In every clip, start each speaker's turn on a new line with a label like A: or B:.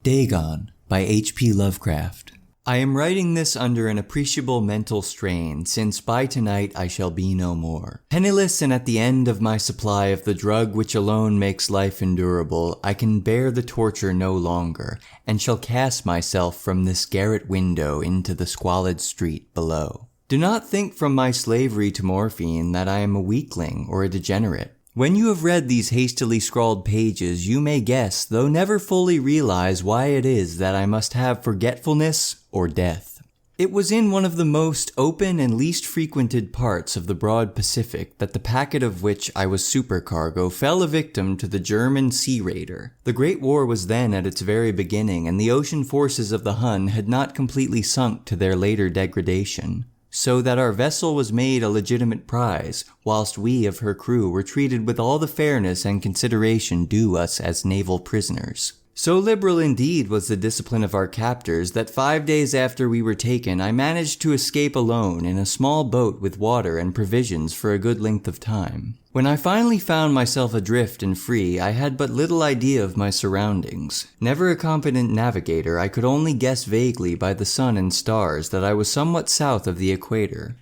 A: Dagon by H.P. Lovecraft. I am writing this under an appreciable mental strain, since by tonight I shall be no more. Penniless and at the end of my supply of the drug which alone makes life endurable, I can bear the torture no longer, and shall cast myself from this garret window into the squalid street below. Do not think from my slavery to morphine that I am a weakling or a degenerate. When you have read these hastily scrawled pages, you may guess, though never fully realize, why it is that I must have forgetfulness or death. It was in one of the most open and least frequented parts of the broad Pacific that the packet of which I was supercargo fell a victim to the German sea raider. The Great War was then at its very beginning, and the ocean forces of the Hun had not completely sunk to their later degradation, so that our vessel was made a legitimate prize, whilst we of her crew were treated with all the fairness and consideration due us as naval prisoners. So liberal indeed was the discipline of our captors that 5 days after we were taken I managed to escape alone in a small boat with water and provisions for a good length of time. When I finally found myself adrift and free, I had but little idea of my surroundings. Never a competent navigator, I could only guess vaguely by the sun and stars that I was somewhat south of the equator.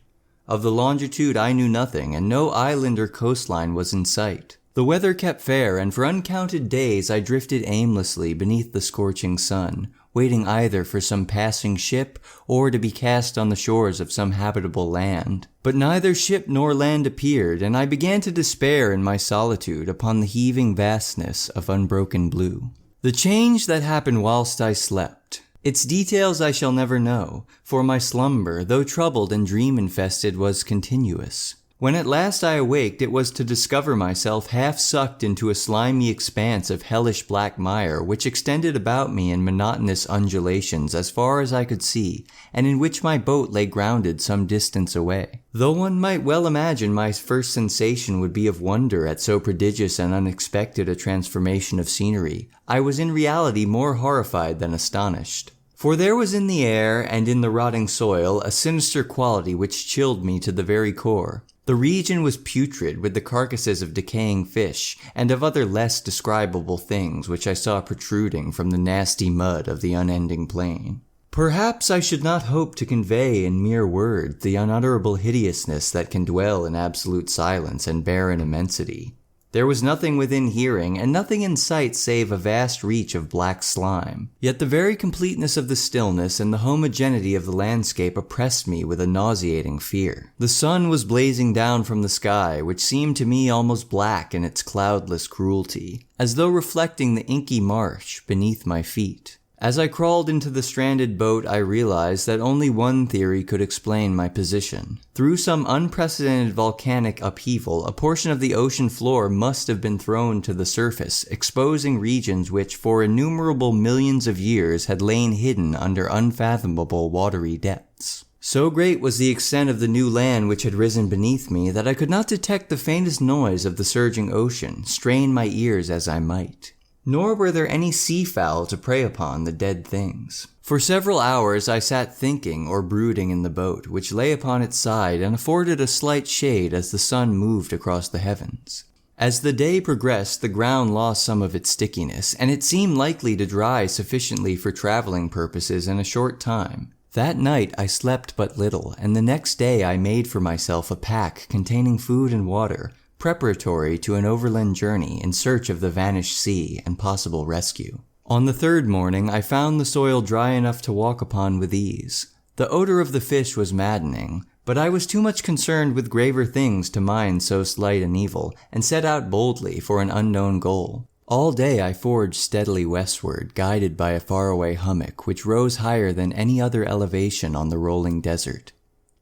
A: Of the longitude I knew nothing, and no island or coastline was in sight. The weather kept fair, and for uncounted days I drifted aimlessly beneath the scorching sun, waiting either for some passing ship or to be cast on the shores of some habitable land. But neither ship nor land appeared, and I began to despair in my solitude upon the heaving vastness of unbroken blue. The change that happened whilst I slept. Its details I shall never know, for my slumber, though troubled and dream-infested, was continuous. When at last I awaked, it was to discover myself half sucked into a slimy expanse of hellish black mire which extended about me in monotonous undulations as far as I could see, and in which my boat lay grounded some distance away. Though one might well imagine my first sensation would be of wonder at so prodigious and unexpected a transformation of scenery, I was in reality more horrified than astonished. For there was in the air and in the rotting soil a sinister quality which chilled me to the very core. The region was putrid with the carcasses of decaying fish and of other less describable things which I saw protruding from the nasty mud of the unending plain. Perhaps I should not hope to convey in mere words the unutterable hideousness that can dwell in absolute silence and barren immensity. There was nothing within hearing, and nothing in sight save a vast reach of black slime. Yet the very completeness of the stillness and the homogeneity of the landscape oppressed me with a nauseating fear. The sun was blazing down from the sky, which seemed to me almost black in its cloudless cruelty, as though reflecting the inky marsh beneath my feet. As I crawled into the stranded boat, I realized that only one theory could explain my position. Through some unprecedented volcanic upheaval, a portion of the ocean floor must have been thrown to the surface, exposing regions which for innumerable millions of years had lain hidden under unfathomable watery depths. So great was the extent of the new land which had risen beneath me that I could not detect the faintest noise of the surging ocean, strain my ears as I might. Nor were there any seafowl to prey upon the dead things. For several hours I sat thinking or brooding in the boat, which lay upon its side and afforded a slight shade as the sun moved across the heavens. As the day progressed, the ground lost some of its stickiness, and it seemed likely to dry sufficiently for traveling purposes in a short time. That night I slept but little, and the next day I made for myself a pack containing food and water, preparatory to an overland journey in search of the vanished sea and possible rescue. On the third morning, I found the soil dry enough to walk upon with ease. The odor of the fish was maddening, but I was too much concerned with graver things to mind so slight an evil, and set out boldly for an unknown goal. All day I forged steadily westward, guided by a faraway hummock which rose higher than any other elevation on the rolling desert.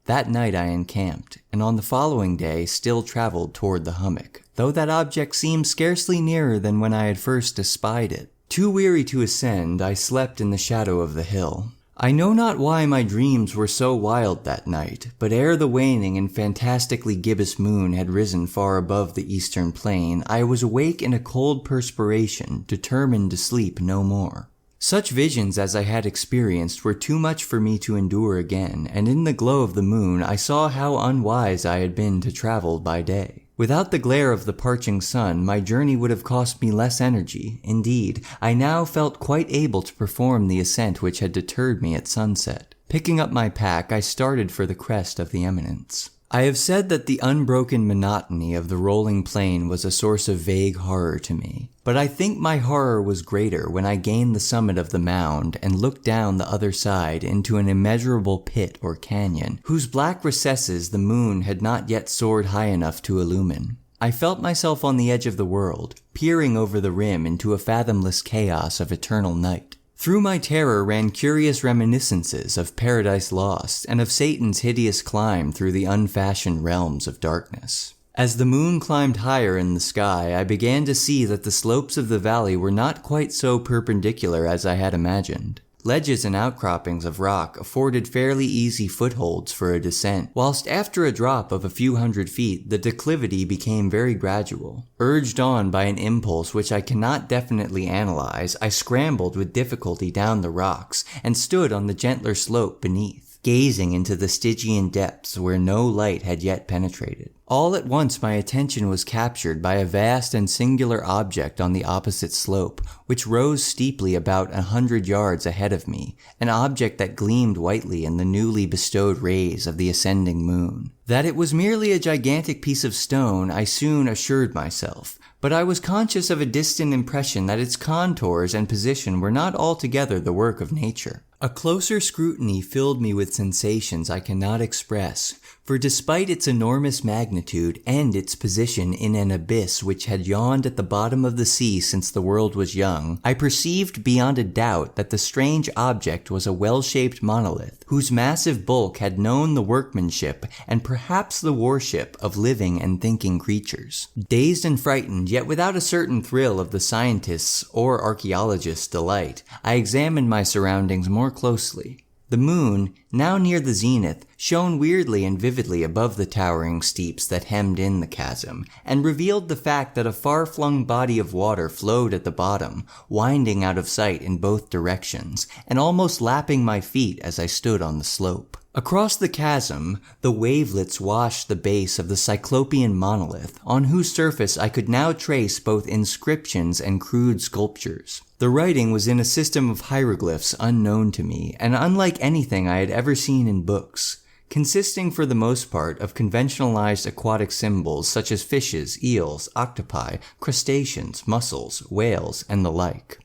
A: That night I encamped, and on the following day still traveled toward the hummock, though that object seemed scarcely nearer than when I had first espied it. Too weary to ascend, I slept in the shadow of the hill. I know not why my dreams were so wild that night, but ere the waning and fantastically gibbous moon had risen far above the eastern plain, I was awake in a cold perspiration, determined to sleep no more. Such visions as I had experienced were too much for me to endure again, and in the glow of the moon I saw how unwise I had been to travel by day. Without the glare of the parching sun, my journey would have cost me less energy. Indeed, I now felt quite able to perform the ascent which had deterred me at sunset. Picking up my pack, I started for the crest of the eminence. I have said that the unbroken monotony of the rolling plain was a source of vague horror to me, but I think my horror was greater when I gained the summit of the mound and looked down the other side into an immeasurable pit or canyon, whose black recesses the moon had not yet soared high enough to illumine. I felt myself on the edge of the world, peering over the rim into a fathomless chaos of eternal night. Through my terror ran curious reminiscences of Paradise Lost and of Satan's hideous climb through the unfashioned realms of darkness. As the moon climbed higher in the sky, I began to see that the slopes of the valley were not quite so perpendicular as I had imagined. Ledges and outcroppings of rock afforded fairly easy footholds for a descent, whilst after a drop of a few hundred feet, the declivity became very gradual. Urged on by an impulse which I cannot definitely analyze, I scrambled with difficulty down the rocks and stood on the gentler slope beneath, gazing into the Stygian depths where no light had yet penetrated. All at once my attention was captured by a vast and singular object on the opposite slope, which rose steeply about 100 yards ahead of me, an object that gleamed whitely in the newly bestowed rays of the ascending moon. That it was merely a gigantic piece of stone I soon assured myself, but I was conscious of a distant impression that its contours and position were not altogether the work of nature. A closer scrutiny filled me with sensations I cannot express, for despite its enormous magnitude and its position in an abyss which had yawned at the bottom of the sea since the world was young, I perceived beyond a doubt that the strange object was a well-shaped monolith, whose massive bulk had known the workmanship and perhaps the worship of living and thinking creatures. Dazed and frightened, yet without a certain thrill of the scientist's or archaeologist's delight, I examined my surroundings more closely. The moon, now near the zenith, shone weirdly and vividly above the towering steeps that hemmed in the chasm, and revealed the fact that a far-flung body of water flowed at the bottom, winding out of sight in both directions, and almost lapping my feet as I stood on the slope. Across the chasm, the wavelets washed the base of the cyclopean monolith, on whose surface I could now trace both inscriptions and crude sculptures. The writing was in a system of hieroglyphs unknown to me, and unlike anything I had ever seen in books, consisting for the most part of conventionalized aquatic symbols such as fishes, eels, octopi, crustaceans, mussels, whales, and the like.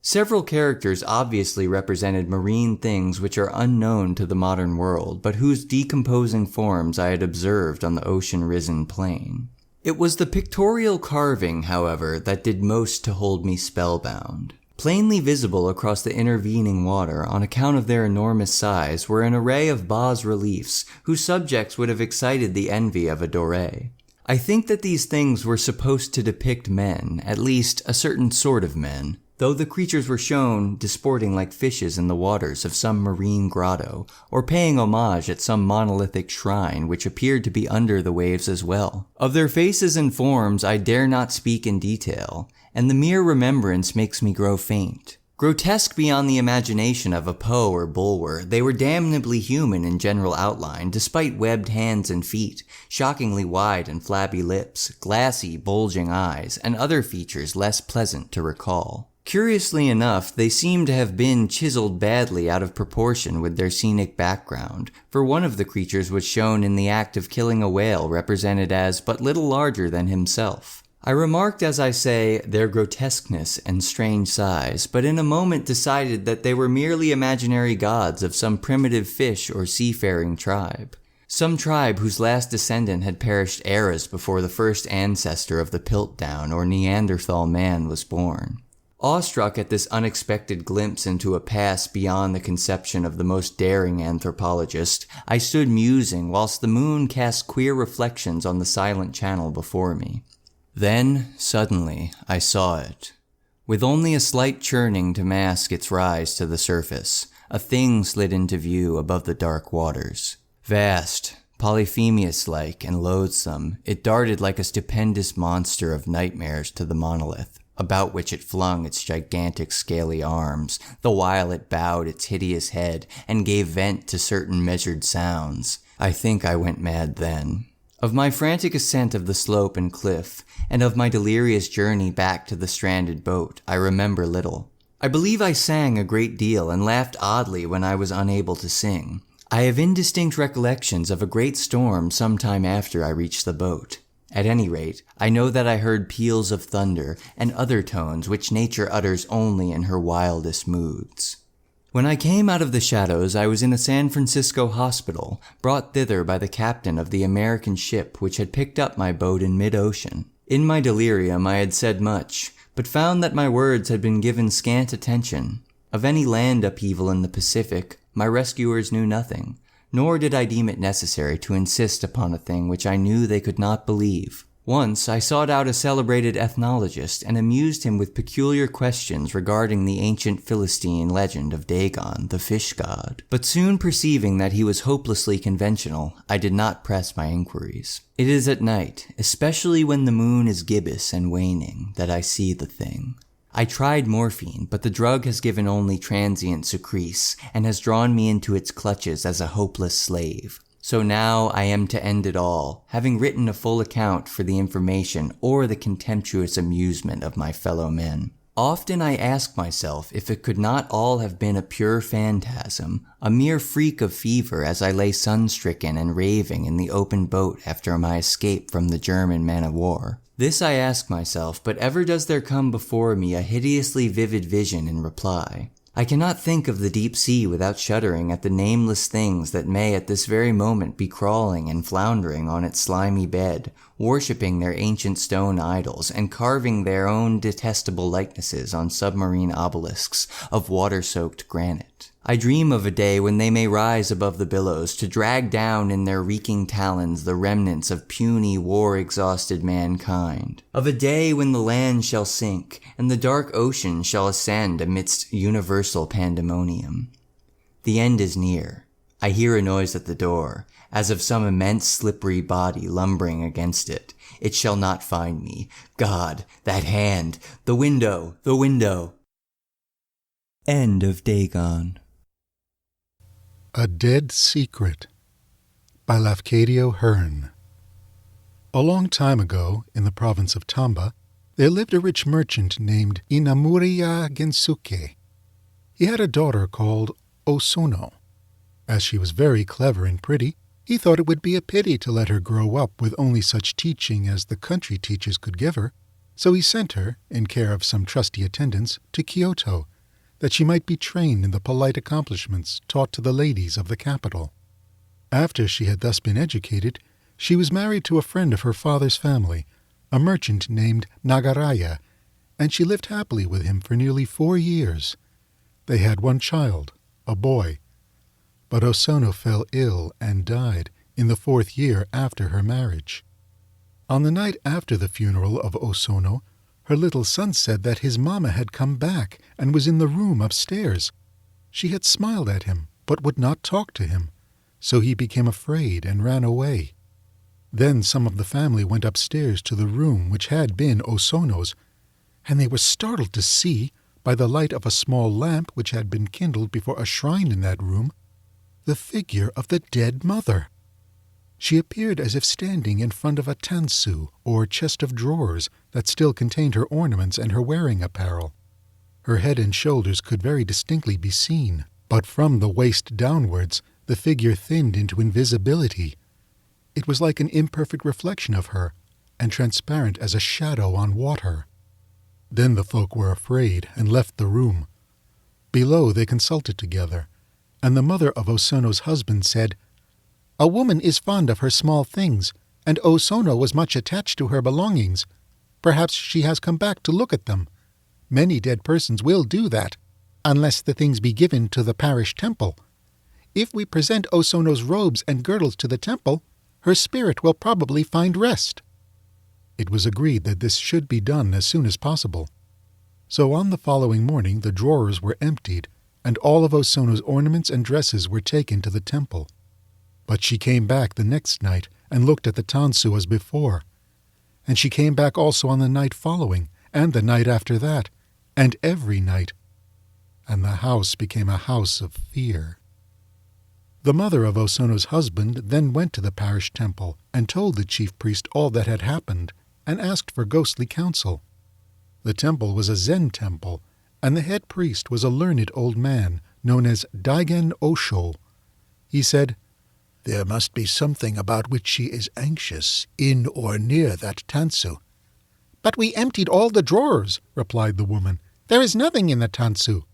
A: Several characters obviously represented marine things which are unknown to the modern world, but whose decomposing forms I had observed on the ocean-risen plain. It was the pictorial carving, however, that did most to hold me spellbound. Plainly visible across the intervening water, on account of their enormous size, were an array of bas-reliefs whose subjects would have excited the envy of a Doré. I think that these things were supposed to depict men, at least a certain sort of men, though the creatures were shown disporting like fishes in the waters of some marine grotto, or paying homage at some monolithic shrine which appeared to be under the waves as well. Of their faces and forms I dare not speak in detail, and the mere remembrance makes me grow faint. Grotesque beyond the imagination of a Poe or Bulwer, they were damnably human in general outline, despite webbed hands and feet, shockingly wide and flabby lips, glassy, bulging eyes, and other features less pleasant to recall. Curiously enough, they seem to have been chiseled badly out of proportion with their scenic background, for one of the creatures was shown in the act of killing a whale represented as but little larger than himself. I remarked, as I say, their grotesqueness and strange size, but in a moment decided that they were merely imaginary gods of some primitive fish or seafaring tribe. Some tribe whose last descendant had perished eras before the first ancestor of the Piltdown or Neanderthal man was born. Awestruck at this unexpected glimpse into a past beyond the conception of the most daring anthropologist, I stood musing whilst the moon cast queer reflections on the silent channel before me. Then, suddenly, I saw it. With only a slight churning to mask its rise to the surface, a thing slid into view above the dark waters. Vast, Polyphemus-like and loathsome, it darted like a stupendous monster of nightmares to the monolith, about which it flung its gigantic scaly arms, the while it bowed its hideous head and gave vent to certain measured sounds. I think I went mad then. Of my frantic ascent of the slope and cliff, and of my delirious journey back to the stranded boat, I remember little. I believe I sang a great deal and laughed oddly when I was unable to sing. I have indistinct recollections of a great storm some time after I reached the boat. At any rate, I know that I heard peals of thunder and other tones which nature utters only in her wildest moods. When I came out of the shadows, I was in a San Francisco hospital, brought thither by the captain of the American ship which had picked up my boat in mid-ocean. In my delirium I had said much, but found that my words had been given scant attention. Of any land upheaval in the Pacific, my rescuers knew nothing, nor did I deem it necessary to insist upon a thing which I knew they could not believe. Once I sought out a celebrated ethnologist and amused him with peculiar questions regarding the ancient Philistine legend of Dagon, the fish god. But soon perceiving that he was hopelessly conventional, I did not press my inquiries. It is at night, especially when the moon is gibbous and waning, that I see the thing. I tried morphine, but the drug has given only transient sucrese and has drawn me into its clutches as a hopeless slave. So now I am to end it all, having written a full account for the information or the contemptuous amusement of my fellow men. Often I ask myself if it could not all have been a pure phantasm, a mere freak of fever as I lay sun-stricken and raving in the open boat after my escape from the German man-of-war. This I ask myself, but ever does there come before me a hideously vivid vision in reply. I cannot think of the deep sea without shuddering at the nameless things that may at this very moment be crawling and floundering on its slimy bed, worshipping their ancient stone idols and carving their own detestable likenesses on submarine obelisks of water-soaked granite. I dream of a day when they may rise above the billows to drag down in their reeking talons the remnants of puny, war-exhausted mankind. Of a day when the land shall sink and the dark ocean shall ascend amidst universal pandemonium. The end is near. I hear a noise at the door, as of some immense slippery body lumbering against it. It shall not find me. God, that hand! The window! The window! End of Dagon.
B: A Dead Secret by Lafcadio Hearn. A long time ago, in the province of Tamba, there lived a rich merchant named Inamuriya Gensuke. He had a daughter called Osono. As she was very clever and pretty, he thought it would be a pity to let her grow up with only such teaching as the country teachers could give her, so he sent her, in care of some trusty attendants, to Kyoto, that she might be trained in the polite accomplishments taught to the ladies of the capital. After she had thus been educated, she was married to a friend of her father's family, a merchant named Nagaraya, and she lived happily with him for nearly 4 years. They had one child, a boy. But Osono fell ill and died in the 4th year after her marriage. On the night after the funeral of Osono, her little son said that his mamma had come back and was in the room upstairs. She had smiled at him, but would not talk to him, so he became afraid and ran away. Then some of the family went upstairs to the room which had been Osono's, and they were startled to see, by the light of a small lamp which had been kindled before a shrine in that room, the figure of the dead mother. She appeared as if standing in front of a tansu, or chest of drawers, that still contained her ornaments and her wearing apparel. Her head and shoulders could very distinctly be seen, but from the waist downwards the figure thinned into invisibility. It was like an imperfect reflection of her, and transparent as a shadow on water. Then the folk were afraid and left the room. Below they consulted together, and the mother of Osono's husband said, "A woman is fond of her small things, and Osono was much attached to her belongings. Perhaps she has come back to look at them. Many dead persons will do that, unless the things be given to the parish temple. If we present Osono's robes and girdles to the temple, her spirit will probably find rest." It was agreed that this should be done as soon as possible. So on the following morning the drawers were emptied, and all of Osono's ornaments and dresses were taken to the temple. But she came back the next night and looked at the tansu as before. And she came back also on the night following, and the night after that, and every night. And the house became a house of fear. The mother of Osono's husband then went to the parish temple and told the chief priest all that had happened and asked for ghostly counsel. The temple was a Zen temple, and the head priest was a learned old man known as Dagon Osho. He said, "There must be something about which she is anxious in or near that tansu." "But we emptied all the drawers," replied the woman. "There is nothing in the tansu."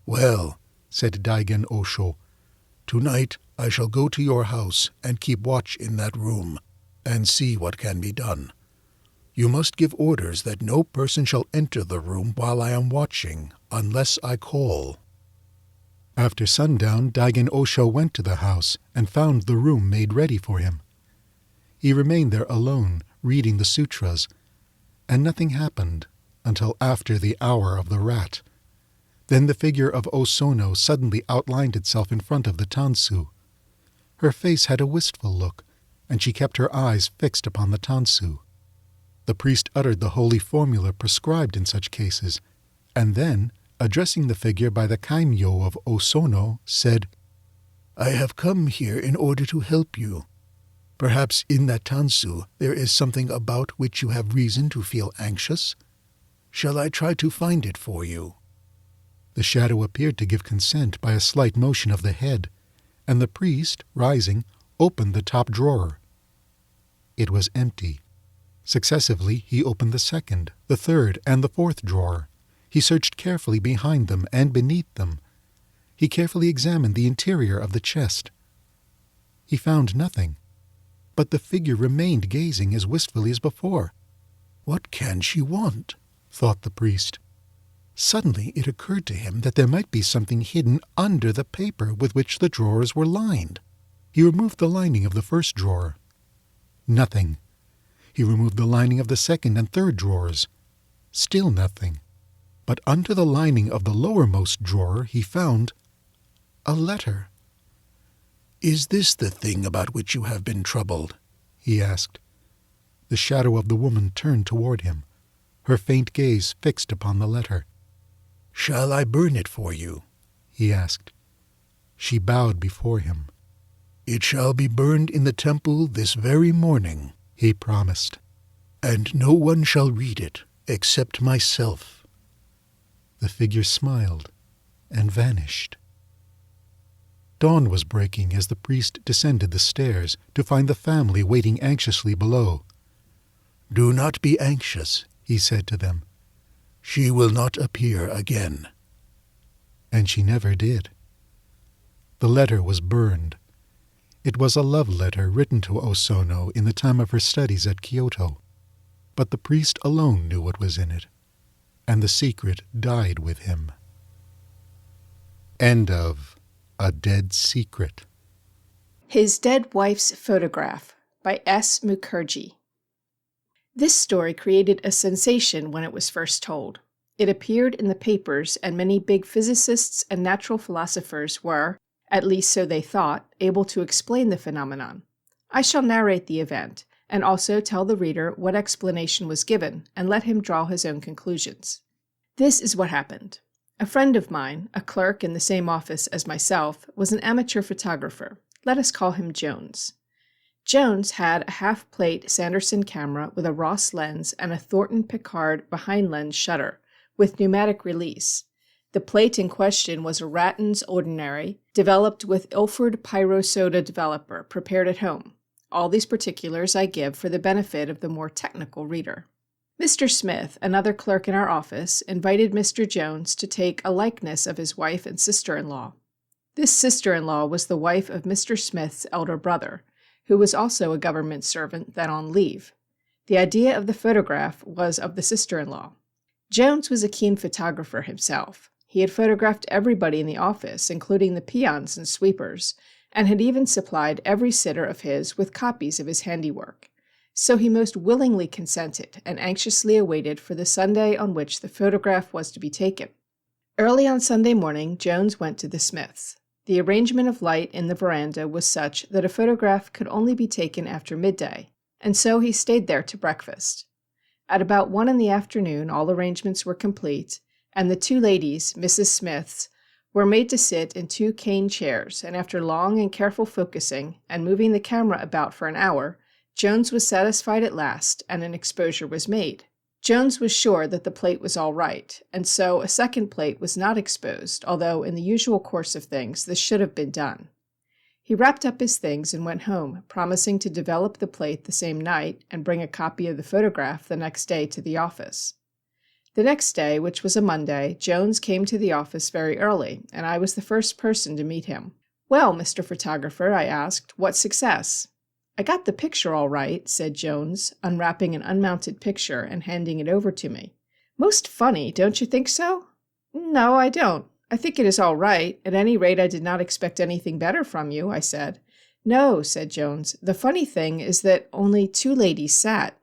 B: "Well," said Dagon Osho, "tonight I shall go to your house and keep watch in that room, and see what can be done. You must give orders that no person shall enter the room while I am watching, unless I call." After sundown, Dagon Osho went to the house and found the room made ready for him. He remained there alone, reading the sutras, and nothing happened until after the hour of the rat. Then the figure of Osono suddenly outlined itself in front of the tansu. Her face had a wistful look, and she kept her eyes fixed upon the tansu. The priest uttered the holy formula prescribed in such cases, and then, addressing the figure by the kaimyo of Osono, said, "I have come here in order to help you. Perhaps in that tansu there is something about which you have reason to feel anxious. Shall I try to find it for you?" The shadow appeared to give consent by a slight motion of the head, and the priest, rising, opened the top drawer. It was empty. Successively he opened the second, the third, and the fourth drawer. He searched carefully behind them and beneath them. He carefully examined the interior of the chest. He found nothing, but the figure remained gazing as wistfully as before. "What can she want?" thought the priest. Suddenly it occurred to him that there might be something hidden under the paper with which the drawers were lined. He removed the lining of the first drawer. Nothing. He removed the lining of the second and third drawers. Still nothing. But under the lining of the lowermost drawer he found a letter. "Is this the thing about which you have been troubled?" he asked. The shadow of the woman turned toward him, her faint gaze fixed upon the letter. "Shall I burn it for you?" he asked. She bowed before him. "It shall be burned in the temple this very morning," he promised, "and no one shall read it except myself." The figure smiled and vanished. Dawn was breaking as the priest descended the stairs to find the family waiting anxiously below. "Do not be anxious," he said to them. "She will not appear again." And she never did. The letter was burned. It was a love letter written to Osono in the time of her studies at Kyoto, but the priest alone knew what was in it, and the secret died with him. End of A Dead Secret.
C: His Dead Wife's Photograph by S. Mukerji. This story created a sensation when it was first told. It appeared in the papers, and many big physicists and natural philosophers were, at least so they thought, able to explain the phenomenon. I shall narrate the event, and also tell the reader what explanation was given, and let him draw his own conclusions. This is what happened. A friend of mine, a clerk in the same office as myself, was an amateur photographer. Let us call him Jones. Jones had a half-plate Sanderson camera with a Ross lens and a Thornton Pickard behind-lens shutter, with pneumatic release. The plate in question was a Ratton's Ordinary, developed with Ilford Pyro Soda developer, prepared at home. All these particulars I give for the benefit of the more technical reader. Mr. Smith, another clerk in our office, invited Mr. Jones to take a likeness of his wife and sister-in-law. This sister-in-law was the wife of Mr. Smith's elder brother, who was also a government servant then on leave. The idea of the photograph was of the sister-in-law. Jones was a keen photographer himself. He had photographed everybody in the office, including the peons and sweepers, and had even supplied every sitter of his with copies of his handiwork. So he most willingly consented and anxiously awaited for the Sunday on which the photograph was to be taken. Early on Sunday morning, Jones went to the Smiths. The arrangement of light in the veranda was such that a photograph could only be taken after midday, and so he stayed there to breakfast. At about 1 p.m, all arrangements were complete, and the two ladies, Mrs. Smiths, were made to sit in 2 cane chairs, and after long and careful focusing and moving the camera about for an hour, Jones was satisfied at last, and an exposure was made. Jones was sure that the plate was all right, and so a second plate was not exposed, although in the usual course of things this should have been done. He wrapped up his things and went home, promising to develop the plate the same night and bring a copy of the photograph the next day to the office. The next day, which was a Monday, Jones came to the office very early, and I was the first person to meet him. "Well, Mr. Photographer," I asked, "what success?" "I got the picture all right," said Jones, unwrapping an unmounted picture and handing it over to me. "Most funny, don't you think so?" "No, I don't. I think it is all right. At any rate, I did not expect anything better from you," I said. "No," said Jones. "The funny thing is that only 2 ladies sat."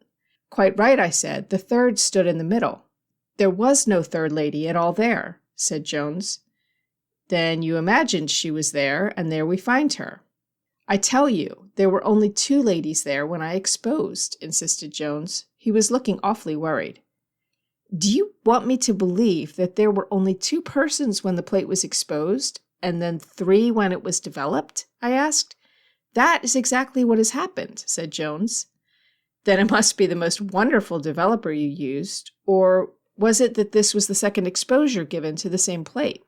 C: "Quite right," I said. "The third stood in the middle." "There was no third lady at all there," said Jones. "Then you imagined she was there, and there we find her." "I tell you, there were only 2 ladies there when I exposed," insisted Jones. He was looking awfully worried. "Do you want me to believe that there were only 2 persons when the plate was exposed, and then 3 when it was developed?" I asked. "That is exactly what has happened," said Jones. "Then it must be the most wonderful developer you used, or was it that this was the second exposure given to the same plate?"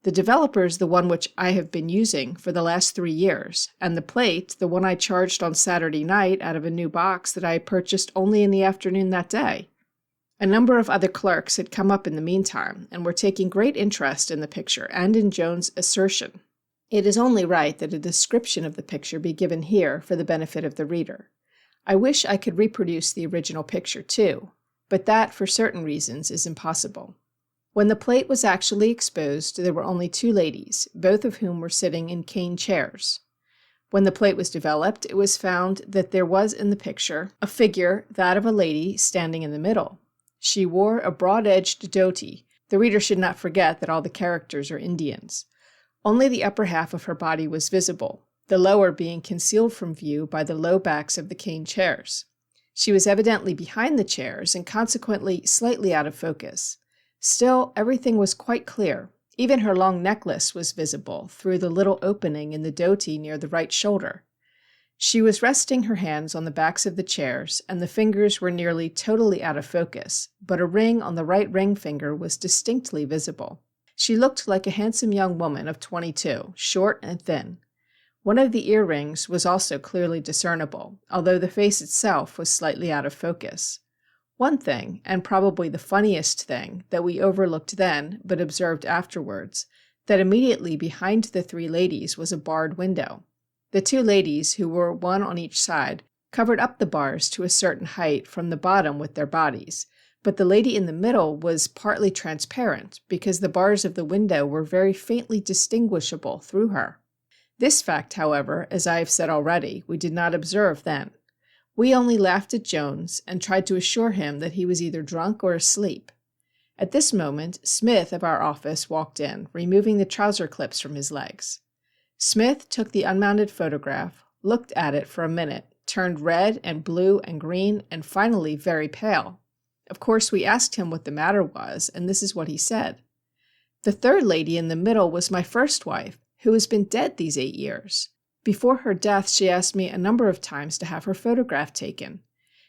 C: "The developer is the one which I have been using for the last 3 years, and the plate, the one I charged on Saturday night out of a new box that I had purchased only in the afternoon that day." A number of other clerks had come up in the meantime, and were taking great interest in the picture and in Jones' assertion. It is only right that a description of the picture be given here for the benefit of the reader. I wish I could reproduce the original picture too, but that, for certain reasons, is impossible. When the plate was actually exposed, there were only 2 ladies, both of whom were sitting in cane chairs. When the plate was developed, it was found that there was in the picture a figure, that of a lady, standing in the middle. She wore a broad-edged dhoti. The reader should not forget that all the characters are Indians. Only the upper half of her body was visible, the lower being concealed from view by the low backs of the cane chairs. She was evidently behind the chairs and consequently slightly out of focus. Still, everything was quite clear. Even her long necklace was visible through the little opening in the dhoti near the right shoulder. She was resting her hands on the backs of the chairs, and the fingers were nearly totally out of focus, but a ring on the right ring finger was distinctly visible. She looked like a handsome young woman of 22, short and thin. One of the earrings was also clearly discernible, although the face itself was slightly out of focus. One thing, and probably the funniest thing, that we overlooked then, but observed afterwards, that immediately behind the 3 ladies was a barred window. The 2 ladies, who were one on each side, covered up the bars to a certain height from the bottom with their bodies, but the lady in the middle was partly transparent, because the bars of the window were very faintly distinguishable through her. This fact, however, as I have said already, we did not observe then. We only laughed at Jones, and tried to assure him that he was either drunk or asleep. At this moment, Smith of our office walked in, removing the trouser clips from his legs. Smith took the unmounted photograph, looked at it for a minute, turned red and blue and green, and finally very pale. Of course, we asked him what the matter was, and this is what he said. "The third lady in the middle was my first wife, who has been dead these 8 years. Before her death, she asked me a number of times to have her photograph taken.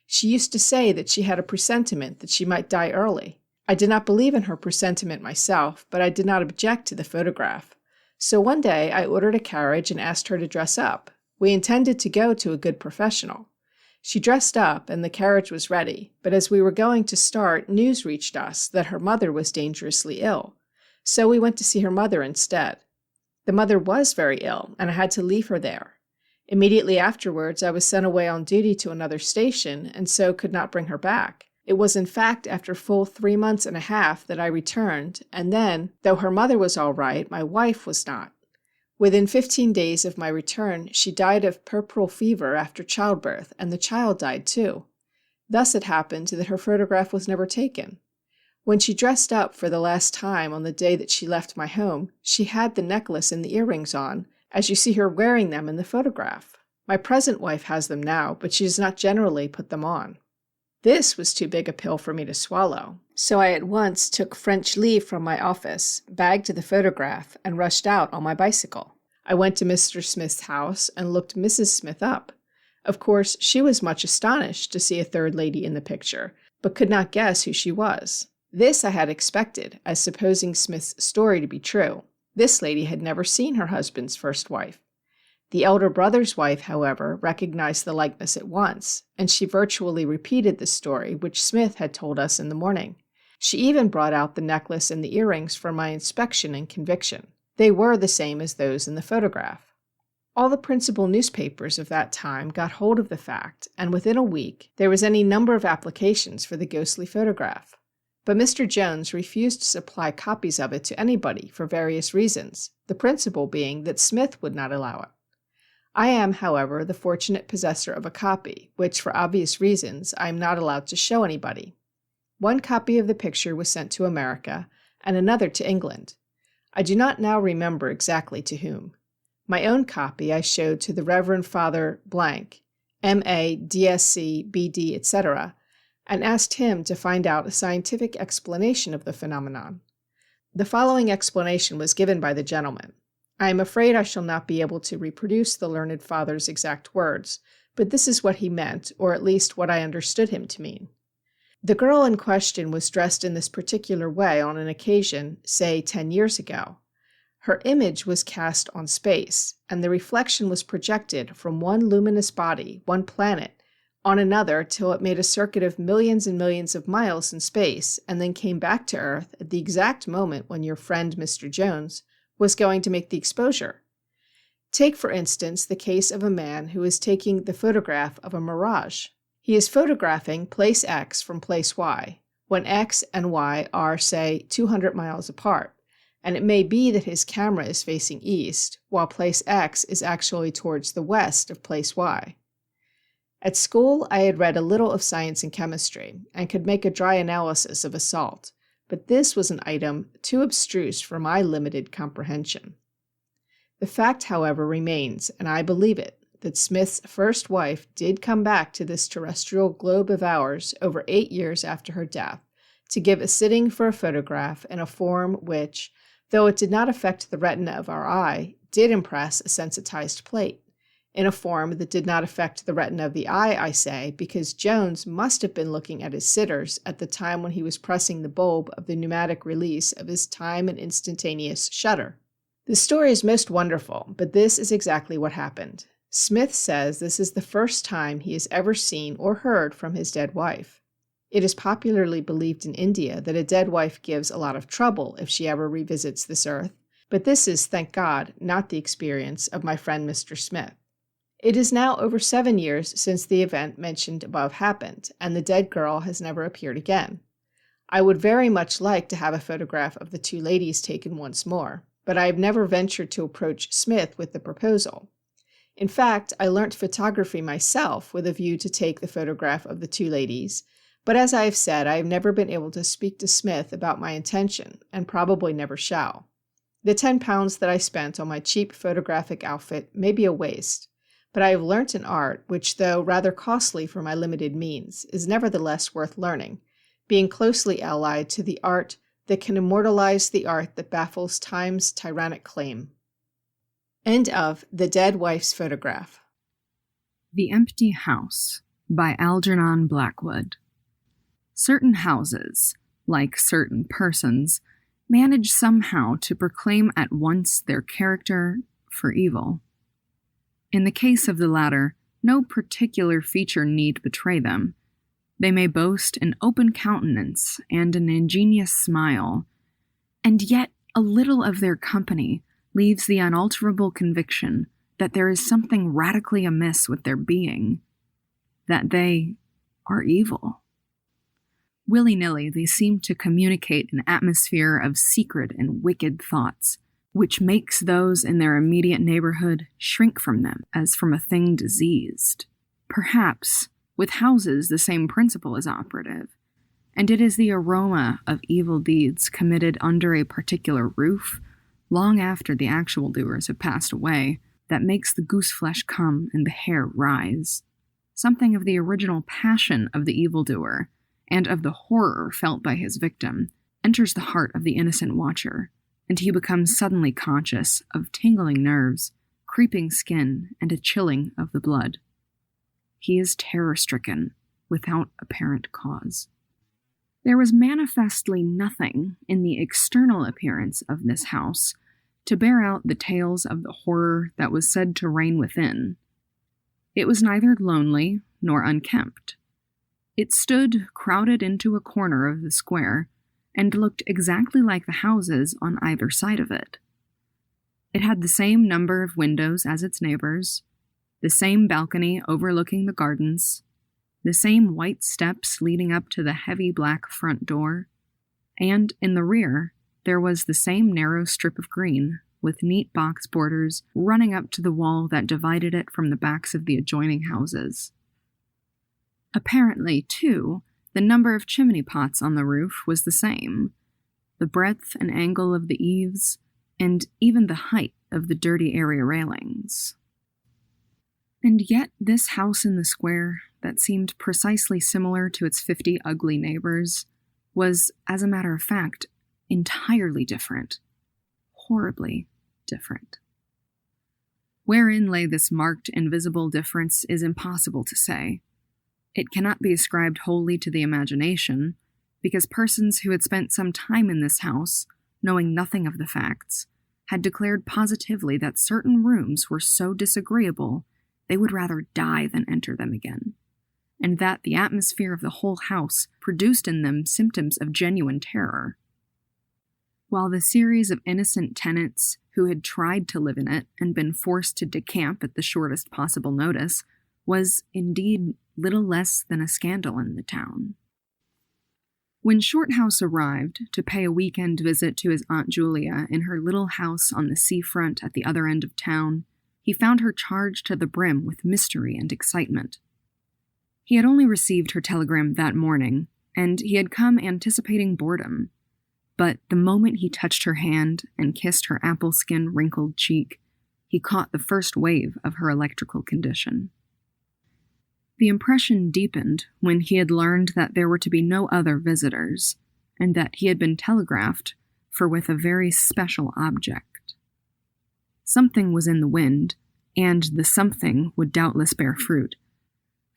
C: She used to say that she had a presentiment that she might die early. I did not believe in her presentiment myself, but I did not object to the photograph. So one day I ordered a carriage and asked her to dress up. We intended to go to a good professional. She dressed up, and the carriage was ready, but as we were going to start, news reached us that her mother was dangerously ill. So we went to see her mother instead. The mother was very ill, and I had to leave her there. Immediately afterwards, I was sent away on duty to another station, and so could not bring her back. It was in fact after full 3 months and a half that I returned, and then, though her mother was all right, my wife was not. Within 15 days of my return, she died of puerperal fever after childbirth, and the child died too. Thus it happened that her photograph was never taken. When she dressed up for the last time on the day that she left my home, she had the necklace and the earrings on, as you see her wearing them in the photograph. My present wife has them now, but she does not generally put them on." This was too big a pill for me to swallow. So I at once took French leave from my office, bagged the photograph, and rushed out on my bicycle. I went to Mr. Smith's house and looked Mrs. Smith up. Of course, she was much astonished to see a third lady in the picture, but could not guess who she was. This I had expected, as supposing Smith's story to be true. This lady had never seen her husband's first wife. The elder brother's wife, however, recognized the likeness at once, and she virtually repeated the story which Smith had told us in the morning. She even brought out the necklace and the earrings for my inspection and conviction. They were the same as those in the photograph. All the principal newspapers of that time got hold of the fact, and within a week there was any number of applications for the ghostly photograph. But Mr. Jones refused to supply copies of it to anybody for various reasons, the principal being that Smith would not allow it. I am, however, the fortunate possessor of a copy, which for obvious reasons I am not allowed to show anybody. One copy of the picture was sent to America, and another to England. I do not now remember exactly to whom. My own copy I showed to the Reverend Father Blank, M.A., D.Sc., B.D., etc., and asked him to find out a scientific explanation of the phenomenon. The following explanation was given by the gentleman. I am afraid I shall not be able to reproduce the learned father's exact words, but this is what he meant, or at least what I understood him to mean. The girl in question was dressed in this particular way on an occasion, say 10 years ago. Her image was cast on space, and the reflection was projected from one luminous body, one planet, on another till it made a circuit of millions and millions of miles in space, and then came back to Earth at the exact moment when your friend Mr. Jones was going to make the exposure. Take, for instance, the case of a man who is taking the photograph of a mirage. He is photographing place X from place Y, when X and Y are, say, 200 miles apart, and it may be that his camera is facing east, while place X is actually towards the west of place Y. At school, I had read a little of science and chemistry, and could make a dry analysis of a salt, but this was an item too abstruse for my limited comprehension. The fact, however, remains, and I believe it, that Smith's first wife did come back to this terrestrial globe of ours over 8 years after her death, to give a sitting for a photograph in a form which, though it did not affect the retina of our eye, did impress a sensitized plate. In a form that did not affect the retina of the eye, I say, because Jones must have been looking at his sitters at the time when he was pressing the bulb of the pneumatic release of his time and instantaneous shutter. The story is most wonderful, but this is exactly what happened. Smith says this is the first time he has ever seen or heard from his dead wife. It is popularly believed in India that a dead wife gives a lot of trouble if she ever revisits this earth, but this is, thank God, not the experience of my friend Mr. Smith. It is now over 7 years since the event mentioned above happened, and the dead girl has never appeared again. I would very much like to have a photograph of the two ladies taken once more, but I have never ventured to approach Smith with the proposal. In fact, I learnt photography myself with a view to take the photograph of the two ladies, but as I have said, I have never been able to speak to Smith about my intention, and probably never shall. The £10 that I spent on my cheap photographic outfit may be a waste, but I have learnt an art which, though rather costly for my limited means, is nevertheless worth learning, being closely allied to the art that can immortalize the art that baffles time's tyrannic claim. End of The Dead Wife's Photograph.
D: The Empty House by Algernon Blackwood. Certain houses, like certain persons, manage somehow to proclaim at once their character for evil. In the case of the latter, no particular feature need betray them. They may boast an open countenance and an ingenious smile, and yet a little of their company leaves the unalterable conviction that there is something radically amiss with their being, that they are evil. Willy-nilly, they seem to communicate an atmosphere of secret and wicked thoughts, which makes those in their immediate neighborhood shrink from them as from a thing diseased. Perhaps, with houses the same principle is operative, and it is the aroma of evil deeds committed under a particular roof, long after the actual doers have passed away, that makes the goose-flesh come and the hair rise. Something of the original passion of the evildoer, and of the horror felt by his victim, enters the heart of the innocent watcher, and he becomes suddenly conscious of tingling nerves, creeping skin, and a chilling of the blood. He is terror-stricken, without apparent cause. There was manifestly nothing in the external appearance of this house to bear out the tales of the horror that was said to reign within. It was neither lonely nor unkempt. It stood crowded into a corner of the square, and looked exactly like the houses on either side of it. It had the same number of windows as its neighbors, the same balcony overlooking the gardens, the same white steps leading up to the heavy black front door, and in the rear there was the same narrow strip of green, with neat box borders running up to the wall that divided it from the backs of the adjoining houses. Apparently, too, the number of chimney pots on the roof was the same, the breadth and angle of the eaves, and even the height of the dirty area railings. And yet this house in the square, that seemed precisely similar to its 50 ugly neighbors, was, as a matter of fact, entirely different. Horribly different. Wherein lay this marked and visible difference is impossible to say. It cannot be ascribed wholly to the imagination, because persons who had spent some time in this house, knowing nothing of the facts, had declared positively that certain rooms were so disagreeable they would rather die than enter them again, and that the atmosphere of the whole house produced in them symptoms of genuine terror. While the series of innocent tenants who had tried to live in it and been forced to decamp at the shortest possible notice was indeed little less than a scandal in the town. When Shorthouse arrived to pay a weekend visit to his Aunt Julia in her little house on the seafront at the other end of town, he found her charged to the brim with mystery and excitement. He had only received her telegram that morning, and he had come anticipating boredom. But the moment he touched her hand and kissed her apple-skin wrinkled cheek, he caught the first wave of her electrical condition. The impression deepened when he had learned that there were to be no other visitors, and that he had been telegraphed for with a very special object. Something was in the wind, and the something would doubtless bear fruit,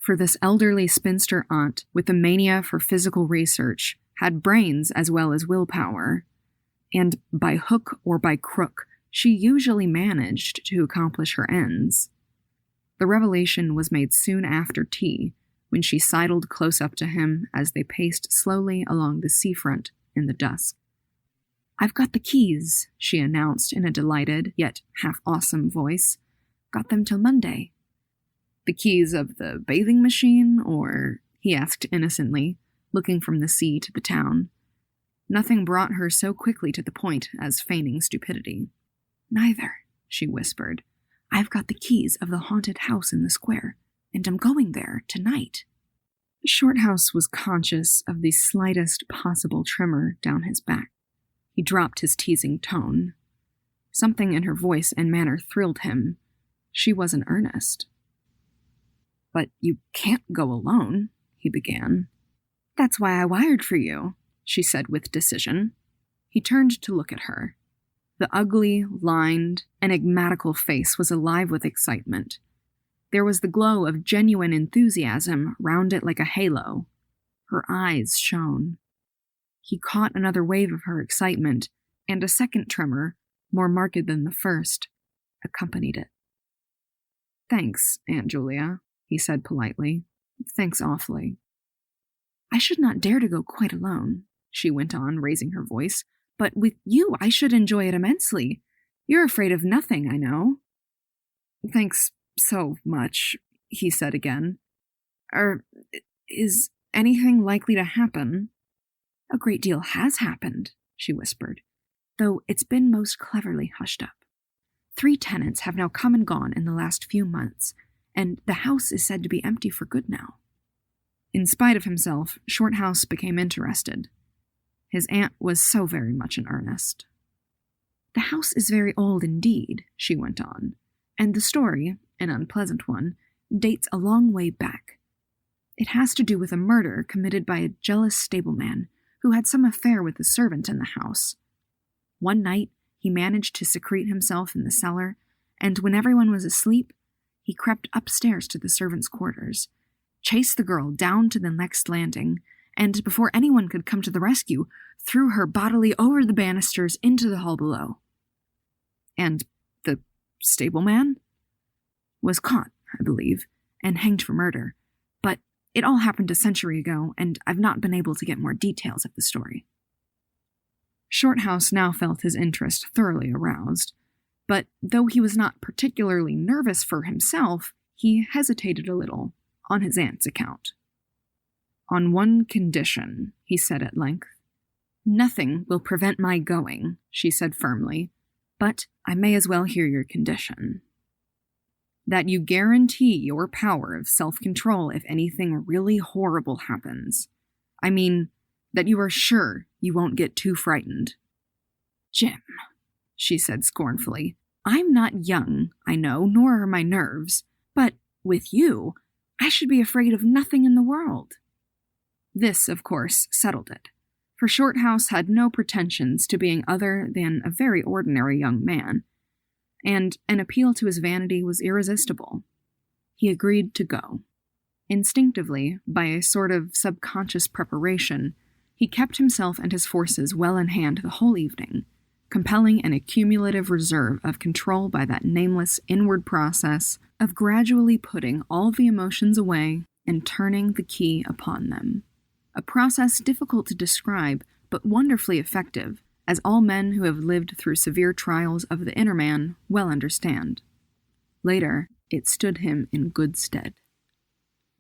D: for this elderly spinster aunt with a mania for physical research had brains as well as willpower, and by hook or by crook she usually managed to accomplish her ends. The revelation was made soon after tea, when she sidled close up to him as they paced slowly along the seafront in the dusk. "I've got the keys," she announced in a delighted, yet half-awesome voice. "Got them till Monday." "The keys of the bathing machine, or?" he asked innocently, looking from the sea to the town. Nothing brought her so quickly to the point as feigning stupidity. "Neither," she whispered. "I've got the keys of the haunted house in the square, and I'm going there tonight." Shorthouse was conscious of the slightest possible tremor down his back. He dropped his teasing tone. Something in her voice and manner thrilled him. She was in earnest. "But you can't go alone," he began. "That's why I wired for you," she said with decision. He turned to look at her. The ugly, lined, enigmatical face was alive with excitement. There was the glow of genuine enthusiasm round it like a halo. Her eyes shone. He caught another wave of her excitement, and a second tremor, more marked than the first, accompanied it. "Thanks, Aunt Julia," he said politely. "Thanks awfully." "I should not dare to go quite alone," she went on, raising her voice. "But with you I should enjoy it immensely. You're afraid of nothing, I know." "Thanks so much," he said again. Is anything likely to happen?" "A great deal has happened," she whispered, "though it's been most cleverly hushed up. 3 tenants have now come and gone in the last few months, and the house is said to be empty for good now." In spite of himself, Shorthouse became interested. His aunt was so very much in earnest. "The house is very old indeed," she went on, "and the story, an unpleasant one, dates a long way back. It has to do with a murder committed by a jealous stableman who had some affair with the servant in the house. One night, he managed to secrete himself in the cellar, and when everyone was asleep, he crept upstairs to the servants' quarters, chased the girl down to the next landing, and before anyone could come to the rescue, threw her bodily over the banisters into the hall below. And the stableman was caught, I believe, and hanged for murder, but it all happened a century ago, and I've not been able to get more details of the story. Shorthouse now felt his interest thoroughly aroused, but though he was not particularly nervous for himself, he hesitated a little on his aunt's account. "On one condition," he said at length. "Nothing will prevent my going," she said firmly, "but I may as well hear your condition." "That you guarantee your power of self-control if anything really horrible happens. I mean, that you are sure you won't get too frightened." "Jim," she said scornfully, "I'm not young, I know, nor are my nerves, but with you, I should be afraid of nothing in the world." This, of course, settled it, for Shorthouse had no pretensions to being other than a very ordinary young man, and an appeal to his vanity was irresistible. He agreed to go. Instinctively, by a sort of subconscious preparation, he kept himself and his forces well in hand the whole evening, compelling an accumulative reserve of control by that nameless inward process of gradually putting all the emotions away and turning the key upon them. A process difficult to describe, but wonderfully effective, as all men who have lived through severe trials of the inner man well understand. Later, it stood him in good stead.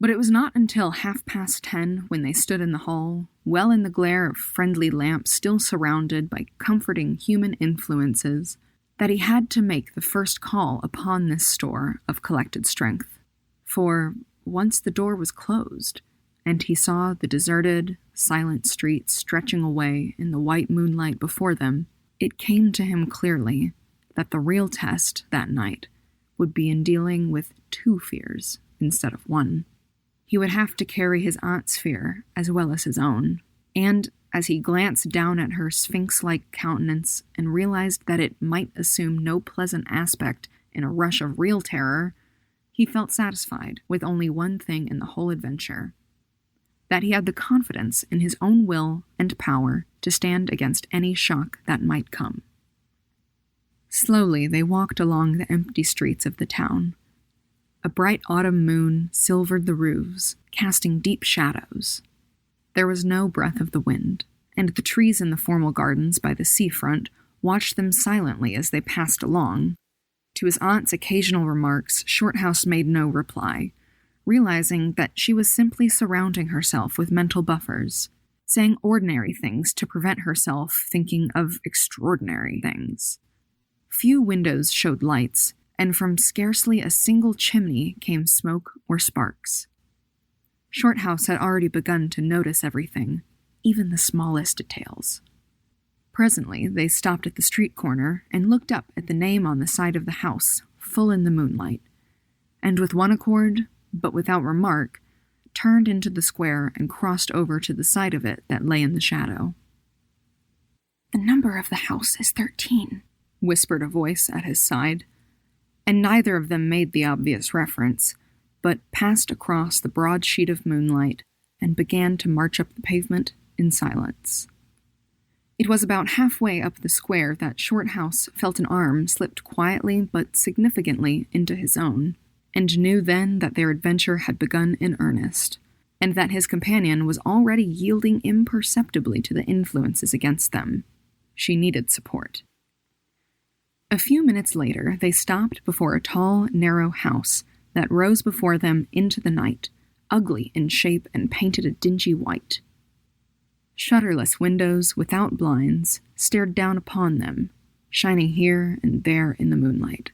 D: But it was not until 10:30 when they stood in the hall, well in the glare of friendly lamps still surrounded by comforting human influences, that he had to make the first call upon this store of collected strength. For once the door was closed, and he saw the deserted, silent streets stretching away in the white moonlight before them, it came to him clearly that the real test that night would be in dealing with two fears instead of one. He would have to carry his aunt's fear as well as his own, and as he glanced down at her sphinx-like countenance and realized that it might assume no pleasant aspect in a rush of real terror, he felt satisfied with only one thing in the whole adventure: that he had the confidence in his own will and power to stand against any shock that might come. Slowly they walked along the empty streets of the town. A bright autumn moon silvered the roofs, casting deep shadows. There was no breath of the wind, and the trees in the formal gardens by the seafront watched them silently as they passed along. To his aunt's occasional remarks, Shorthouse made no reply, realizing that she was simply surrounding herself with mental buffers, saying ordinary things to prevent herself thinking of extraordinary things. Few windows showed lights, and from scarcely a single chimney came smoke or sparks. Shorthouse had already begun to notice everything, even the smallest details. Presently they stopped at the street corner and looked up at the name on the side of the house, full in the moonlight, and with one accord, but without remark, turned into the square and crossed over to the side of it that lay in the shadow. "The number of the house is 13, whispered a voice at his side, and neither of them made the obvious reference, but passed across the broad sheet of moonlight and began to march up the pavement in silence. It was about halfway up the square that Shorthouse felt an arm slipped quietly but significantly into his own, and knew then that their adventure had begun in earnest, and that his companion was already yielding imperceptibly to the influences against them. She needed support. A few minutes later, they stopped before a tall, narrow house that rose before them into the night, ugly in shape and painted a dingy white. Shutterless windows without blinds stared down upon them, shining here and there in the moonlight.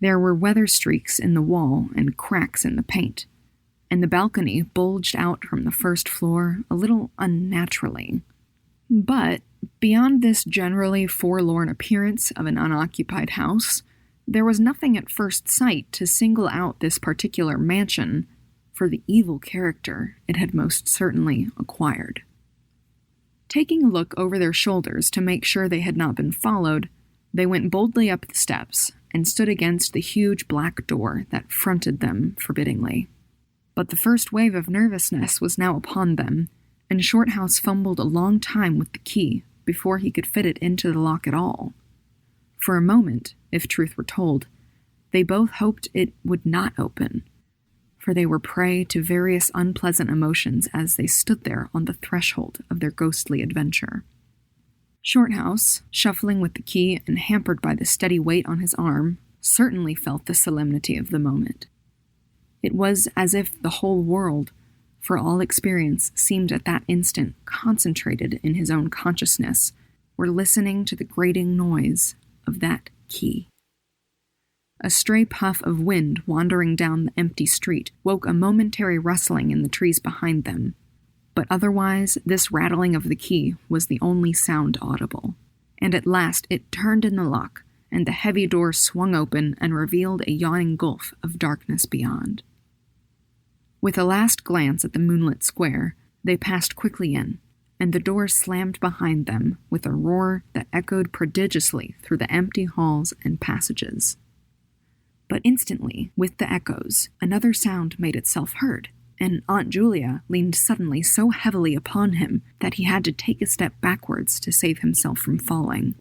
D: There were weather streaks in the wall and cracks in the paint, and the balcony bulged out from the first floor a little unnaturally. But beyond this generally forlorn appearance of an unoccupied house, there was nothing at first sight to single out this particular mansion for the evil character it had most certainly acquired. Taking a look over their shoulders to make sure they had not been followed, they went boldly up the steps and stood against the huge black door that fronted them forbiddingly. But the first wave of nervousness was now upon them, and Shorthouse fumbled a long time with the key before he could fit it into the lock at all. For a moment, if truth were told, they both hoped it would not open, for they were prey to various unpleasant emotions as they stood there on the threshold of their ghostly adventure. Shorthouse, shuffling with the key and hampered by the steady weight on his arm, certainly felt the solemnity of the moment. It was as if the whole world, for all experience, seemed at that instant concentrated in his own consciousness, were listening to the grating noise of that key. A stray puff of wind wandering down the empty street woke a momentary rustling in the trees behind them, but otherwise this rattling of the key was the only sound audible, and at last it turned in the lock, and the heavy door swung open and revealed a yawning gulf of darkness beyond. With a last glance at the moonlit square, they passed quickly in, and the door slammed behind them with a roar that echoed prodigiously through the empty halls and passages. But instantly, with the echoes, another sound made itself heard, and Aunt Julia leaned suddenly so heavily upon him that he had to take a step backwards to save himself from falling.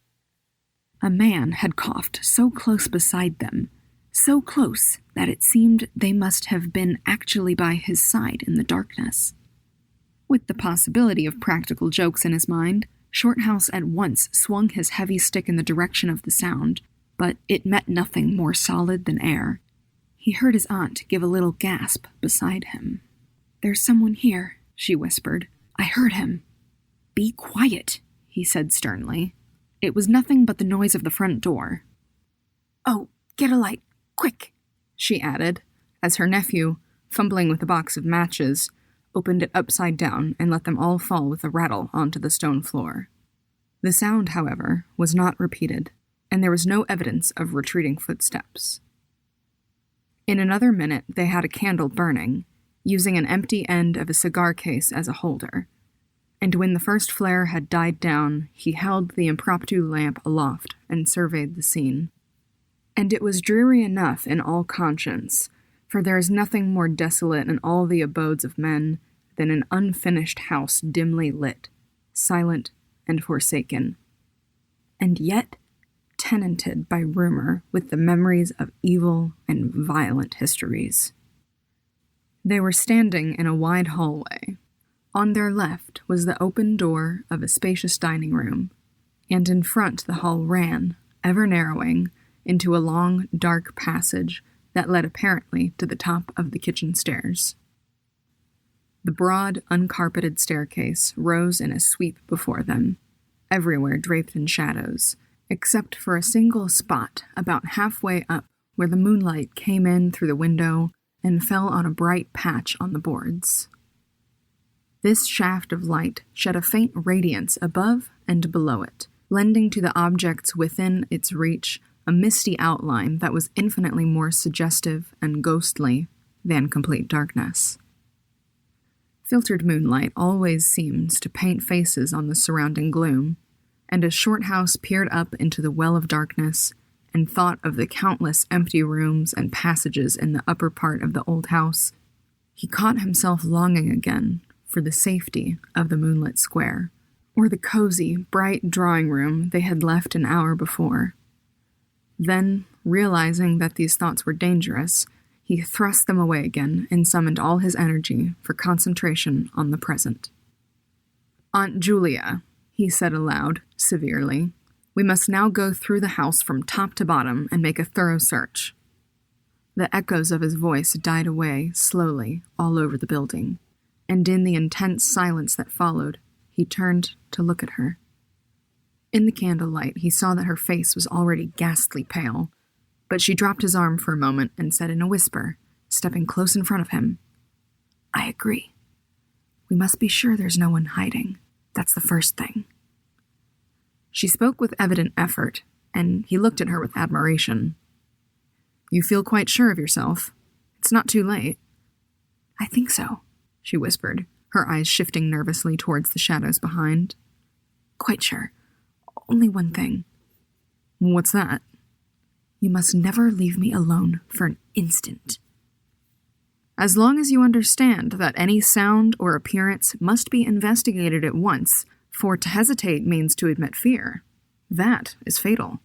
D: A man had coughed so close beside them, so close that it seemed they must have been actually by his side in the darkness. With the possibility of practical jokes in his mind, Shorthouse at once swung his heavy stick in the direction of the sound, but it met nothing more solid than air. He heard his aunt give a little gasp beside him. "There's someone here," she whispered. "I heard him." "Be quiet," he said sternly. It was nothing but the noise of the front door. "Oh, get a light, quick," she added, as her nephew, fumbling with a box of matches, opened it upside down and let them all fall with a rattle onto the stone floor. The sound, however, was not repeated, and there was no evidence of retreating footsteps. In another minute they had a candle burning, using an empty end of a cigar case as a holder, and when the first flare had died down, he held the impromptu lamp aloft and surveyed the scene. And it was dreary enough in all conscience, for there is nothing more desolate in all the abodes of men than an unfinished house dimly lit, silent and forsaken, and yet tenanted by rumor with the memories of evil and violent histories. They were standing in a wide hallway. On their left was the open door of a spacious dining room, and in front the hall ran, ever narrowing, into a long, dark passage that led apparently to the top of the kitchen stairs. The broad, uncarpeted staircase rose in a sweep before them, everywhere draped in shadows, except for a single spot about halfway up where the moonlight came in through the window and fell on a bright patch on the boards. This shaft of light shed a faint radiance above and below it, lending to the objects within its reach a misty outline that was infinitely more suggestive and ghostly than complete darkness. Filtered moonlight always seems to paint faces on the surrounding gloom, and as Shorthouse peered up into the well of darkness and thought of the countless empty rooms and passages in the upper part of the old house, he caught himself longing again for the safety of the moonlit square, or the cozy, bright drawing room they had left an hour before. Then, realizing that these thoughts were dangerous, he thrust them away again and summoned all his energy for concentration on the present. "Aunt Julia," he said aloud, severely, "we must now go through the house from top to bottom and make a thorough search." The echoes of his voice died away slowly all over the building, and in the intense silence that followed, he turned to look at her. In the candlelight, he saw that her face was already ghastly pale, but she dropped his arm for a moment and said in a whisper, stepping close in front of him, "I agree. We must be sure there's no one hiding. That's the first thing." She spoke with evident effort, and he looked at her with admiration. "You feel quite sure of yourself? It's not too late." I think so, she whispered, her eyes shifting nervously towards the shadows behind. Quite sure. Only one thing. What's that? You must never leave me alone for an instant. As long as you understand that any sound or appearance must be investigated at once, for to hesitate means to admit fear. That is fatal.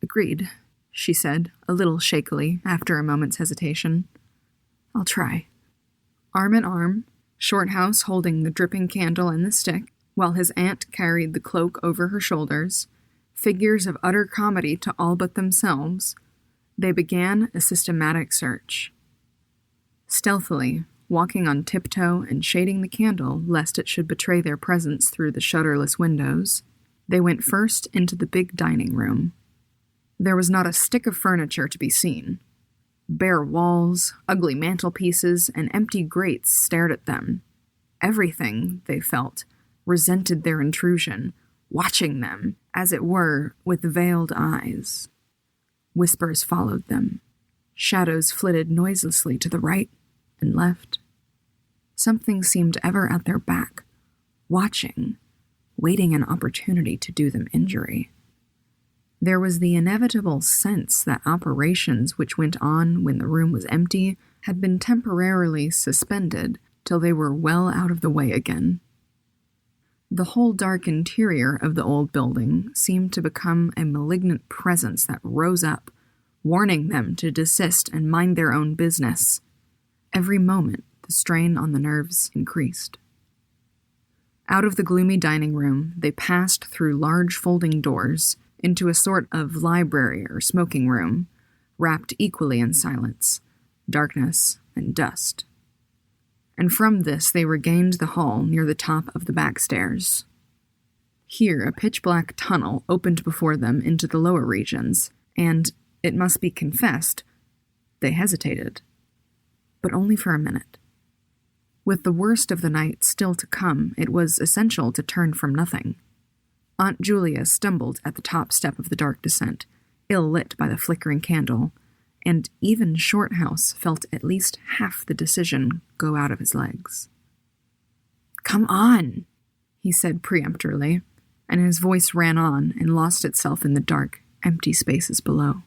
D: Agreed, she said, a little shakily, after a moment's hesitation. I'll try. Arm in arm, Shorthouse holding the dripping candle and the stick, while his aunt carried the cloak over her shoulders, figures of utter comedy to all but themselves, they began a systematic search. Stealthily, walking on tiptoe and shading the candle lest it should betray their presence through the shutterless windows, they went first into the big dining room. There was not a stick of furniture to be seen. Bare walls, ugly mantelpieces, and empty grates stared at them. Everything, they felt, resented their intrusion, watching them, as it were, with veiled eyes. Whispers followed them. Shadows flitted noiselessly to the right and left. Something seemed ever at their back, watching, waiting an opportunity to do them injury. There was the inevitable sense that operations which went on when the room was empty had been temporarily suspended till they were well out of the way again. The whole dark interior of the old building seemed to become a malignant presence that rose up, warning them to desist and mind their own business. Every moment, the strain on the nerves increased. Out of the gloomy dining room, they passed through large folding doors into a sort of library or smoking room, wrapped equally in silence, darkness, and dust. And from this they regained the hall near the top of the back stairs. Here a pitch-black tunnel opened before them into the lower regions, and, it must be confessed, they hesitated. But only for a minute. With the worst of the night still to come, it was essential to turn from nothing. Aunt Julia stumbled at the top step of the dark descent, ill-lit by the flickering candle, and even Shorthouse felt at least half the decision go out of his legs. "Come on," he said peremptorily, and his voice ran on and lost itself in the dark, empty spaces below.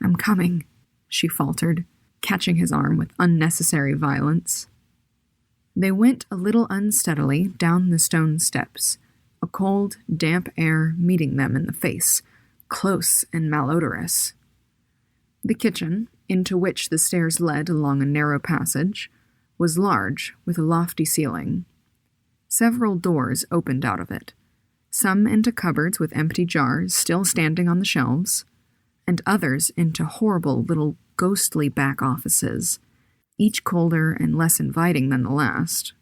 D: "I'm coming," she faltered, catching his arm with unnecessary violence. They went a little unsteadily down the stone steps, a cold, damp air meeting them in the face, close and malodorous. The kitchen, into which the stairs led along a narrow passage, was large, with a lofty ceiling. Several doors opened out of it, some into cupboards with empty jars still standing on the shelves, and others into horrible little ghostly back offices, each colder and less inviting than the last.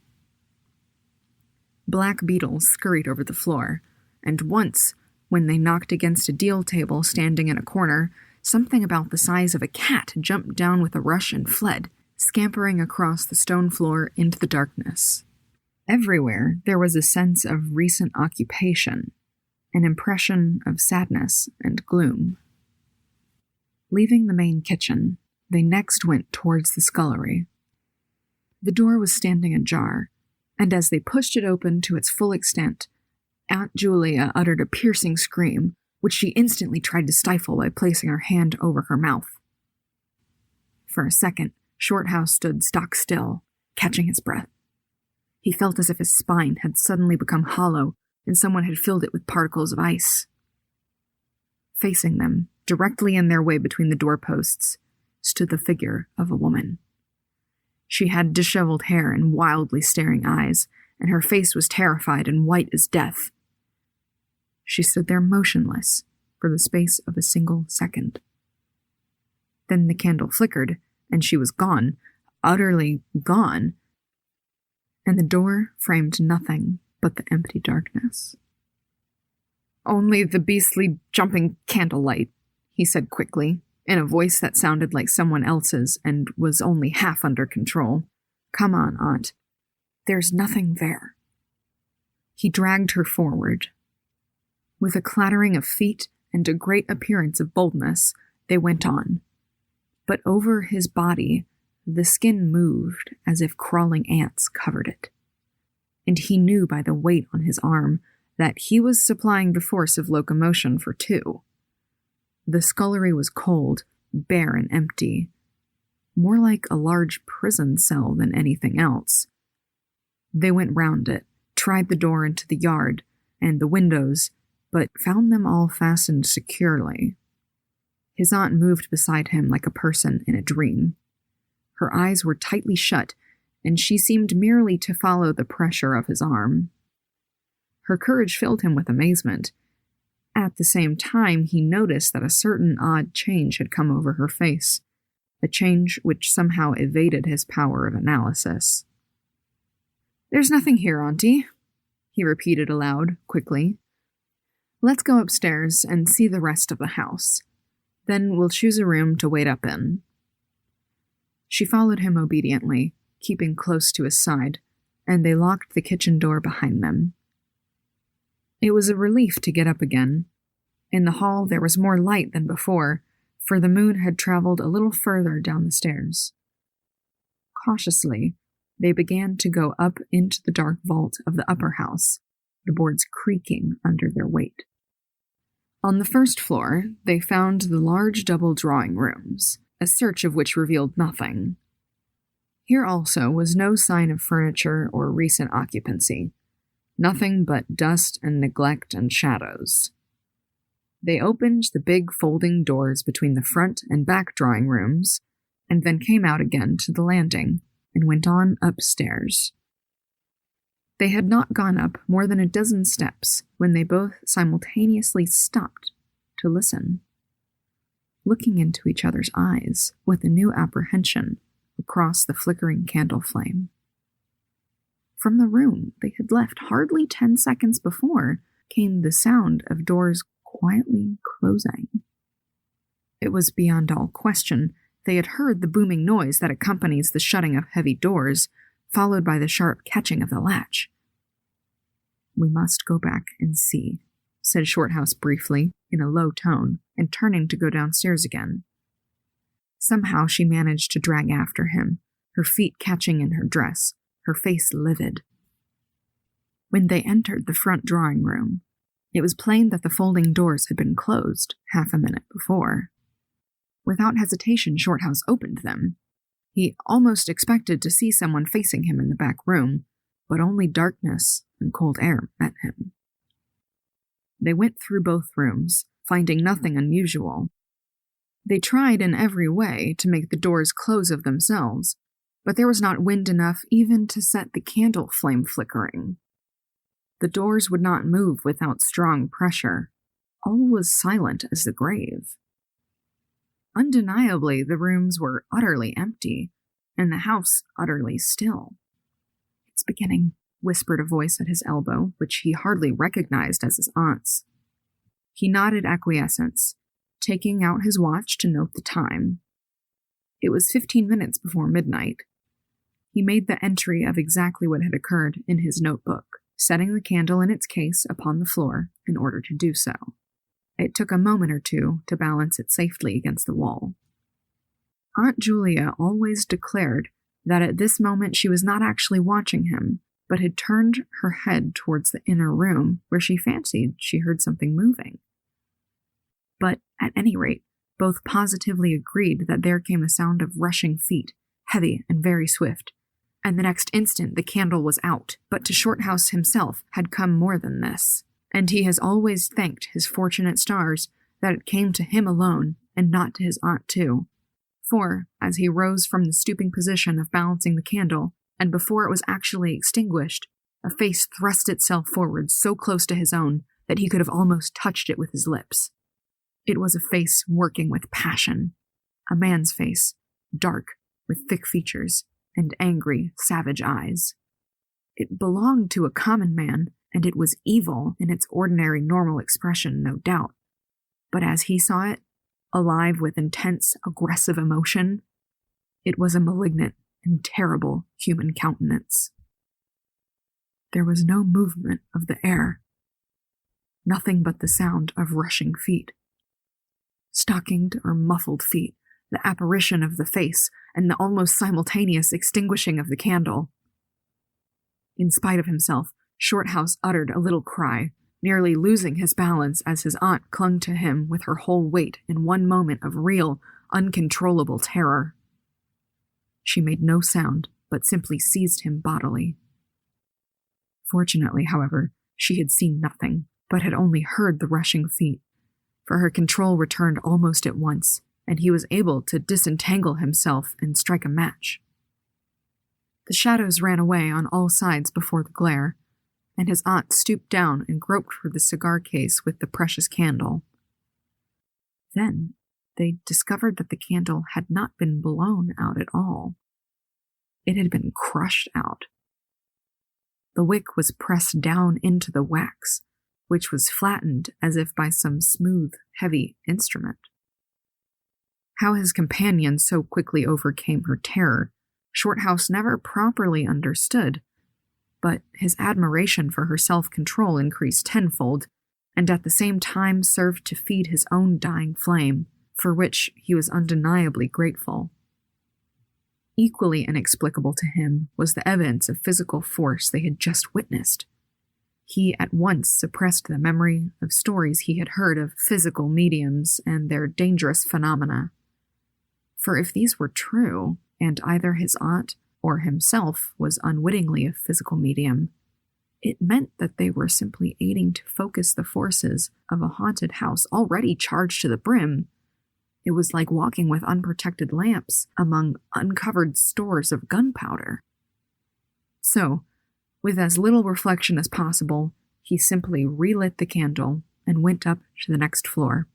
D: Black beetles scurried over the floor, and once, when they knocked against a deal table standing in a corner, something about the size of a cat jumped down with a rush and fled, scampering across the stone floor into the darkness. Everywhere there was a sense of recent occupation, an impression of sadness and gloom. Leaving the main kitchen, they next went towards the scullery. The door was standing ajar, and as they pushed it open to its full extent, Aunt Julia uttered a piercing scream, which she instantly tried to stifle by placing her hand over her mouth. For a second, Shorthouse stood stock still, catching his breath. He felt as if his spine had suddenly become hollow and someone had filled it with particles of ice. Facing them, directly in their way between the doorposts, stood the figure of a woman. She had disheveled hair and wildly staring eyes, and her face was terrified and white as death. She stood there motionless for the space of a single second. Then the candle flickered, and she was gone, utterly gone, and the door framed nothing but the empty darkness. "Only the beastly jumping candlelight," he said quickly, in a voice that sounded like someone else's and was only half under control. "Come on, Aunt. There's nothing there." He dragged her forward. With a clattering of feet and a great appearance of boldness, they went on. But over his body, the skin moved as if crawling ants covered it. And he knew by the weight on his arm that he was supplying the force of locomotion for two. The scullery was cold, bare and empty, more like a large prison cell than anything else. They went round it, tried the door into the yard and the windows, but found them all fastened securely. His aunt moved beside him like a person in a dream. Her eyes were tightly shut, and she seemed merely to follow the pressure of his arm. Her courage filled him with amazement. At the same time, he noticed that a certain odd change had come over her face, a change which somehow evaded his power of analysis. "There's nothing here, Auntie," he repeated aloud, quickly. "Let's go upstairs and see the rest of the house. Then we'll choose a room to wait up in." She followed him obediently, keeping close to his side, and they locked the kitchen door behind them. It was a relief to get up again. In the hall there was more light than before, for the moon had traveled a little further down the stairs. Cautiously, they began to go up into the dark vault of the upper house, the boards creaking under their weight. On the first floor, they found the large double drawing rooms, a search of which revealed nothing. Here also was no sign of furniture or recent occupancy, nothing but dust and neglect and shadows. They opened the big folding doors between the front and back drawing rooms, and then came out again to the landing and went on upstairs. They had not gone up more than a dozen steps when they both simultaneously stopped to listen, looking into each other's eyes with a new apprehension across the flickering candle flame. From the room they had left hardly 10 seconds before came the sound of doors quietly closing. It was beyond all question they had heard the booming noise that accompanies the shutting of heavy doors, followed by the sharp catching of the latch. "We must go back and see," said Shorthouse briefly, in a low tone, and turning to go downstairs again. Somehow she managed to drag after him, her feet catching in her dress, her face livid. When they entered the front drawing room, it was plain that the folding doors had been closed half a minute before. Without hesitation, Shorthouse opened them. He almost expected to see someone facing him in the back room, but only darkness and cold air met him. They went through both rooms, finding nothing unusual. They tried in every way to make the doors close of themselves, but there was not wind enough even to set the candle flame flickering. The doors would not move without strong pressure. All was silent as the grave. Undeniably, the rooms were utterly empty, and the house utterly still. "It's beginning," whispered a voice at his elbow, which he hardly recognized as his aunt's. He nodded acquiescence, taking out his watch to note the time. It was 15 minutes before midnight. He made the entry of exactly what had occurred in his notebook, setting the candle in its case upon the floor in order to do so. It took a moment or two to balance it safely against the wall. Aunt Julia always declared that at this moment she was not actually watching him, but had turned her head towards the inner room where she fancied she heard something moving. But, at any rate, both positively agreed that there came a sound of rushing feet, heavy and very swift, and the next instant the candle was out. But to Shorthouse himself had come more than this, and he has always thanked his fortunate stars that it came to him alone and not to his aunt too. For, as he rose from the stooping position of balancing the candle, and before it was actually extinguished, a face thrust itself forward so close to his own that he could have almost touched it with his lips. It was a face working with passion, a man's face, dark, with thick features, and angry, savage eyes. It belonged to a common man, and it was evil in its ordinary normal expression, no doubt. But as he saw it, alive with intense, aggressive emotion, it was a malignant and terrible human countenance. There was no movement of the air, nothing but the sound of rushing feet. Stockinged or muffled feet, the apparition of the face, and the almost simultaneous extinguishing of the candle. In spite of himself, Shorthouse uttered a little cry, nearly losing his balance as his aunt clung to him with her whole weight in one moment of real, uncontrollable terror. She made no sound, but simply seized him bodily. Fortunately, however, she had seen nothing, but had only heard the rushing feet, for her control returned almost at once, and he was able to disentangle himself and strike a match. The shadows ran away on all sides before the glare, and his aunt stooped down and groped for the cigar case with the precious candle. Then they discovered that the candle had not been blown out at all. It had been crushed out. The wick was pressed down into the wax, which was flattened as if by some smooth, heavy instrument. How his companion so quickly overcame her terror, Shorthouse never properly understood, but his admiration for her self-control increased tenfold, and at the same time served to feed his own dying flame, for which he was undeniably grateful. Equally inexplicable to him was the evidence of physical force they had just witnessed. He at once suppressed the memory of stories he had heard of physical mediums and their dangerous phenomena. For if these were true, and either his aunt or himself was unwittingly a physical medium, it meant that they were simply aiding to focus the forces of a haunted house already charged to the brim. It was like walking with unprotected lamps among uncovered stores of gunpowder. So, with as little reflection as possible, he simply relit the candle and went up to the next floor.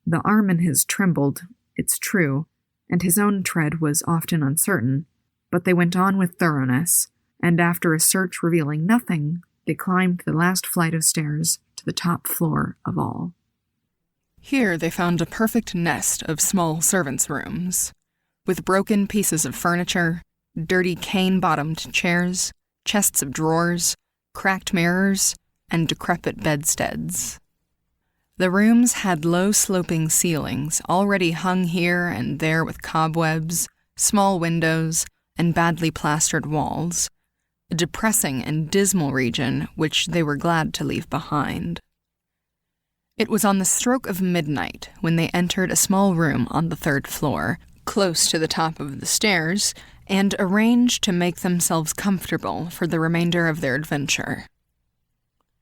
D: The arm in his trembled, it's true, and his own tread was often uncertain, but they went on with thoroughness, and after a search revealing nothing, they climbed the last flight of stairs to the top floor of all.
E: Here they found a perfect nest of small servants' rooms, with broken pieces of furniture, dirty cane-bottomed chairs, chests of drawers, cracked mirrors, and decrepit bedsteads. The rooms had low-sloping ceilings, already hung here and there with cobwebs, small windows, and badly plastered walls, a depressing and dismal region which they were glad to leave behind. It was on the stroke of midnight when they entered a small room on the third floor, close to the top of the stairs, and arranged to make themselves comfortable for the remainder of their adventure.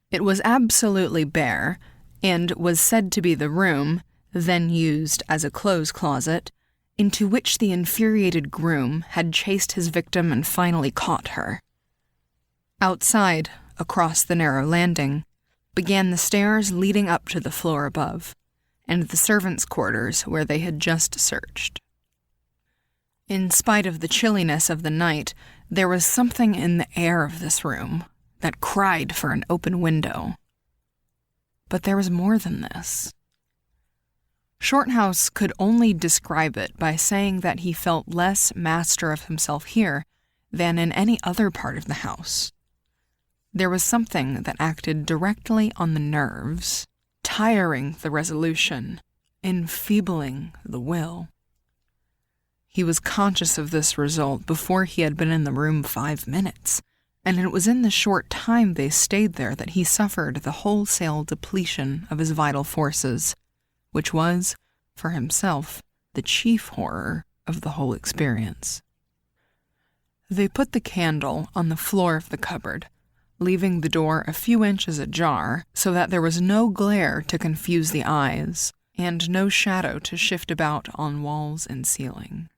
E: It was absolutely bare, and was said to be the room, then used as a clothes closet, into which the infuriated groom had chased his victim and finally caught her. Outside, across the narrow landing, began the stairs leading up to the floor above, and the servants' quarters where they had just searched. In spite of the chilliness of the night, there was something in the air of this room that cried for an open window. But there was more than this. Shorthouse could only describe it by saying that he felt less master of himself here than in any other part of the house. There was something that acted directly on the nerves, tiring the resolution, enfeebling the will. He was conscious of this result before he had been in the room 5 minutes, and it was in the short time they stayed there that he suffered the wholesale depletion of his vital forces, which was, for himself, the chief horror of the whole experience. They put the candle on the floor of the cupboard, leaving the door a few inches ajar so that there was no glare to confuse the eyes and no shadow to shift about on walls and ceiling.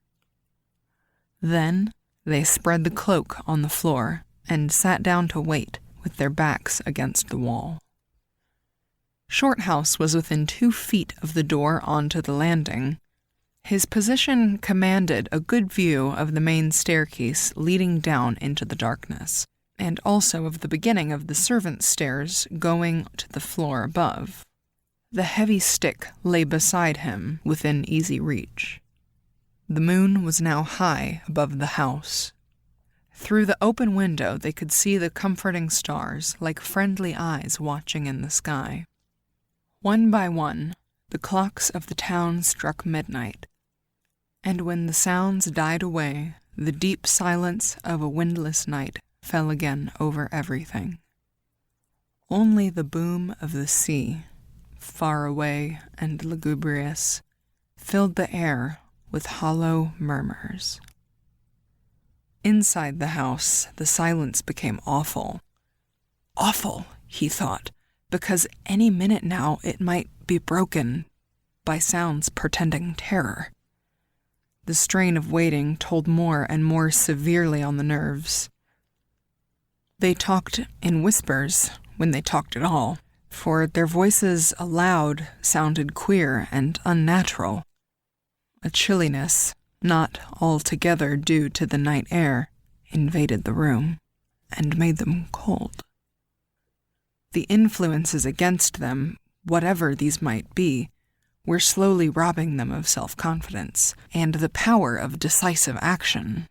E: Then they spread the cloak on the floor and sat down to wait with their backs against the wall. Shorthouse was within 2 feet of the door onto the landing. His position commanded a good view of the main staircase leading down into the darkness, and also of the beginning of the servants' stairs going to the floor above. The heavy stick lay beside him within easy reach. The moon was now high above the house. Through the open window they could see the comforting stars like friendly eyes watching in the sky. One by one, the clocks of the town struck midnight, And when the sounds died away, the deep silence of a windless night fell again over everything. Only the boom of the sea, far away and lugubrious, filled the air with hollow murmurs. Inside the house, the silence became awful. Awful, he thought, because any minute now it might be broken by sounds portending terror. The strain of waiting told more and more severely on the nerves. They talked in whispers, when they talked at all, for their voices aloud sounded queer and unnatural. A chilliness, not altogether due to the night air, invaded the room and made them cold. The influences against them, whatever these might be, were slowly robbing them of self-confidence and the power of decisive action.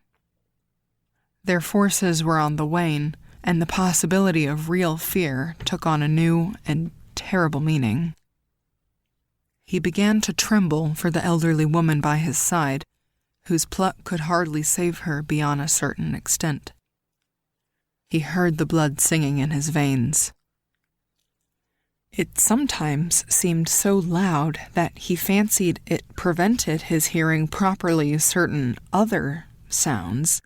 E: Their forces were on the wane, and the possibility of real fear took on a new and terrible meaning. He began to tremble for the elderly woman by his side, whose pluck could hardly save her beyond a certain extent. He heard the blood singing in his veins. It sometimes seemed so loud that he fancied it prevented his hearing properly certain other sounds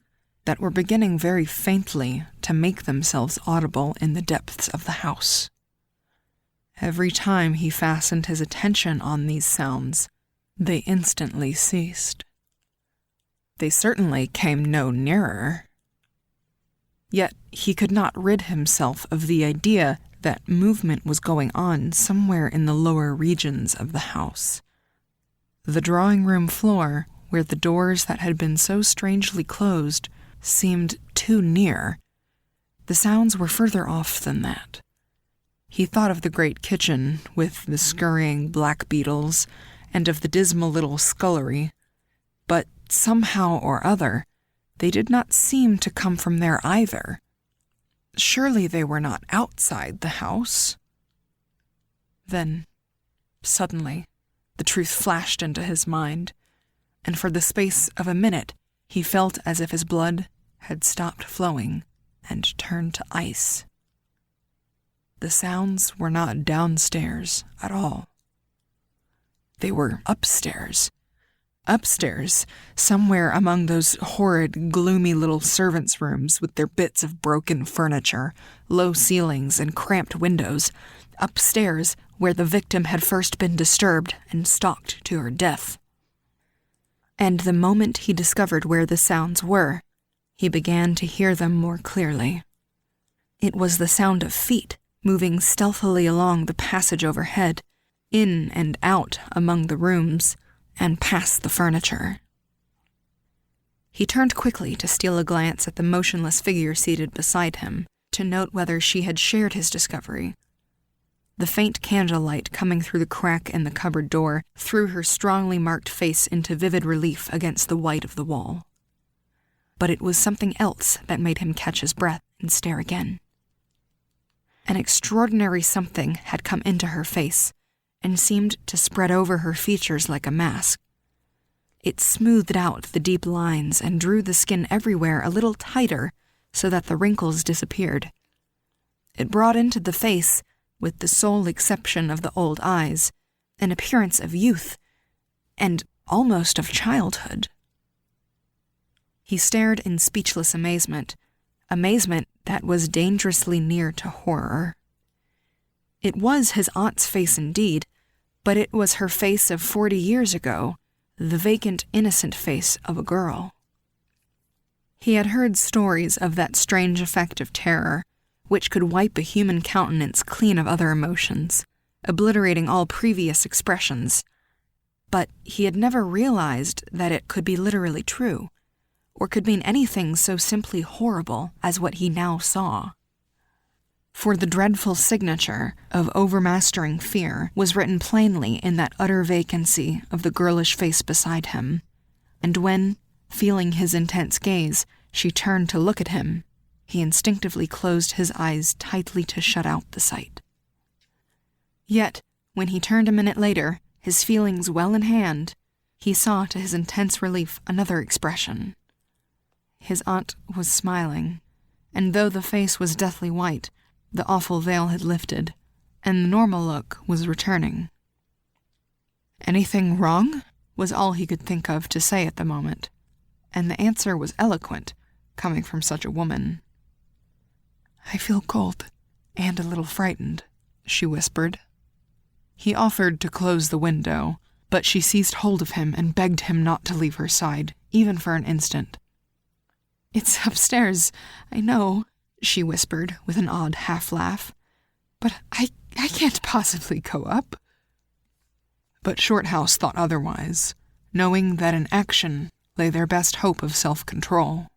E: that were beginning very faintly to make themselves audible in the depths of the house. Every time he fastened his attention on these sounds, they instantly ceased. They certainly came no nearer. Yet he could not rid himself of the idea that movement was going on somewhere in the lower regions of the house. The drawing-room floor, where the doors that had been so strangely closed seemed too near. The sounds were further off than that. He thought of the great kitchen, with the scurrying black beetles, and of the dismal little scullery, but somehow or other, they did not seem to come from there either. Surely they were not outside the house. Then, suddenly, the truth flashed into his mind, and for the space of a minute he felt as if his blood had stopped flowing and turned to ice. The sounds were not downstairs at all. They were upstairs. Upstairs, somewhere among those horrid, gloomy little servants' rooms with their bits of broken furniture, low ceilings, and cramped windows. Upstairs, where the victim had first been disturbed and stalked to her death. And the moment he discovered where the sounds were, he began to hear them more clearly. It was the sound of feet moving stealthily along the passage overhead, in and out among the rooms, and past the furniture. He turned quickly to steal a glance at the motionless figure seated beside him, to note whether she had shared his discovery. The faint candlelight coming through the crack in the cupboard door threw her strongly marked face into vivid relief against the white of the wall. But it was something else that made him catch his breath and stare again. An extraordinary something had come into her face, and seemed to spread over her features like a mask. It smoothed out the deep lines and drew the skin everywhere a little tighter so that the wrinkles disappeared. It brought into the face, with the sole exception of the old eyes, an appearance of youth and almost of childhood. He stared in speechless amazement that was dangerously near to horror. It was his aunt's face indeed, but it was her face of 40 years ago, the vacant, innocent face of a girl. He had heard stories of that strange effect of terror, which could wipe a human countenance clean of other emotions, obliterating all previous expressions, but he had never realized that it could be literally true, or could mean anything so simply horrible as what he now saw. For the dreadful signature of overmastering fear was written plainly in that utter vacancy of the girlish face beside him, and when, feeling his intense gaze, she turned to look at him, he instinctively closed his eyes tightly to shut out the sight. Yet, when he turned a minute later, his feelings well in hand, he saw to his intense relief another expression. His aunt was smiling, and though the face was deathly white, the awful veil had lifted, and the normal look was returning. "Anything wrong?" was all he could think of to say at the moment, and the answer was eloquent, coming from such a woman. "I feel cold, and a little frightened," she whispered. He offered to close the window, but she seized hold of him and begged him not to leave her side, even for an instant. "It's upstairs, I know," she whispered with an odd half-laugh, "but I can't possibly go up." But Shorthouse thought otherwise, knowing that in action lay their best hope of self-control.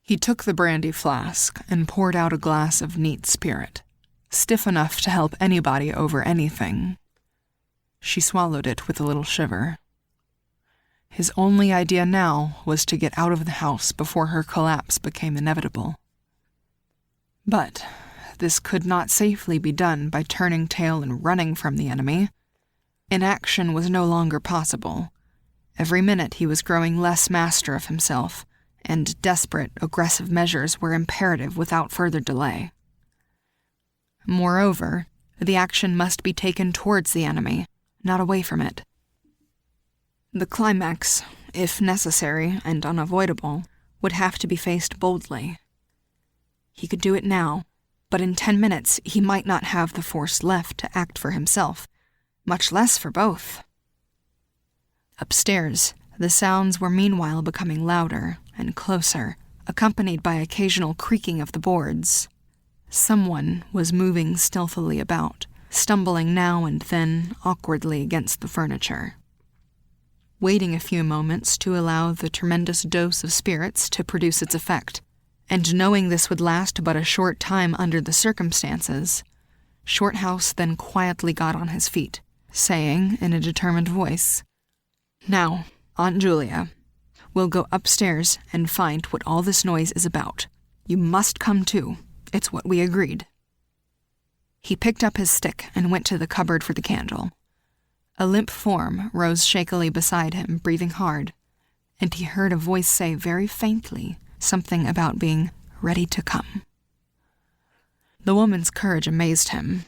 E: He took the brandy flask and poured out a glass of neat spirit, stiff enough to help anybody over anything. She swallowed it with a little shiver. His only idea now was to get out of the house before her collapse became inevitable. But this could not safely be done by turning tail and running from the enemy. Inaction was no longer possible. Every minute he was growing less master of himself, and desperate, aggressive measures were imperative without further delay. Moreover, the action must be taken towards the enemy, not away from it. The climax, if necessary and unavoidable, would have to be faced boldly. He could do it now, but in 10 minutes he might not have the force left to act for himself, much less for both. Upstairs, the sounds were meanwhile becoming louder and closer, accompanied by occasional creaking of the boards. Someone was moving stealthily about, stumbling now and then awkwardly against the furniture. Waiting a few moments to allow the tremendous dose of spirits to produce its effect, and knowing this would last but a short time under the circumstances, Shorthouse then quietly got on his feet, saying in a determined voice, "Now, Aunt Julia, we'll go upstairs and find what all this noise is about. You must come too. It's what we agreed." He picked up his stick and went to the cupboard for the candle. A limp form rose shakily beside him, breathing hard, and he heard a voice say very faintly something about being ready to come. The woman's courage amazed him.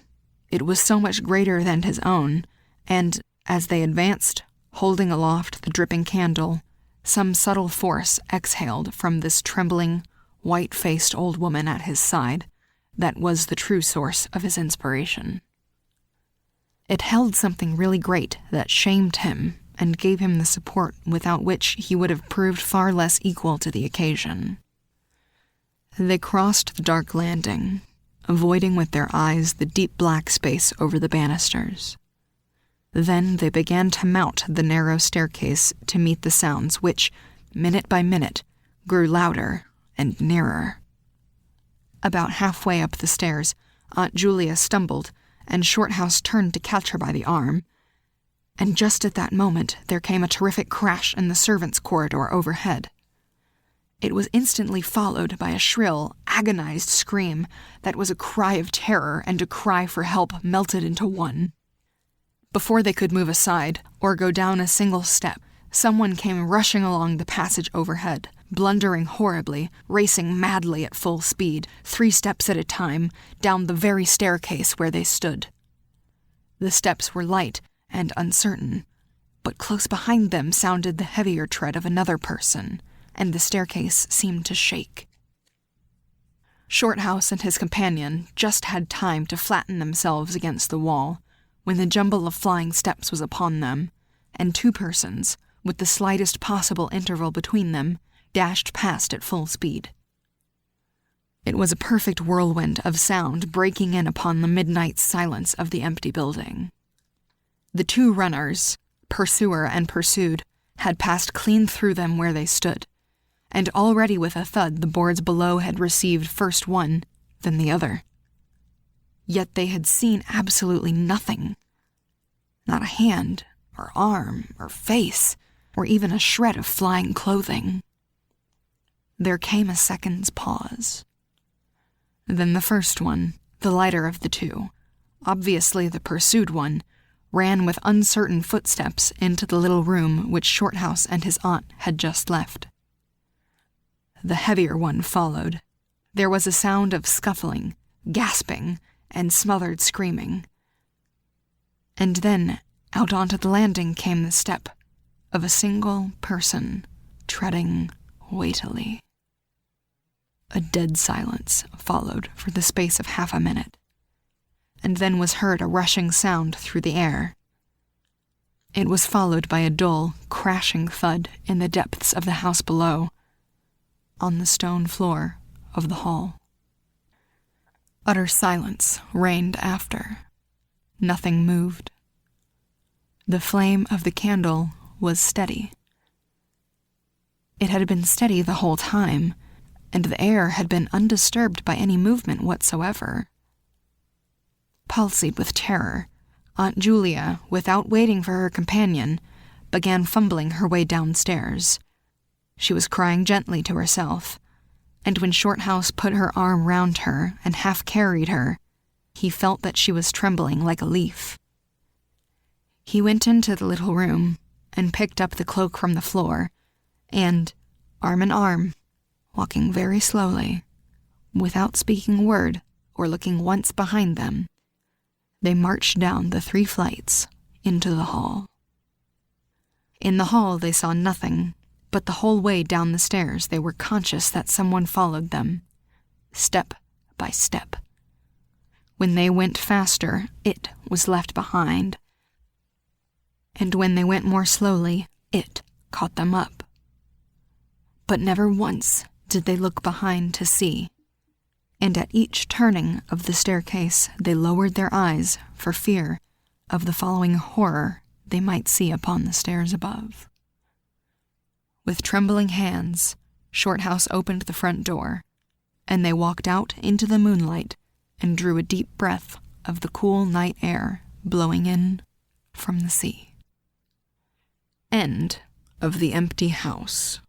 E: It was so much greater than his own, and as they advanced, holding aloft the dripping candle, some subtle force exhaled from this trembling, white-faced old woman at his side that was the true source of his inspiration. It held something really great that shamed him and gave him the support without which he would have proved far less equal to the occasion. They crossed the dark landing, avoiding with their eyes the deep black space over the banisters. Then they began to mount the narrow staircase to meet the sounds which, minute by minute, grew louder and nearer. About halfway up the stairs, Aunt Julia stumbled, and Shorthouse turned to catch her by the arm. And just at that moment there came a terrific crash in the servants' corridor overhead. It was instantly followed by a shrill, agonized scream that was a cry of terror and a cry for help melted into one. Before they could move aside or go down a single step, someone came rushing along the passage overhead, blundering horribly, racing madly at full speed, 3 steps at a time, down the very staircase where they stood. The steps were light and uncertain, but close behind them sounded the heavier tread of another person, and the staircase seemed to shake. Shorthouse and his companion just had time to flatten themselves against the wall, when the jumble of flying steps was upon them, and 2 persons, with the slightest possible interval between them, dashed past at full speed. It was a perfect whirlwind of sound breaking in upon the midnight silence of the empty building. The 2 runners, pursuer and pursued, had passed clean through them where they stood, and already with a thud the boards below had received first one, then the other. Yet they had seen absolutely nothing. Not a hand, or arm, or face, or even a shred of flying clothing. There came a second's pause. Then the first one, the lighter of the 2, obviously the pursued one, ran with uncertain footsteps into the little room which Shorthouse and his aunt had just left. The heavier one followed. There was a sound of scuffling, gasping, and smothered screaming. And then, out onto the landing came the step of a single person treading weightily. A dead silence followed for the space of half a minute, and then was heard a rushing sound through the air. It was followed by a dull, crashing thud in the depths of the house below, on the stone floor of the hall. Utter silence reigned after. Nothing moved. The flame of the candle was steady. It had been steady the whole time, and the air had been undisturbed by any movement whatsoever. Palsied with terror, Aunt Julia, without waiting for her companion, began fumbling her way downstairs. She was crying gently to herself, and when Shorthouse put her arm round her and half carried her, he felt that she was trembling like a leaf. He went into the little room and picked up the cloak from the floor, and, arm in arm, walking very slowly, without speaking a word or looking once behind them, they marched down the 3 flights into the hall. In the hall they saw nothing, but the whole way down the stairs they were conscious that someone followed them, step by step. When they went faster, it was left behind, and when they went more slowly, it caught them up. But never once did they look behind to see, and at each turning of the staircase they lowered their eyes for fear of the following horror they might see upon the stairs above. With trembling hands, Shorthouse opened the front door, and they walked out into the moonlight and drew a deep breath of the cool night air blowing in from the sea. End of The Empty House.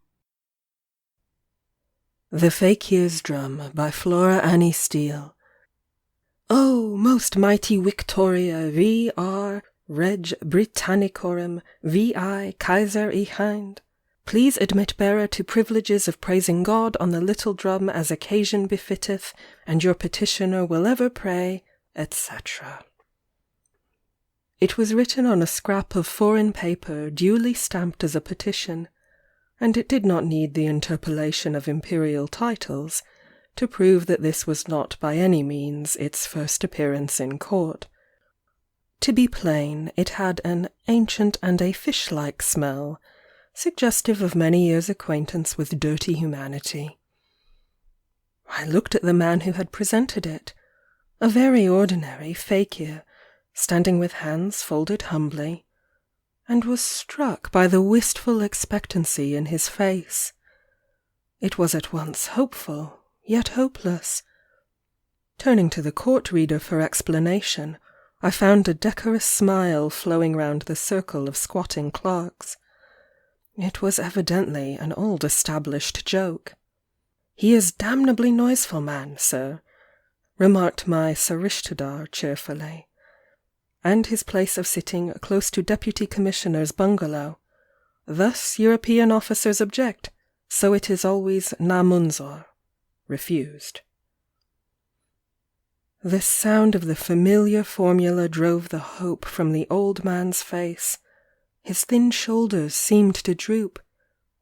F: The Fakir's Drum by Flora Annie Steele. O most mighty Victoria, V.R. Reg Britannicorum, V.I. Kaiser e Hind. Please admit bearer to privileges of praising God on the little drum as occasion befitteth, and your petitioner will ever pray, etc. It was written on a scrap of foreign paper duly stamped as a petition, and it did not need the interpolation of imperial titles to prove that this was not by any means its first appearance in court. To be plain, it had an ancient and a fish-like smell, suggestive of many years' acquaintance with dirty humanity. I looked at the man who had presented it, a very ordinary fakir, standing with hands folded humbly, and was struck by the wistful expectancy in his face. It was at once hopeful, yet hopeless. Turning to the court reader for explanation, I found a decorous smile flowing round the circle of squatting clerks. It was evidently an old-established joke. "He is damnably noiseful man, sir," remarked my Sarishtadar cheerfully, and his place of sitting close to Deputy Commissioner's bungalow. Thus European officers object, so it is always na munzor, refused. The sound of the familiar formula drove the hope from the old man's face. His thin shoulders seemed to droop,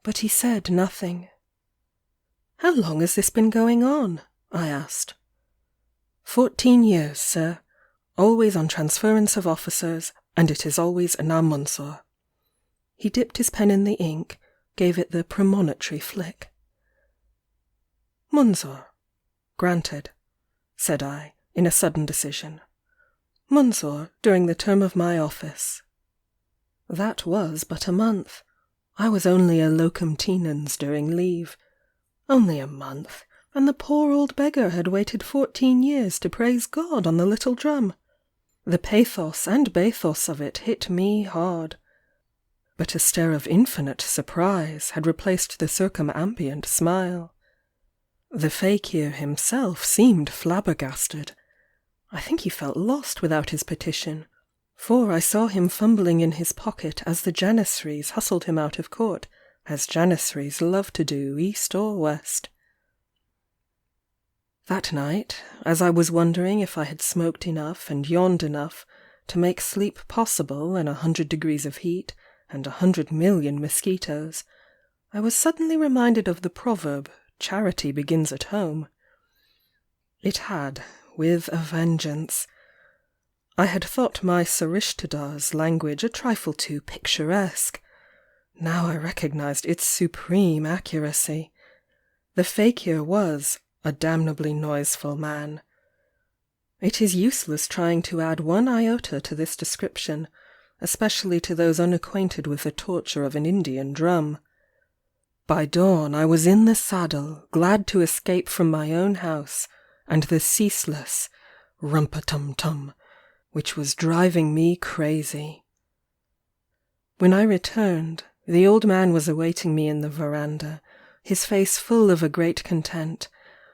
F: but he said nothing. "How long has this been going on?" I asked. 14 years, sir. Always on transference of officers, and it is always na munzor. He dipped his pen in the ink, gave it the premonitory flick. "Munzor. Granted," said I, in a sudden decision. "Munzor during the term of my office." That was but a month. I was only a locum tenens during leave. Only a month, and the poor old beggar had waited 14 years to praise God on the little drum. The pathos and bathos of it hit me hard. But a stare of infinite surprise had replaced the circumambient smile. The fakir himself seemed flabbergasted. I think he felt lost without his petition, for I saw him fumbling in his pocket as the Janissaries hustled him out of court, as Janissaries love to do, east or west. That night, as I was wondering if I had smoked enough and yawned enough to make sleep possible in 100 degrees of heat and 100 million mosquitoes, I was suddenly reminded of the proverb, "Charity begins at home." It had, with a vengeance. I had thought my Sarishtadar's language a trifle too picturesque. Now I recognized its supreme accuracy. The fakir was a damnably noiseful man. It is useless trying to add one iota to this description, especially to those unacquainted with the torture of an Indian drum. By dawn I was in the saddle, glad to escape from my own house and the ceaseless rumpa-tum-tum, which was driving me crazy. When I returned, the old man was awaiting me in the veranda, his face full of a great content,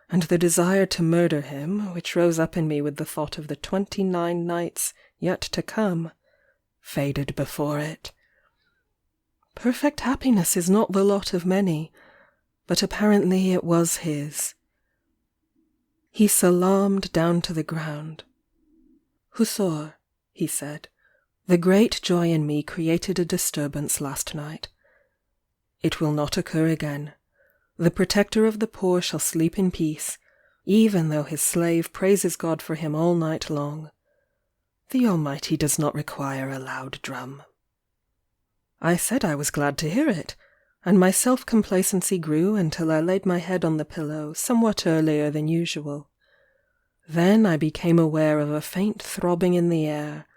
F: and the desire to murder him, which rose up in me with the thought of the 29 nights yet to come, faded before it. Perfect happiness is not the lot of many, but apparently it was his. He salaamed down to the ground. "Hussar," he said, "the great joy in me created a disturbance last night. It will not occur again. The protector of the poor shall sleep in peace, even though his slave praises God for him all night long. The Almighty does not require a loud drum." I said I was glad to hear it, and my self-complacency grew until I laid my head on the pillow somewhat earlier than usual. Then I became aware of a faint throbbing in the air,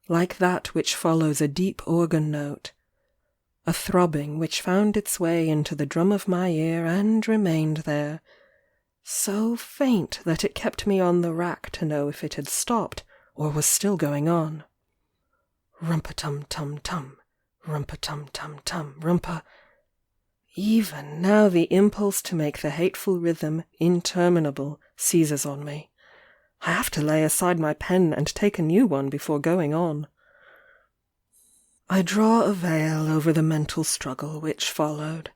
F: like that which follows a deep organ note. A throbbing which found its way into the drum of my ear and remained there, so faint that it kept me on the rack to know if it had stopped or was still going on. Rumpa-tum-tum-tum, rumpa-tum-tum-tum, rumpa. Even now the impulse to make the hateful rhythm interminable seizes on me. I have to lay aside my pen and take a new one before going on. I draw a veil over the mental struggle which followed.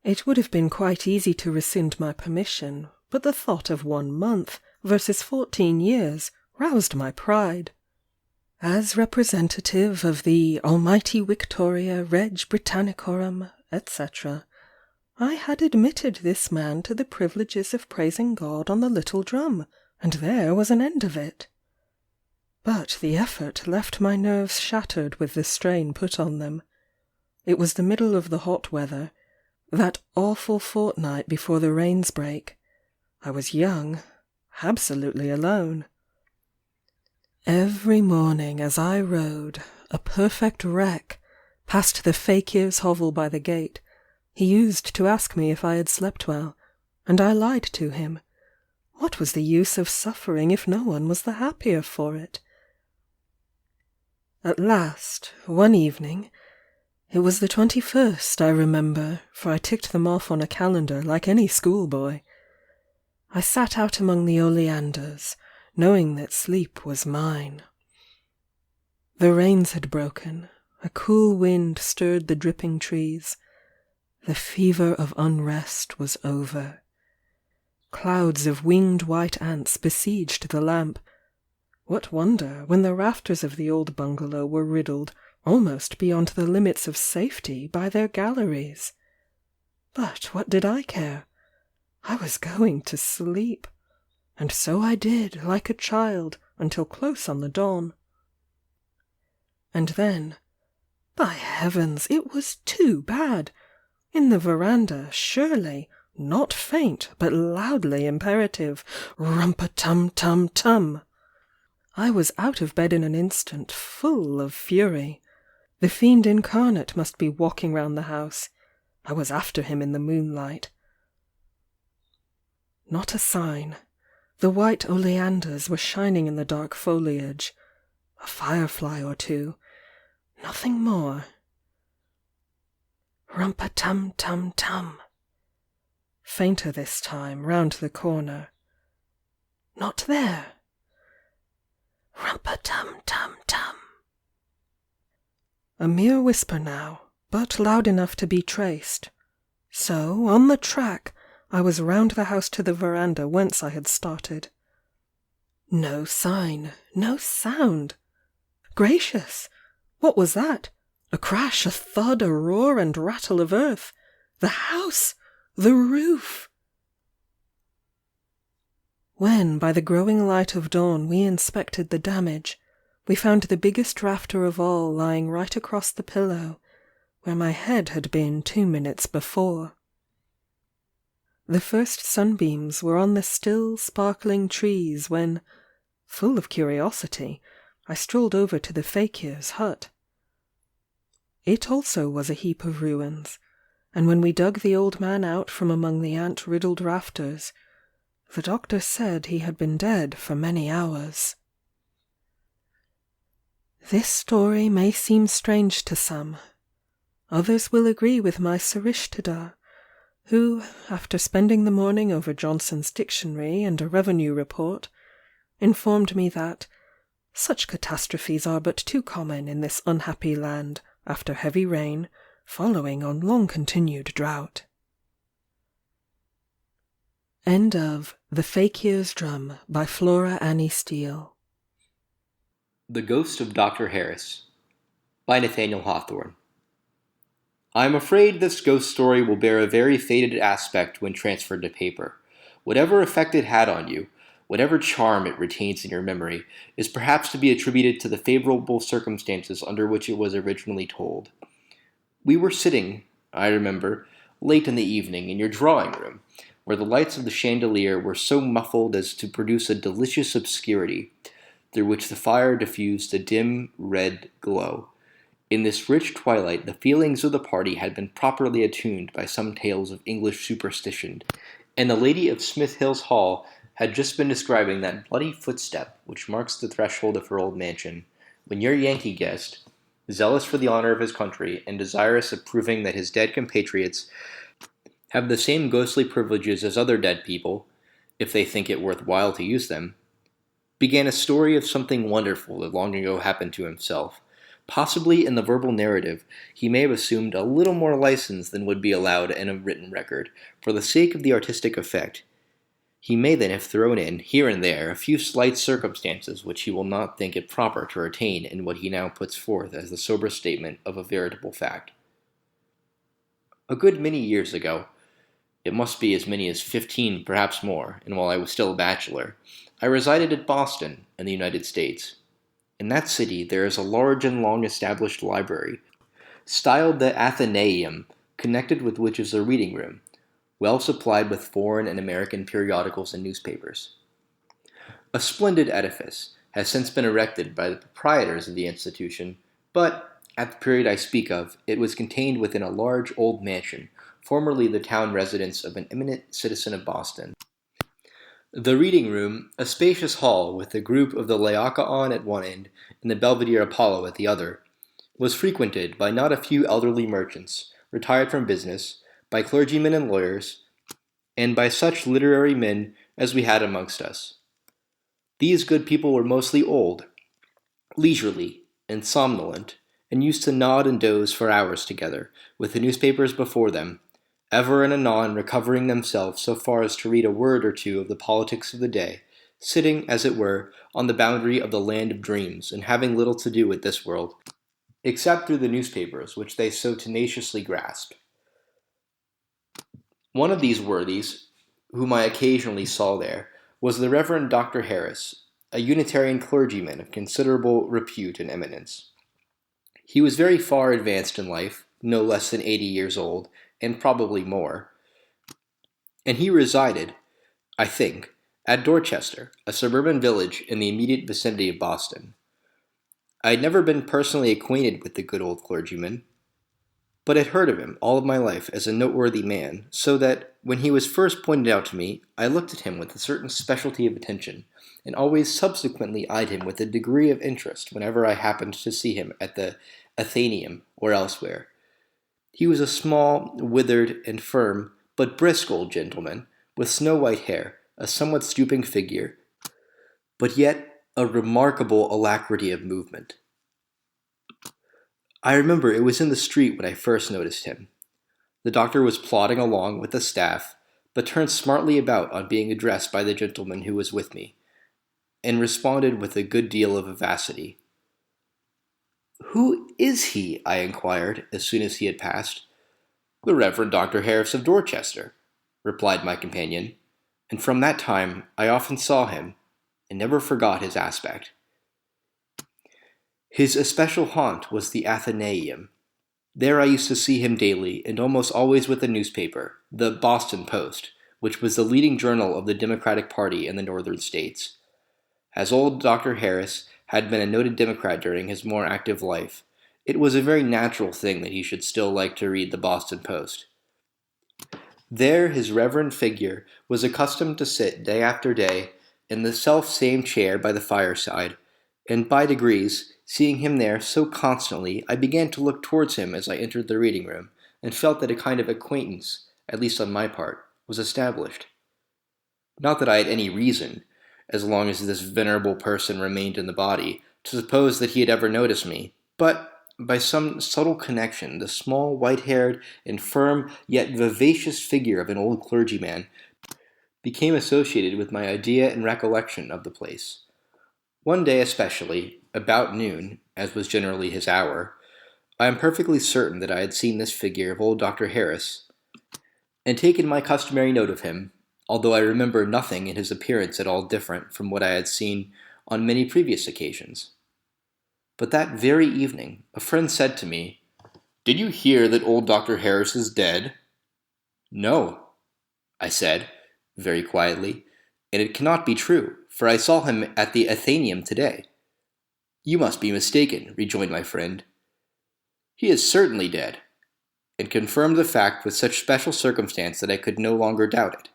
F: It would have been quite easy to rescind my permission, but the thought of 1 month versus 14 years roused my pride. As representative of the Almighty Victoria Reg Britannicorum, etc., I had admitted this man to the privileges of praising God on the little drum, and there was an end of it. But the effort left my nerves shattered with the strain put on them. It was the middle of the hot weather, that awful fortnight before the rains break. I was young, absolutely alone. Every morning as I rode, a perfect wreck, past the fakir's hovel by the gate, he used to ask me if I had slept well, and I lied to him. What was the use of suffering if no one was the happier for it? At last, one evening, it was the 21st, I remember, for I ticked them off on a calendar like any schoolboy. I sat out among the oleanders, knowing that sleep was mine. The rains had broken, a cool wind stirred the dripping trees. The fever of unrest was over. Clouds of winged white ants besieged the lamp. What wonder, when the rafters of the old bungalow were riddled almost beyond the limits of safety by their galleries? But what did I care? I was going to sleep, and so I did, like a child, until close on the dawn. And then, by heavens, it was too bad! In the veranda, surely, not faint, but loudly imperative, rumpa-tum-tum-tum. I was out of bed in an instant, full of fury. The fiend incarnate must be walking round the house. I was after him in the moonlight. Not a sign. The white oleanders were shining in the dark foliage. A firefly or two. Nothing more. Rumpa-tum-tum-tum. Fainter this time, round the corner. Not there. Rumpa-tum-tum-tum. A mere whisper now, but loud enough to be traced. So, on the track, I was round the house to the veranda whence I had started. No sign, no sound. Gracious! What was that? A crash, a thud, a roar and rattle of earth. The house! The roof! When, by the growing light of dawn, we inspected the damage, we found the biggest rafter of all lying right across the pillow, where my head had been 2 minutes before. The first sunbeams were on the still, sparkling trees when, full of curiosity, I strolled over to the fakir's hut. It also was a heap of ruins, and when we dug the old man out from among the ant-riddled rafters, the doctor said he had been dead for many hours. This story may seem strange to some. Others will agree with my Sarishtada, who, after spending the morning over Johnson's dictionary and a revenue report, informed me that such catastrophes are but too common in this unhappy land after heavy rain, following on long-continued drought. End of The Fakir's Drum by Flora Annie Steele.
A: The Ghost of Dr. Harris by Nathaniel Hawthorne. I am afraid this ghost story will bear a very faded aspect when transferred to paper. Whatever effect it had on you, whatever charm it retains in your memory, is perhaps to be attributed to the favorable circumstances under which it was originally told. We were sitting, I remember, late in the evening in your drawing room, where the lights of the chandelier were so muffled as to produce a delicious obscurity, through which the fire diffused a dim red glow. In this rich twilight the feelings of the party had been properly attuned by some tales of English superstition, and the lady of Smith Hill's Hall had just been describing that bloody footstep which marks the threshold of her old mansion, when your Yankee guest, zealous for the honor of his country and desirous of proving that his dead compatriots have the same ghostly privileges as other dead people, if they think it worth while to use them, began a story of something wonderful that long ago happened to himself. Possibly in the verbal narrative he may have assumed a little more license than would be allowed in a written record, for the sake of the artistic effect. He may then have thrown in, here and there, a few slight circumstances which he will not think it proper to retain in what he now puts forth as the sober statement of a veritable fact. A good many years ago, it must be as many as 15, perhaps more, and while I was still a bachelor, I resided at Boston, in the United States. In that city there is a large and long-established library, styled the Athenaeum, connected with which is a reading room, well supplied with foreign and American periodicals and newspapers. A splendid edifice has since been erected by the proprietors of the institution, but, at the period I speak of, it was contained within a large old mansion, formerly the town residence of an eminent citizen of Boston. The reading room, a spacious hall with the group of the Laocoon at one end and the Belvedere Apollo at the other, was frequented by not a few elderly merchants, retired from business, by clergymen and lawyers, and by such literary men as we had amongst us. These good people were mostly old, leisurely, and somnolent, and used to nod and doze for hours together, with the newspapers before them, ever and anon recovering themselves so far as to read a word or two of the politics of the day, sitting, as it were, on the boundary of the land of dreams, and having little to do with this world, except through the newspapers which they so tenaciously grasped. One of these worthies, whom I occasionally saw there, was the Reverend Dr. Harris, a Unitarian clergyman of considerable repute and eminence. He was very far advanced in life, no less than 80 years old, and probably more, and he resided, I think, at Dorchester, a suburban village in the immediate vicinity of Boston. I had never been personally acquainted with the good old clergyman, but had heard of him all of my life as a noteworthy man, so that, when he was first pointed out to me, I looked at him with a certain specialty of attention, and always subsequently eyed him with a degree of interest whenever I happened to see him at the Athenaeum or elsewhere. He was a small, withered, and firm, but brisk old gentleman, with snow-white hair, a somewhat stooping figure, but yet a remarkable alacrity of movement.
G: I remember it was in the street when I first noticed him. The doctor was plodding along with the staff, but turned smartly about on being addressed by the gentleman who was with me, and responded with a good deal of vivacity. "Who is he?" I inquired, as soon as he had passed. "The Reverend Dr. Harris of Dorchester," replied my companion, and from that time I often saw him, and never forgot his aspect. His especial haunt was the Athenaeum. There I used to see him daily, and almost always with a newspaper, the Boston Post, which was the leading journal of the Democratic Party in the northern states. As old Dr. Harris had been a noted Democrat during his more active life, it was a very natural thing that he should still like to read the Boston Post. There his reverend figure was accustomed to sit day after day in the self-same chair by the fireside, and by degrees, seeing him there so constantly, I began to look towards him as I entered the reading room, and felt that a kind of acquaintance, at least on my part, was established. Not that I had any reason, as long as this venerable person remained in the body, to suppose that he had ever noticed me, but by some subtle connection, the small, white-haired, and firm, yet vivacious figure of an old clergyman became associated with my idea and recollection of the place. One day especially, about noon, as was generally his hour, I am perfectly certain that I had seen this figure of old Dr. Harris, and taken my customary note of him, although I remember nothing in his appearance at all different from what I had seen on many previous occasions. But that very evening, a friend said to me, "Did you hear that old Dr. Harris is dead?" "No," I said, very quietly, "and it cannot be true, for I saw him at the Athenaeum today." "You must be mistaken," rejoined my friend. "He is certainly dead," and confirmed the fact with such special circumstance that I could no longer doubt it.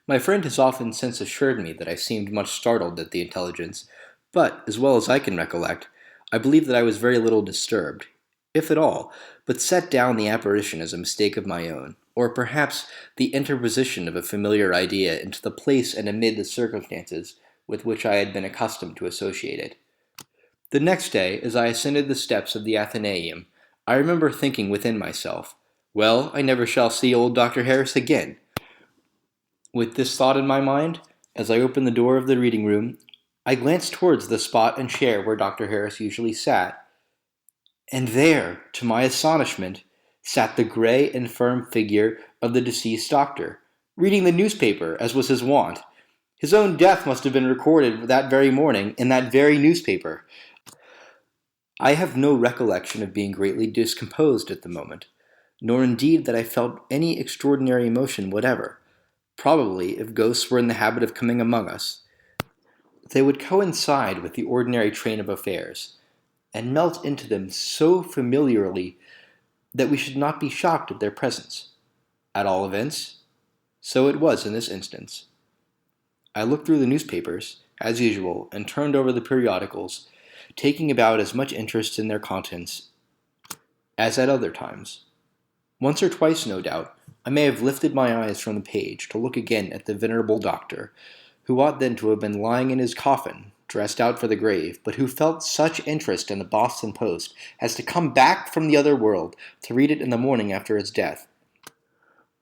G: My friend has often since assured me that I seemed much startled at the intelligence, but, as well as I can recollect, I believe that I was very little disturbed, if at all, but set down the apparition as a mistake of my own, or perhaps the interposition of a familiar idea into the place and amid the circumstances with which I had been accustomed to associate it. The next day, as I ascended the steps of the Athenaeum, I remember thinking within myself, "Well, I never shall see old Dr. Harris again." With this thought in my mind, as I opened the door of the reading room, I glanced towards the spot and chair where Dr. Harris usually sat, and there, to my astonishment, sat the gray and firm figure of the deceased doctor, reading the newspaper as was his wont. His own death must have been recorded that very morning in that very newspaper. I have no recollection of being greatly discomposed at the moment, nor indeed that I felt any extraordinary emotion whatever. Probably, if ghosts were in the habit of coming among us, they would coincide with the ordinary train of affairs, and melt into them so familiarly that we should not be shocked at their presence. At all events, so it was in this instance. I looked through the newspapers, as usual, and turned over the periodicals, taking about as much interest in their contents as at other times. Once or twice, no doubt, I may have lifted my eyes from the page to look again at the venerable doctor, who ought then to have been lying in his coffin, dressed out for the grave, but who felt such interest in the Boston Post as to come back from the other world to read it in the morning after his death.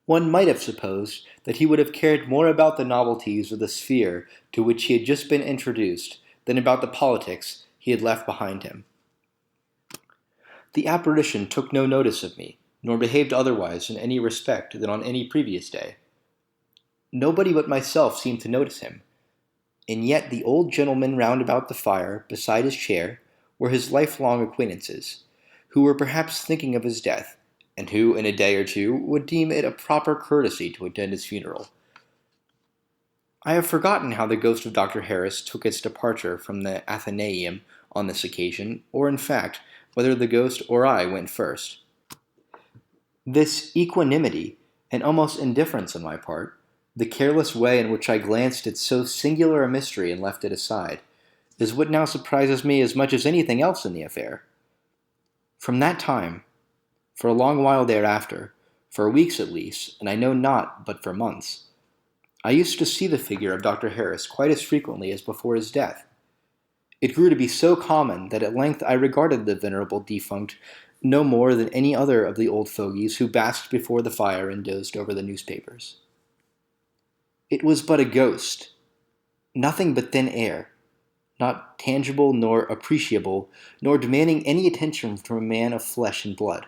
G: One might have supposed that he would have cared more about the novelties of the sphere to which he had just been introduced than about the politics he had left behind him. The apparition took no notice of me, nor behaved otherwise in any respect than on any previous day. Nobody but myself seemed to notice him, and yet the old gentlemen round about the fire, beside his chair, were his lifelong acquaintances, who were perhaps thinking of his death, and who, in a day or two, would deem it a proper courtesy to attend his funeral. I have forgotten how the ghost of Dr. Harris took its departure from the Athenaeum on this occasion, or in fact, whether the ghost or I went first. This equanimity, and almost indifference on my part, the careless way in which I glanced at so singular a mystery and left it aside, is what now surprises me as much as anything else in the affair. From that time, for a long while thereafter, for weeks at least, and I know not but for months, I used to see the figure of Dr. Harris quite as frequently as before his death. It grew to be so common that at length I regarded the venerable defunct no more than any other of the old fogies who basked before the fire and dozed over the newspapers. It was but a ghost, nothing but thin air, not tangible nor appreciable, nor demanding any attention from a man of flesh and blood.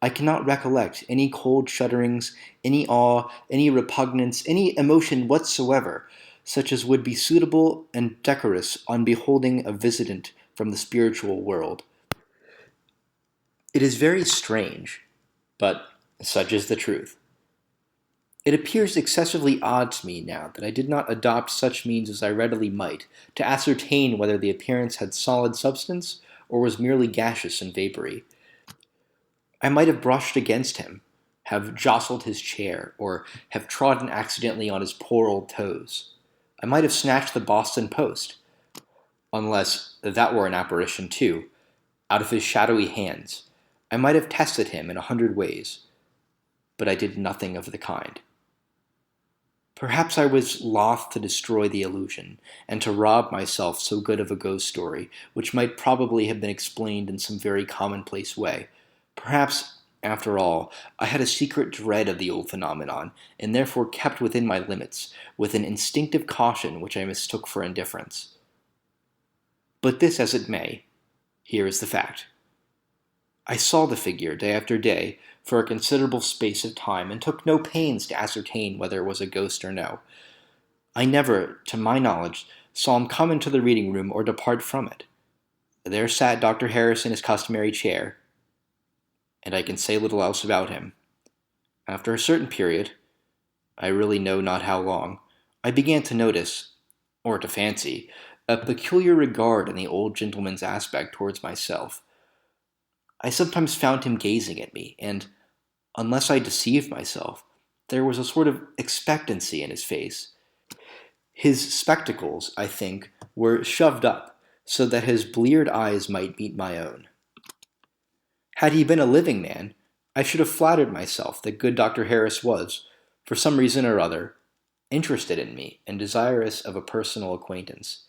G: I cannot recollect any cold shudderings, any awe, any repugnance, any emotion whatsoever, such as would be suitable and decorous on beholding a visitant from the spiritual world. It is very strange, but such is the truth. It appears excessively odd to me now that I did not adopt such means as I readily might to ascertain whether the appearance had solid substance or was merely gaseous and vapory. I might have brushed against him, have jostled his chair, or have trodden accidentally on his poor old toes. I might have snatched the Boston Post, unless that were an apparition too, out of his shadowy hands. I might have tested him in 100 ways, but I did nothing of the kind. Perhaps I was loth to destroy the illusion, and to rob myself so good of a ghost story, which might probably have been explained in some very commonplace way. Perhaps, after all, I had a secret dread of the old phenomenon, and therefore kept within my limits, with an instinctive caution which I mistook for indifference. But this as it may, here is the fact. I saw the figure day after day for a considerable space of time, and took no pains to ascertain whether it was a ghost or no. I never, to my knowledge, saw him come into the reading room or depart from it. There sat Dr. Harris in his customary chair, and I can say little else about him. After a certain period, I really know not how long, I began to notice, or to fancy, a peculiar regard in the old gentleman's aspect towards myself. I sometimes found him gazing at me, and, unless I deceived myself, there was a sort of expectancy in his face. His spectacles, I think, were shoved up, so that his bleared eyes might meet my own. Had he been a living man, I should have flattered myself that good Dr. Harris was, for some reason or other, interested in me and desirous of a personal acquaintance.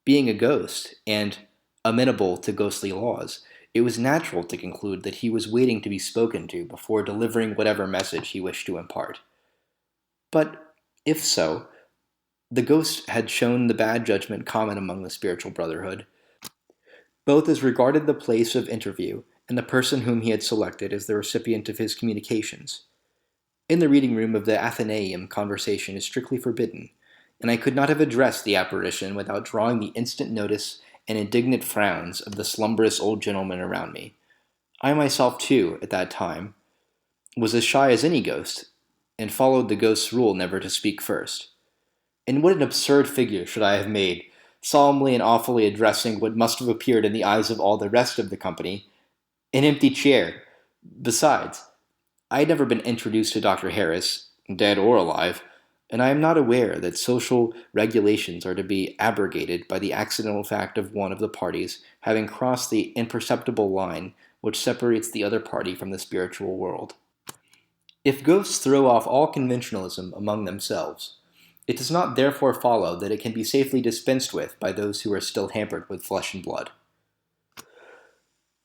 G: Being a ghost, and amenable to ghostly laws, it was natural to conclude that he was waiting to be spoken to before delivering whatever message he wished to impart. But, if so, the ghost had shown the bad judgment common among the spiritual brotherhood, both as regarded the place of interview and the person whom he had selected as the recipient of his communications. In the reading room of the Athenaeum, conversation is strictly forbidden, and I could not have addressed the apparition without drawing the instant notice and indignant frowns of the slumberous old gentleman around me. I myself, too, at that time, was as shy as any ghost, and followed the ghost's rule never to speak first. And what an absurd figure should I have made, solemnly and awfully addressing what must have appeared in the eyes of all the rest of the company, an empty chair. Besides, I had never been introduced to Dr. Harris, dead or alive, and I am not aware that social regulations are to be abrogated by the accidental fact of one of the parties having crossed the imperceptible line which separates the other party from the spiritual world. If ghosts throw off all conventionalism among themselves, it does not therefore follow that it can be safely dispensed with by those who are still hampered with flesh and blood.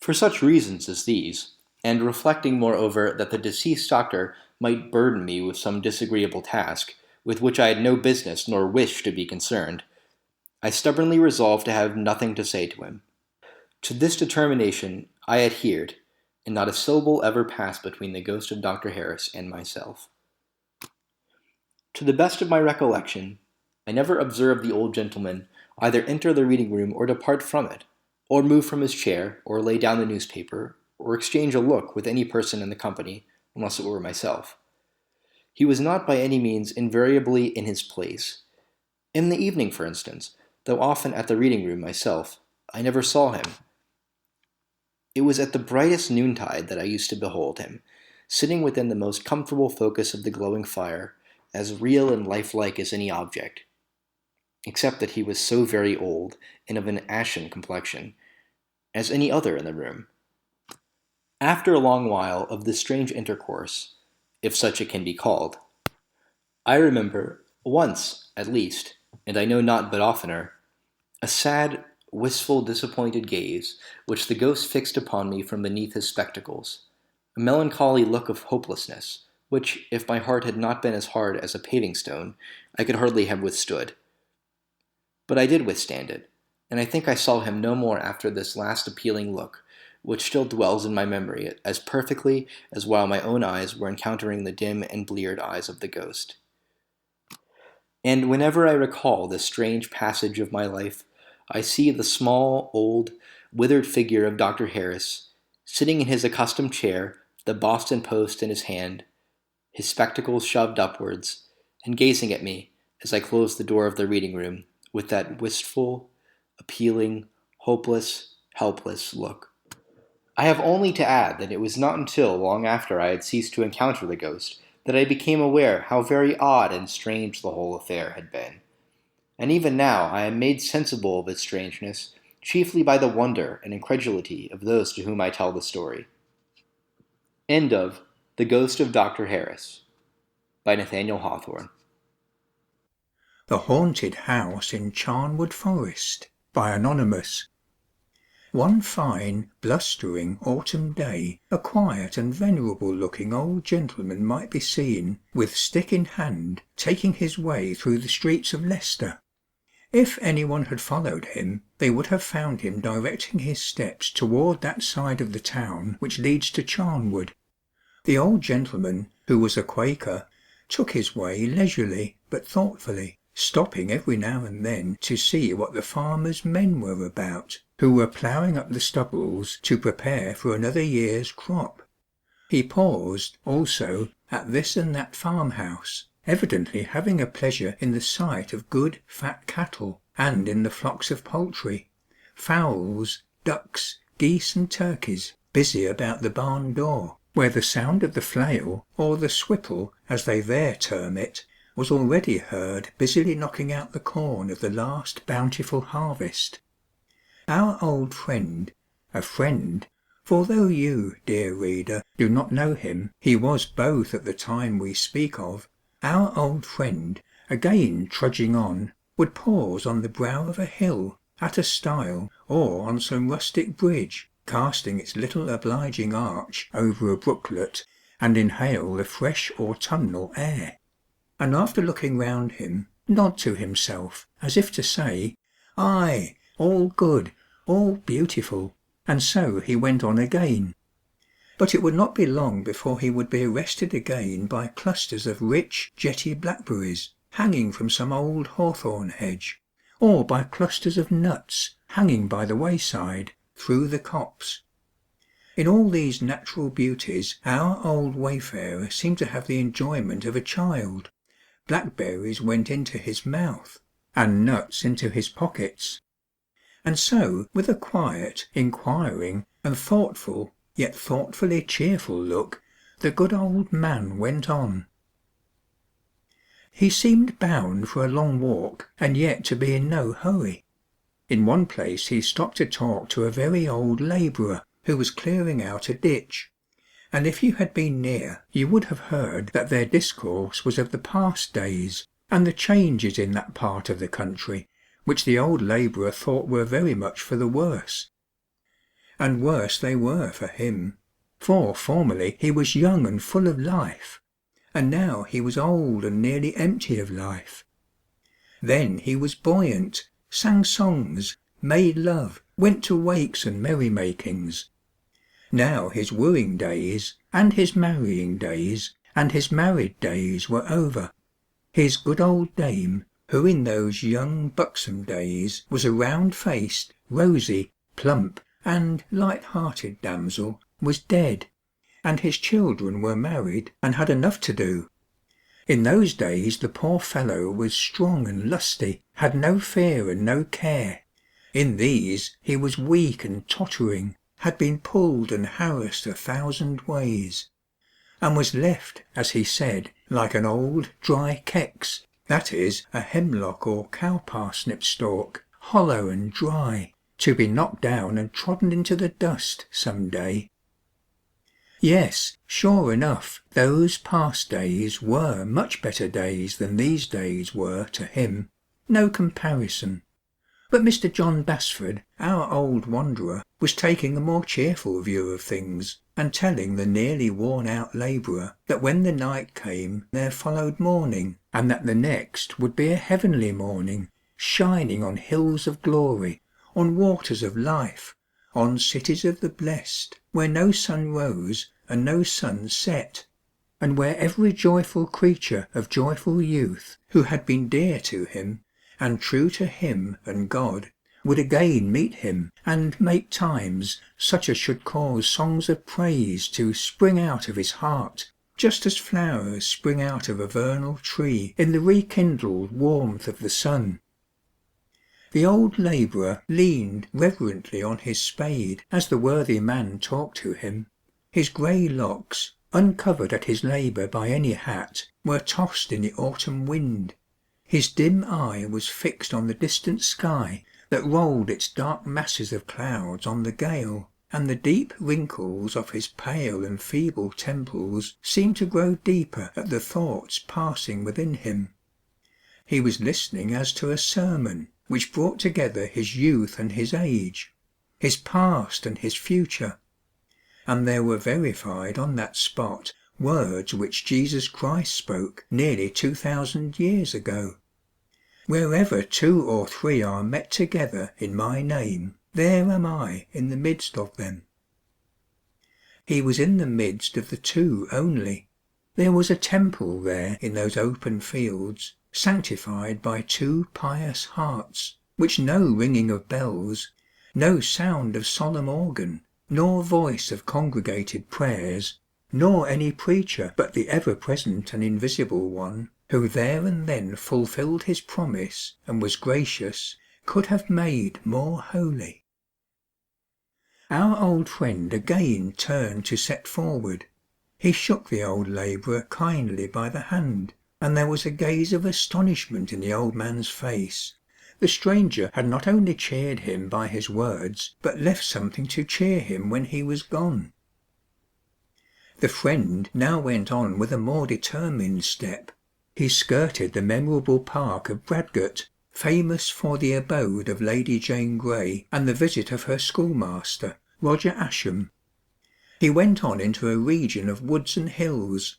G: For such reasons as these, and reflecting moreover that the deceased doctor might burden me with some disagreeable task, with which I had no business nor wish to be concerned, I stubbornly resolved to have nothing to say to him. To this determination I adhered, and not a syllable ever passed between the ghost of Dr. Harris and myself. To the best of my recollection, I never observed the old gentleman either enter the reading room or depart from it, or move from his chair, or lay down the newspaper, or exchange a look with any person in the company, unless it were myself. He was not by any means invariably in his place. In the evening, for instance, though often at the reading room myself, I never saw him. It was at the brightest noontide that I used to behold him, sitting within the most comfortable focus of the glowing fire, as real and lifelike as any object, except that he was so very old and of an ashen complexion, as any other in the room. After a long while of this strange intercourse, if such it can be called, I remember, once at least, and I know not but oftener, a sad, wistful, disappointed gaze, which the ghost fixed upon me from beneath his spectacles. A melancholy look of hopelessness, which, if my heart had not been as hard as a paving stone, I could hardly have withstood. But I did withstand it, and I think I saw him no more after this last appealing look, which still dwells in my memory as perfectly as while my own eyes were encountering the dim and bleared eyes of the ghost. And whenever I recall this strange passage of my life, I see the small, old, withered figure of Dr. Harris, sitting in his accustomed chair, the Boston Post in his hand, his spectacles shoved upwards, and gazing at me as I closed the door of the reading room with that wistful, appealing, hopeless, helpless look. I have only to add that it was not until long after I had ceased to encounter the ghost that I became aware how very odd and strange the whole affair had been. And even now I am made sensible of its strangeness, chiefly by the wonder and incredulity of those to whom I tell the story. End of The Ghost of Dr. Harris by Nathaniel Hawthorne.
H: The Haunted House in Charnwood Forest by Anonymous. One fine, blustering autumn day, a quiet and venerable-looking old gentleman might be seen, with stick in hand, taking his way through the streets of Leicester. If anyone had followed him, they would have found him directing his steps toward that side of the town which leads to Charnwood. The old gentleman, who was a Quaker, took his way leisurely but thoughtfully, stopping every now and then to see what the farmers' men were about, who were ploughing up the stubbles to prepare for another year's crop. He paused, also, at this and that farmhouse, evidently having a pleasure in the sight of good fat cattle, and in the flocks of poultry, fowls, ducks, geese and turkeys, busy about the barn door, where the sound of the flail, or the swipple, as they there term it, was already heard busily knocking out the corn of the last bountiful harvest. Our old friend, a friend, for though you, dear reader, do not know him, he was both at the time we speak of, our old friend, again trudging on, would pause on the brow of a hill, at a stile, or on some rustic bridge, casting its little obliging arch over a brooklet, and inhale the fresh autumnal air, and after looking round him, nod to himself, as if to say, "Ay, all good, all beautiful," and so he went on again. But it would not be long before he would be arrested again by clusters of rich, jetty blackberries, hanging from some old hawthorn hedge, or by clusters of nuts, hanging by the wayside, through the copse. In all these natural beauties our old wayfarer seemed to have the enjoyment of a child. Blackberries went into his mouth, and nuts into his pockets. And so, with a quiet, inquiring, and thoughtful, yet thoughtfully cheerful look, the good old man went on. He seemed bound for a long walk, and yet to be in no hurry. In one place he stopped to talk to a very old labourer, who was clearing out a ditch, and if you had been near you would have heard that their discourse was of the past days, and the changes in that part of the country, which the old labourer thought were very much for the worse. And worse they were for him, for formerly he was young and full of life, and now he was old and nearly empty of life. Then he was buoyant, sang songs, made love, went to wakes and merry-makings. Now his wooing days, and his marrying days, and his married days were over. His good old dame, who in those young buxom days was a round-faced, rosy, plump, and light-hearted damsel, was dead, and his children were married and had enough to do. In those days the poor fellow was strong and lusty, had no fear and no care. In these he was weak and tottering, had been pulled and harassed 1,000 ways, and was left, as he said, like an old dry kex, that is, a hemlock or cow-parsnip stalk, hollow and dry, to be knocked down and trodden into the dust some day. Yes, sure enough, those past days were much better days than these days were to him, no comparison. But Mr. John Basford, our old wanderer, was taking a more cheerful view of things, and telling the nearly worn-out labourer that when the night came there followed morning, and that the next would be a heavenly morning, shining on hills of glory, on waters of life, on cities of the blessed, where no sun rose and no sun set, and where every joyful creature of joyful youth, who had been dear to him, and true to him and God, would again meet him and make times such as should cause songs of praise to spring out of his heart, just as flowers spring out of a vernal tree in the rekindled warmth of the sun. The old labourer leaned reverently on his spade as the worthy man talked to him. His grey locks, uncovered at his labour by any hat, were tossed in the autumn wind. His dim eye was fixed on the distant sky that rolled its dark masses of clouds on the gale, and the deep wrinkles of his pale and feeble temples seemed to grow deeper at the thoughts passing within him. He was listening as to a sermon, which brought together his youth and his age, his past and his future, and there were verified on that spot words which Jesus Christ spoke nearly 2000 years ago. Wherever 2 or 3 are met together in my name, there am I in the midst of them. He was in the midst of the 2 only. There was a temple there in those open fields, sanctified by 2 pious hearts, which no ringing of bells, no sound of solemn organ, nor voice of congregated prayers, nor any preacher but the ever-present and invisible One, who there and then fulfilled his promise and was gracious, could have made more holy. Our old friend again turned to set forward. He shook the old labourer kindly by the hand, and there was a gaze of astonishment in the old man's face. The stranger had not only cheered him by his words, but left something to cheer him when he was gone. The friend now went on with a more determined step. He skirted the memorable park of Bradgate, famous for the abode of Lady Jane Grey and the visit of her schoolmaster, Roger Ascham. He went on into a region of woods and hills.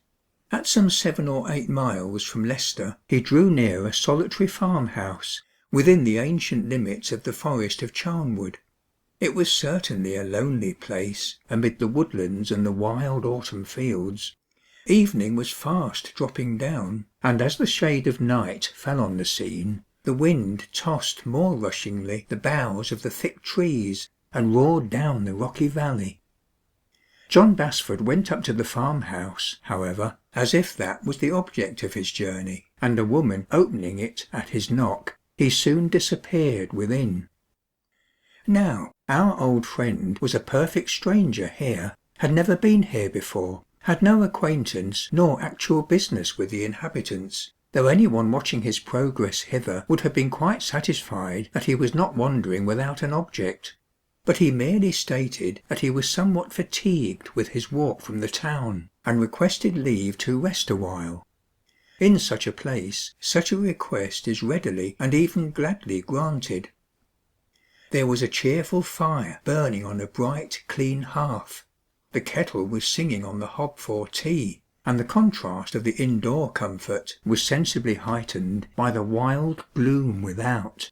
H: At some 7 or 8 miles from Leicester he drew near a solitary farmhouse, within the ancient limits of the forest of Charnwood. It was certainly a lonely place, amid the woodlands and the wild autumn fields. Evening was fast dropping down, and as the shade of night fell on the scene, the wind tossed more rushingly the boughs of the thick trees, and roared down the rocky valley. John Basford went up to the farmhouse, however, as if that was the object of his journey, and a woman opening it at his knock, he soon disappeared within. Now, our old friend was a perfect stranger here, had never been here before, had no acquaintance nor actual business with the inhabitants, though any one watching his progress hither would have been quite satisfied that he was not wandering without an object. But he merely stated that he was somewhat fatigued with his walk from the town, and requested leave to rest awhile. In such a place, such a request is readily and even gladly granted. There was a cheerful fire burning on a bright, clean hearth. The kettle was singing on the hob for tea, and the contrast of the indoor comfort was sensibly heightened by the wild gloom without.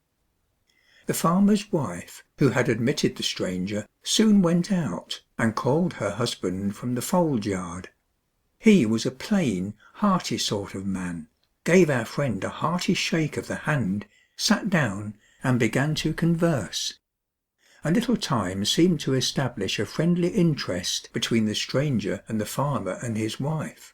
H: The farmer's wife, who had admitted the stranger, soon went out, and called her husband from the fold-yard. He was a plain, hearty sort of man, gave our friend a hearty shake of the hand, sat down, and began to converse. A little time seemed to establish a friendly interest between the stranger and the farmer and his wife.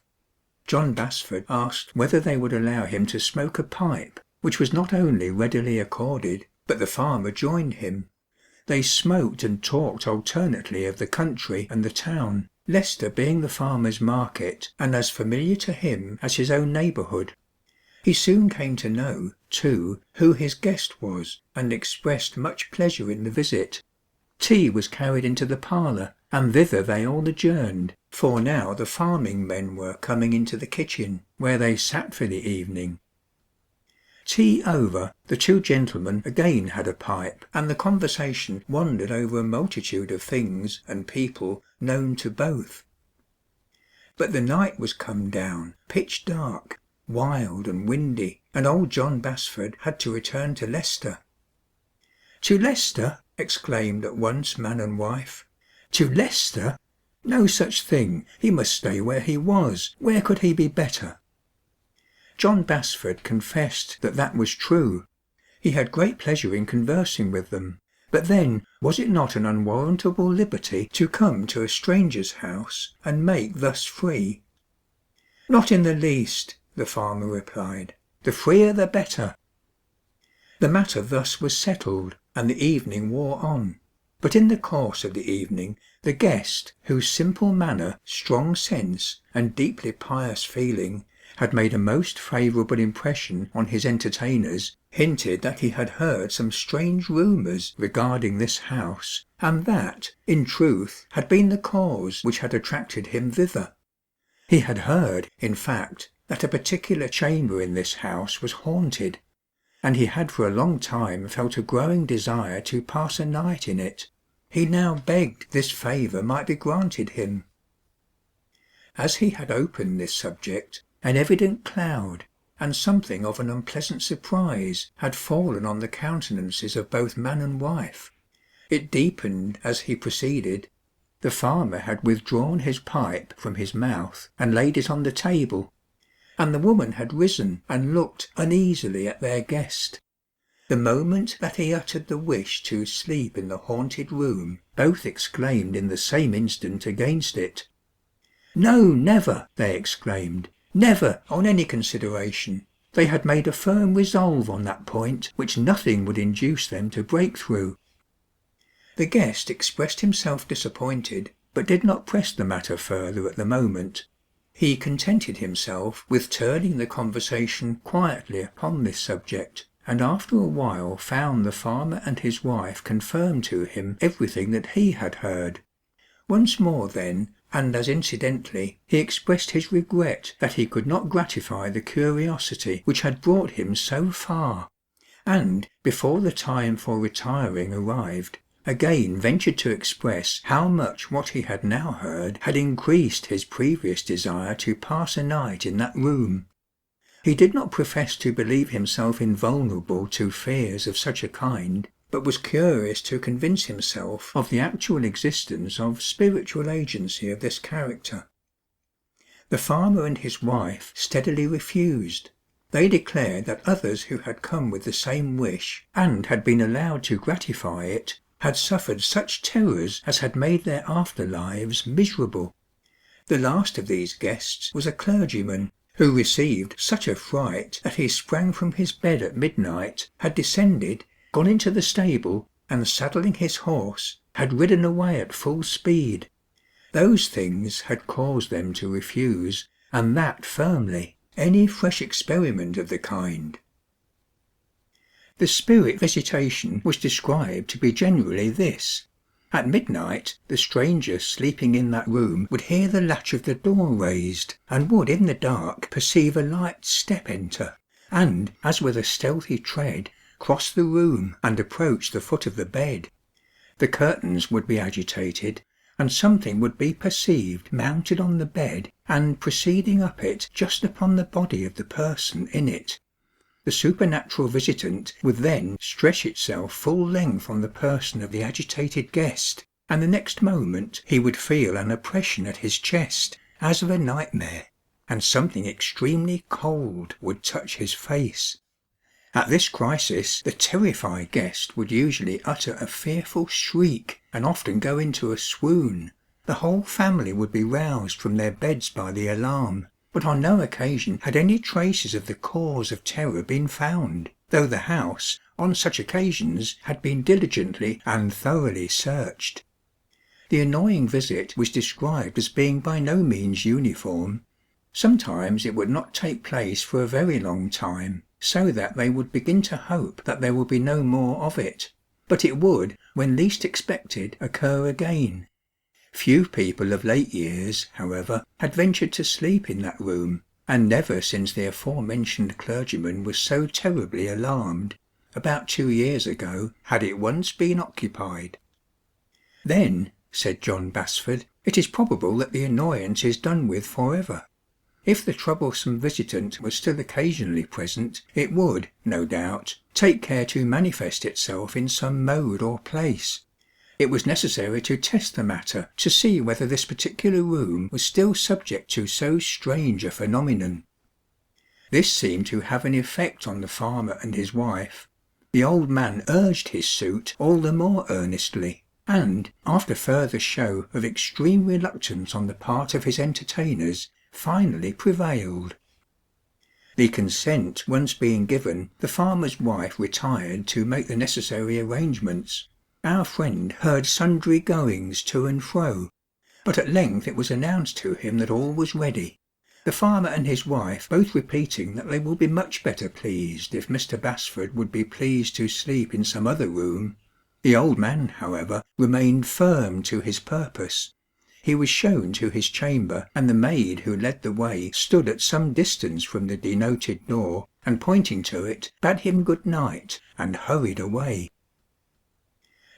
H: John Basford asked whether they would allow him to smoke a pipe, which was not only readily accorded, but the farmer joined him. They smoked and talked alternately of the country and the town, Leicester being the farmer's market and as familiar to him as his own neighbourhood. He soon came to know, too, who his guest was, and expressed much pleasure in the visit. Tea was carried into the parlour, and thither they all adjourned, for now the farming men were coming into the kitchen, where they sat for the evening. Tea over, the two gentlemen again had a pipe, and the conversation wandered over a multitude of things and people known to both. But the night was come down, pitch dark, wild and windy, and old John Basford had to return to Leicester. "To Leicester?" exclaimed at once man and wife. "To Leicester? No such thing, he must stay where he was, where could he be better?" John Basford confessed that that was true. He had great pleasure in conversing with them, but then was it not an unwarrantable liberty to come to a stranger's house and make thus free? "Not in the least," the farmer replied, "the freer the better." The matter thus was settled, and the evening wore on. But in the course of the evening, the guest, whose simple manner, strong sense, and deeply pious feeling had made a most favourable impression on his entertainers, hinted that he had heard some strange rumours regarding this house, and that, in truth, had been the cause which had attracted him thither. He had heard, in fact, that a particular chamber in this house was haunted, and he had for a long time felt a growing desire to pass a night in it. He now begged this favour might be granted him. As he had opened this subject, an evident cloud, and something of an unpleasant surprise, had fallen on the countenances of both man and wife. It deepened as he proceeded. The farmer had withdrawn his pipe from his mouth and laid it on the table, and the woman had risen and looked uneasily at their guest. The moment that he uttered the wish to sleep in the haunted room, both exclaimed in the same instant against it. "No, never!" they exclaimed. "Never, on any consideration." They had made a firm resolve on that point which nothing would induce them to break through. The guest expressed himself disappointed, but did not press the matter further at the moment. He contented himself with turning the conversation quietly upon this subject, and after a while found the farmer and his wife confirm to him everything that he had heard. Once more then, and as incidentally, he expressed his regret that he could not gratify the curiosity which had brought him so far, and, before the time for retiring arrived, again ventured to express how much what he had now heard had increased his previous desire to pass a night in that room. He did not profess to believe himself invulnerable to fears of such a kind, but was curious to convince himself of the actual existence of spiritual agency of this character. The farmer and his wife steadily refused. They declared that others who had come with the same wish, and had been allowed to gratify it, had suffered such terrors as had made their after lives miserable. The last of these guests was a clergyman, who received such a fright that he sprang from his bed at midnight, had descended, gone into the stable, and saddling his horse, had ridden away at full speed. Those things had caused them to refuse, and that firmly, any fresh experiment of the kind. The spirit visitation was described to be generally this. At midnight, the stranger sleeping in that room would hear the latch of the door raised, and would in the dark perceive a light step enter, and, as with a stealthy tread, cross the room and approach the foot of the bed. The curtains would be agitated, and something would be perceived mounted on the bed and proceeding up it just upon the body of the person in it. The supernatural visitant would then stretch itself full length on the person of the agitated guest, and the next moment he would feel an oppression at his chest, as of a nightmare, and something extremely cold would touch his face. At this crisis the terrified guest would usually utter a fearful shriek, and often go into a swoon. The whole family would be roused from their beds by the alarm, but on no occasion had any traces of the cause of terror been found, though the house, on such occasions, had been diligently and thoroughly searched. The annoying visit was described as being by no means uniform. Sometimes it would not take place for a very long time, so that they would begin to hope that there would be no more of it, but it would, when least expected, occur again. Few people of late years, however, had ventured to sleep in that room, and never since the aforementioned clergyman was so terribly alarmed, about 2 years ago, had it once been occupied. "Then," said John Basford, "it is probable that the annoyance is done with for ever. If the troublesome visitant was still occasionally present, it would, no doubt, take care to manifest itself in some mode or place. It was necessary to test the matter to see whether this particular room was still subject to so strange a phenomenon. This seemed to have an effect on the farmer and his wife. The old man urged his suit all the more earnestly, and, after further show of extreme reluctance on the part of his entertainers, finally prevailed. The consent once being given, the farmer's wife retired to make the necessary arrangements. Our friend heard sundry goings to and fro, but at length it was announced to him that all was ready, the farmer and his wife both repeating that they would be much better pleased if Mr. Basford would be pleased to sleep in some other room. The old man, however, remained firm to his purpose. He was shown to his chamber, and the maid who led the way stood at some distance from the denoted door, and pointing to it, bade him good night, and hurried away.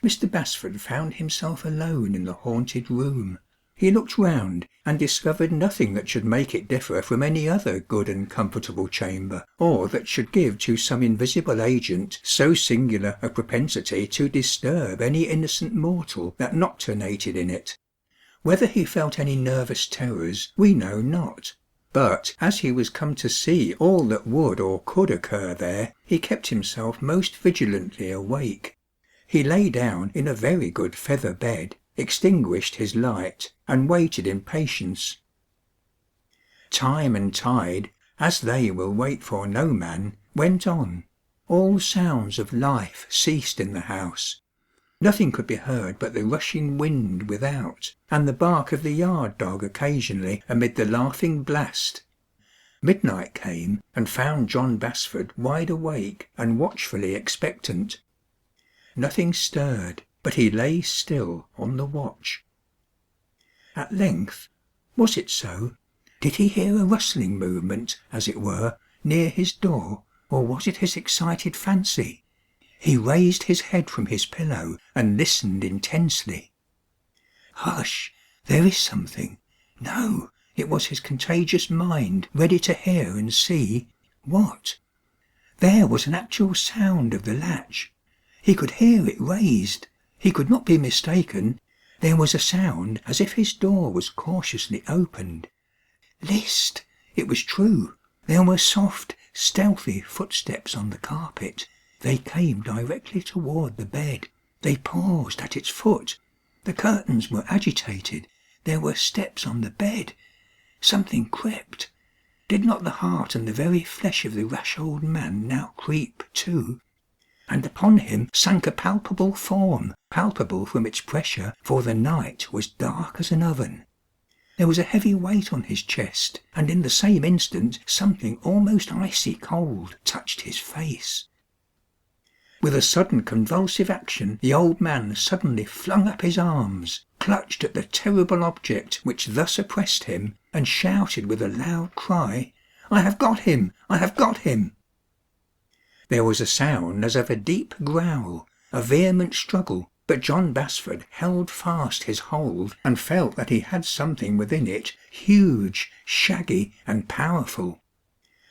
H: Mr. Basford found himself alone in the haunted room. He looked round, and discovered nothing that should make it differ from any other good and comfortable chamber, or that should give to some invisible agent so singular a propensity to disturb any innocent mortal that nocturnated in it. Whether he felt any nervous terrors we know not, but as he was come to see all that would or could occur there, he kept himself most vigilantly awake. He lay down in a very good feather bed, extinguished his light, and waited in patience. Time and tide, as they will wait for no man, went on. All sounds of life ceased in the house. Nothing could be heard but the rushing wind without, and the bark of the yard dog occasionally amid the laughing blast. Midnight came, and found John Basford wide awake and watchfully expectant. Nothing stirred, but he lay still on the watch. At length, was it so? Did he hear a rustling movement, as it were, near his door, or was it his excited fancy? He raised his head from his pillow and listened intensely. Hush! There is something. No, it was his contagious mind, ready to hear and see. What? There was an actual sound of the latch. He could hear it raised. He could not be mistaken. There was a sound as if his door was cautiously opened. List! It was true. There were soft, stealthy footsteps on the carpet. They came directly toward the bed. They paused at its foot. The curtains were agitated. There were steps on the bed. Something crept. Did not the heart and the very flesh of the rash old man now creep too? And upon him sank a palpable form, palpable from its pressure, for the night was dark as an oven. There was a heavy weight on his chest, and in the same instant something almost icy cold touched his face. With a sudden convulsive action, the old man suddenly flung up his arms, clutched at the terrible object which thus oppressed him, and shouted with a loud cry, "I have got him! I have got him!" There was a sound as of a deep growl, a vehement struggle, but John Basford held fast his hold and felt that he had something within it huge, shaggy, and powerful.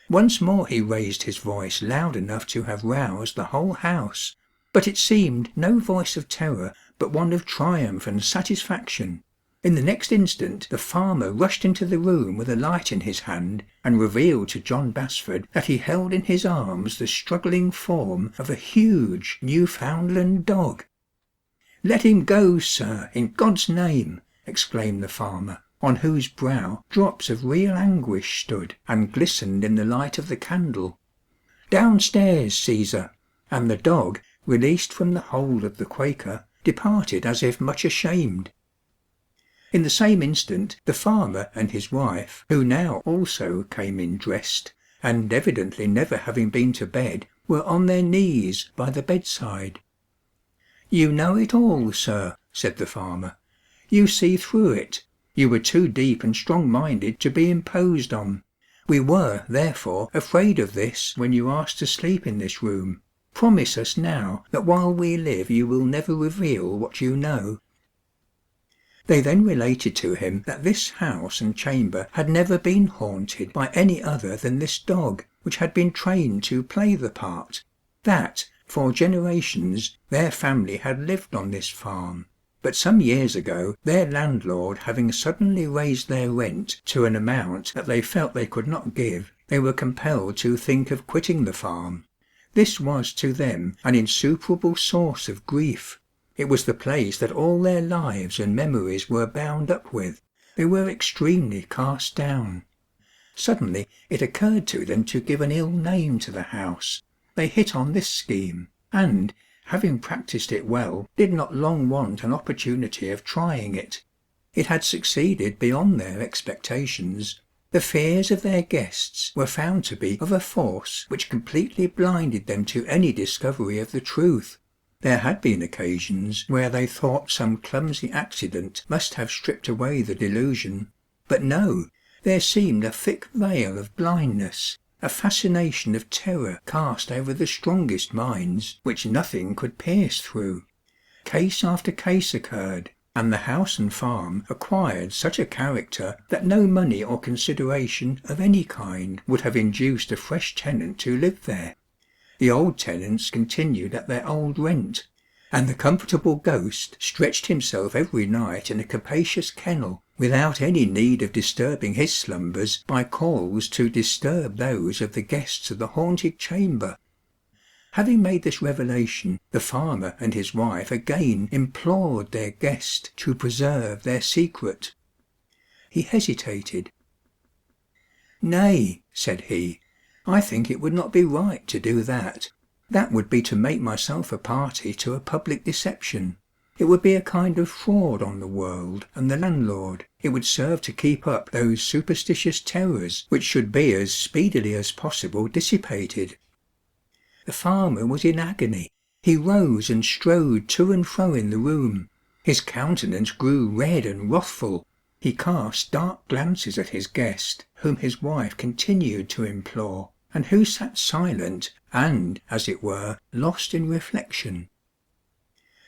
H: Once more he raised his voice loud enough to have roused the whole house, but it seemed no voice of terror, but one of triumph and satisfaction. In the next instant the farmer rushed into the room with a light in his hand, and revealed to John Basford that he held in his arms the struggling form of a huge Newfoundland dog. "Let him go, sir, in God's name!" exclaimed the farmer, on whose brow drops of real anguish stood and glistened in the light of the candle. "Downstairs, Caesar!" and the dog, released from the hold of the Quaker, departed as if much ashamed. In the same instant the farmer and his wife, who now also came in dressed, and evidently never having been to bed, were on their knees by the bedside. "You know it all, sir," said the farmer. "You see through it. You were too deep and strong-minded to be imposed on. We were, therefore, afraid of this when you asked to sleep in this room. Promise us now that while we live you will never reveal what you know." They then related to him that this house and chamber had never been haunted by any other than this dog, which had been trained to play the part, that, for generations, their family had lived on this farm, but some years ago their landlord having suddenly raised their rent to an amount that they felt they could not give, they were compelled to think of quitting the farm. This was to them an insuperable source of grief. It was the place that all their lives and memories were bound up with. They were extremely cast down. Suddenly it occurred to them to give an ill name to the house. They hit on this scheme, and, having practised it well, did not long want an opportunity of trying it. It had succeeded beyond their expectations. The fears of their guests were found to be of a force which completely blinded them to any discovery of the truth. There had been occasions where they thought some clumsy accident must have stripped away the delusion, but no, there seemed a thick veil of blindness, a fascination of terror cast over the strongest minds, which nothing could pierce through. Case after case occurred, and the house and farm acquired such a character that no money or consideration of any kind would have induced a fresh tenant to live there. The old tenants continued at their old rent, and the comfortable ghost stretched himself every night in a capacious kennel, without any need of disturbing his slumbers by calls to disturb those of the guests of the haunted chamber. Having made this revelation, the farmer and his wife again implored their guest to preserve their secret. He hesitated. "Nay," said he, "I think it would not be right to do that. That would be to make myself a party to a public deception. It would be a kind of fraud on the world and the landlord. It would serve to keep up those superstitious terrors which should be as speedily as possible dissipated." The farmer was in agony. He rose and strode to and fro in the room. His countenance grew red and wrathful. He cast dark glances at his guest, whom his wife continued to implore, and who sat silent and, as it were, lost in reflection.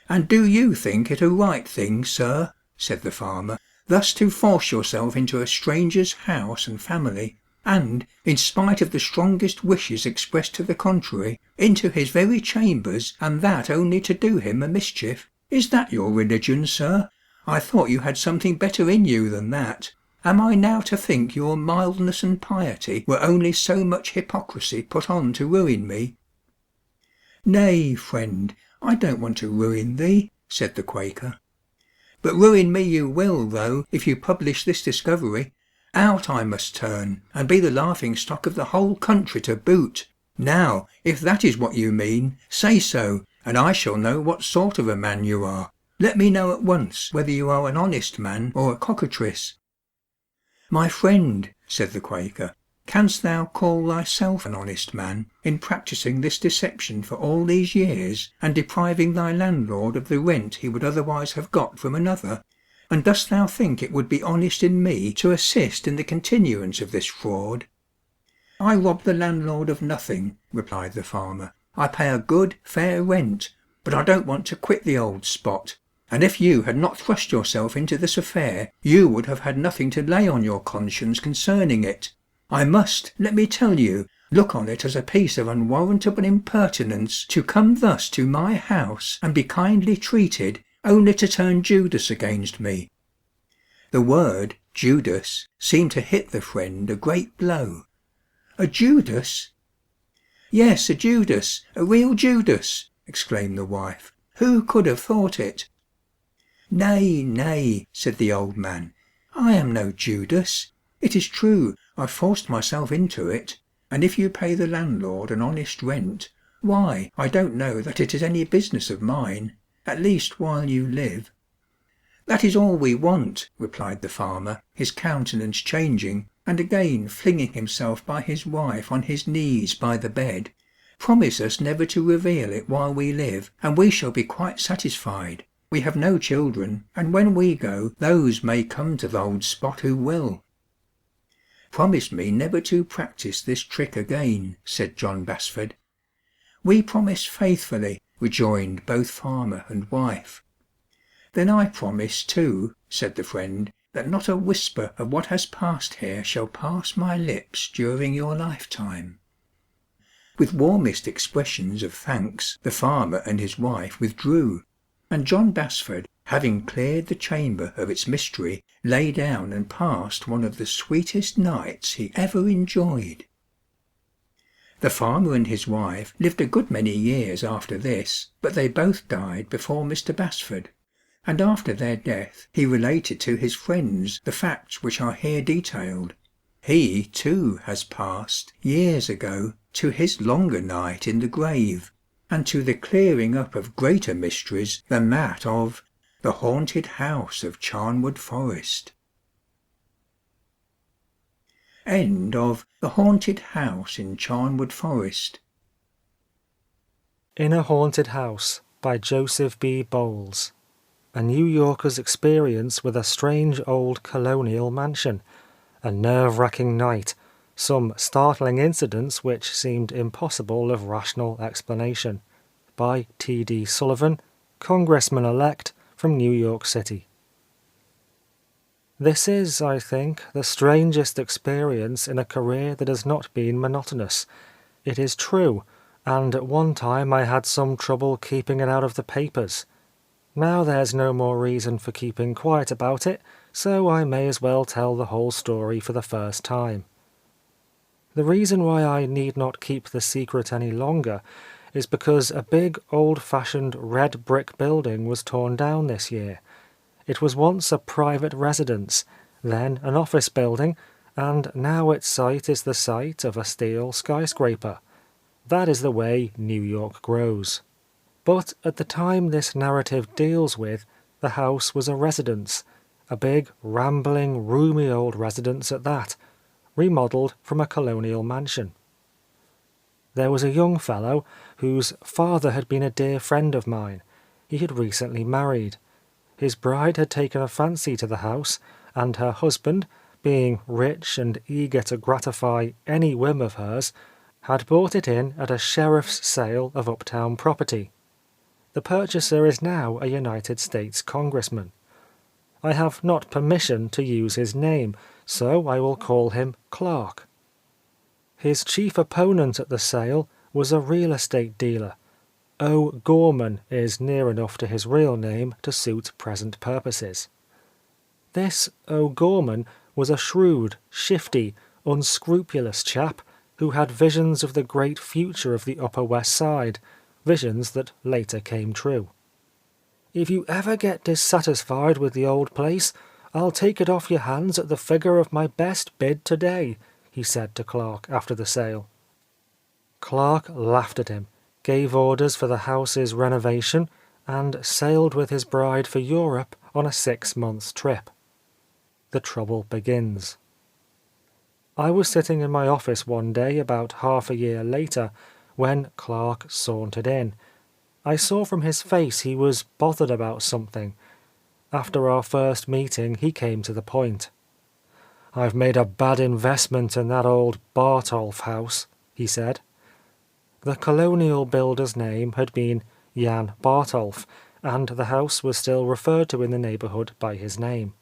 H: "And do you think it a right thing, sir," said the farmer, "thus to force yourself into a stranger's house and family, and, in spite of the strongest wishes expressed to the contrary, into his very chambers, and that only to do him a mischief? Is that your religion, sir? I thought you had something better in you than that. Am I now to think your mildness and piety were only so much hypocrisy put on to ruin me?" "Nay, friend, I don't want to ruin thee," said the Quaker. "But ruin me you will, though, if you publish this discovery. Out I must turn, and be the laughing stock of the whole country to boot. Now, if that is what you mean, say so, and I shall know what sort of a man you are. Let me know at once whether you are an honest man or a cockatrice." "My friend," said the Quaker, "canst thou call thyself an honest man, in practising this deception for all these years, and depriving thy landlord of the rent he would otherwise have got from another? And dost thou think it would be honest in me to assist in the continuance of this fraud?" "I rob the landlord of nothing," replied the farmer. "I pay a good, fair rent, but I don't want to quit the old spot, and if you had not thrust yourself into this affair, you would have had nothing to lay on your conscience concerning it. I must, let me tell you, look on it as a piece of unwarrantable impertinence to come thus to my house and be kindly treated, only to turn Judas against me." The word Judas seemed to hit the friend a great blow. "A Judas?" "Yes, a Judas, a real Judas," exclaimed the wife. "Who could have thought it?" "Nay, nay," said the old man, "I am no Judas. It is true, I forced myself into it, and if you pay the landlord an honest rent, why, I don't know that it is any business of mine, at least while you live." "That is all we want," replied the farmer, his countenance changing, and again flinging himself by his wife on his knees by the bed. "Promise us never to reveal it while we live, and we shall be quite satisfied. We have no children, and when we go, those may come to the old spot who will." promise me never to practise this trick again," said John Basford. "We promise faithfully," rejoined both farmer and wife. "Then I promise too," said the friend, "that not a whisper of what has passed here shall pass my lips during your lifetime." With warmest expressions of thanks the farmer and his wife withdrew, and John Basford, having cleared the chamber of its mystery, lay down and passed one of the sweetest nights he ever enjoyed. The farmer and his wife lived a good many years after this, but they both died before Mr. Basford, and after their death he related to his friends the facts which are here detailed. He, too, has passed, years ago, to his longer night in the grave, and to the clearing up of greater mysteries than that of the haunted house of Charnwood Forest. End of The Haunted House in Charnwood Forest.
I: In a Haunted House by Joseph B. Bowles. A New Yorker's experience with a strange old colonial mansion. A nerve-wracking night. Some startling incidents which seemed impossible of rational explanation. By T.D. Sullivan, Congressman-elect from New York City. This is, I think, the strangest experience in a career that has not been monotonous. It is true, and at one time I had some trouble keeping it out of the papers. Now there's no more reason for keeping quiet about it, so I may as well tell the whole story for the first time. The reason why I need not keep the secret any longer is because a big old-fashioned red brick building was torn down this year. It was once a private residence, then an office building, and now its site is the site of a steel skyscraper. That is the way New York grows. But at the time this narrative deals with, the house was a residence, a big, rambling, roomy old residence at that, remodelled from a colonial mansion. There was a young fellow whose father had been a dear friend of mine. He had recently married. His bride had taken a fancy to the house, and her husband, being rich and eager to gratify any whim of hers, had bought it in at a sheriff's sale of uptown property. The purchaser is now a United States congressman. I have not permission to use his name, so I will call him Clark. His chief opponent at the sale was a real estate dealer. O'Gorman is near enough to his real name to suit present purposes. This O'Gorman was a shrewd, shifty, unscrupulous chap who had visions of the great future of the Upper West Side, visions that later came true. "If you ever get dissatisfied with the old place, I'll take it off your hands at the figure of my best bid today," he said to Clark after the sale. Clark laughed at him, gave orders for the house's renovation, and sailed with his bride for Europe on a 6-month trip. The trouble begins. I was sitting in my office one day about half a year later, when Clark sauntered in. I saw from his face he was bothered about something. After our first meeting he came to the point. "I've made a bad investment in that old Bartolf house," he said. The colonial builder's name had been Jan Bartolf, and the house was still referred to in the neighbourhood by his name.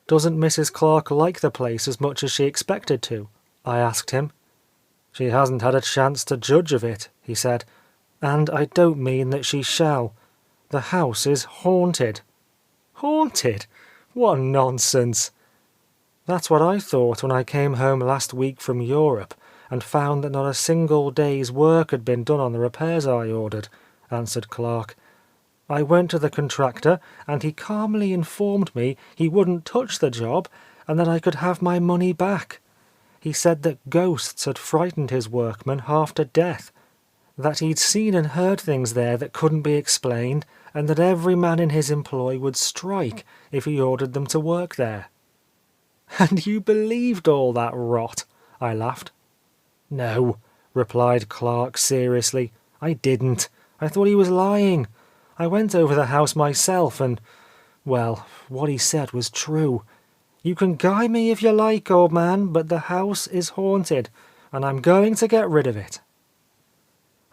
I: "Doesn't Mrs. Clark like the place as much as she expected to?" I asked him. "She hasn't had a chance to judge of it," he said, "and I don't mean that she shall. The house is haunted." "Haunted? What nonsense!" "That's what I thought when I came home last week from Europe and found that not a single day's work had been done on the repairs I ordered," answered Clark. "I went to the contractor, and he calmly informed me he wouldn't touch the job and that I could have my money back. He said that ghosts had frightened his workmen half to death, that he'd seen and heard things there that couldn't be explained, and that every man in his employ would strike if he ordered them to work there." "And you believed all that rot?" I laughed. "No," replied Clark seriously, "I didn't. I thought he was lying. I went over the house myself and, well, what he said was true. You can guy me if you like, old man, but the house is haunted, and I'm going to get rid of it.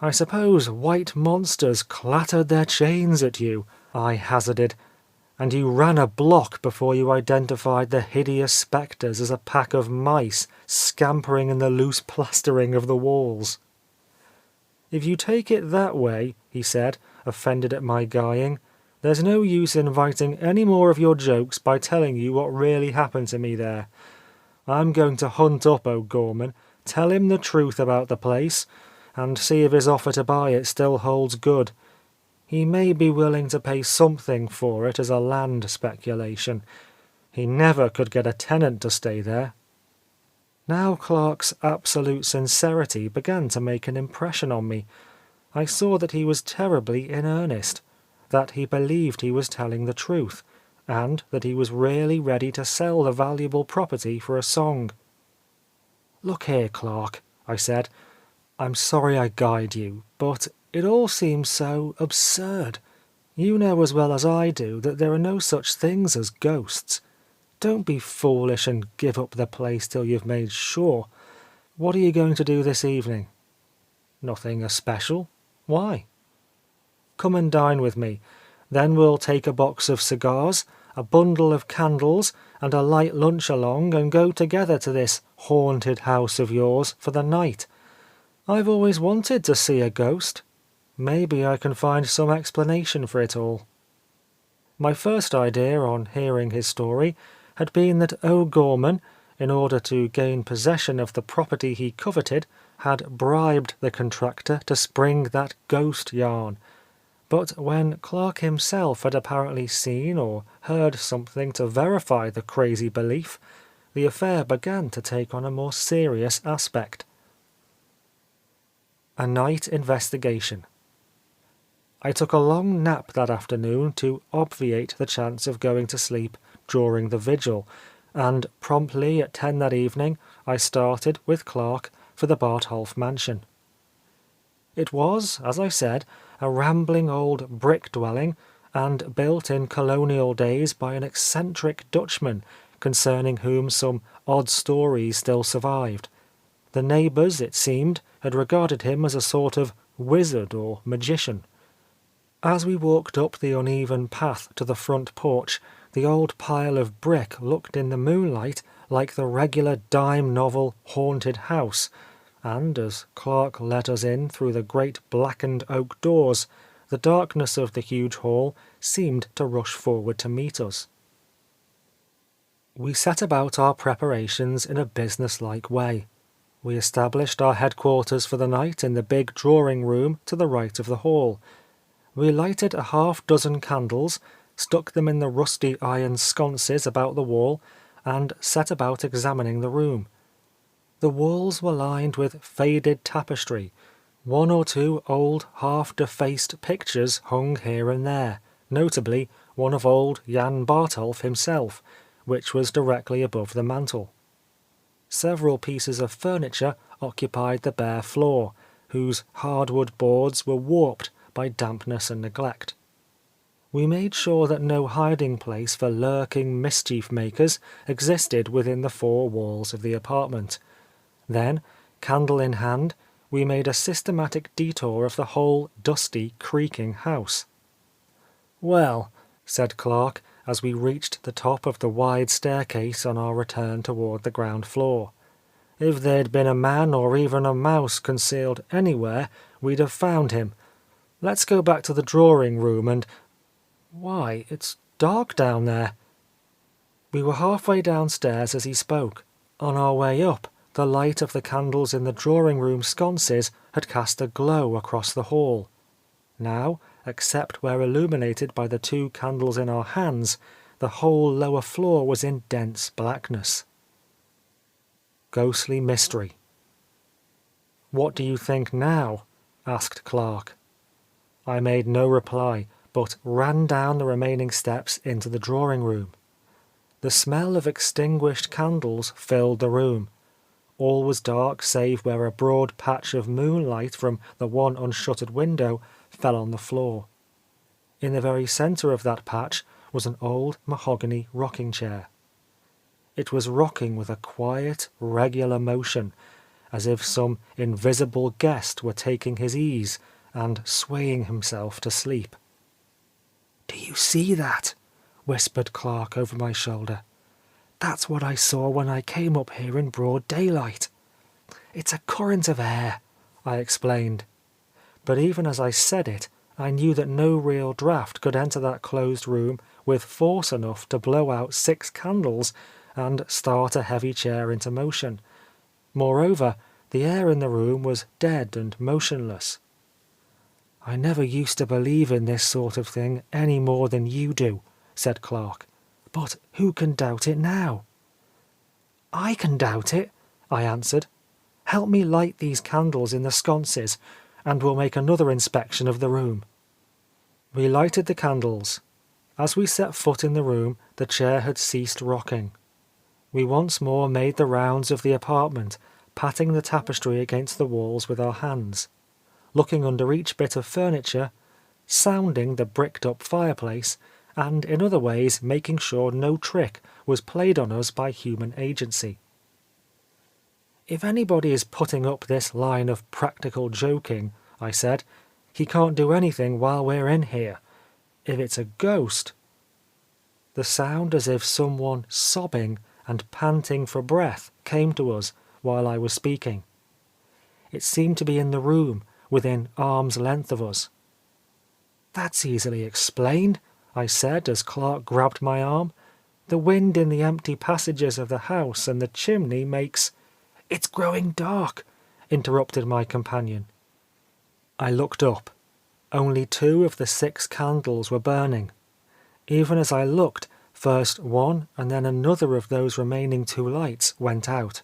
I: I suppose white monsters clattered their chains at you, I hazarded, and you ran a block before you identified the hideous spectres as a pack of mice scampering in the loose plastering of the walls. If you take it that way, he said, offended at my guying, there's no use inviting any more of your jokes by telling you what really happened to me there. I'm going to hunt up O'Gorman, tell him the truth about the place, and see if his offer to buy it still holds good. He may be willing to pay something for it as a land speculation. He never could get a tenant to stay there. Now Clark's absolute sincerity began to make an impression on me. I saw that he was terribly in earnest, that he believed he was telling the truth, and that he was really ready to sell the valuable property for a song. "Look here, Clark," I said, "I'm sorry I guyed you, but it all seems so absurd. You know as well as I do that there are no such things as ghosts. Don't be foolish and give up the place till you've made sure. What are you going to do this evening?" "Nothing especial. Why?" "Come and dine with me. Then we'll take a box of cigars, a bundle of candles, and a light lunch along and go together to this haunted house of yours for the night. I've always wanted to see a ghost. Maybe I can find some explanation for it all." My first idea on hearing his story had been that O'Gorman, in order to gain possession of the property he coveted, had bribed the contractor to spring that ghost yarn. But when Clark himself had apparently seen or heard something to verify the crazy belief, the affair began to take on a more serious aspect. A night investigation. I took a long nap that afternoon to obviate the chance of going to sleep during the vigil, and promptly at 10 that evening I started with Clark for the Bartholf mansion. It was, as I said, a rambling old brick dwelling, and built in colonial days by an eccentric Dutchman, concerning whom some odd stories still survived. The neighbours, it seemed, had regarded him as a sort of wizard or magician. As we walked up the uneven path to the front porch, the old pile of brick looked in the moonlight like the regular dime novel Haunted House, and as Clark let us in through the great blackened oak doors, the darkness of the huge hall seemed to rush forward to meet us. We set about our preparations in a business-like way. We established our headquarters for the night in the big drawing-room to the right of the hall. We lighted a half-dozen candles, stuck them in the rusty iron sconces about the wall, and set about examining the room. The walls were lined with faded tapestry. One or two old half-defaced pictures hung here and there, notably one of old Jan Bartholf himself, which was directly above the mantel. Several pieces of furniture occupied the bare floor, whose hardwood boards were warped by dampness and neglect. We made sure that no hiding place for lurking mischief-makers existed within the four walls of the apartment. Then, candle in hand, we made a systematic detour of the whole dusty, creaking house. "Well," said Clark, as we reached the top of the wide staircase on our return toward the ground floor, "if there'd been a man or even a mouse concealed anywhere, we'd have found him. Let's go back to the drawing-room and— Why, it's dark down there." We were halfway downstairs as he spoke. On our way up, the light of the candles in the drawing-room sconces had cast a glow across the hall. Now, except where illuminated by the two candles in our hands, the whole lower floor was in dense blackness. Ghostly mystery. "What do you think now?" asked Clark. I made no reply, but ran down the remaining steps into the drawing-room. The smell of extinguished candles filled the room. All was dark save where a broad patch of moonlight from the one unshuttered window fell on the floor. In the very centre of that patch was an old mahogany rocking-chair. It was rocking with a quiet, regular motion, as if some invisible guest were taking his ease and swaying himself to sleep. "Do you see that?" whispered Clark over my shoulder. "That's what I saw when I came up here in broad daylight." "It's a current of air," I explained. But even as I said it, I knew that no real draught could enter that closed room with force enough to blow out 6 candles and start a heavy chair into motion. Moreover, the air in the room was dead and motionless. "I never used to believe in this sort of thing any more than you do," said Clark. "But who can doubt it now?" "I can doubt it," I answered. "Help me light these candles in the sconces, and we'll make another inspection of the room." We lighted the candles. As we set foot in the room, the chair had ceased rocking. We once more made the rounds of the apartment, patting the tapestry against the walls with our hands, looking under each bit of furniture, sounding the bricked-up fireplace, and in other ways making sure no trick was played on us by human agency. "If anybody is putting up this line of practical joking," I said, "he can't do anything while we're in here. If it's a ghost—" The sound as if someone sobbing and panting for breath came to us while I was speaking. It seemed to be in the room, within arm's length of us. "That's easily explained," I said as Clark grabbed my arm. "The wind in the empty passages of the house and the chimney makes—" "It's growing dark," interrupted my companion. I looked up. Only 2 of the 6 candles were burning. Even as I looked, first one and then another of those remaining 2 lights went out.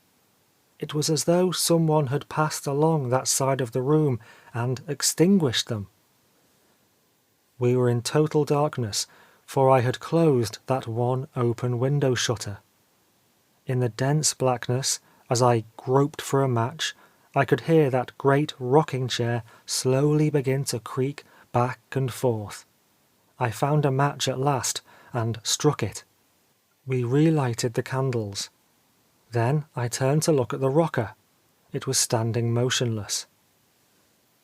I: It was as though someone had passed along that side of the room and extinguished them. We were in total darkness, for I had closed that one open window shutter. In the dense blackness, as I groped for a match, I could hear that great rocking chair slowly begin to creak back and forth. I found a match at last and struck it. We relighted the candles. Then I turned to look at the rocker. It was standing motionless.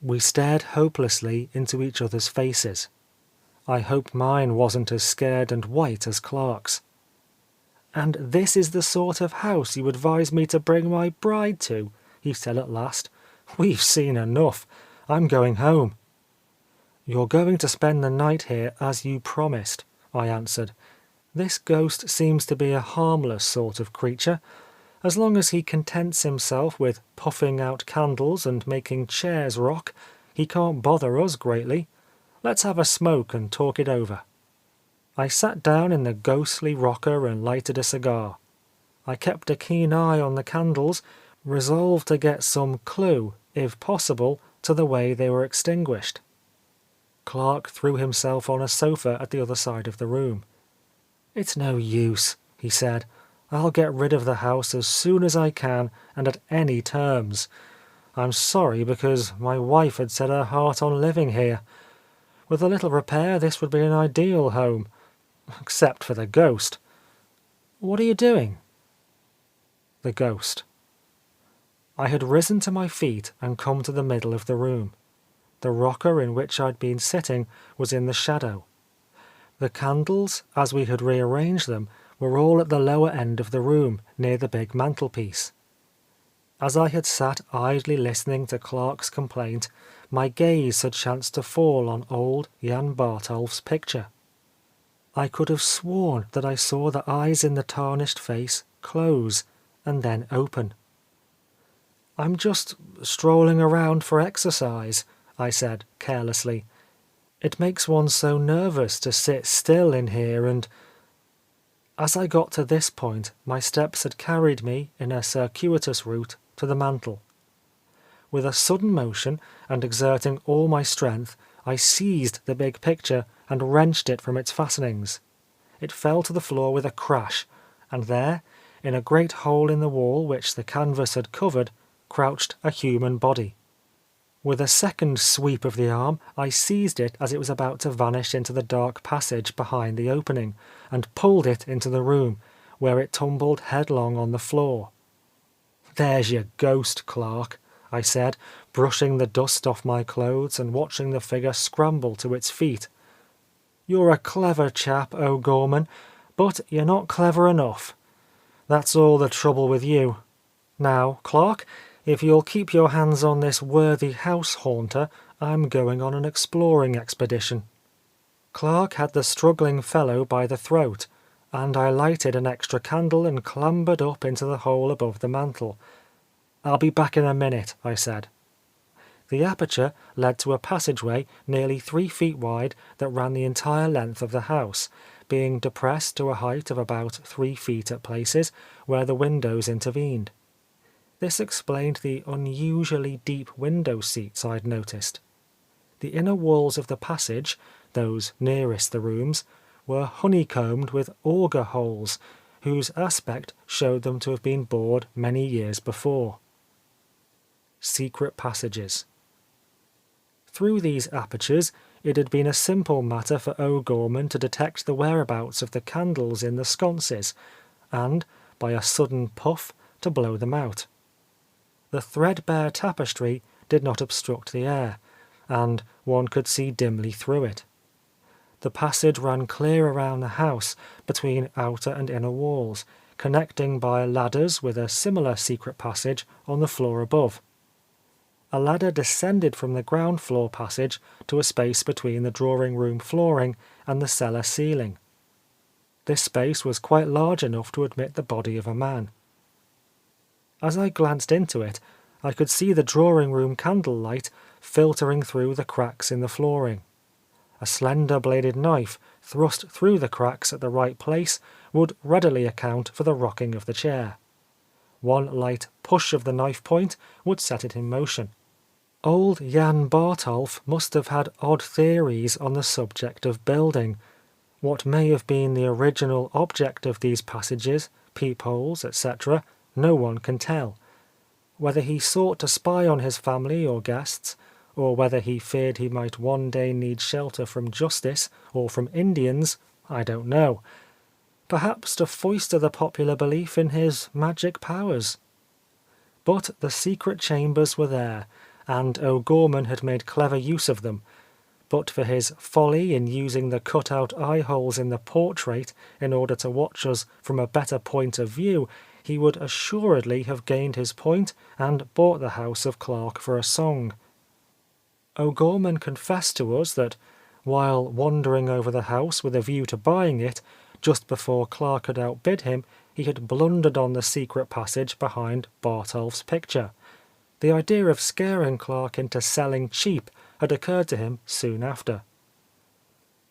I: We stared hopelessly into each other's faces. I hoped mine wasn't as scared and white as Clark's. "And this is the sort of house you advise me to bring my bride to?" he said at last. "We've seen enough. I'm going home." "You're going to spend the night here as you promised," I answered. "This ghost seems to be a harmless sort of creature. As long as he contents himself with puffing out candles and making chairs rock, he can't bother us greatly. Let's have a smoke and talk it over." I sat down in the ghostly rocker and lighted a cigar. I kept a keen eye on the candles, resolved to get some clue, if possible, to the way they were extinguished. Clark threw himself on a sofa at the other side of the room. "It's no use," he said. "I'll get rid of the house as soon as I can and at any terms. I'm sorry because my wife had set her heart on living here. With a little repair this would be an ideal home, except for the ghost. What are you doing?" The ghost. I had risen to my feet and come to the middle of the room. The rocker in which I'd been sitting was in the shadow. The candles, as we had rearranged them, were all at the lower end of the room, near the big mantelpiece. As I had sat idly listening to Clark's complaint, my gaze had chanced to fall on old Jan Bartolf's picture. I could have sworn that I saw the eyes in the tarnished face close and then open. "I'm just strolling around for exercise," I said carelessly. "It makes one so nervous to sit still in here and—" As I got to this point, my steps had carried me, in a circuitous route, to the mantel. With a sudden motion, and exerting all my strength, I seized the big picture and wrenched it from its fastenings. It fell to the floor with a crash, and there, in a great hole in the wall which the canvas had covered, crouched a human body. With a second sweep of the arm, I seized it as it was about to vanish into the dark passage behind the opening, and pulled it into the room, where it tumbled headlong on the floor. "There's your ghost, Clark," I said, brushing the dust off my clothes and watching the figure scramble to its feet. "You're a clever chap, O'Gorman, but you're not clever enough. That's all the trouble with you. Now, Clark, if you'll keep your hands on this worthy house haunter, I'm going on an exploring expedition." Clark had the struggling fellow by the throat, and I lighted an extra candle and clambered up into the hole above the mantel. "I'll be back in a minute," I said. The aperture led to a passageway nearly 3 feet wide that ran the entire length of the house, being depressed to a height of about 3 feet at places where the windows intervened. This explained the unusually deep window seats I'd noticed. The inner walls of the passage, those nearest the rooms, were honeycombed with auger holes, whose aspect showed them to have been bored many years before. Secret passages. Through these apertures, it had been a simple matter for O'Gorman to detect the whereabouts of the candles in the sconces, and, by a sudden puff, to blow them out. The threadbare tapestry did not obstruct the air, and one could see dimly through it. The passage ran clear around the house, between outer and inner walls, connecting by ladders with a similar secret passage on the floor above. A ladder descended from the ground floor passage to a space between the drawing-room flooring and the cellar ceiling. This space was quite large enough to admit the body of a man. As I glanced into it, I could see the drawing-room candlelight filtering through the cracks in the flooring. A slender-bladed knife thrust through the cracks at the right place would readily account for the rocking of the chair. One light push of the knife point would set it in motion. Old Jan Bartolf must have had odd theories on the subject of building. What may have been the original object of these passages, peepholes, etc., no one can tell. Whether he sought to spy on his family or guests, or whether he feared he might one day need shelter from justice or from Indians, I don't know. Perhaps to foster the popular belief in his magic powers. But the secret chambers were there, and O'Gorman had made clever use of them. But for his folly in using the cut-out eye-holes in the portrait in order to watch us from a better point of view, he would assuredly have gained his point and bought the house of Clark for a song. O'Gorman confessed to us that, while wandering over the house with a view to buying it, just before Clark had outbid him, he had blundered on the secret passage behind Bartolf's picture. The idea of scaring Clark into selling cheap had occurred to him soon after.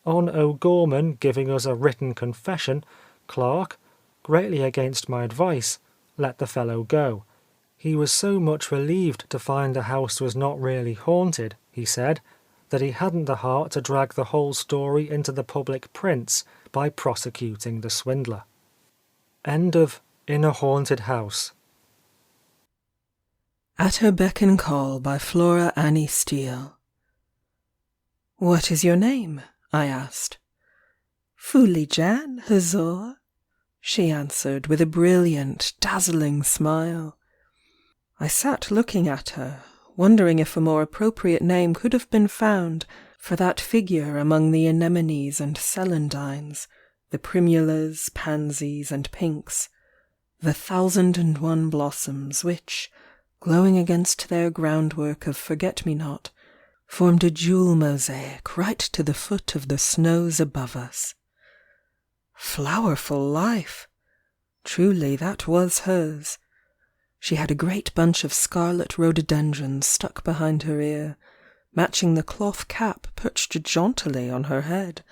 I: On O'Gorman giving us a written confession, Clark, greatly against my advice, let the fellow go. He was so much relieved to find the house was not really haunted, he said, that he hadn't the heart to drag the whole story into the public prints by prosecuting the swindler. End of In a Haunted House.
F: At Her Beck and Call by Flora Annie Steele. "What is your name?" I asked. "Foolie Jan, Hazor," she answered with a brilliant, dazzling smile. I sat looking at her, wondering if a more appropriate name could have been found for that figure among the anemones and celandines, the primulas, pansies, and pinks, the 1,001 blossoms which, glowing against their groundwork of forget-me-not, formed a jewel mosaic right to the foot of the snows above us. Flowerful life! Truly that was hers. She had a great bunch of scarlet rhododendrons stuck behind her ear, matching the cloth cap perched jauntily on her head,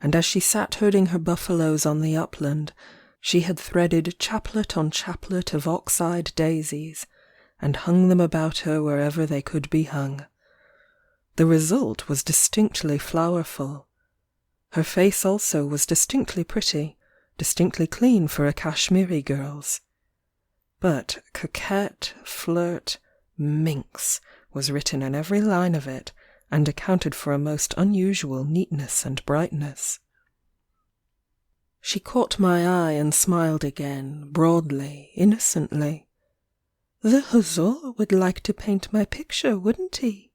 F: and as she sat herding her buffaloes on the upland, she had threaded chaplet on chaplet of ox-eyed daisies, and hung them about her wherever they could be hung. The result was distinctly flowerful. Her face also was distinctly pretty, distinctly clean for a Kashmiri girl's. But coquette, flirt, minx was written in every line of it, and accounted for a most unusual neatness and brightness. She caught my eye and smiled again, broadly, innocently. "The Hussar would like to paint my picture, wouldn't he?"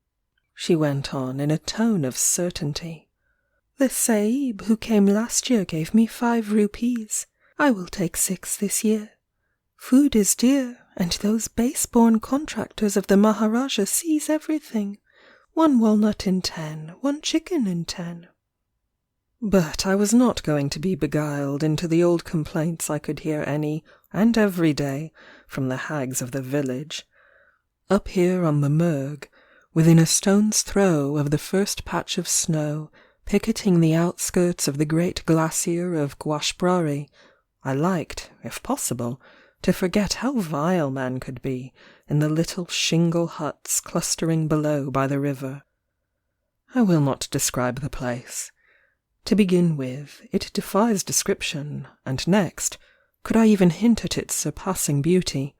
F: she went on in a tone of certainty. "The Sahib who came last year gave me 5 rupees. I will take 6 this year. Food is dear, and those base-born contractors of the Maharaja seize everything. 1 walnut in 10, 1 chicken in 10. But I was not going to be beguiled into the old complaints I could hear any and every day from the hags of the village. Up here on the Murg, within a stone's throw of the first patch of snow picketing the outskirts of the great glacier of Guashbrari, I liked, if possible, to forget how vile man could be in the little shingle huts clustering below by the river. I will not describe the place. To begin with, it defies description, and next, could I even hint at its surpassing beauty,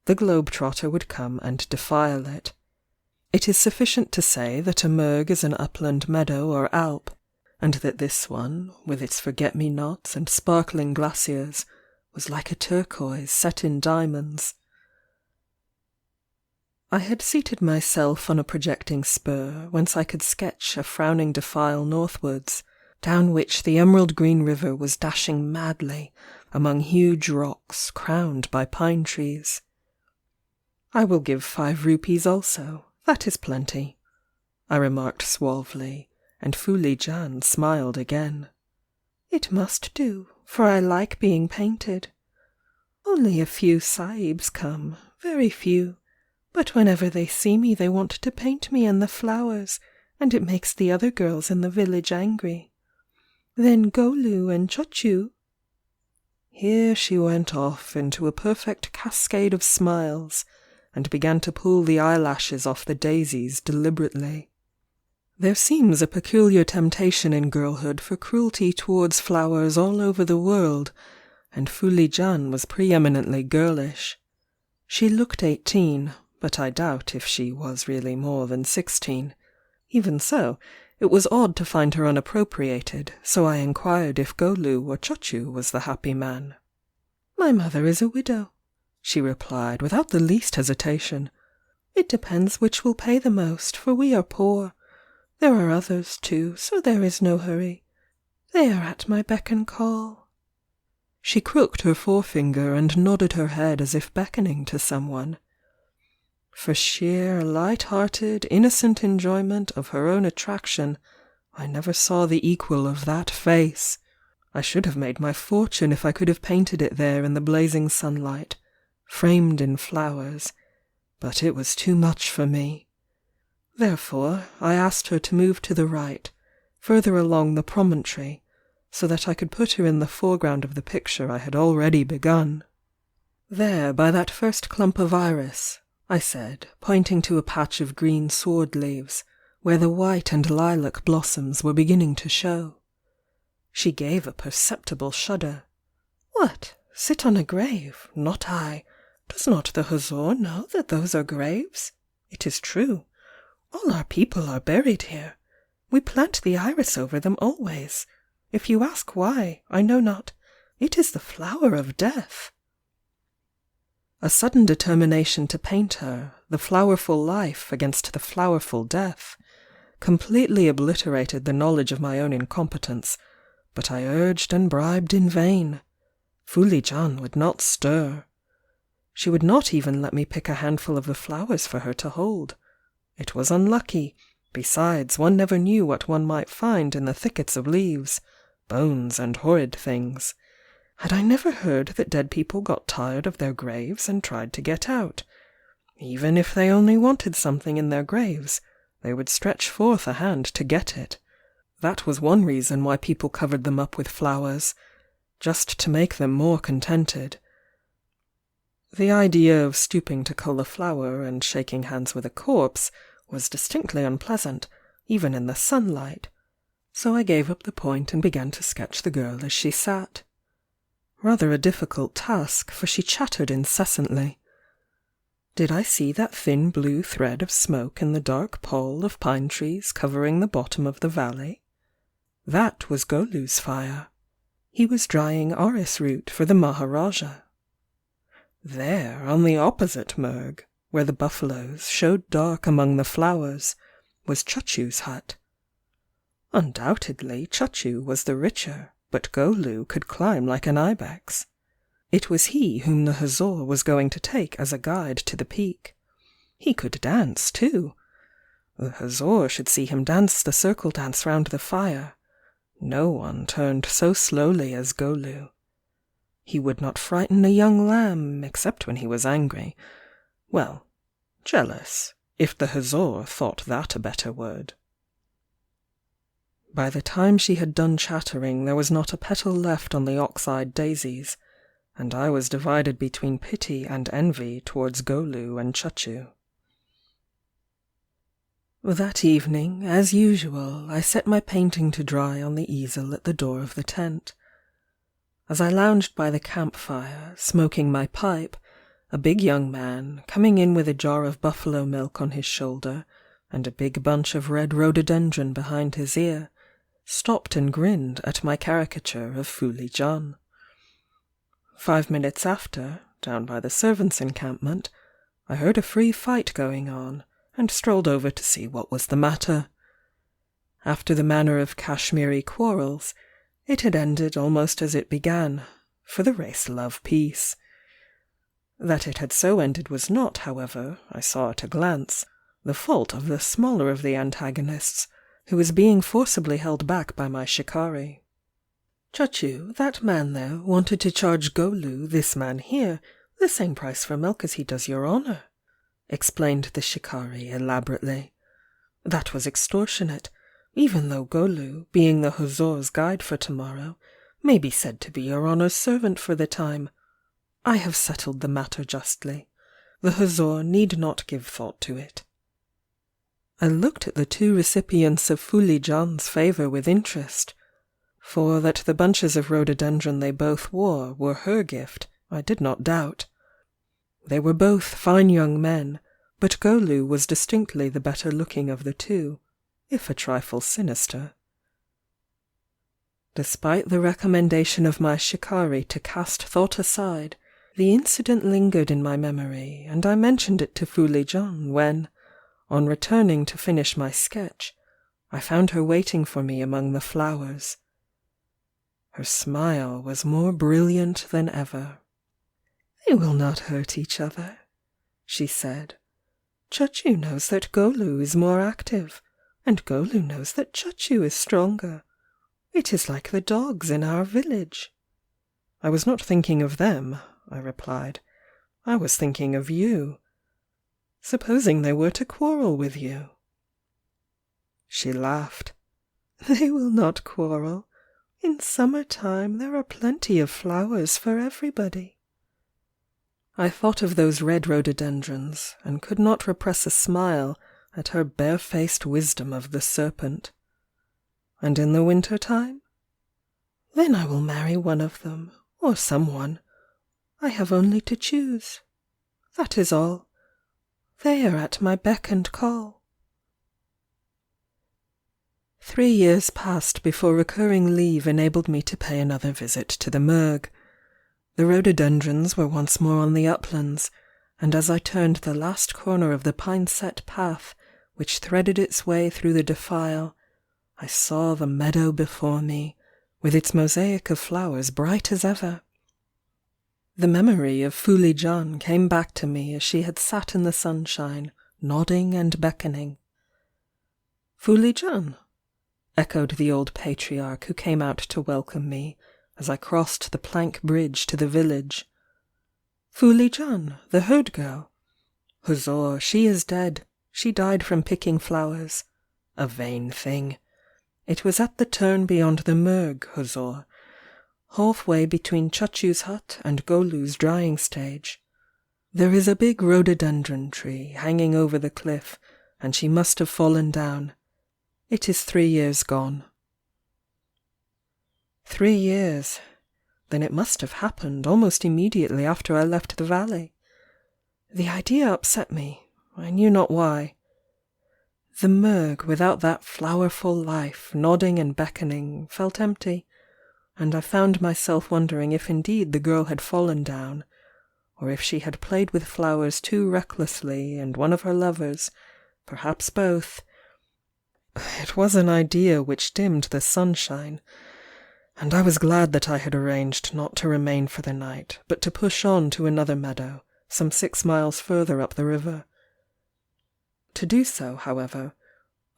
F: the globe-trotter would come and defile it. It is sufficient to say that a Murg is an upland meadow or alp, and that this one, with its forget-me-nots and sparkling glaciers, was like a turquoise set in diamonds. I had seated myself on a projecting spur whence I could sketch a frowning defile northwards, down which the emerald-green river was dashing madly among huge rocks crowned by pine trees. "I will give 5 rupees also, that is plenty," I remarked suavely, and Fuli Jan smiled again. "It must do, for I like being painted. Only a few sahibs come, very few, but whenever they see me they want to paint me and the flowers, and it makes the other girls in the village angry. Then Golu and Churchill—" Here she went off into a perfect cascade of smiles, and began to pull the eyelashes off the daisies deliberately. There seems a peculiar temptation in girlhood for cruelty towards flowers all over the world, and Fuli Jan was preeminently girlish. She looked 18, but I doubt if she was really more than 16. Even so, it was odd to find her unappropriated, so I inquired if Golu or Churchill was the happy man. "My mother is a widow," she replied without the least hesitation. "It depends which will pay the most, for we are poor. There are others too, so there is no hurry. They are at my beck and call." She crooked her forefinger and nodded her head as if beckoning to someone. For sheer, light-hearted, innocent enjoyment of her own attraction, I never saw the equal of that face. I should have made my fortune if I could have painted it there in the blazing sunlight, framed in flowers, but it was too much for me. Therefore, I asked her to move to the right, further along the promontory, so that I could put her in the foreground of the picture I had already begun. "There, by that first clump of iris," I said, pointing to a patch of green sword leaves, where the white and lilac blossoms were beginning to show. She gave a perceptible shudder. "What? Sit on a grave? Not I. Does not the Hussar know that those are graves? It is true. All our people are buried here. We plant the iris over them always. If you ask why, I know not. It is the flower of death." A sudden determination to paint her, the flowerful life against the flowerful death, completely obliterated the knowledge of my own incompetence, but I urged and bribed in vain. Fuli Jan would not stir. She would not even let me pick a handful of the flowers for her to hold. It was unlucky. Besides, one never knew what one might find in the thickets of leaves, bones and horrid things. Had I never heard that dead people got tired of their graves and tried to get out? Even if they only wanted something in their graves, they would stretch forth a hand to get it. That was one reason why people covered them up with flowers, just to make them more contented. The idea of stooping to cull a flower and shaking hands with a corpse was distinctly unpleasant, even in the sunlight, so I gave up the point and began to sketch the girl as she sat. Rather a difficult task, for she chattered incessantly. Did I see that thin blue thread of smoke in the dark pall of pine trees covering the bottom of the valley? That was Golu's fire. He was drying orris root for the Maharaja. There, on the opposite merg, where the buffaloes showed dark among the flowers, was Churchill's hut. Undoubtedly Churchill was the richer, but Golu could climb like an ibex. It was he whom the Hussar was going to take as a guide to the peak. He could dance, too. The Hussar should see him dance the circle dance round the fire. No one turned so slowly as Golu. He would not frighten a young lamb, except when he was angry. Well, jealous, if the Hussar thought that a better word. By the time she had done chattering, there was not a petal left on the ox-eyed daisies, and I was divided between pity and envy towards Golu and Churchill. That evening, as usual, I set my painting to dry on the easel at the door of the tent. As I lounged by the campfire, smoking my pipe, a big young man, coming in with a jar of buffalo milk on his shoulder and a big bunch of red rhododendron behind his ear, stopped and grinned at my caricature of Fooly John. 5 minutes after, down by the servants' encampment, I heard a free fight going on, and strolled over to see what was the matter. After the manner of Kashmiri quarrels, it had ended almost as it began, for the race love peace. That it had so ended was not, however, I saw at a glance, the fault of the smaller of the antagonists, who was being forcibly held back by my shikari. Churchill, that man there, wanted to charge Golu, this man here, the same price for milk as he does your honour, explained the shikari elaborately. That was extortionate, even though Golu, being the Hussar's guide for tomorrow, may be said to be your honour's servant for the time. I have settled the matter justly. The Hussar need not give thought to it. I looked at the two recipients of Fooly John's favour with interest, for that the bunches of rhododendron they both wore were her gift, I did not doubt. They were both fine young men, but Golu was distinctly the better looking of the two, if a trifle sinister. Despite the recommendation of my shikari to cast thought aside, the incident lingered in my memory, and I mentioned it to Fooly John when, on returning to finish my sketch, I found her waiting for me among the flowers. Her smile was more brilliant than ever. "They will not hurt each other," she said. "Churchill knows that Golu is more active, and Golu knows that Churchill is stronger. It is like the dogs in our village." "I was not thinking of them," I replied. "I was thinking of you. Supposing they were to quarrel with you?" She laughed. "They will not quarrel. In summer-time there are plenty of flowers for everybody." I thought of those red rhododendrons, and could not repress a smile at her bare-faced wisdom of the serpent. "And in the winter-time?" "Then I will marry one of them, or someone. I have only to choose. That is all. They are at my beck and call." 3 years passed before recurring leave enabled me to pay another visit to the Merg. The rhododendrons were once more on the uplands, and as I turned the last corner of the pine-set path which threaded its way through the defile, I saw the meadow before me, with its mosaic of flowers bright as ever. The memory of Fooly John came back to me as she had sat in the sunshine, nodding and beckoning. "Fooly John?" echoed the old patriarch who came out to welcome me as I crossed the plank bridge to the village. "Fooly John, the herd girl? Hussar, she is dead. She died from picking flowers. A vain thing. It was at the turn beyond the Merg, Hussar, halfway between Churchill's hut and Golu's drying stage. There is a big rhododendron tree hanging over the cliff, and she must have fallen down. It is 3 years gone." 3 years. Then it must have happened almost immediately after I left the valley. The idea upset me, I knew not why. The Merg without that flowerful life, nodding and beckoning, felt empty, and I found myself wondering if indeed the girl had fallen down, or if she had played with flowers too recklessly, and one of her lovers, perhaps both. It was an idea which dimmed the sunshine, and I was glad that I had arranged not to remain for the night, but to push on to another meadow, some 6 miles further up the river. To do so, however,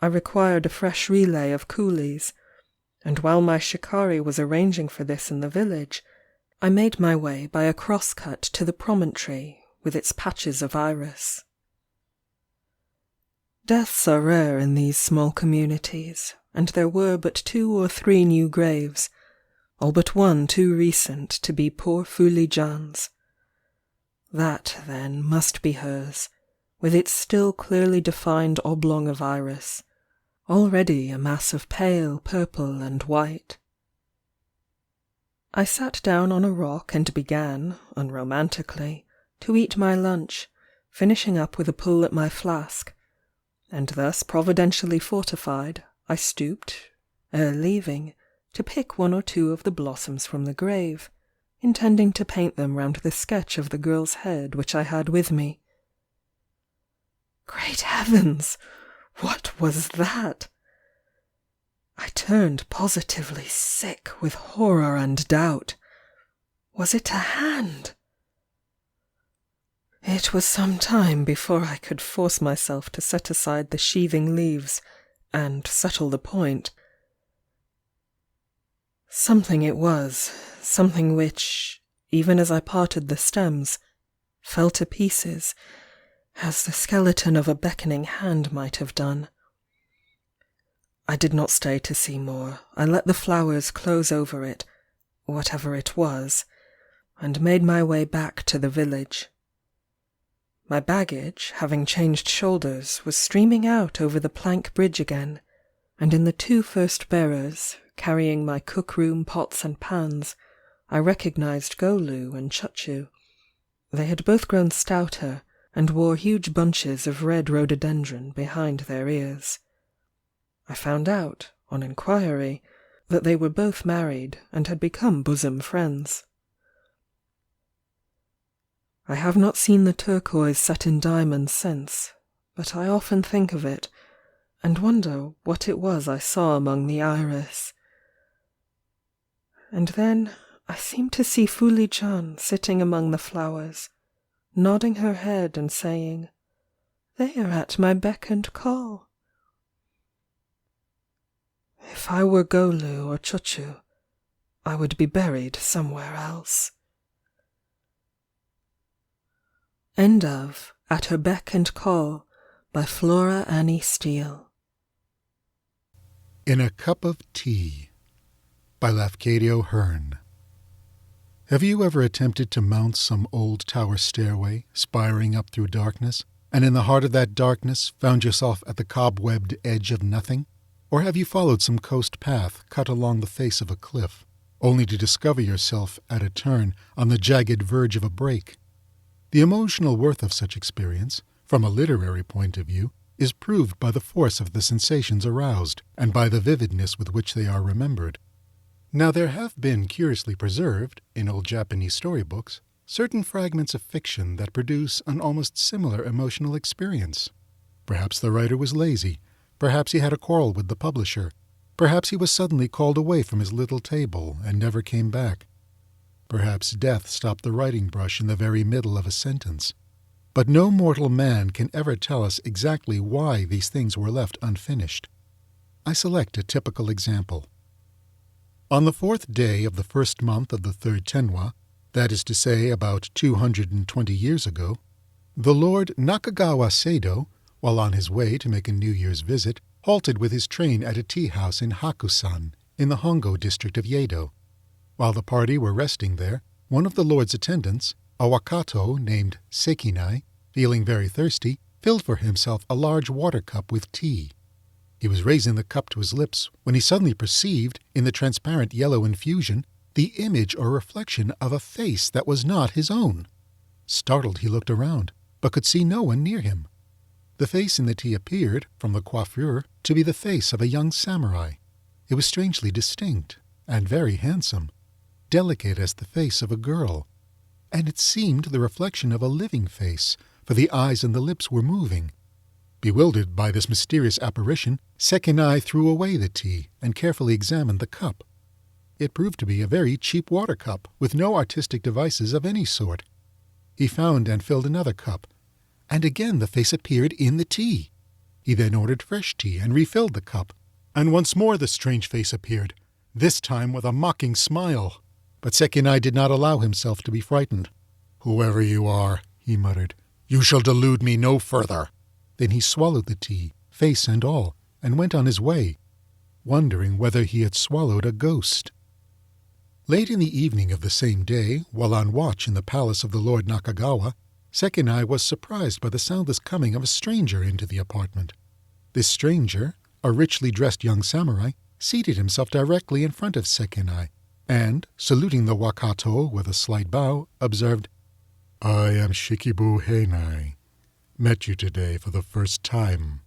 F: I required a fresh relay of coolies, and while my shikari was arranging for this in the village, I made my way by a cross-cut to the promontory with its patches of iris. Deaths are rare in these small communities, and there were but 2 or 3 new graves, all but one too recent to be poor Fuli Jan's. That, then, must be hers, with its still clearly defined oblong of iris, already a mass of pale purple and white. I sat down on a rock and began, unromantically, to eat my lunch, finishing up with a pull at my flask, and thus providentially fortified, I stooped, ere leaving, to pick 1 or 2 of the blossoms from the grave, intending to paint them round the sketch of the girl's head which I had with me. Great heavens! What was that? I turned positively sick with horror and doubt. Was it a hand? It was some time before I could force myself to set aside the sheathing leaves and settle the point. Something it was, something which, even as I parted the stems, fell to pieces, as the skeleton of a beckoning hand might have done. I did not stay to see more. I let the flowers close over it, whatever it was, and made my way back to the village. My baggage, having changed shoulders, was streaming out over the plank bridge again, and in the 2 first bearers, carrying my cook-room pots and pans, I recognized Golu and Churchill. They had both grown stouter, and wore huge bunches of red rhododendron behind their ears. I found out, on inquiry, that they were both married and had become bosom friends. I have not seen the turquoise set in diamonds since, but I often think of it, and wonder what it was I saw among the iris. And then I seemed to see Fuli Jan sitting among the flowers, nodding her head and saying, "They are at my beck and call." If I were Golu or Churchill, I would be buried somewhere else. End of At Her Beck and Call by Flora Annie Steele.
B: In a Cup of Tea by Lafcadio Hearn. Have you ever attempted to mount some old tower stairway, spiring up through darkness, and in the heart of that darkness found yourself at the cobwebbed edge of nothing? Or have you followed some coast path cut along the face of a cliff, only to discover yourself at a turn on the jagged verge of a break? The emotional worth of such experience, from a literary point of view, is proved by the force of the sensations aroused, and by the vividness with which they are remembered. Now there have been curiously preserved, in old Japanese storybooks, certain fragments of fiction that produce an almost similar emotional experience. Perhaps the writer was lazy. Perhaps he had a quarrel with the publisher. Perhaps he was suddenly called away from his little table and never came back. Perhaps death stopped the writing brush in the very middle of a sentence. But no mortal man can ever tell us exactly why these things were left unfinished. I select a typical example. On the 4th day of the 1st month of the 3rd Tenwa, that is to say about 220 years ago, the Lord Nakagawa Seido, while on his way to make a New Year's visit, halted with his train at a tea-house in Hakusan, in the Hongo district of Yedo. While the party were resting there, one of the Lord's attendants, a Wakato named Sekinai, feeling very thirsty, filled for himself a large water cup with tea. He was raising the cup to his lips when he suddenly perceived, in the transparent yellow infusion, the image or reflection of a face that was not his own. Startled, he looked around, but could see no one near him. The face in the tea appeared, from the coiffure, to be the face of a young samurai. It was strangely distinct, and very handsome, delicate as the face of a girl, and it seemed the reflection of a living face, for the eyes and the lips were moving. Bewildered by this mysterious apparition, Sekinai threw away the tea and carefully examined the cup. It proved to be a very cheap water cup, with no artistic devices of any sort. He found and filled another cup, and again the face appeared in the tea. He then ordered fresh tea and refilled the cup, and once more the strange face appeared, this time with a mocking smile. But Sekinai did not allow himself to be frightened. "Whoever you are," he muttered, "you shall delude me no further." Then he swallowed the tea, face and all, and went on his way, wondering whether he had swallowed a ghost. Late in the evening of the same day, while on watch in the palace of the Lord Nakagawa, Sekinai was surprised by the soundless coming of a stranger into the apartment. This stranger, a richly dressed young samurai, seated himself directly in front of Sekinai, and, saluting the Wakato with a slight bow, observed, "I am Shikibu Heinai. Met you today for the first time.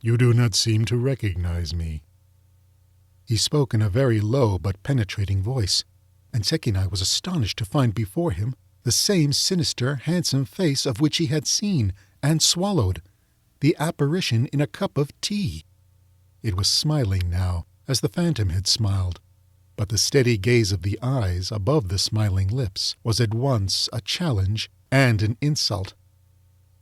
B: You do not seem to recognize me." He spoke in a very low but penetrating voice, and Sekinai was astonished to find before him the same sinister, handsome face of which he had seen and swallowed, the apparition in a cup of tea. It was smiling now, as the phantom had smiled, but the steady gaze of the eyes above the smiling lips was at once a challenge and an insult.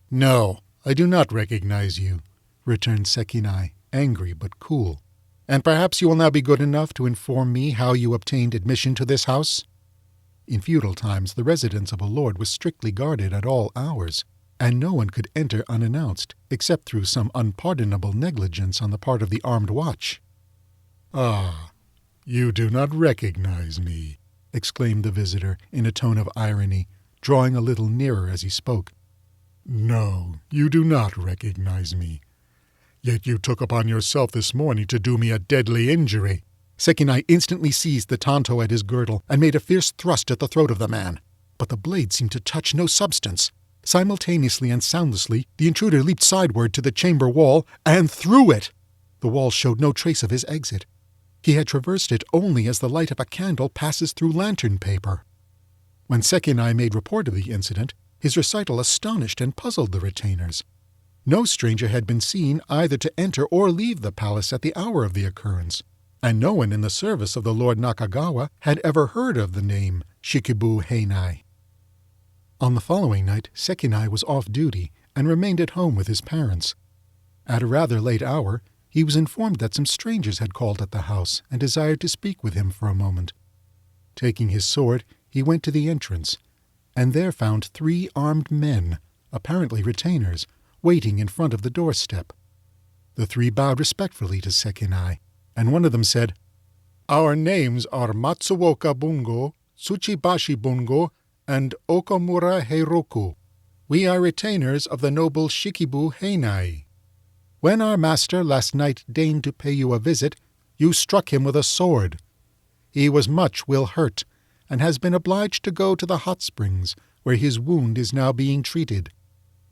B: "No, I do not recognize you," returned Sekinai, angry but cool. "And perhaps you will now be good enough to inform me how you obtained admission to this house?" In feudal times the residence of a lord was strictly guarded at all hours, and no one could enter unannounced, except through some unpardonable negligence on the part of the armed watch. "Ah, you do not recognize me," exclaimed the visitor in a tone of irony, drawing a little nearer as he spoke. "No, you do not recognize me. Yet you took upon yourself this morning to do me a deadly injury." Sekinai instantly seized the tanto at his girdle and made a fierce thrust at the throat of the man. But the blade seemed to touch no substance. Simultaneously and soundlessly, the intruder leaped sideward to the chamber wall and through it. The wall showed no trace of his exit. He had traversed it only as the light of a candle passes through lantern paper. When Sekinai made report of the incident, his recital astonished and puzzled the retainers. No stranger had been seen either to enter or leave the palace at the hour of the occurrence, and no one in the service of the Lord Nakagawa had ever heard of the name Shikibu Heinai. On the following night, Sekinai was off duty and remained at home with his parents. At a rather late hour, he was informed that some strangers had called at the house and desired to speak with him for a moment. Taking his sword, he went to the entrance, and there found 3 armed men, apparently retainers, waiting in front of the doorstep. The 3 bowed respectfully to Sekinai, and one of them said, "Our names are Matsuoka Bungo, Tsuchibashi Bungo, and Okamura Heiroku. We are retainers of the noble Shikibu Heinai. When our master last night deigned to pay you a visit, you struck him with a sword. He was much hurt, and has been obliged to go to the hot springs, where his wound is now being treated.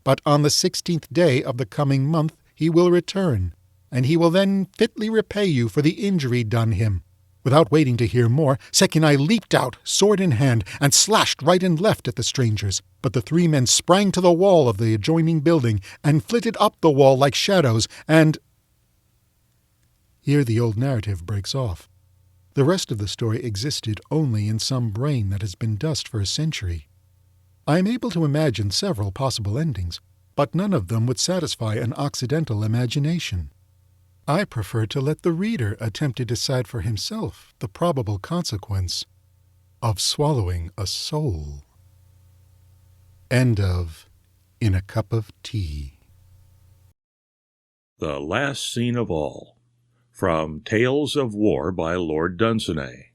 B: But on the 16th day of the coming month he will return, and he will then fitly repay you for the injury done him." Without waiting to hear more, Sekinai leaped out, sword in hand, and slashed right and left at the strangers. But the 3 men sprang to the wall of the adjoining building and flitted up the wall like shadows, and... Here the old narrative breaks off. The rest of the story existed only in some brain that has been dust for a century. I am able to imagine several possible endings, but none of them would satisfy an Occidental imagination. I prefer to let the reader attempt to decide for himself the probable consequence of swallowing a soul. End of In a Cup of Tea.
J: The Last Scene of All, from Tales of War by Lord Dunsany.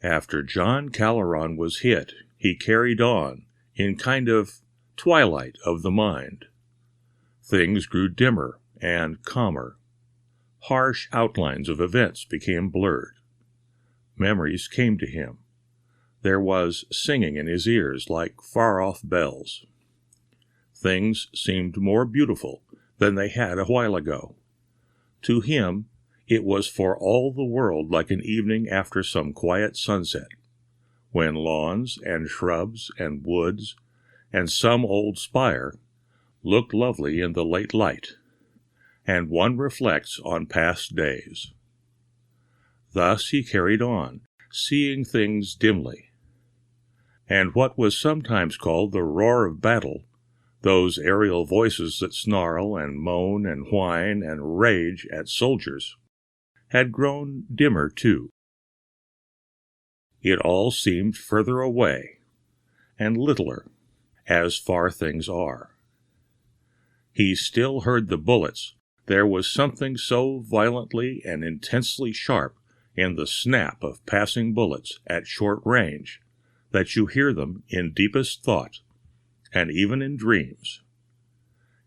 J: After John Caleron was hit, he carried on, in kind of twilight of the mind. Things grew dimmer and calmer. Harsh outlines of events became blurred. Memories came to him. There was singing in his ears like far-off bells. Things seemed more beautiful than they had a while ago. To him, It was for all the world like an evening after some quiet sunset, when lawns and shrubs and woods and some old spire look lovely in the late light, and one reflects on past days. Thus he carried on, seeing things dimly. And what was sometimes called the roar of battle, those aerial voices that snarl and moan and whine and rage at soldiers, had grown dimmer too. It all seemed further away, and littler, as far things are. He still heard the bullets. There was something so violently and intensely sharp in the snap of passing bullets at short range that you hear them in deepest thought, and even in dreams.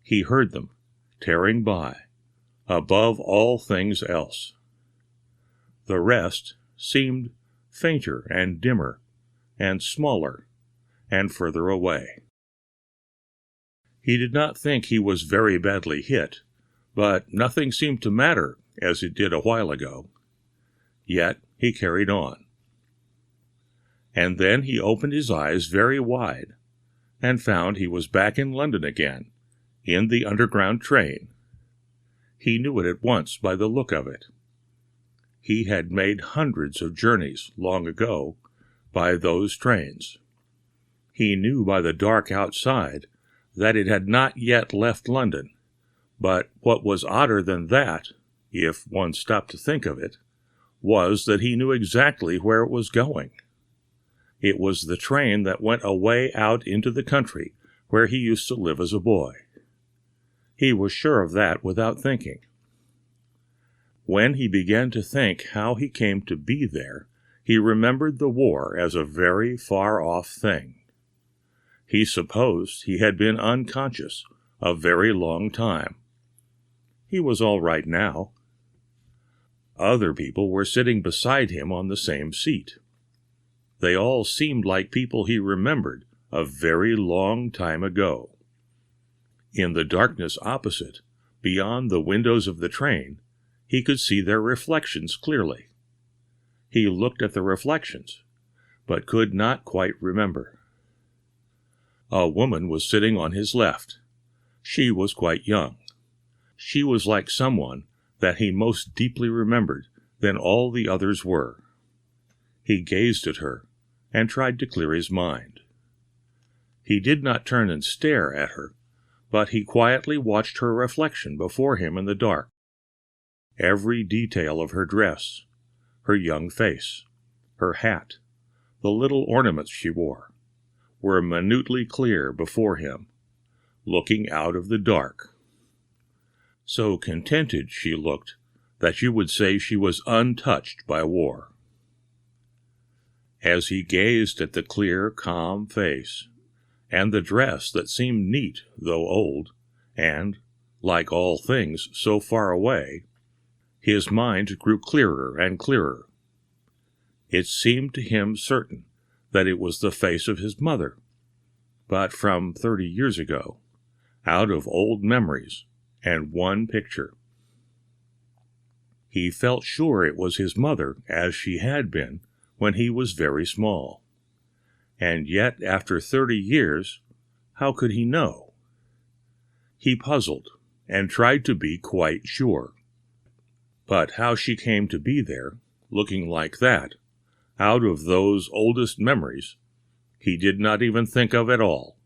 J: He heard them, tearing by, above all things else. The rest seemed fainter and dimmer, and smaller, and further away. He did not think he was very badly hit, but nothing seemed to matter as it did a while ago. Yet he carried on. And then he opened his eyes very wide, and found he was back in London again, in the underground train. He knew it at once by the look of it. He had made hundreds of journeys long ago by those trains. He knew by the dark outside that it had not yet left London, but what was odder than that, if one stopped to think of it, was that he knew exactly where it was going. It was the train that went away out into the country where he used to live as a boy. He was sure of that without thinking. When he began to think how he came to be there, he remembered the war as a very far-off thing. He supposed he had been unconscious a very long time. He was all right now. Other people were sitting beside him on the same seat. They all seemed like people he remembered a very long time ago. In the darkness opposite, beyond the windows of the train, he could see their reflections clearly. He looked at the reflections, but could not quite remember. A woman was sitting on his left. She was quite young. She was like someone that he most deeply remembered than all the others were. He gazed at her, and tried to clear his mind. He did not turn and stare at her, but he quietly watched her reflection before him in the dark. Every detail of her dress, her young face, her hat, the little ornaments she wore, were minutely clear before him, looking out of the dark. So contented she looked that you would say she was untouched by war. As he gazed at the clear, calm face, and the dress that seemed neat though old, and, like all things so far away, his mind grew clearer and clearer. It seemed to him certain that it was the face of his mother, but from 30 years ago, out of old memories and one picture. He felt sure it was his mother as she had been when he was very small. And yet, after 30 years, how could he know? He puzzled, and tried to be quite sure. But how she came to be there, looking like that, out of those oldest memories, he did not even think of at all.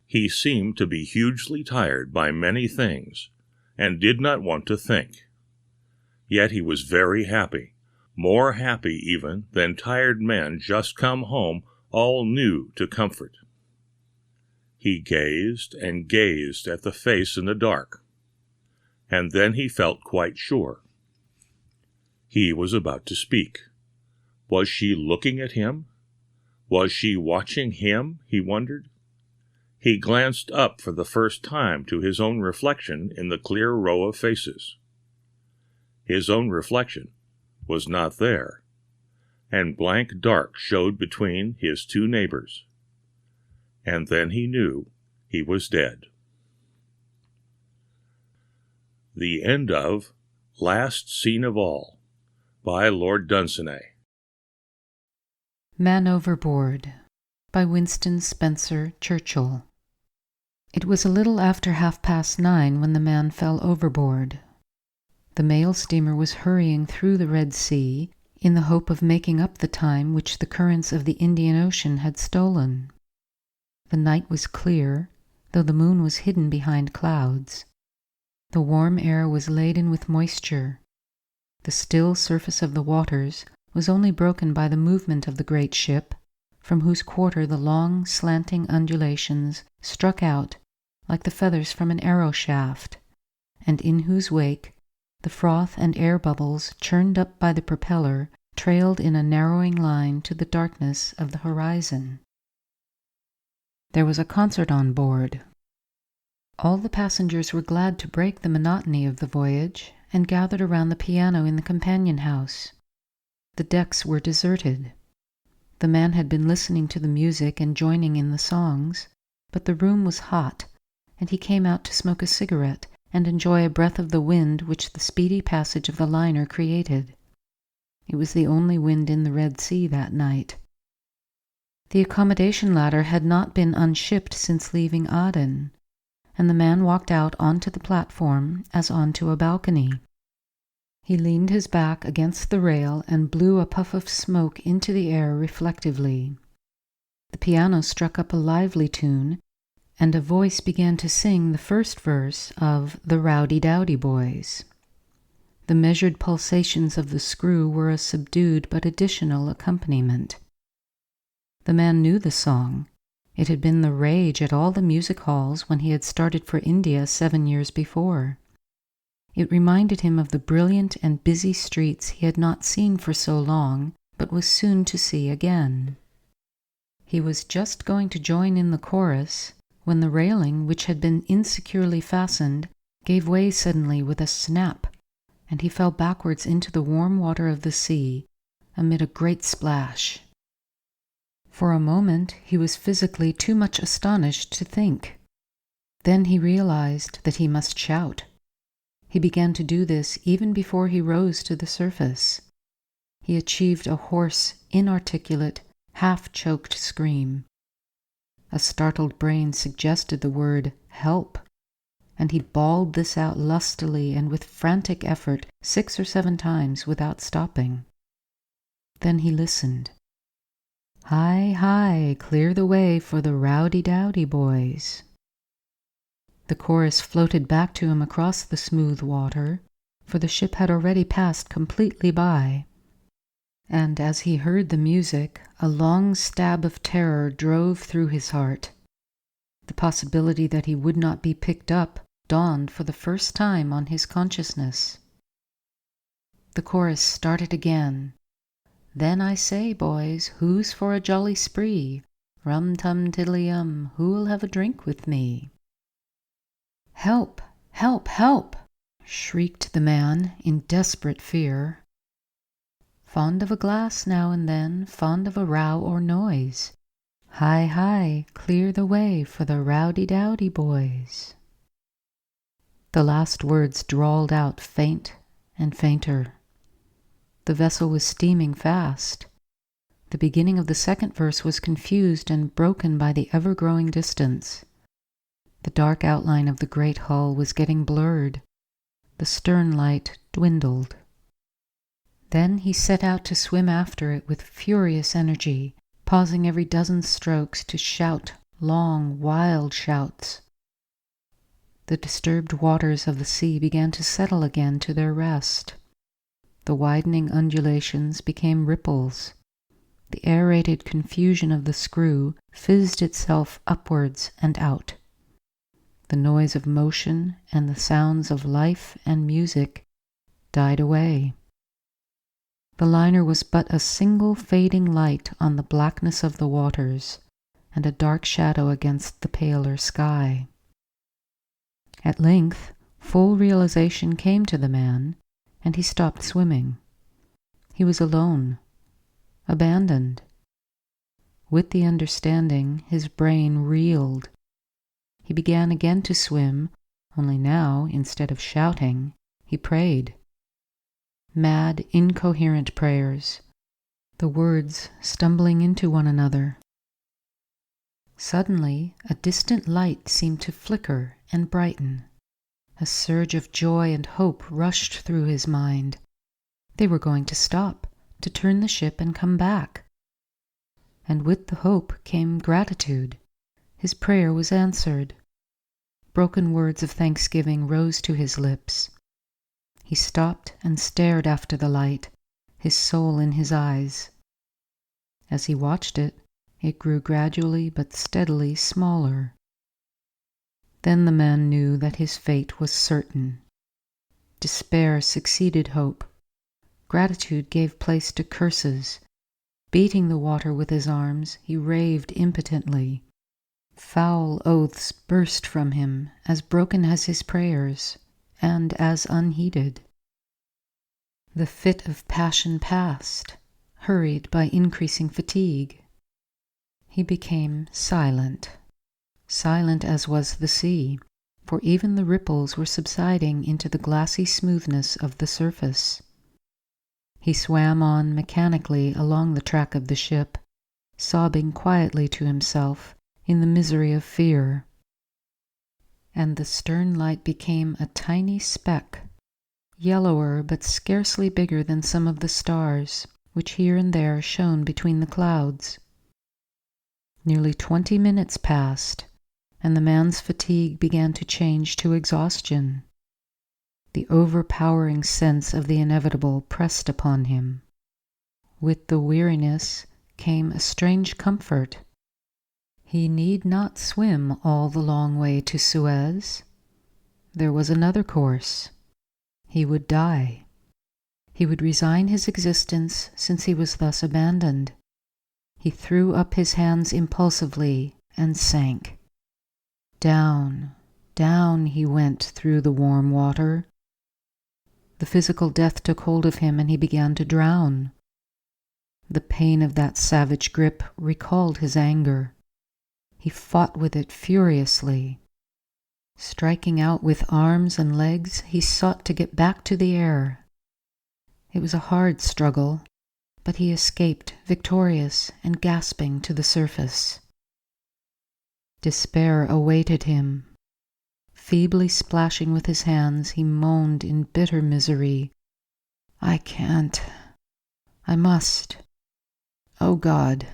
J: He seemed to be hugely tired by many things, and did not want to think. Yet he was very happy, more happy even than tired men just come home all new to comfort. He gazed and gazed at the face in the dark, and then he felt quite sure. He was about to speak. Was she looking at him? Was she watching him, he wondered? He glanced up for the first time to his own reflection in the clear row of faces. His own reflection was not there, and blank dark showed between his two neighbors. And then he knew he was dead. The end of Last Scene of All, by Lord Dunsany.
K: Man Overboard, by Winston Spencer Churchill. It was a little after 9:30 when the man fell overboard. The mail steamer was hurrying through the Red Sea in the hope of making up the time which the currents of the Indian Ocean had stolen. The night was clear, though the moon was hidden behind clouds. The warm air was laden with moisture. The still surface of the waters was only broken by the movement of the great ship, from whose quarter the long, slanting undulations struck out like the feathers from an arrow shaft, and in whose wake the froth and air bubbles churned up by the propeller trailed in a narrowing line to the darkness of the horizon. There was a concert on board. All the passengers were glad to break the monotony of the voyage and gathered around the piano in the companion house. The decks were deserted. The man had been listening to the music and joining in the songs, but the room was hot, and he came out to smoke a cigarette and enjoy a breath of the wind which the speedy passage of the liner created. It was the only wind in the Red Sea that night. The accommodation ladder had not been unshipped since leaving Aden, and the man walked out onto the platform as onto a balcony. He leaned his back against the rail and blew a puff of smoke into the air reflectively. The piano struck up a lively tune, and a voice began to sing the first verse of The Rowdy Dowdy Boys. The measured pulsations of the screw were a subdued but additional accompaniment. The man knew the song. It had been the rage at all the music halls when he had started for India 7 years before. It reminded him of the brilliant and busy streets he had not seen for so long, but was soon to see again. He was just going to join in the chorus when the railing, which had been insecurely fastened, gave way suddenly with a snap, and he fell backwards into the warm water of the sea amid a great splash. For a moment he was physically too much astonished to think. Then he realized that he must shout. He began to do this even before he rose to the surface. He achieved a hoarse, inarticulate, half-choked scream. A startled brain suggested the word help, and he bawled this out lustily and with frantic effort 6 or 7 times without stopping. Then he listened. Hi, hi, clear the way for the Rowdy Dowdy Boys. The chorus floated back to him across the smooth water, for the ship had already passed completely by. And as he heard the music, a long stab of terror drove through his heart. The possibility that he would not be picked up dawned for the first time on his consciousness. The chorus started again. Then I say, boys, who's for a jolly spree? Rum-tum-tiddly-um, who'll have a drink with me? Help! Help! Help! Shrieked the man in desperate fear. Fond of a glass now and then, fond of a row or noise. Hi, hi, clear the way for the Rowdy Dowdy Boys. The last words drawled out faint and fainter. The vessel was steaming fast. The beginning of the second verse was confused and broken by the ever-growing distance. The dark outline of the great hull was getting blurred. The stern light dwindled. Then he set out to swim after it with furious energy, pausing every dozen strokes to shout long, wild shouts. The disturbed waters of the sea began to settle again to their rest. The widening undulations became ripples. The aerated confusion of the screw fizzed itself upwards and out. The noise of motion and the sounds of life and music died away. The liner was but a single fading light on the blackness of the waters, and a dark shadow against the paler sky. At length, full realization came to the man, and he stopped swimming. He was alone, abandoned. With the understanding, his brain reeled. He began again to swim, only now, instead of shouting, he prayed. mad, incoherent prayers, the words stumbling into one another. Suddenly, a distant light seemed to flicker and brighten. A surge of joy and hope rushed through his mind. They were going to stop, to turn the ship and come back. And with the hope came gratitude. His prayer was answered. Broken words of thanksgiving rose to his lips. He stopped and stared after the light, his soul in his eyes. As he watched it, it grew gradually but steadily smaller. Then the man knew that his fate was certain. Despair succeeded hope. Gratitude gave place to curses. Beating the water with his arms, he raved impotently. Foul oaths burst from him, as broken as his prayers, and as unheeded. The fit of passion passed, hurried by increasing fatigue. He became silent as was the sea, for even the ripples were subsiding into the glassy smoothness of the surface. He swam on mechanically along the track of the ship, sobbing quietly to himself in the misery of fear. And the stern light became a tiny speck, yellower but scarcely bigger than some of the stars, which here and there shone between the clouds. Nearly 20 minutes passed, and the man's fatigue began to change to exhaustion. The overpowering sense of the inevitable pressed upon him. With the weariness came a strange comfort. He need not swim all the long way to Suez. There was another course. He would die. He would resign his existence since he was thus abandoned. He threw up his hands impulsively and sank. Down, down he went through the warm water. The physical death took hold of him and he began to drown. The pain of that savage grip recalled his anger. He fought with it furiously. Striking out with arms and legs, he sought to get back to the air. It was a hard struggle, but he escaped victorious and gasping to the surface. Despair awaited him. Feebly splashing with his hands, he moaned in bitter misery, "I can't. I must. Oh God,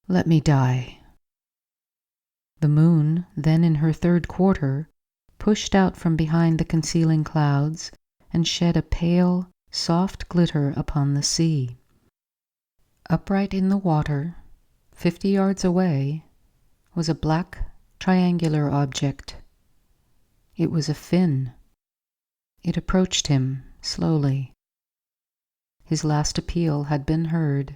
K: let me die." The moon, then in her third quarter, pushed out from behind the concealing clouds and shed a pale, soft glitter upon the sea. Upright in the water, 50 yards away, was a black, triangular object. It was a fin. It approached him slowly. His last appeal had been heard.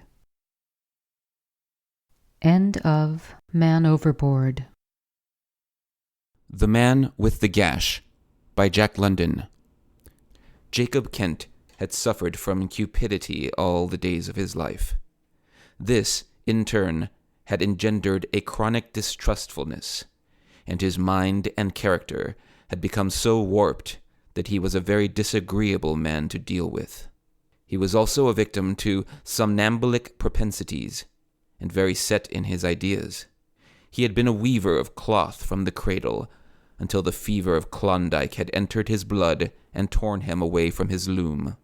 K: End of Man Overboard.
L: The Man with the Gash by Jack London. Jacob Kent had suffered from cupidity all the days of his life. This, in turn, had engendered a chronic distrustfulness, and his mind and character had become so warped that he was a very disagreeable man to deal with. He was also a victim to somnambulic propensities, and very set in his ideas. He had been a weaver of cloth from the cradle, until the fever of Klondike had entered his blood and torn him away from his loom.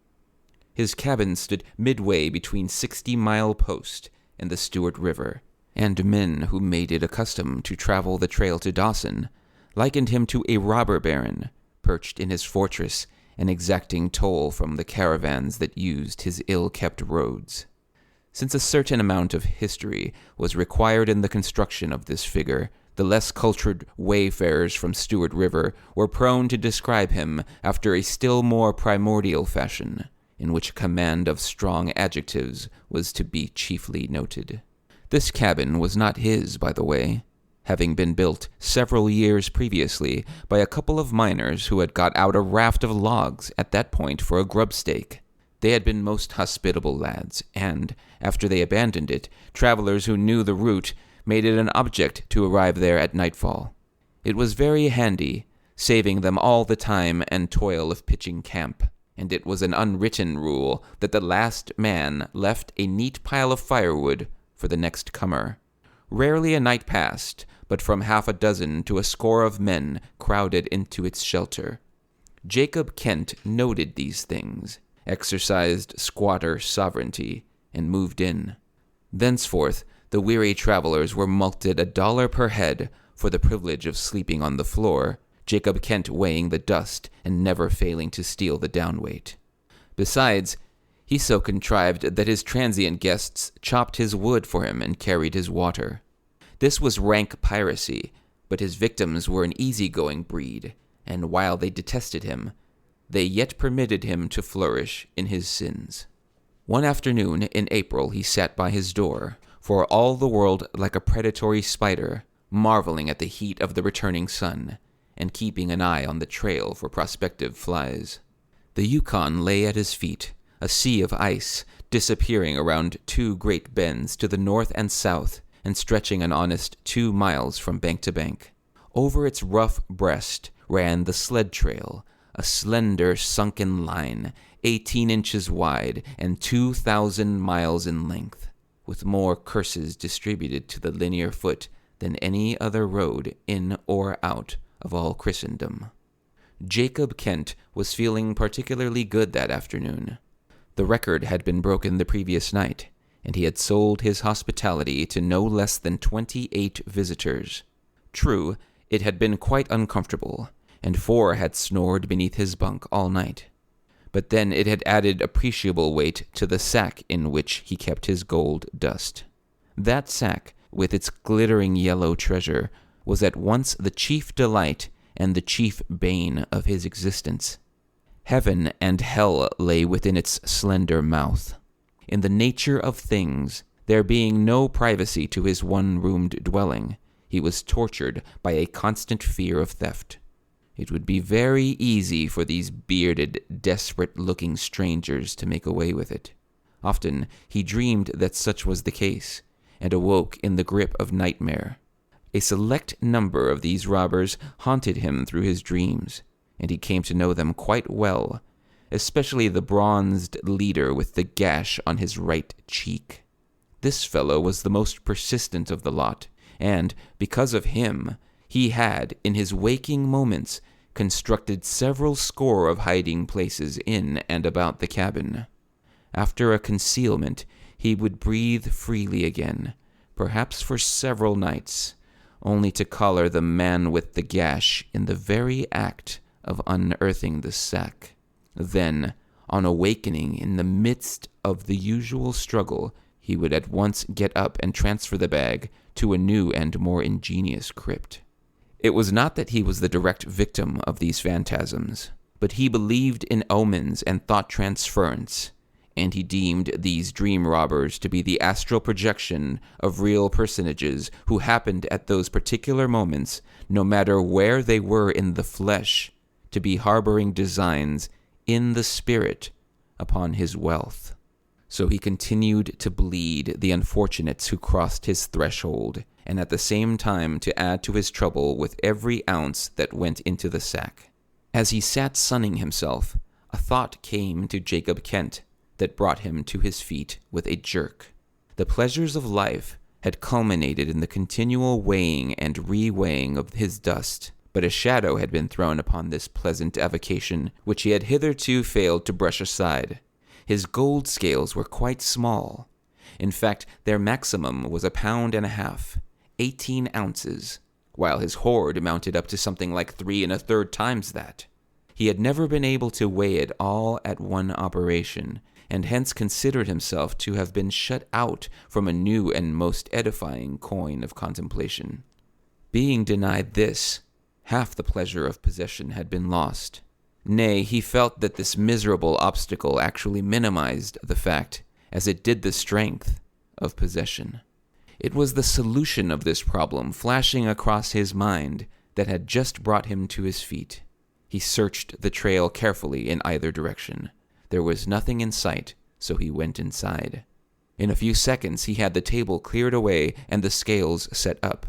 L: His cabin stood midway between 60 Mile Post and the Stewart River, and men who made it accustomed to travel the trail to Dawson likened him to a robber baron, perched in his fortress and exacting toll from the caravans that used his ill-kept roads. Since a certain amount of history was required in the construction of this figure, the less cultured wayfarers from Stewart River were prone to describe him after a still more primordial fashion, in which command of strong adjectives was to be chiefly noted. This cabin was not his, by the way, having been built several years previously by a couple of miners who had got out a raft of logs at that point for a grubstake. They had been most hospitable lads, and, after they abandoned it, travelers who knew the route made it an object to arrive there at nightfall. It was very handy, saving them all the time and toil of pitching camp. and it was an unwritten rule that the last man left a neat pile of firewood for the next comer. Rarely a night passed, but from half a dozen to a score of men crowded into its shelter. Jacob Kent noted these things, exercised squatter sovereignty, and moved in. Thenceforth, the weary travelers were mulcted $1 per head for the privilege of sleeping on the floor, Jacob Kent weighing the dust and never failing to steal the downweight. Besides, he so contrived that his transient guests chopped his wood for him and carried his water. This was rank piracy, but his victims were an easy-going breed, and while they detested him, they yet permitted him to flourish in his sins. One afternoon in April he sat by his door, for all the world like a predatory spider, marveling at the heat of the returning sun, and keeping an eye on the trail for prospective flies. The Yukon lay at his feet, a sea of ice, disappearing around 2 great bends to the north and south, and stretching an honest 2 miles from bank to bank. Over its rough breast ran the sled trail, a slender sunken line, 18 inches wide and 2,000 miles in length, with more curses distributed to the linear foot than any other road in or out of all Christendom. Jacob Kent was feeling particularly good that afternoon. The record had been broken the previous night, and he had sold his hospitality to no less than 28 visitors. True, it had been quite uncomfortable, and 4 had snored beneath his bunk all night. But then it had added appreciable weight to the sack in which he kept his gold dust. That sack, with its glittering yellow treasure, was at once the chief delight and the chief bane of his existence. Heaven and hell lay within its slender mouth. In the nature of things, there being no privacy to his one-roomed dwelling, he was tortured by a constant fear of theft. It would be very easy for these bearded, desperate-looking strangers to make away with it. Often he dreamed that such was the case, and awoke in the grip of nightmare. A select number of these robbers haunted him through his dreams, and he came to know them quite well, especially the bronzed leader with the gash on his right cheek. This fellow was the most persistent of the lot, and, because of him, he had, in his waking moments, constructed several score of hiding places in and about the cabin. After a concealment, he would breathe freely again, perhaps for several nights, only to collar the man with the gash in the very act of unearthing the sack. Then, on awakening in the midst of the usual struggle, he would at once get up and transfer the bag to a new and more ingenious crypt. It was not that he was the direct victim of these phantasms, but he believed in omens and thought transference, and he deemed these dream robbers to be the astral projection of real personages who happened at those particular moments, no matter where they were in the flesh, to be harboring designs in the spirit upon his wealth. So he continued to bleed the unfortunates who crossed his threshold, and at the same time to add to his trouble with every ounce that went into the sack. As he sat sunning himself, a thought came to Jacob Kent that brought him to his feet with a jerk. The pleasures of life had culminated in the continual weighing and re-weighing of his dust, but a shadow had been thrown upon this pleasant avocation which he had hitherto failed to brush aside. His gold scales were quite small. In fact, their maximum was 1.5 pounds, 18 ounces, while his hoard mounted up to something like 3 1/3 times that. He had never been able to weigh it all at one operation, and hence considered himself to have been shut out from a new and most edifying coin of contemplation. Being denied this, half the pleasure of possession had been lost. Nay, he felt that this miserable obstacle actually minimized the fact, as it did the strength, of possession. It was the solution of this problem flashing across his mind that had just brought him to his feet. He searched the trail carefully in either direction. There was nothing in sight, so he went inside. In a few seconds he had the table cleared away and the scales set up.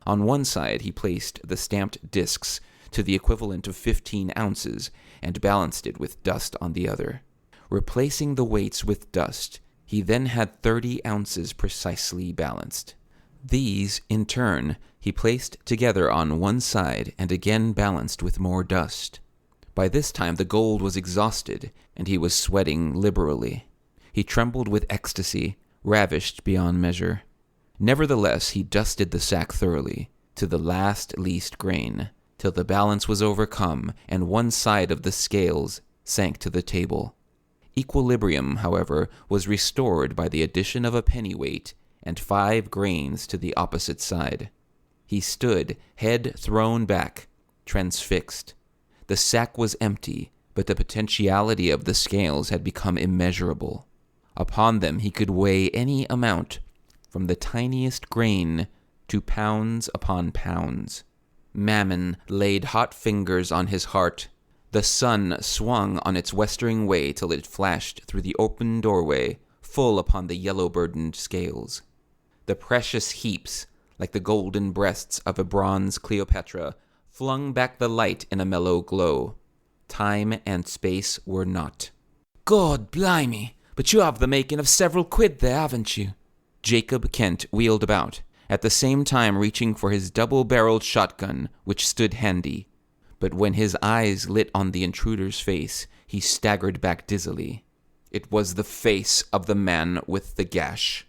L: On one side he placed the stamped discs to the equivalent of 15 ounces and balanced it with dust on the other. Replacing the weights with dust, he then had 30 ounces precisely balanced. These, in turn, he placed together on one side and again balanced with more dust. By this time the gold was exhausted, and he was sweating liberally. He trembled with ecstasy, ravished beyond measure. Nevertheless, he dusted the sack thoroughly, to the last least grain, till the balance was overcome, and one side of the scales sank to the table. Equilibrium, however, was restored by the addition of a pennyweight and 5 grains to the opposite side. He stood, head thrown back, transfixed. The sack was empty, but the potentiality of the scales had become immeasurable. Upon them he could weigh any amount, from the tiniest grain to pounds upon pounds. Mammon laid hot fingers on his heart. The sun swung on its westering way till it flashed through the open doorway, full upon the yellow-burdened scales. The precious heaps, like the golden breasts of a bronze Cleopatra, flung back the light in a mellow glow. Time and space were not. "God blimey, but you have the making of several quid there, haven't you?" Jacob Kent wheeled about, at the same time reaching for his double-barreled shotgun, which stood handy. But when his eyes lit on the intruder's face, he staggered back dizzily. It was the face of the man with the gash.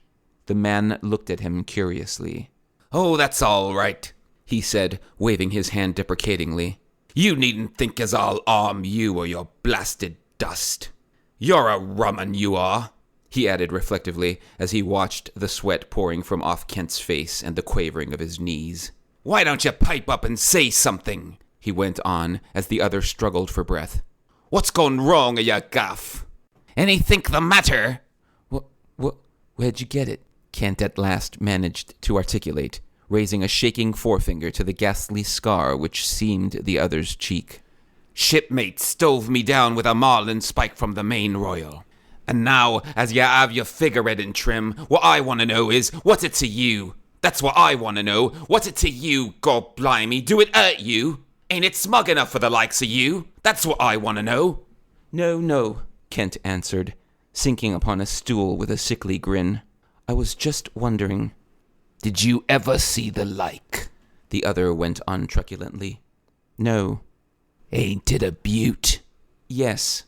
L: The man looked at him curiously. "Oh, that's all right," he said, waving his hand deprecatingly. "You needn't think as I'll arm you or your blasted dust. You're a rum 'un, you are," he added reflectively, as he watched the sweat pouring from off Kent's face and the quavering of his knees. "Why don't you pipe up and say something?" he went on, as the other struggled for breath. "What's gone wrong o' your gaff? Anythink the matter?" Where'd you get it?" Kent at last managed to articulate, raising a shaking forefinger to the ghastly scar which seamed the other's cheek. "Shipmate stove me down with a marlin spike from the main royal. And now, as you have your figurehead in trim, what I want to know is, what's it to you? That's what I want to know. What's it to you, God blimey? Do it hurt you? Ain't it smug enough for the likes of you? That's what I want to know." No, Kent answered, sinking upon a stool with a sickly grin. "I was just wondering." "Did you ever see the like?" the other went on truculently. "No." "Ain't it a beaut?" "Yes."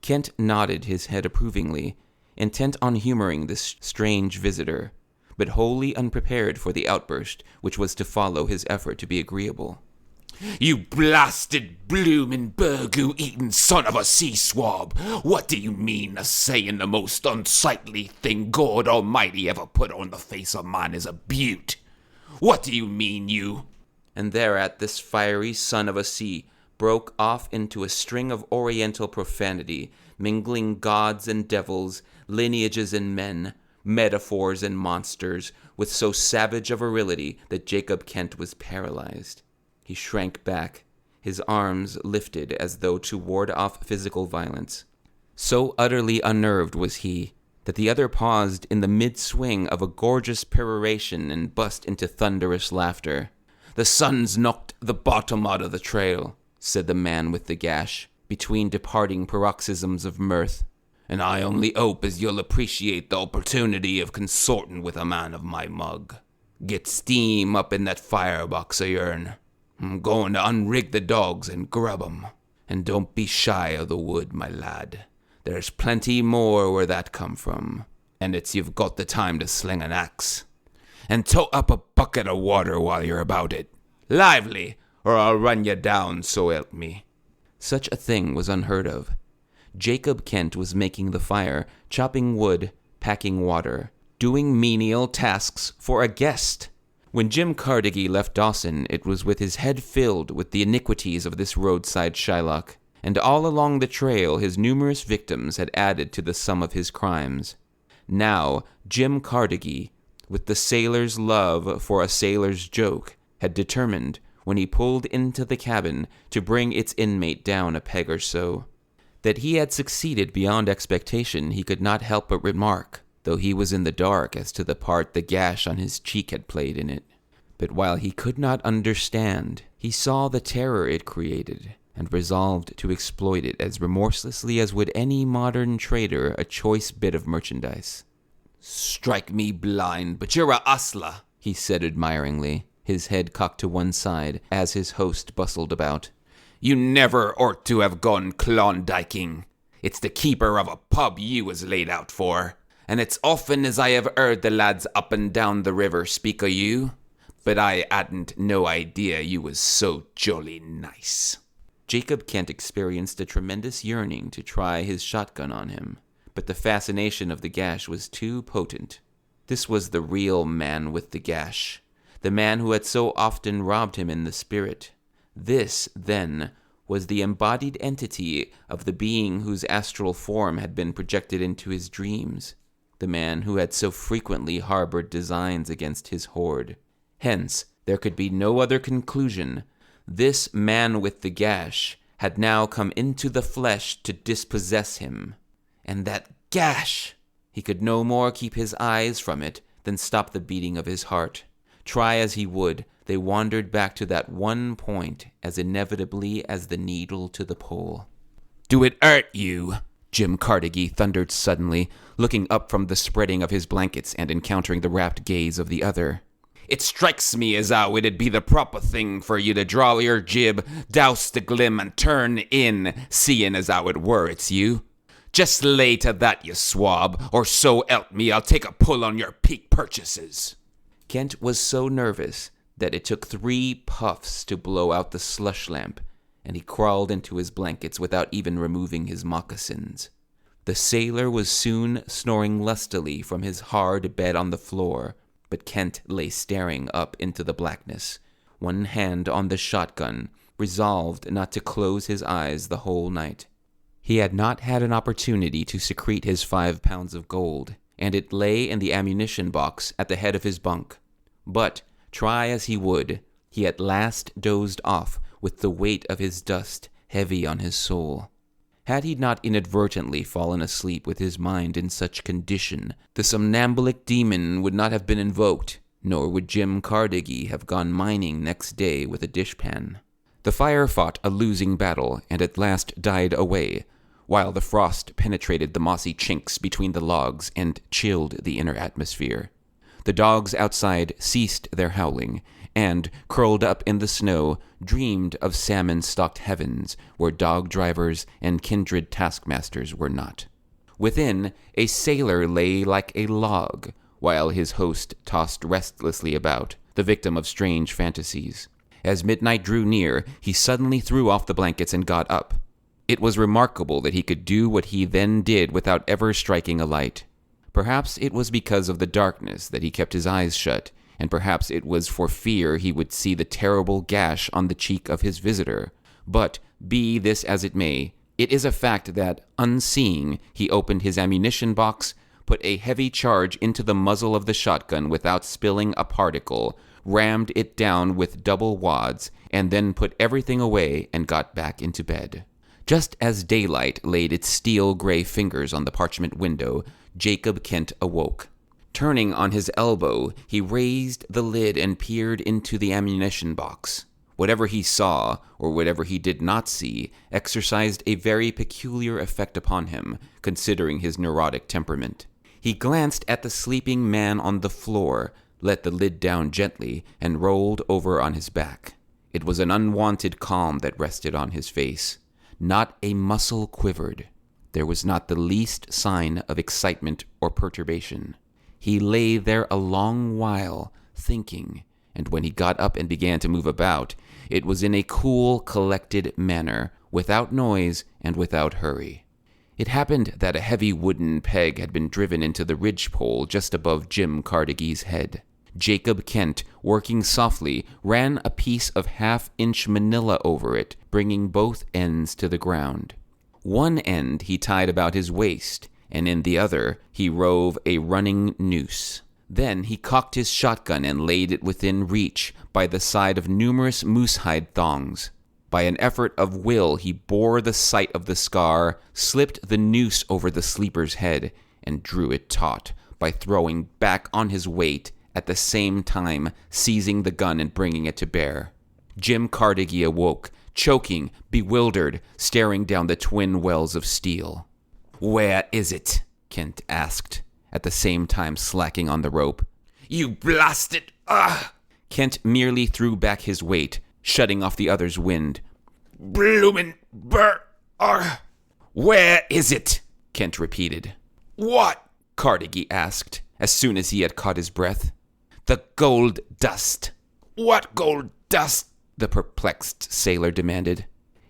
L: Kent nodded his head approvingly, intent on humoring this strange visitor, but wholly unprepared for the outburst which was to follow his effort to be agreeable. "You blasted bloomin' burgoo-eatin' son of a sea swab! What do you mean a sayin' the most unsightly thing God Almighty ever put on the face of man is a beaut? What do you mean, you—" And thereat this fiery son of a sea broke off into a string of oriental profanity, mingling gods and devils, lineages and men, metaphors and monsters, with so savage a virility that Jacob Kent was paralyzed. He shrank back, his arms lifted as though to ward off physical violence. So utterly unnerved was he, that the other paused in the mid-swing of a gorgeous peroration and burst into thunderous laughter. "The sun's knocked the bottom out of the trail," said the man with the gash, between departing paroxysms of mirth. "And I only hope as you'll appreciate the opportunity of consorting with a man of my mug. Get steam up in that firebox of yourn. I'm going to unrig the dogs and grub 'em. And don't be shy of the wood, my lad. There's plenty more where that come from, and it's you've got the time to sling an axe. And tote up a bucket of water while you're about it. Lively, or I'll run you down, so help me." Such a thing was unheard of. Jacob Kent was making the fire, chopping wood, packing water, doing menial tasks for a guest. When Jim Carnegie left Dawson, it was with his head filled with the iniquities of this roadside Shylock, and all along the trail his numerous victims had added to the sum of his crimes. Now, Jim Carnegie, with the sailor's love for a sailor's joke, had determined, when he pulled into the cabin, to bring its inmate down a peg or so. That he had succeeded beyond expectation he could not help but remark, though he was in the dark as to the part the gash on his cheek had played in it. But while he could not understand, he saw the terror it created, and resolved to exploit it as remorselessly as would any modern trader a choice bit of merchandise. "Strike me blind, but you're a hustler," he said admiringly, his head cocked to one side as his host bustled about. "You never ought to have gone Klondiking. It's the keeper of a pub you was laid out for, and it's often as I have heard the lads up and down the river speak o' you, but I hadn't no idea you was so jolly nice." Jacob Kent experienced a tremendous yearning to try his shotgun on him, but the fascination of the gash was too potent. This was the real man with the gash, the man who had so often robbed him in the spirit. This, then, was the embodied entity of the being whose astral form had been projected into his dreams, the man who had so frequently harbored designs against his hoard. Hence, there could be no other conclusion. This man with the gash had now come into the flesh to dispossess him. And that gash! He could no more keep his eyes from it than stop the beating of his heart. Try as he would, they wandered back to that one point as inevitably as the needle to the pole. "Do it hurt you?" Jim Carnegie thundered suddenly, looking up from the spreading of his blankets and encountering the rapt gaze of the other. "It strikes me as how it'd be the proper thing for you to draw your jib, douse the glim, and turn in, seeing as how it were it's you. Just lay to that, you swab, or so help me, I'll take a pull on your peak purchases." Kent was so nervous that it took 3 puffs to blow out the slush lamp, and he crawled into his blankets without even removing his moccasins. The sailor was soon snoring lustily from his hard bed on the floor, but Kent lay staring up into the blackness, one hand on the shotgun, resolved not to close his eyes the whole night. He had not had an opportunity to secrete his 5 pounds of gold, and it lay in the ammunition box at the head of his bunk. But, try as he would, he at last dozed off with the weight of his dust heavy on his soul. Had he not inadvertently fallen asleep with his mind in such condition, the somnambulic demon would not have been invoked, nor would Jim Carnegie have gone mining next day with a dishpan. The fire fought a losing battle, and at last died away, while the frost penetrated the mossy chinks between the logs and chilled the inner atmosphere. The dogs outside ceased their howling, and, curled up in the snow, dreamed of salmon-stocked heavens where dog drivers and kindred taskmasters were not. Within, a sailor lay like a log, while his host tossed restlessly about, the victim of strange fantasies. As midnight drew near, he suddenly threw off the blankets and got up. It was remarkable that he could do what he then did without ever striking a light. Perhaps it was because of the darkness that he kept his eyes shut, and perhaps it was for fear he would see the terrible gash on the cheek of his visitor. But, be this as it may, it is a fact that, unseeing, he opened his ammunition box, put a heavy charge into the muzzle of the shotgun without spilling a particle, rammed it down with double wads, and then put everything away and got back into bed. Just as daylight laid its steel-gray fingers on the parchment window, Jacob Kent awoke. Turning on his elbow, he raised the lid and peered into the ammunition box. Whatever he saw, or whatever he did not see, exercised a very peculiar effect upon him, considering his neurotic temperament. He glanced at the sleeping man on the floor, let the lid down gently, and rolled over on his back. It was an unwonted calm that rested on his face. Not a muscle quivered. There was not the least sign of excitement or perturbation. He lay there a long while, thinking, and when he got up and began to move about, it was in a cool, collected manner, without noise and without hurry. It happened that a heavy wooden peg had been driven into the ridgepole just above Jim Carnegie's head. Jacob Kent, working softly, ran a piece of half-inch manila over it, bringing both ends to the ground. One end he tied about his waist, and in the other he rove a running noose. Then he cocked his shotgun and laid it within reach by the side of numerous moose-hide thongs. By an effort of will he bore the sight of the scar, slipped the noose over the sleeper's head, and drew it taut by throwing back on his weight at the same time seizing the gun and bringing it to bear. Jim Carnegie awoke, choking, bewildered, staring down the twin wells of steel. "Where is it?" Kent asked, at the same time slacking on the rope. "You blasted... Ugh!" Kent merely threw back his weight, shutting off the other's wind. "Bloomin' Where is it?" Kent repeated. "What?" Carnegie asked, as soon as he had caught his breath. "The gold dust." "What gold dust?" the perplexed sailor demanded.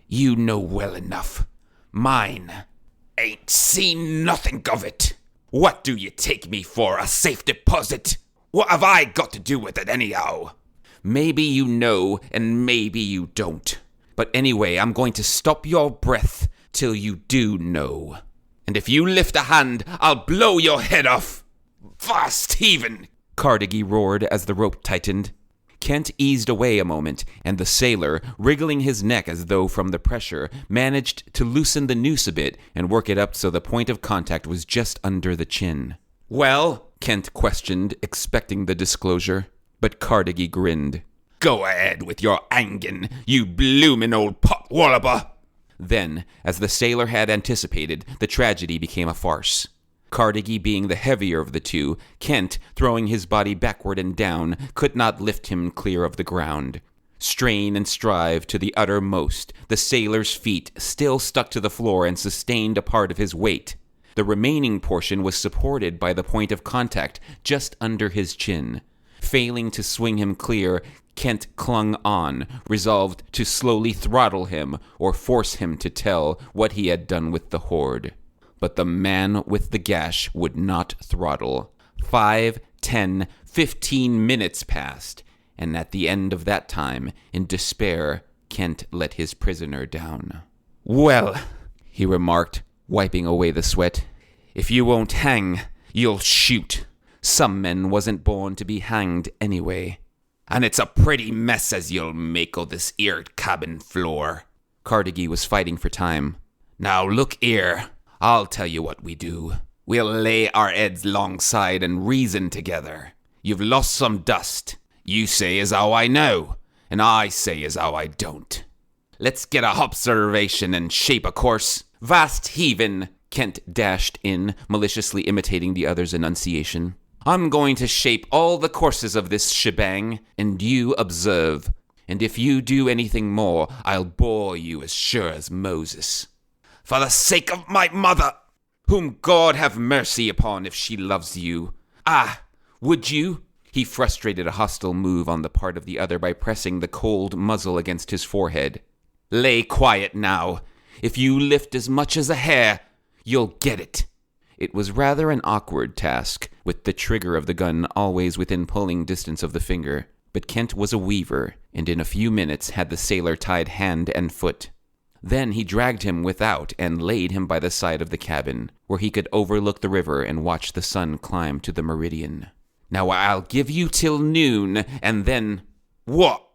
L: "You know well enough. Mine. Ain't seen nothing of it. What do you take me for, a safe deposit? What have I got to do with it anyhow?" "Maybe you know, and maybe you don't. But anyway, I'm going to stop your breath till you do know. And if you lift a hand, I'll blow your head off." "Fast heavin'!" Carnegie roared as the rope tightened. Kent eased away a moment, and the sailor, wriggling his neck as though from the pressure, managed to loosen the noose a bit and work it up so the point of contact was just under the chin. "Well?" Kent questioned, expecting the disclosure. But Carnegie grinned. "Go ahead with your angin, you bloomin' old pot-walloper." Then, as the sailor had anticipated, the tragedy became a farce. Carnegie being the heavier of the two, Kent, throwing his body backward and down, could not lift him clear of the ground. Strain and strive to the uttermost, the sailor's feet still stuck to the floor and sustained a part of his weight. The remaining portion was supported by the point of contact just under his chin. Failing to swing him clear, Kent clung on, resolved to slowly throttle him or force him to tell what he had done with the hoard. But the man with the gash would not throttle. 5, 10, 15 minutes passed, and at the end of that time, in despair, Kent let his prisoner down. "Well," he remarked, wiping away the sweat, "if you won't hang, you'll shoot. Some men wasn't born to be hanged anyway. And it's a pretty mess as you'll make o' this 'ere cabin floor." Carnegie was fighting for time. "Now look 'ere, I'll tell you what we do. We'll lay our heads longside and reason together. You've lost some dust. You say as how I know, and I say as how I don't. Let's get a hobservation and shape a course. Vast heavin'," Kent dashed in, maliciously imitating the other's enunciation. "I'm going to shape all the courses of this shebang, and you observe. And if you do anything more, I'll bore you as sure as Moses. For the sake of my mother, whom God have mercy upon if she loves you. Ah, would you?" He frustrated a hostile move on the part of the other by pressing the cold muzzle against his forehead. "Lay quiet now. If you lift as much as a hair, you'll get it." It was rather an awkward task, with the trigger of the gun always within pulling distance of the finger, but Kent was a weaver, and in a few minutes had the sailor tied hand and foot. Then he dragged him without and laid him by the side of the cabin, where he could overlook the river and watch the sun climb to the meridian. "Now I'll give you till noon, and then—" "What?"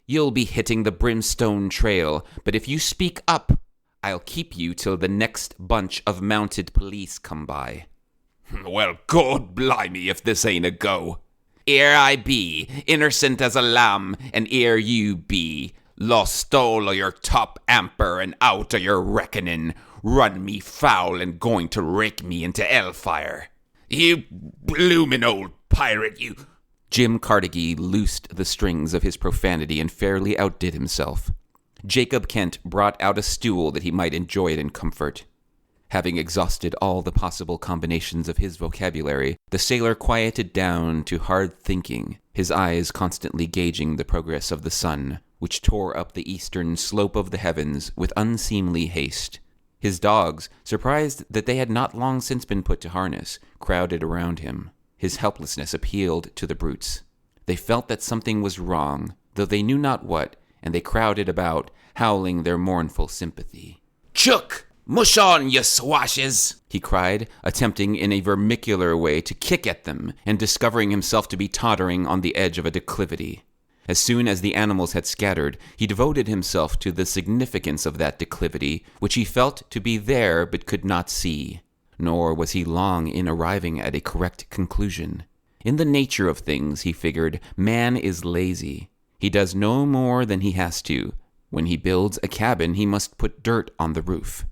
L: "You'll be hitting the Brimstone Trail, but if you speak up, I'll keep you till the next bunch of mounted police come by." "Well, God blimey if this ain't a go. 'Ere I be, innercent as a lamb, and 'ere you be, lost all o' your top amper and out o' your reckoning, run me foul and going to rake me into hellfire. You bloomin' old pirate, you—" Jim Carnegie loosed the strings of his profanity and fairly outdid himself. Jacob Kent brought out a stool that he might enjoy it in comfort. Having exhausted all the possible combinations of his vocabulary, the sailor quieted down to hard thinking, his eyes constantly gauging the progress of the sun, which tore up the eastern slope of the heavens with unseemly haste. His dogs, surprised that they had not long since been put to harness, crowded around him. His helplessness appealed to the brutes. They felt that something was wrong, though they knew not what, and they crowded about, howling their mournful sympathy. "Chook! Mush on, you swashes!" he cried, attempting in a vermicular way to kick at them, and discovering himself to be tottering on the edge of a declivity. As soon as the animals had scattered, he devoted himself to the significance of that declivity, which he felt to be there but could not see. Nor was he long in arriving at a correct conclusion. In the nature of things, he figured, man is lazy. He does no more than he has to. When he builds a cabin, he must put dirt on the roof.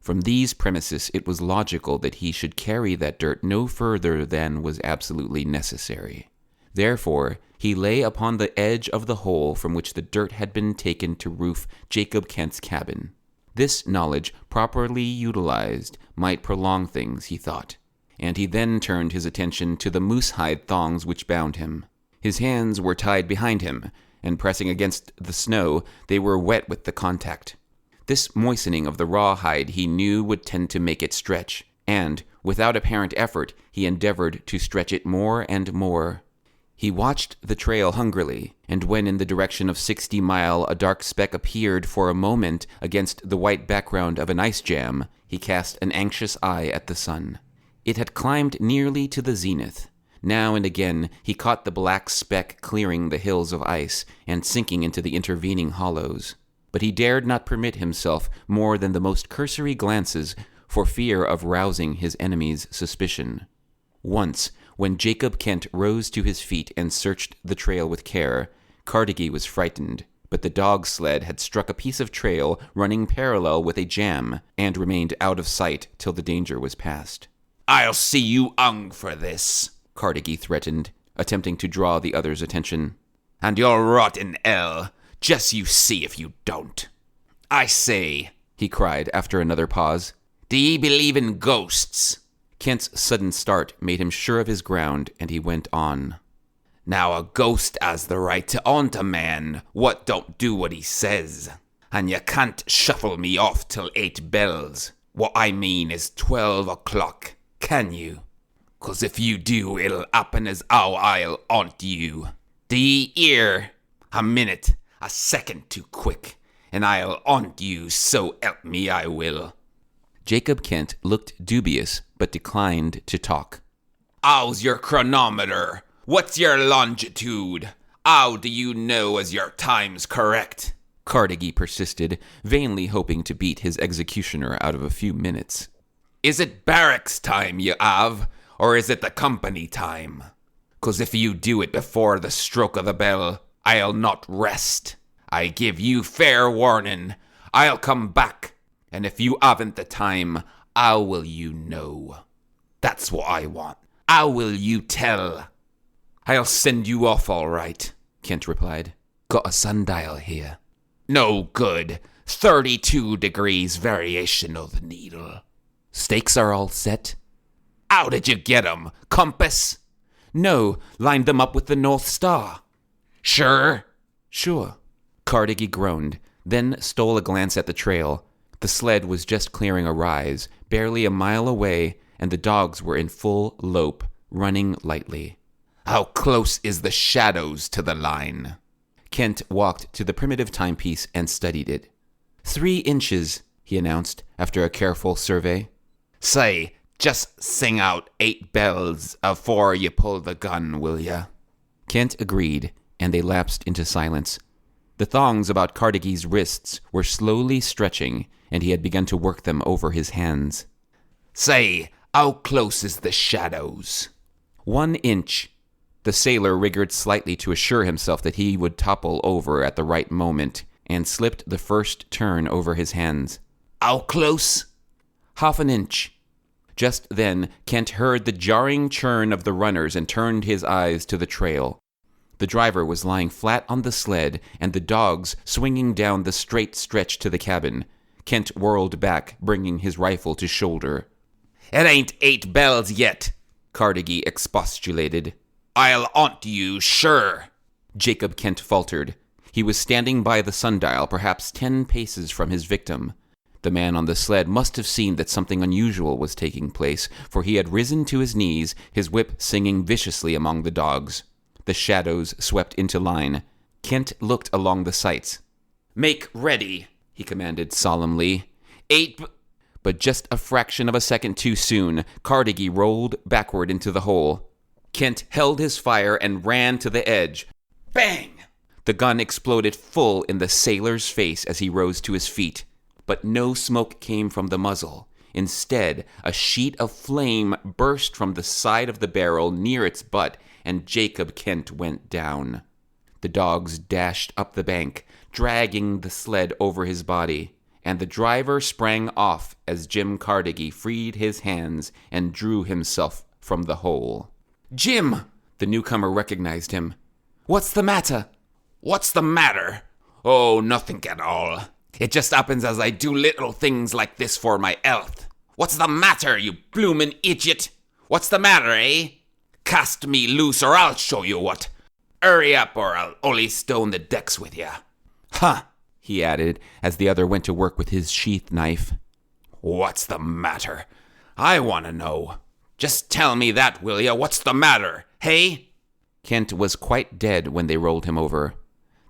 L: From these premises, it was logical that he should carry that dirt no further than was absolutely necessary. Therefore, he lay upon the edge of the hole from which the dirt had been taken to roof Jacob Kent's cabin. This knowledge, properly utilized, might prolong things, he thought, and he then turned his attention to the moose-hide thongs which bound him. His hands were tied behind him, and pressing against the snow, they were wet with the contact. This moistening of the raw hide he knew would tend to make it stretch, and, without apparent effort, he endeavored to stretch it more and more. He watched the trail hungrily, and when in the direction of 60 Mile a dark speck appeared for a moment against the white background of an ice jam, he cast an anxious eye at the sun. It had climbed nearly to the zenith. Now and again he caught the black speck clearing the hills of ice and sinking into the intervening hollows. But he dared not permit himself more than the most cursory glances for fear of rousing his enemy's suspicion. Once, when Jacob Kent rose to his feet and searched the trail with care, Carnegie was frightened, but the dog sled had struck a piece of trail running parallel with a jam and remained out of sight till the danger was past. "I'll see you 'ung for this," Carnegie threatened, attempting to draw the other's attention. "And you'll rot in hell. Just you see if you don't." "I say," he cried after another pause, "do ye believe in ghosts?" Kent's sudden start made him sure of his ground, and he went on. "Now a ghost has the right to haunt a man what don't do what he says. And you can't shuffle me off till 8 bells. What I mean is 12 o'clock, can you? 'Cause if you do, it'll happen as how I'll haunt you. Do ye hear? A minute, a second too quick, and I'll haunt you, so help me I will." Jacob Kent looked dubious, but declined to talk. "How's your chronometer? What's your longitude? How do you know as your time's correct?" Carnegie persisted, vainly hoping to beat his executioner out of a few minutes. "Is it barracks time you have, or is it the company time? 'Cause if you do it before the stroke of the bell, I'll not rest. I give you fair warning. I'll come back, and if you haven't the time, how will you know? That's what I want. How will you tell?" "I'll send you off all right," Kent replied. "Got a sundial here." "No good. 32 degrees variation of the needle." "Stakes are all set?" "How did you get 'em? Compass?" "No, lined them up with the North Star." "Sure?" "Sure." Carnegie groaned, then stole a glance at the trail. The sled was just clearing a rise, barely a mile away, and the dogs were in full lope, running lightly. "How close is the shadows to the line?" Kent walked to the primitive timepiece and studied it. 3 inches, he announced, after a careful survey. "Say, just sing out 8 bells afore you pull the gun, will ya?" Kent agreed, and they lapsed into silence. The thongs about Carnegie's wrists were slowly stretching, and he had begun to work them over his hands. "Say, how close is the shadows?" 1 inch. The sailor wriggled slightly to assure himself that he would topple over at the right moment, and slipped the first turn over his hands. "How close?" 1/2 inch. Just then, Kent heard the jarring churn of the runners and turned his eyes to the trail. The driver was lying flat on the sled, and the dogs swinging down the straight stretch to the cabin. Kent whirled back, bringing his rifle to shoulder. "It ain't 8 bells yet," Carnegie expostulated. "I'll haunt you, sure." Jacob Kent faltered. He was standing by the sundial, perhaps 10 paces from his victim. The man on the sled must have seen that something unusual was taking place, for he had risen to his knees, his whip singing viciously among the dogs. The shadows swept into line. Kent looked along the sights. "Make ready," he commanded solemnly. But just a fraction of a second too soon, Carnegie rolled backward into the hole. Kent held his fire and ran to the edge. Bang! The gun exploded full in the sailor's face as he rose to his feet. But no smoke came from the muzzle. Instead, a sheet of flame burst from the side of the barrel near its butt and Jacob Kent went down. The dogs dashed up the bank, dragging the sled over his body, and the driver sprang off as Jim Carnegie freed his hands and drew himself from the hole. "Jim!" The newcomer recognized him. "What's the matter?" "What's the matter? Oh, nothing at all. It just happens as I do little things like this for my health. What's the matter, you bloomin' idiot? What's the matter, eh? Cast me loose or I'll show you what. Hurry up or I'll only stone the decks with ya. Huh," he added, as the other went to work with his sheath knife. "What's the matter? I want to know. Just tell me that, will ya? What's the matter, hey?" Kent was quite dead when they rolled him over.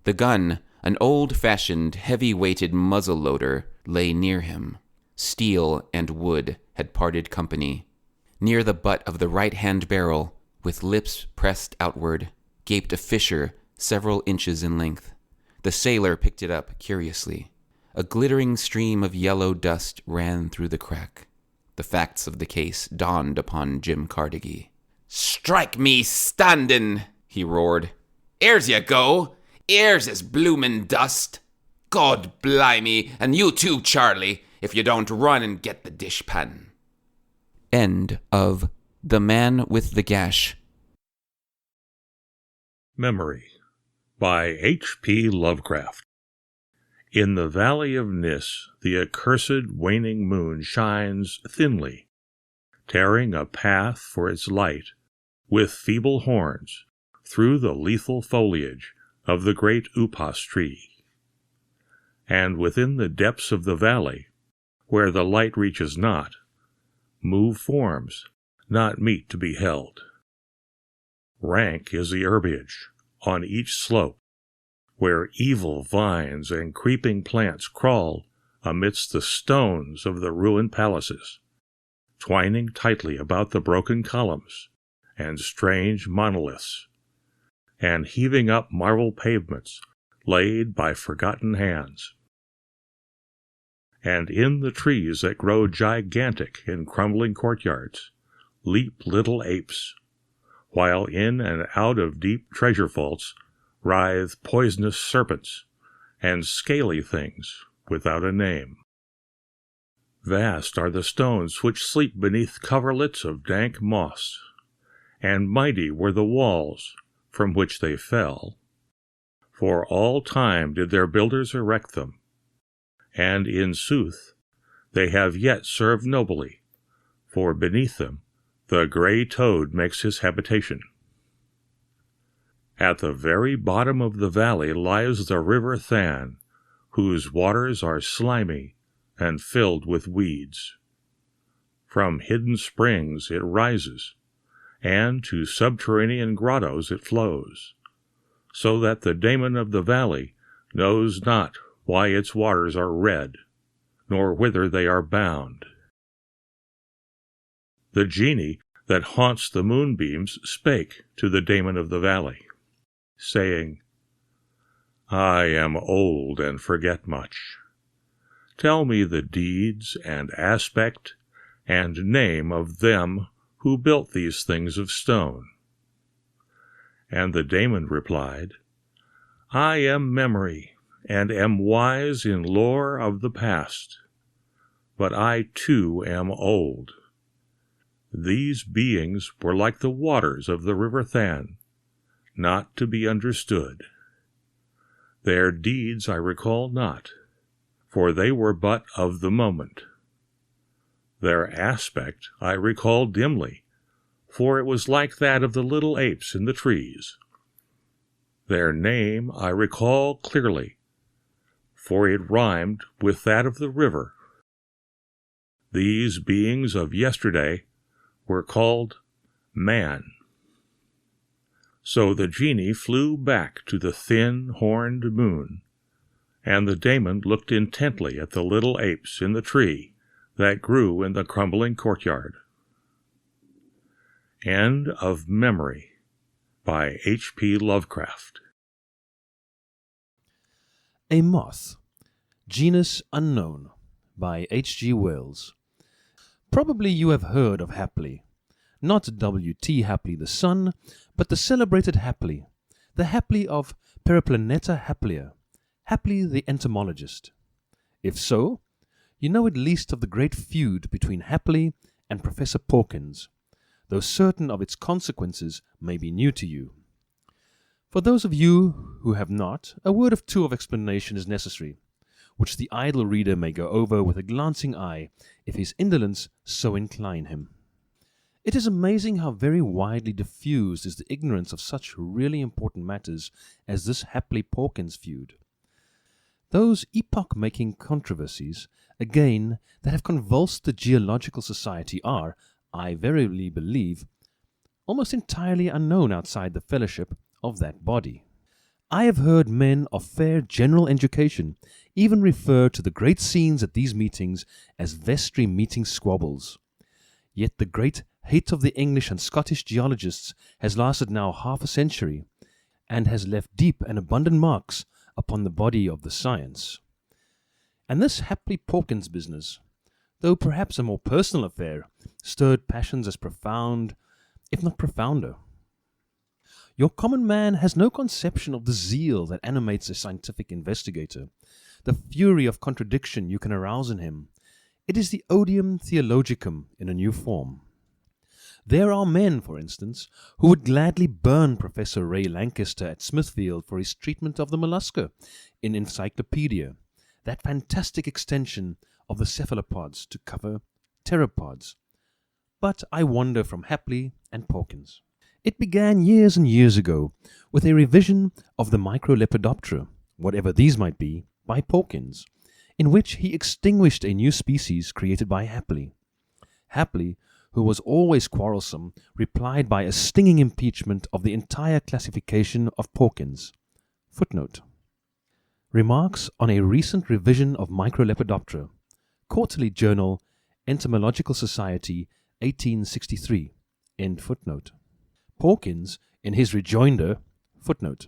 L: The gun, an old-fashioned, heavy-weighted muzzle-loader, lay near him. Steel and wood had parted company. Near the butt of the right-hand barrel, with lips pressed outward, gaped a fissure several inches in length. The sailor picked it up curiously. A glittering stream of yellow dust ran through the crack. The facts of the case dawned upon Jim Carnegie. "Strike me standin'," he roared. "Here's you go. Here's his bloomin' dust. God blimey, and you too, Charlie, if you don't run and get the dishpan." End of The Man with the Gash.
J: Memory by H.P. Lovecraft. In the valley of Nis, the accursed waning moon shines thinly, tearing a path for its light with feeble horns through the lethal foliage of the great upas tree. And within the depths of the valley, where the light reaches not, move forms not meet to be held. Rank is the herbage on each slope, where evil vines and creeping plants crawl amidst the stones of the ruined palaces, twining tightly about the broken columns and strange monoliths, and heaving up marble pavements laid by forgotten hands. And in the trees that grow gigantic in crumbling courtyards leap little apes, while in and out of deep treasure vaults writhe poisonous serpents and scaly things without a name. Vast are the stones which sleep beneath coverlets of dank moss, and mighty were the walls from which they fell. For all time did their builders erect them, and in sooth they have yet served nobly, for beneath them the grey toad makes his habitation. At the very bottom of the valley lies the river Than, whose waters are slimy and filled with weeds. From hidden springs it rises, and to subterranean grottos it flows, so that the daemon of the valley knows not why its waters are red, nor whither they are bound. The genie that haunts the moonbeams spake to the daemon of the valley, saying, "I am old and forget much. Tell me the deeds and aspect and name of them who built these things of stone." And the daemon replied, "I am Memory, and am wise in lore of the past, but I too am old. These beings were like the waters of the river Than, not to be understood. Their deeds I recall not, for they were but of the moment. Their aspect I recall dimly, for it was like that of the little apes in the trees. Their name I recall clearly, for it rhymed with that of the river. These beings of yesterday were called Man." So the genie flew back to the thin, horned moon, and the daemon looked intently at the little apes in the tree that grew in the crumbling courtyard. End of Memory by H.P. Lovecraft.
M: A Moth, Genus Unknown by H.G. Wells. Probably you have heard of Hapley, not W.T. Hapley the son, but the celebrated Hapley, the Hapley of Periplaneta Haplia, Hapley the entomologist. If so, you know at least of the great feud between Hapley and Professor Pawkins, though certain of its consequences may be new to you. For those of you who have not, a word or two of explanation is necessary, which the idle reader may go over with a glancing eye, if his indolence so incline him. It is amazing how very widely diffused is the ignorance of such really important matters as this Hapley-Pawkins feud. Those epoch-making controversies, again, that have convulsed the Geological Society are, I verily believe, almost entirely unknown outside the fellowship of that body. I have heard men of fair general education even refer to the great scenes at these meetings as vestry meeting squabbles. Yet the great hate of the English and Scottish geologists has lasted now half a century, and has left deep and abundant marks upon the body of the science. And this Hapley-Pawkins business, though perhaps a more personal affair, stirred passions as profound, if not profounder. Your common man has no conception of the zeal that animates a scientific investigator, the fury of contradiction you can arouse in him. It is the odium theologicum in a new form. There are men, for instance, who would gladly burn Professor Ray Lancaster at Smithfield for his treatment of the mollusca in Encyclopedia, that fantastic extension of the cephalopods to cover pteropods. But I wander from Hapley and Pawkins. It began years and years ago with a revision of the Microlepidoptera, whatever these might be, by Pawkins, in which he extinguished a new species created by Hapley. Hapley, who was always quarrelsome, replied by a stinging impeachment of the entire classification of Pawkins. Footnote. Remarks on a recent revision of Microlepidoptera. Quarterly Journal, Entomological Society, 1863. End footnote. Pawkins, in his rejoinder, footnote,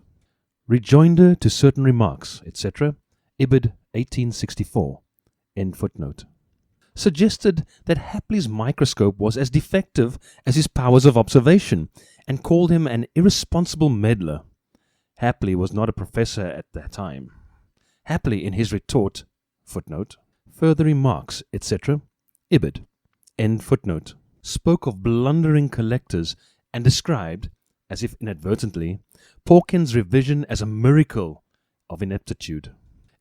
M: rejoinder to certain remarks, etc., Ibid, 1864. End footnote. Suggested that Hapley's microscope was as defective as his powers of observation, and called him an irresponsible meddler. Hapley was not a professor at that time. Hapley, in his retort, footnote, further remarks, etc., Ibid, end footnote, spoke of blundering collectors and described, as if inadvertently, Pawkins' revision as a miracle of ineptitude.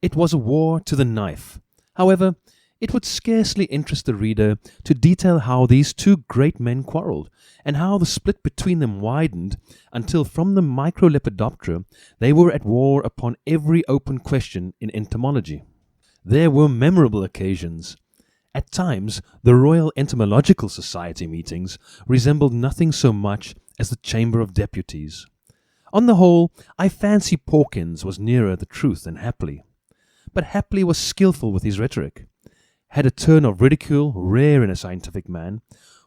M: It was a war to the knife. However, it would scarcely interest the reader to detail how these two great men quarrelled, and how the split between them widened until from the Microlepidoptera they were at war upon every open question in entomology. There were memorable occasions. At times, the Royal Entomological Society meetings resembled nothing so much as the Chamber of Deputies. On the whole, I fancy Pawkins was nearer the truth than Hapley. But Hapley was skilful with his rhetoric, had a turn of ridicule rare in a scientific man,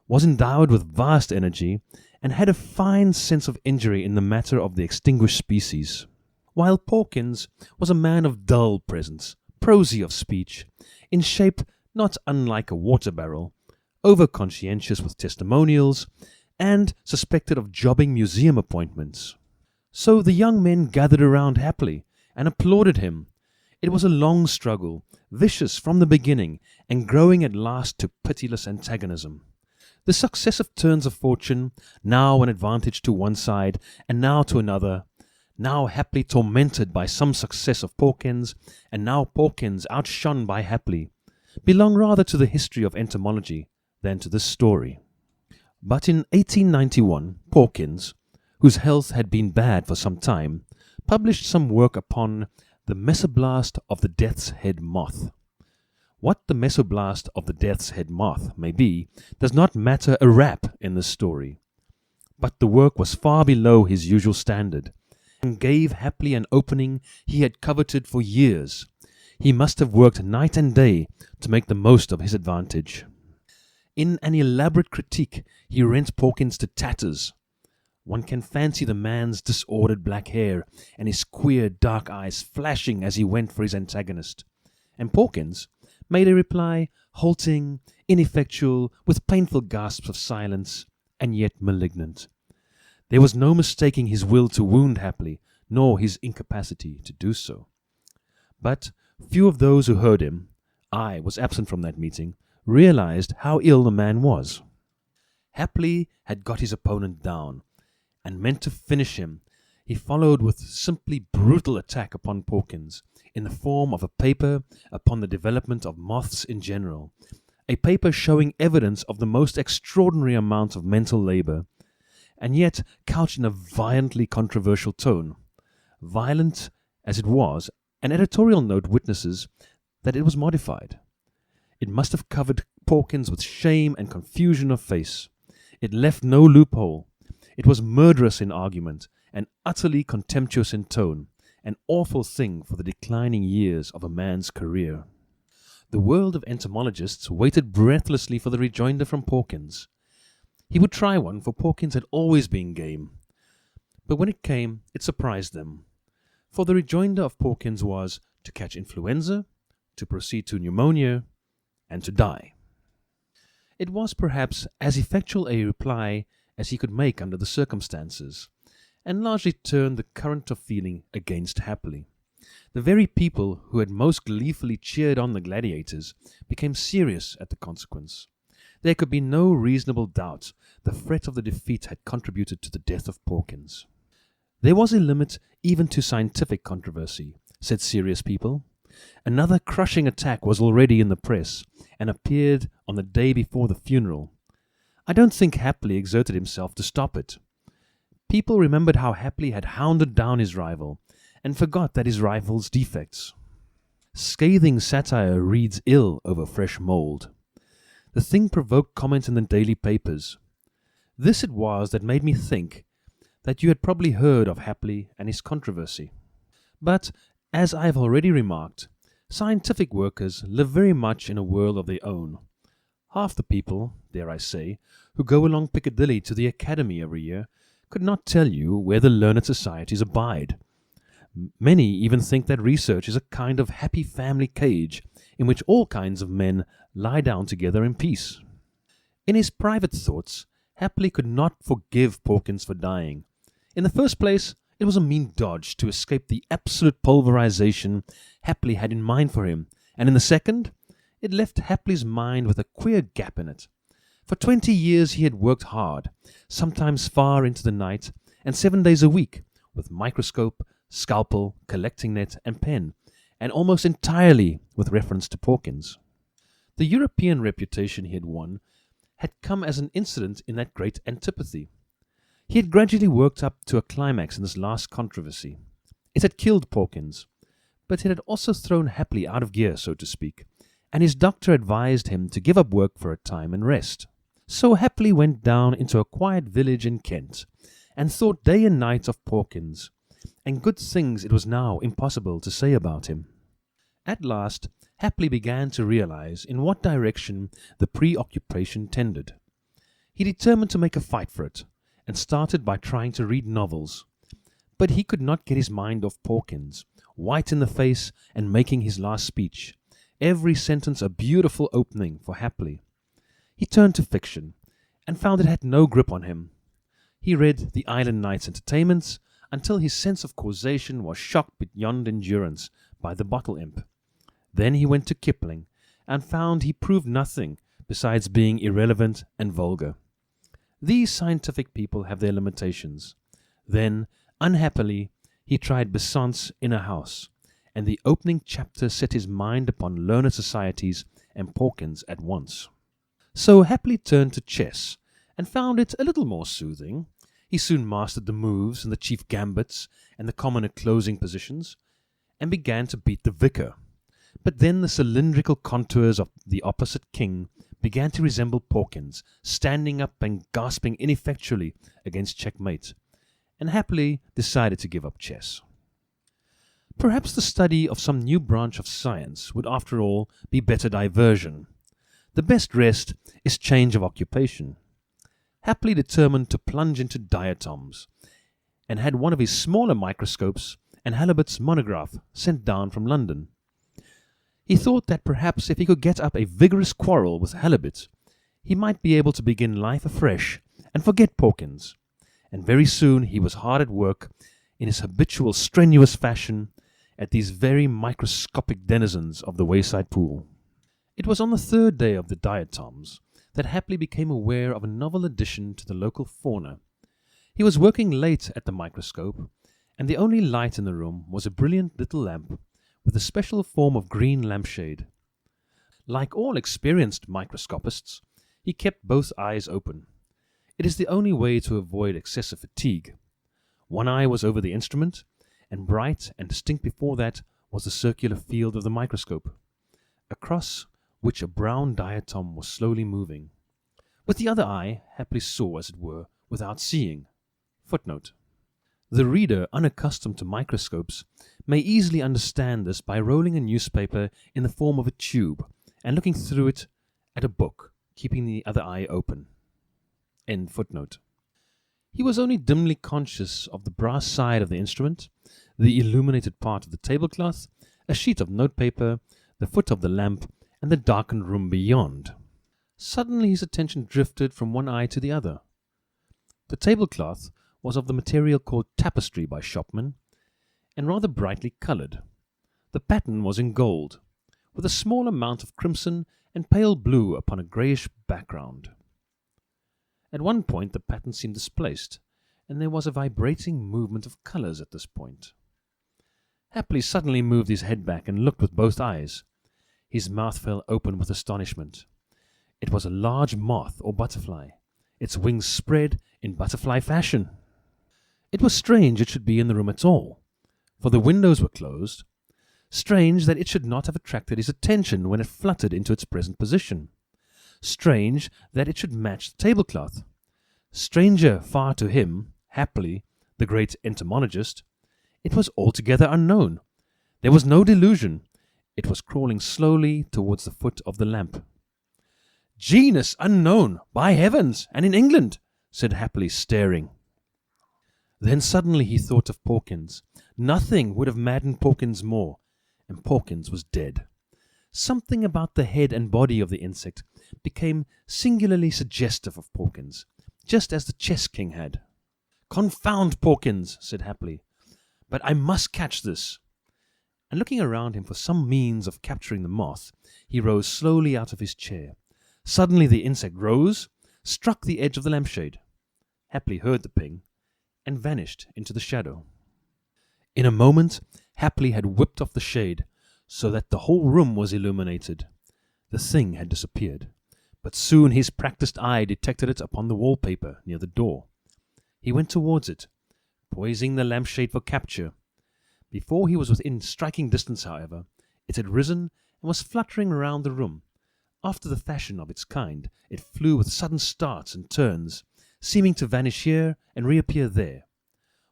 M: was endowed with vast energy, and had a fine sense of injury in the matter of the extinguished species. While Pawkins was a man of dull presence, prosy of speech, in shape not unlike a water barrel, over-conscientious with testimonials, and suspected of jobbing museum appointments. So the young men gathered around Hapley and applauded him. It was a long struggle, vicious from the beginning, and growing at last to pitiless antagonism. The successive turns of fortune, now an advantage to one side, and now to another, now Hapley tormented by some success of Pawkins, and now Pawkins outshone by Hapley, belong rather to the history of entomology than to this story. But in 1891, Pawkins, whose health had been bad for some time, published some work upon the mesoblast of the death's head moth. What the mesoblast of the death's head moth may be does not matter a rap in this story. But the work was far below his usual standard, and gave Hapley an opening he had coveted for years. He must have worked night and day to make the most of his advantage. In an elaborate critique, he rent Pawkins to tatters. One can fancy the man's disordered black hair and his queer dark eyes flashing as he went for his antagonist. And Pawkins made a reply, halting, ineffectual, with painful gasps of silence, and yet malignant. There was no mistaking his will to wound Hapley, nor his incapacity to do so. But few of those who heard him, I was absent from that meeting, realized how ill the man was. Hapley had got his opponent down, and meant to finish him. He followed with simply brutal attack upon Porkins, in the form of a paper upon the development of moths in general, a paper showing evidence of the most extraordinary amount of mental labour, and yet couched in a violently controversial tone. Violent as it was, an editorial note witnesses that it was modified. It must have covered Porkins with shame and confusion of face. It left no loophole. It was murderous in argument, and utterly contemptuous in tone, an awful thing for the declining years of a man's career. The world of entomologists waited breathlessly for the rejoinder from Porkins. He would try one, for Porkins had always been game. But when it came, it surprised them. For the rejoinder of Porkins was to catch influenza, to proceed to pneumonia, and to die. It was perhaps as effectual a reply as he could make under the circumstances, and largely turned the current of feeling against Hapley. The very people who had most gleefully cheered on the gladiators became serious at the consequence. There could be no reasonable doubt the threat of the defeat had contributed to the death of Porkins. There was a limit even to scientific controversy, said serious people. Another crushing attack was already in the press, and appeared on the day before the funeral. I don't think Hapley exerted himself to stop it. People remembered how Hapley had hounded down his rival, and forgot that his rival's defects. Scathing satire reads ill over fresh mould. The thing provoked comment in the daily papers. This it was that made me think that you had probably heard of Hapley and his controversy. But, as I have already remarked, scientific workers live very much in a world of their own. Half the people, dare I say, who go along Piccadilly to the Academy every year could not tell you where the learned societies abide. Many even think that research is a kind of happy family cage in which all kinds of men lie down together in peace. In his private thoughts, Hapley could not forgive Porkins for dying. In the first place, it was a mean dodge to escape the absolute pulverization Hapley had in mind for him, and in the second, it left Hapley's mind with a queer gap in it. For 20 years he had worked hard, sometimes far into the night, and 7 days a week, with microscope, scalpel, collecting net, and pen, and almost entirely with reference to Porkins. The European reputation he had won had come as an incident in that great antipathy. He had gradually worked up to a climax in this last controversy. It had killed Porkins, but it had also thrown Hapley out of gear, so to speak, and his doctor advised him to give up work for a time and rest. So Hapley went down into a quiet village in Kent, and thought day and night of Porkins, and good things it was now impossible to say about him. At last, Hapley began to realize in what direction the preoccupation tended. He determined to make a fight for it, and started by trying to read novels. But he could not get his mind off Porkins, white in the face and making his last speech, every sentence a beautiful opening for Hapley. He turned to fiction, and found it had no grip on him. He read the Island Night's Entertainments until his sense of causation was shocked beyond endurance by the Bottle Imp. Then he went to Kipling, and found he proved nothing besides being irrelevant and vulgar. These scientific people have their limitations. Then, unhappily, he tried Besant's Inner House, and the opening chapter set his mind upon learned societies and Porkins at once. So Hapley turned to chess, and found it a little more soothing. He soon mastered the moves and the chief gambits and the common closing positions, and began to beat the vicar. But then the cylindrical contours of the opposite king began to resemble Porkins, standing up and gasping ineffectually against checkmate, and Hapley decided to give up chess. Perhaps the study of some new branch of science would after all be better diversion. The best rest is change of occupation. Hapley determined to plunge into diatoms, and had one of his smaller microscopes and Halibut's monograph sent down from London. He thought that perhaps if he could get up a vigorous quarrel with Halibut, he might be able to begin life afresh and forget Porkins, and very soon he was hard at work in his habitual strenuous fashion at these very microscopic denizens of the wayside pool. It was on the third day of the diatoms that Hapley became aware of a novel addition to the local fauna. He was working late at the microscope, and the only light in the room was a brilliant little lamp with a special form of green lampshade. Like all experienced microscopists, he kept both eyes open. It is the only way to avoid excessive fatigue. One eye was over the instrument, and bright and distinct before that was the circular field of the microscope, across which a brown diatom was slowly moving. With the other eye, Hapley saw, as it were, without seeing. Footnote. The reader unaccustomed to microscopes may easily understand this by rolling a newspaper in the form of a tube and looking through it at a book, keeping the other eye open. End footnote. He was only dimly conscious of the brass side of the instrument, the illuminated part of the tablecloth, a sheet of notepaper, the foot of the lamp, and the darkened room beyond. Suddenly his attention drifted from one eye to the other. The tablecloth was of the material called tapestry by shopmen, and rather brightly coloured. The pattern was in gold, with a small amount of crimson and pale blue upon a greyish background. At one point the pattern seemed displaced, and there was a vibrating movement of colours at this point. Hapley suddenly moved his head back and looked with both eyes. His mouth fell open with astonishment. It was a large moth or butterfly, its wings spread in butterfly fashion. It was strange it should be in the room at all, for the windows were closed. Strange that it should not have attracted his attention when it fluttered into its present position. Strange that it should match the tablecloth. Stranger far to him, Hapley, the great entomologist, it was altogether unknown. There was no delusion. It was crawling slowly towards the foot of the lamp. "Genus unknown, by heavens, and in England," said Hapley, staring. Then suddenly he thought of Porkins. Nothing would have maddened Porkins more, and Porkins was dead. Something about the head and body of the insect became singularly suggestive of Porkins, just as the chess king had. "Confound Porkins," said Hapley, "but I must catch this." And looking around him for some means of capturing the moth, he rose slowly out of his chair. Suddenly the insect rose, struck the edge of the lampshade. Hapley heard the ping, and vanished into the shadow. In a moment, Hapley had whipped off the shade, so that the whole room was illuminated. The thing had disappeared, but soon his practised eye detected it upon the wallpaper near the door. He went towards it, poising the lampshade for capture. Before he was within striking distance, however, it had risen and was fluttering round the room. After the fashion of its kind, it flew with sudden starts and turns, seeming to vanish here and reappear there.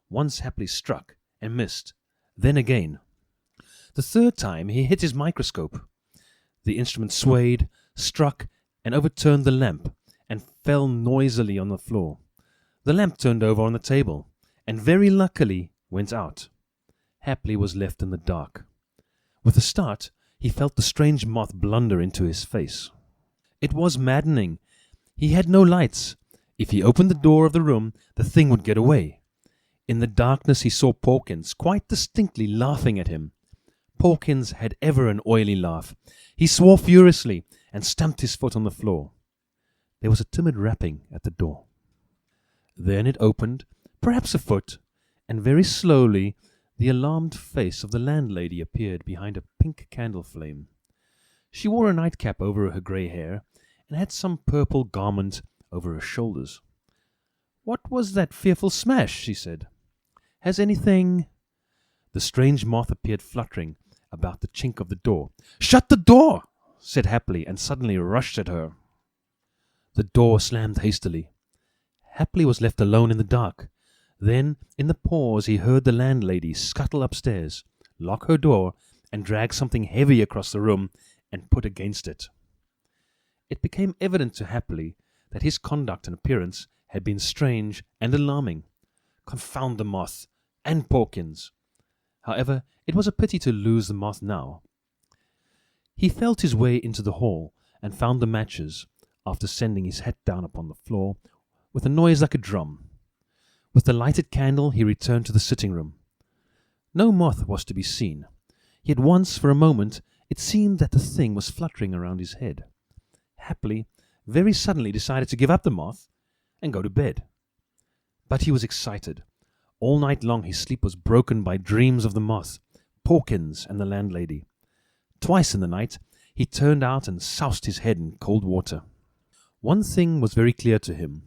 M: Once Hapley struck and missed, then again. The third time he hit his microscope. The instrument swayed, struck, and overturned the lamp, and fell noisily on the floor. The lamp turned over on the table, and very luckily went out. Hapley was left in the dark. With a start, he felt the strange moth blunder into his face. It was maddening. He had no lights. If he opened the door of the room, the thing would get away. In the darkness he saw Porkins quite distinctly laughing at him. Porkins had ever an oily laugh. He swore furiously and stamped his foot on the floor. There was a timid rapping at the door. Then it opened, perhaps a foot, and very slowly the alarmed face of the landlady appeared behind a pink candle flame. She wore a nightcap over her grey hair, and had some purple garment over her shoulders. "What was that fearful smash?" she said. "Has anything—" The strange moth appeared fluttering about the chink of the door. "Shut the door!" said Hapley, and suddenly rushed at her. The door slammed hastily. Hapley was left alone in the dark. Then, in the pause, he heard the landlady scuttle upstairs, lock her door, and drag something heavy across the room and put against it. It became evident to Hapley that his conduct and appearance had been strange and alarming. Confound the moth, and Porkins! However, it was a pity to lose the moth now. He felt his way into the hall, and found the matches, after sending his hat down upon the floor, with a noise like a drum. With the lighted candle he returned to the sitting room. No moth was to be seen, yet once for a moment it seemed that the thing was fluttering around his head. Happily, very suddenly decided to give up the moth and go to bed. But he was excited. All night long his sleep was broken by dreams of the moth, Porkins, and the landlady. Twice in the night he turned out and soused his head in cold water. One thing was very clear to him.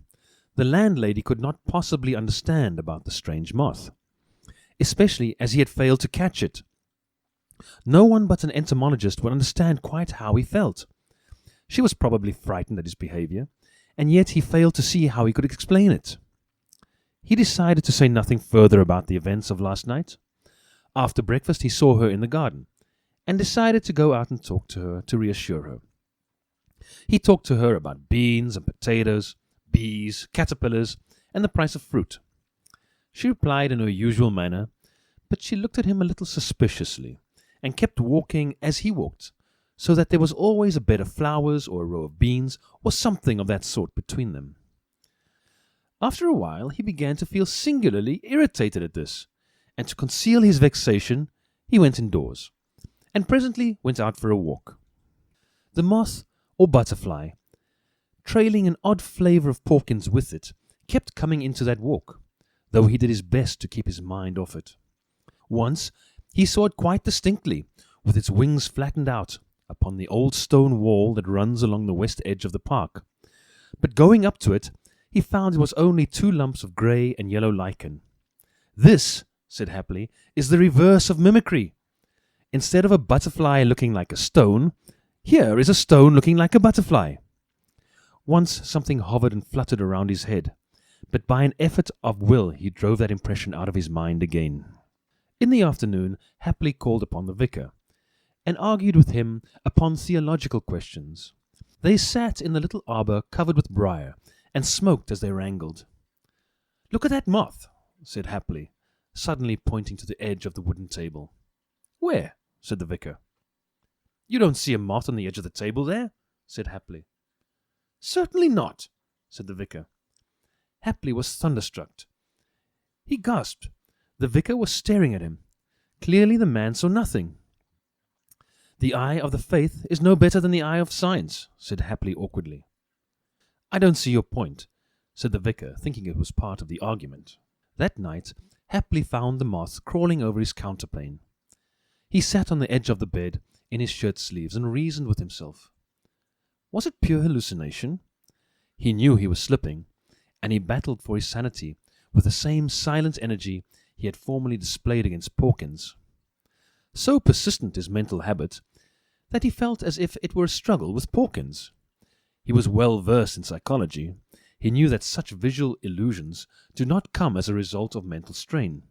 M: The landlady could not possibly understand about the strange moth, especially as he had failed to catch it. No one but an entomologist would understand quite how he felt. She was probably frightened at his behavior, and yet he failed to see how he could explain it. He decided to say nothing further about the events of last night. After breakfast he saw her in the garden, and decided to go out and talk to her to reassure her. He talked to her about beans and potatoes, bees, caterpillars, and the price of fruit. She replied in her usual manner, but she looked at him a little suspiciously, and kept walking as he walked, so that there was always a bed of flowers or a row of beans or something of that sort between them. After a while he began to feel singularly irritated at this, and to conceal his vexation he went indoors, and presently went out for a walk. The moth, or butterfly, trailing an odd flavour of Porkins with it, kept coming into that walk, though he did his best to keep his mind off it. Once he saw it quite distinctly, with its wings flattened out, upon the old stone wall that runs along the west edge of the park. But going up to it, he found it was only 2 lumps of grey and yellow lichen. "This," said Happily, "is the reverse of mimicry. Instead of a butterfly looking like a stone, here is a stone looking like a butterfly." Once something hovered and fluttered around his head, but by an effort of will he drove that impression out of his mind again. In the afternoon, Happily called upon the vicar, and argued with him upon theological questions. They sat in the little arbour covered with briar, and smoked as they wrangled. "Look at that moth," said Happily, suddenly pointing to the edge of the wooden table. "Where?" said the vicar. "You don't see a moth on the edge of the table there," said Happily. "Certainly not," said the vicar. Happily was thunderstruck. He gasped. The vicar was staring at him. Clearly the man saw nothing. "The eye of the faith is no better than the eye of science," said Happily awkwardly. "I don't see your point," said the vicar, thinking it was part of the argument. That night Happily found the moth crawling over his counterpane. He sat on the edge of the bed in his shirt sleeves and reasoned with himself. Was it pure hallucination? He knew he was slipping, and he battled for his sanity with the same silent energy he had formerly displayed against Porkins. So persistent is mental habit that he felt as if it were a struggle with Porkins. He was well versed in psychology. He knew that such visual illusions do not come as a result of mental strain.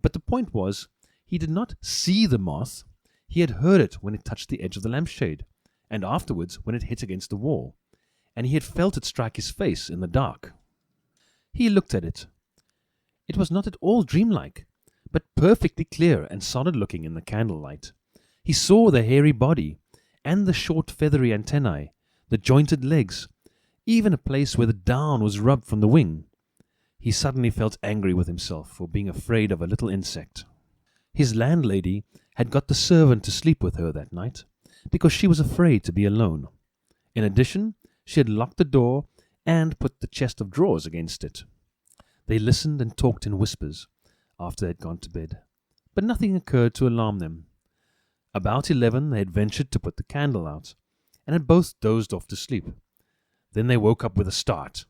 M: But the point was, he did not see the moth. He had heard it when it touched the edge of the lampshade, and afterwards when it hit against the wall, and he had felt it strike his face in the dark. He looked at it. It was not at all dreamlike, but perfectly clear and solid-looking in the candlelight. He saw the hairy body, and the short feathery antennae, the jointed legs, even a place where the down was rubbed from the wing. He suddenly felt angry with himself for being afraid of a little insect. His landlady had got the servant to sleep with her that night, because she was afraid to be alone. In addition, she had locked the door and put the chest of drawers against it. They listened and talked in whispers after they had gone to bed, but nothing occurred to alarm them. About 11 they had ventured to put the candle out, and had both dozed off to sleep. Then they woke up with a start,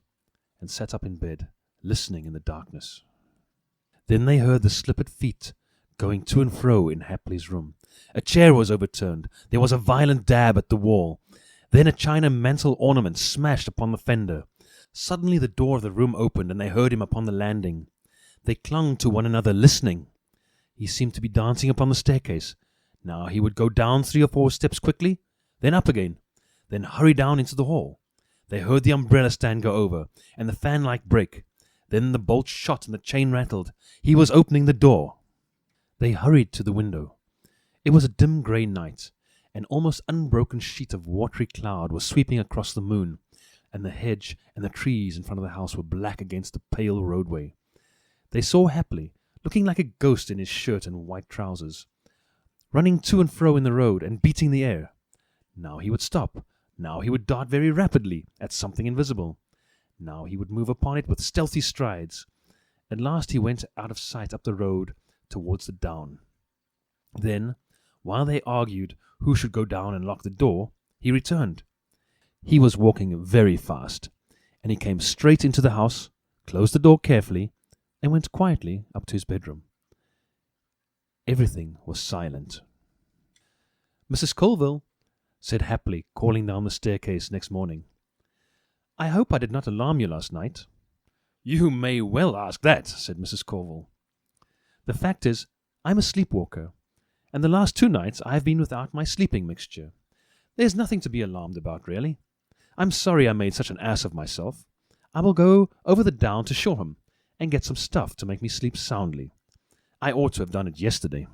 M: and sat up in bed, listening in the darkness. Then they heard the slippered feet going to and fro in Happily's room. A chair was overturned. There was a violent dab at the wall. Then a china mantel ornament smashed upon the fender. Suddenly the door of the room opened, and they heard him upon the landing. They clung to one another, listening. He seemed to be dancing upon the staircase. Now he would go down 3 or 4 steps quickly, then up again, then hurry down into the hall. They heard the umbrella stand go over, and the fan-light break. Then the bolt shot and the chain rattled. He was opening the door. They hurried to the window. It was a dim grey night. An almost unbroken sheet of watery cloud was sweeping across the moon, and the hedge and the trees in front of the house were black against the pale roadway. They saw Happily, looking like a ghost in his shirt and white trousers, running to and fro in the road and beating the air. Now he would stop. Now he would dart very rapidly at something invisible. Now he would move upon it with stealthy strides. At last he went out of sight up the road towards the down. Then, while they argued who should go down and lock the door, he returned. He was walking very fast, and he came straight into the house, closed the door carefully, and went quietly up to his bedroom. Everything was silent. "Mrs. Colville," said Happily, calling down the staircase next morning, "I hope I did not alarm you last night." "You may well ask that," said Mrs. Colville. "The fact is, I'm a sleepwalker, and the last 2 nights I have been without my sleeping mixture. There's nothing to be alarmed about, really. I'm sorry I made such an ass of myself. I will go over the down to Shoreham and get some stuff to make me sleep soundly. I ought to have done it yesterday."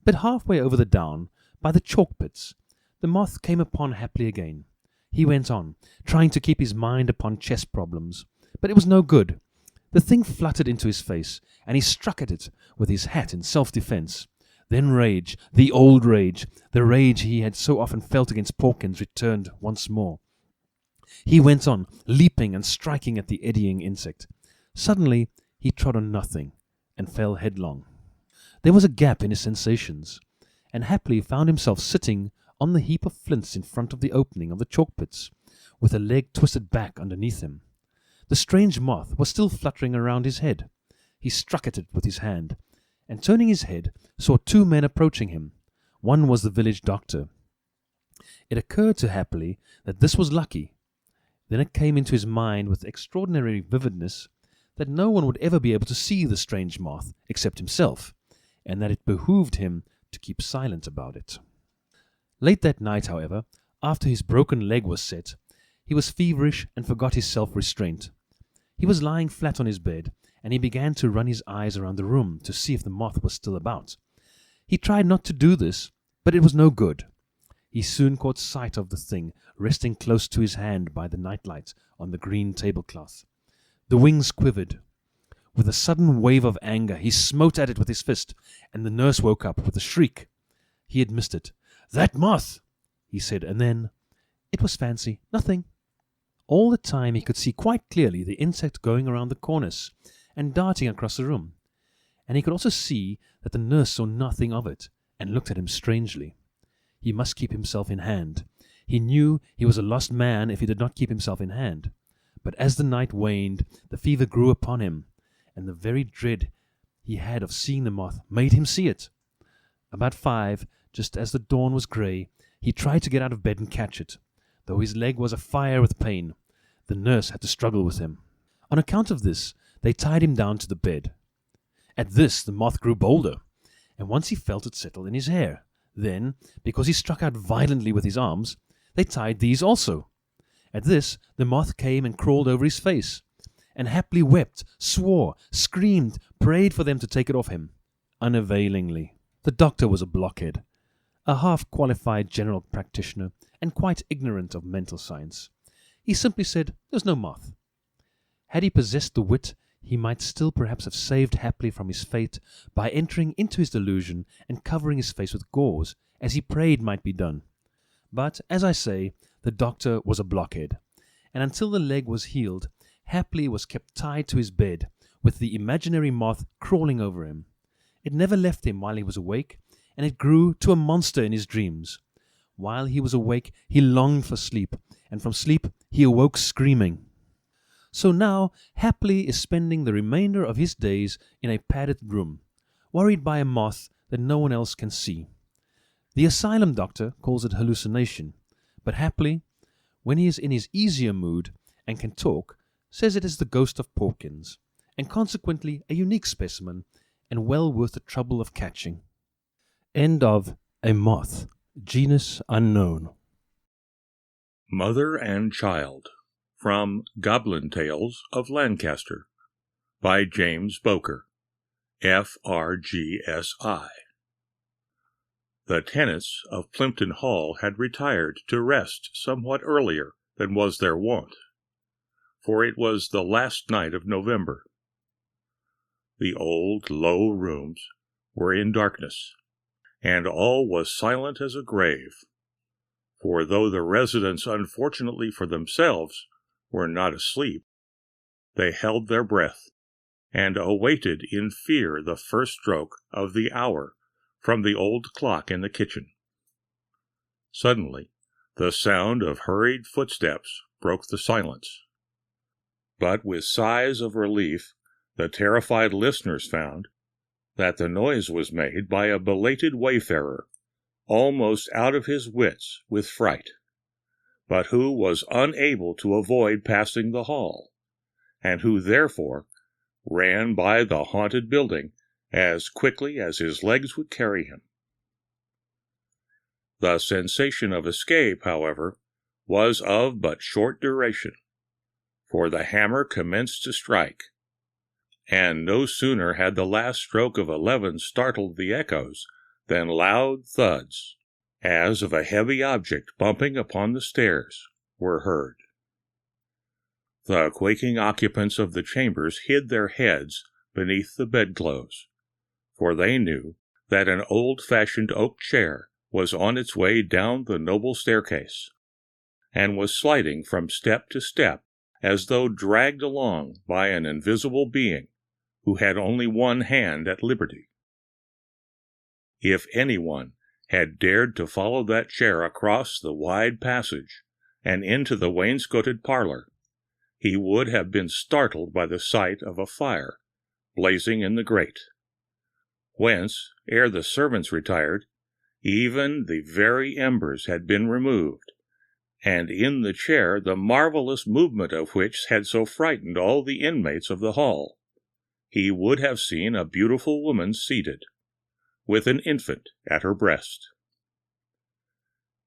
M: But halfway over the down, by the chalk pits, the moth came upon Happily again. He went on, trying to keep his mind upon chess problems, but it was no good. The thing fluttered into his face, and he struck at it with his hat in self-defense. Then rage, the old rage, the rage he had so often felt against Porkins, returned once more. He went on, leaping and striking at the eddying insect. Suddenly he trod on nothing, and fell headlong. There was a gap in his sensations, and Happily found himself sitting on the heap of flints in front of the opening of the chalk pits, with a leg twisted back underneath him. The strange moth was still fluttering around his head. He struck at it with his hand, and turning his head, saw 2 men approaching him. One was the village doctor. It occurred to Happily that this was lucky. Then it came into his mind with extraordinary vividness that no one would ever be able to see the strange moth except himself, and that it behooved him to keep silent about it. Late that night, however, after his broken leg was set, he was feverish and forgot his self-restraint. He was lying flat on his bed, and he began to run his eyes around the room to see if the moth was still about. He tried not to do this, but it was no good. He soon caught sight of the thing resting close to his hand by the nightlight on the green tablecloth. The wings quivered. With a sudden wave of anger, he smote at it with his fist, and the nurse woke up with a shriek. He had missed it. "That moth!" he said, and then, "It was fancy, nothing." All the time he could see quite clearly the insect going around the cornice and darting across the room, and he could also see that the nurse saw nothing of it and looked at him strangely. He must keep himself in hand. He knew he was a lost man if he did not keep himself in hand. But as the night waned, the fever grew upon him, and the very dread he had of seeing the moth made him see it. About 5, just as the dawn was grey, he tried to get out of bed and catch it. Though his leg was afire with pain, the nurse had to struggle with him. On account of this, they tied him down to the bed. At this, the moth grew bolder, and once he felt it settle in his hair. Then, because he struck out violently with his arms, they tied these also. At this, the moth came and crawled over his face, and Happily wept, swore, screamed, prayed for them to take it off him. Unavailingly. The doctor was a blockhead, a half-qualified general practitioner, and quite ignorant of mental science. He simply said, "There's no moth." Had he possessed the wit, he might still perhaps have saved Happily from his fate by entering into his delusion and covering his face with gauze, as he prayed might be done. But, as I say, the doctor was a blockhead, and until the leg was healed, Happily was kept tied to his bed, with the imaginary moth crawling over him. It never left him while he was awake, and it grew to a monster in his dreams. While he was awake, he longed for sleep, and from sleep he awoke screaming. So now, Happily is spending the remainder of his days in a padded room, worried by a moth that no one else can see. The asylum doctor calls it hallucination, but Happily, when he is in his easier mood and can talk, says it is the ghost of Porkins, and consequently a unique specimen, and well worth the trouble of catching. End of A Moth, Genus Unknown.
J: Mother and Child, from Goblin Tales of Lancaster, by James Bowker, F.R.G.S.I. The tenants of Plimpton Hall had retired to rest somewhat earlier than was their wont, for it was the last night of November. The old, low rooms were in darkness, and all was silent as a grave, for though the residents, unfortunately for themselves, were not asleep, they held their breath, and awaited in fear the first stroke of the hour from the old clock in the kitchen. Suddenly, the sound of hurried footsteps broke the silence. But with sighs of relief, the terrified listeners found that the noise was made by a belated wayfarer, almost out of his wits with fright, but who was unable to avoid passing the hall, and who therefore ran by the haunted building as quickly as his legs would carry him. The sensation of escape, however, was of but short duration, for the hammer commenced to strike, and no sooner had the last stroke of 11 startled the echoes than loud thuds, as of a heavy object bumping upon the stairs, were heard. The quaking occupants of the chambers hid their heads beneath the bedclothes, for they knew that an old-fashioned oak chair was on its way down the noble staircase, and was sliding from step to step as though dragged along by an invisible being who had only one hand at liberty. If anyone had dared to follow that chair across the wide passage and into the wainscoted parlor, he would have been startled by the sight of a fire blazing in the grate, whence, ere the servants retired, even the very embers had been removed, and in the chair the marvelous movement of which had so frightened all the inmates of the hall, he would have seen a beautiful woman seated, with an infant at her breast.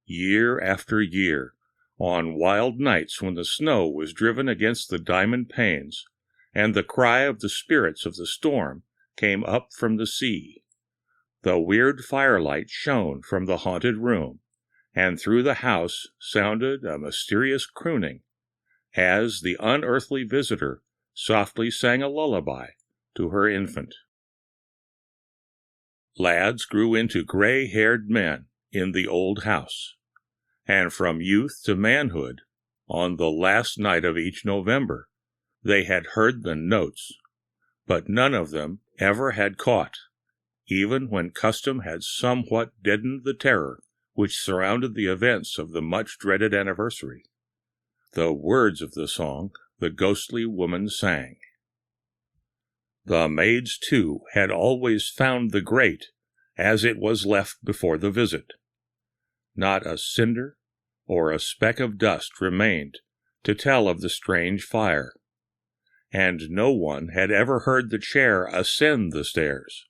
J: Year after year, on wild nights when the snow was driven against the diamond panes, and the cry of the spirits of the storm came up from the sea, the weird firelight shone from the haunted room, and through the house sounded a mysterious crooning, as the unearthly visitor softly sang a lullaby to her infant. Lads grew into gray-haired men in the old house, and from youth to manhood, on the last night of each November, they had heard the notes, but none of them ever had caught, even when custom had somewhat deadened the terror which surrounded the events of the much-dreaded anniversary, the words of the song the ghostly woman sang. The maids, too, had always found the grate as it was left before the visit. Not a cinder or a speck of dust remained to tell of the strange fire, and no one had ever heard the chair ascend the stairs.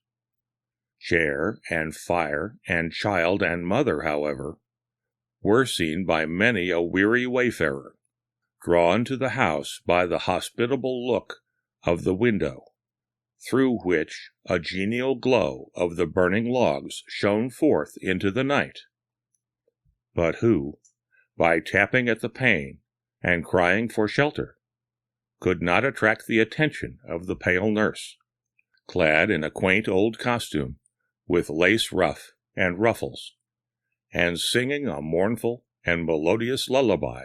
J: Chair and fire and child and mother, however, were seen by many a weary wayfarer, drawn to the house by the hospitable look of the window, through which a genial glow of the burning logs shone forth into the night, but who, by tapping at the pane and crying for shelter, could not attract the attention of the pale nurse, clad in a quaint old costume with lace ruff and ruffles, and singing a mournful and melodious lullaby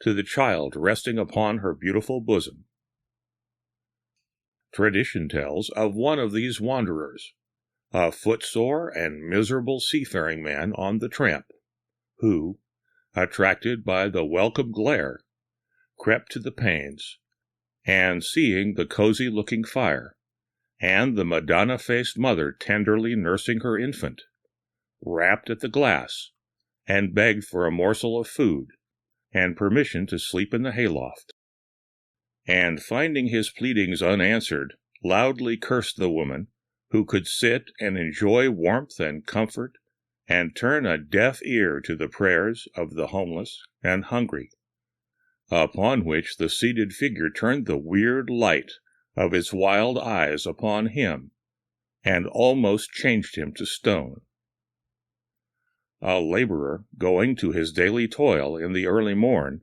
J: to the child resting upon her beautiful bosom. Tradition tells of one of these wanderers, a footsore and miserable seafaring man on the tramp, who, attracted by the welcome glare, crept to the panes, and seeing the cozy-looking fire, and the Madonna-faced mother tenderly nursing her infant, rapped at the glass, and begged for a morsel of food, and permission to sleep in the hayloft, and finding his pleadings unanswered, loudly cursed the woman who could sit and enjoy warmth and comfort, and turn a deaf ear to the prayers of the homeless and hungry, upon which the seated figure turned the weird light of its wild eyes upon him, and almost changed him to stone. A laborer, going to his daily toil in the early morn,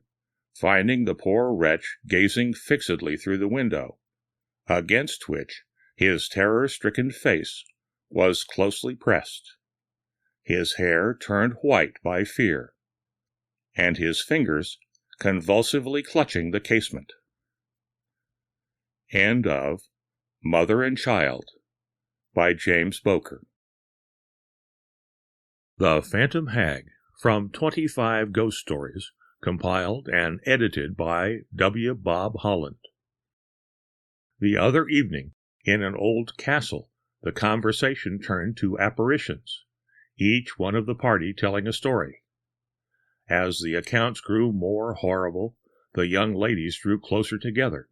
J: finding the poor wretch gazing fixedly through the window, against which his terror-stricken face was closely pressed, his hair turned white by fear, and his fingers convulsively clutching the casement. End of Mother and Child by James Bowker. The Phantom Hag, from 25 Ghost Stories, compiled and edited by W. Bob Holland. The other evening, in an old castle, the conversation turned to apparitions, each one of the party telling a story. As the accounts grew more horrible, the young ladies drew closer together.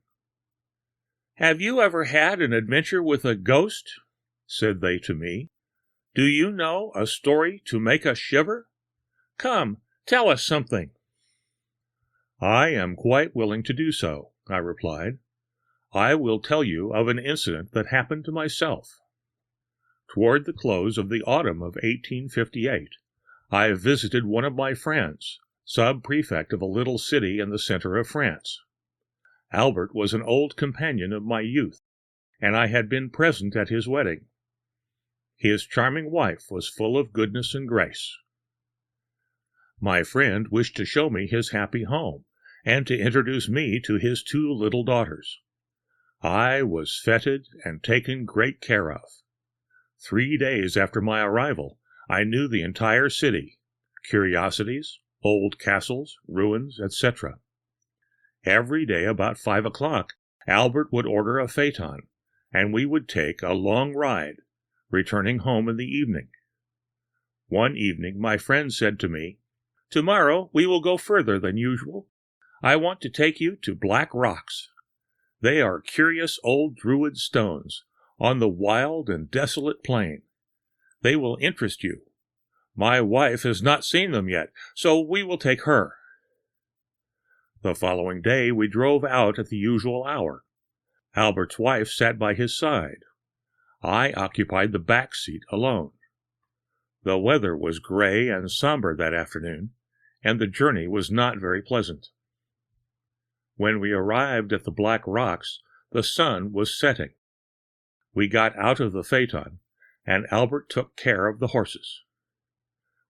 J: "Have you ever had an adventure with a ghost?" said they to me. "Do you know a story to make us shiver? Come, tell us something." "I am quite willing to do so," I replied. "I will tell you of an incident that happened to myself. Toward the close of the autumn of 1858, I visited one of my friends, sub-prefect of a little city in the center of France. Albert was an old companion of my youth, and I had been present at his wedding. His charming wife was full of goodness and grace. My friend wished to show me his happy home, and to introduce me to his 2 little daughters. I was feted and taken great care of. 3 days after my arrival, I knew the entire city, curiosities, old castles, ruins, etc. Every day about 5 o'clock, Albert would order a phaeton, and we would take a long ride, returning home in the evening. One evening my friend said to me, "Tomorrow we will go further than usual. I want to take you to Black Rocks. They are curious old Druid stones on the wild and desolate plain. They will interest you. My wife has not seen them yet, so we will take her." The following day we drove out at the usual hour. Albert's wife sat by his side. I occupied the back seat alone. The weather was gray and somber that afternoon, and the journey was not very pleasant. When we arrived at the Black Rocks, the sun was setting. We got out of the phaeton, and Albert took care of the horses.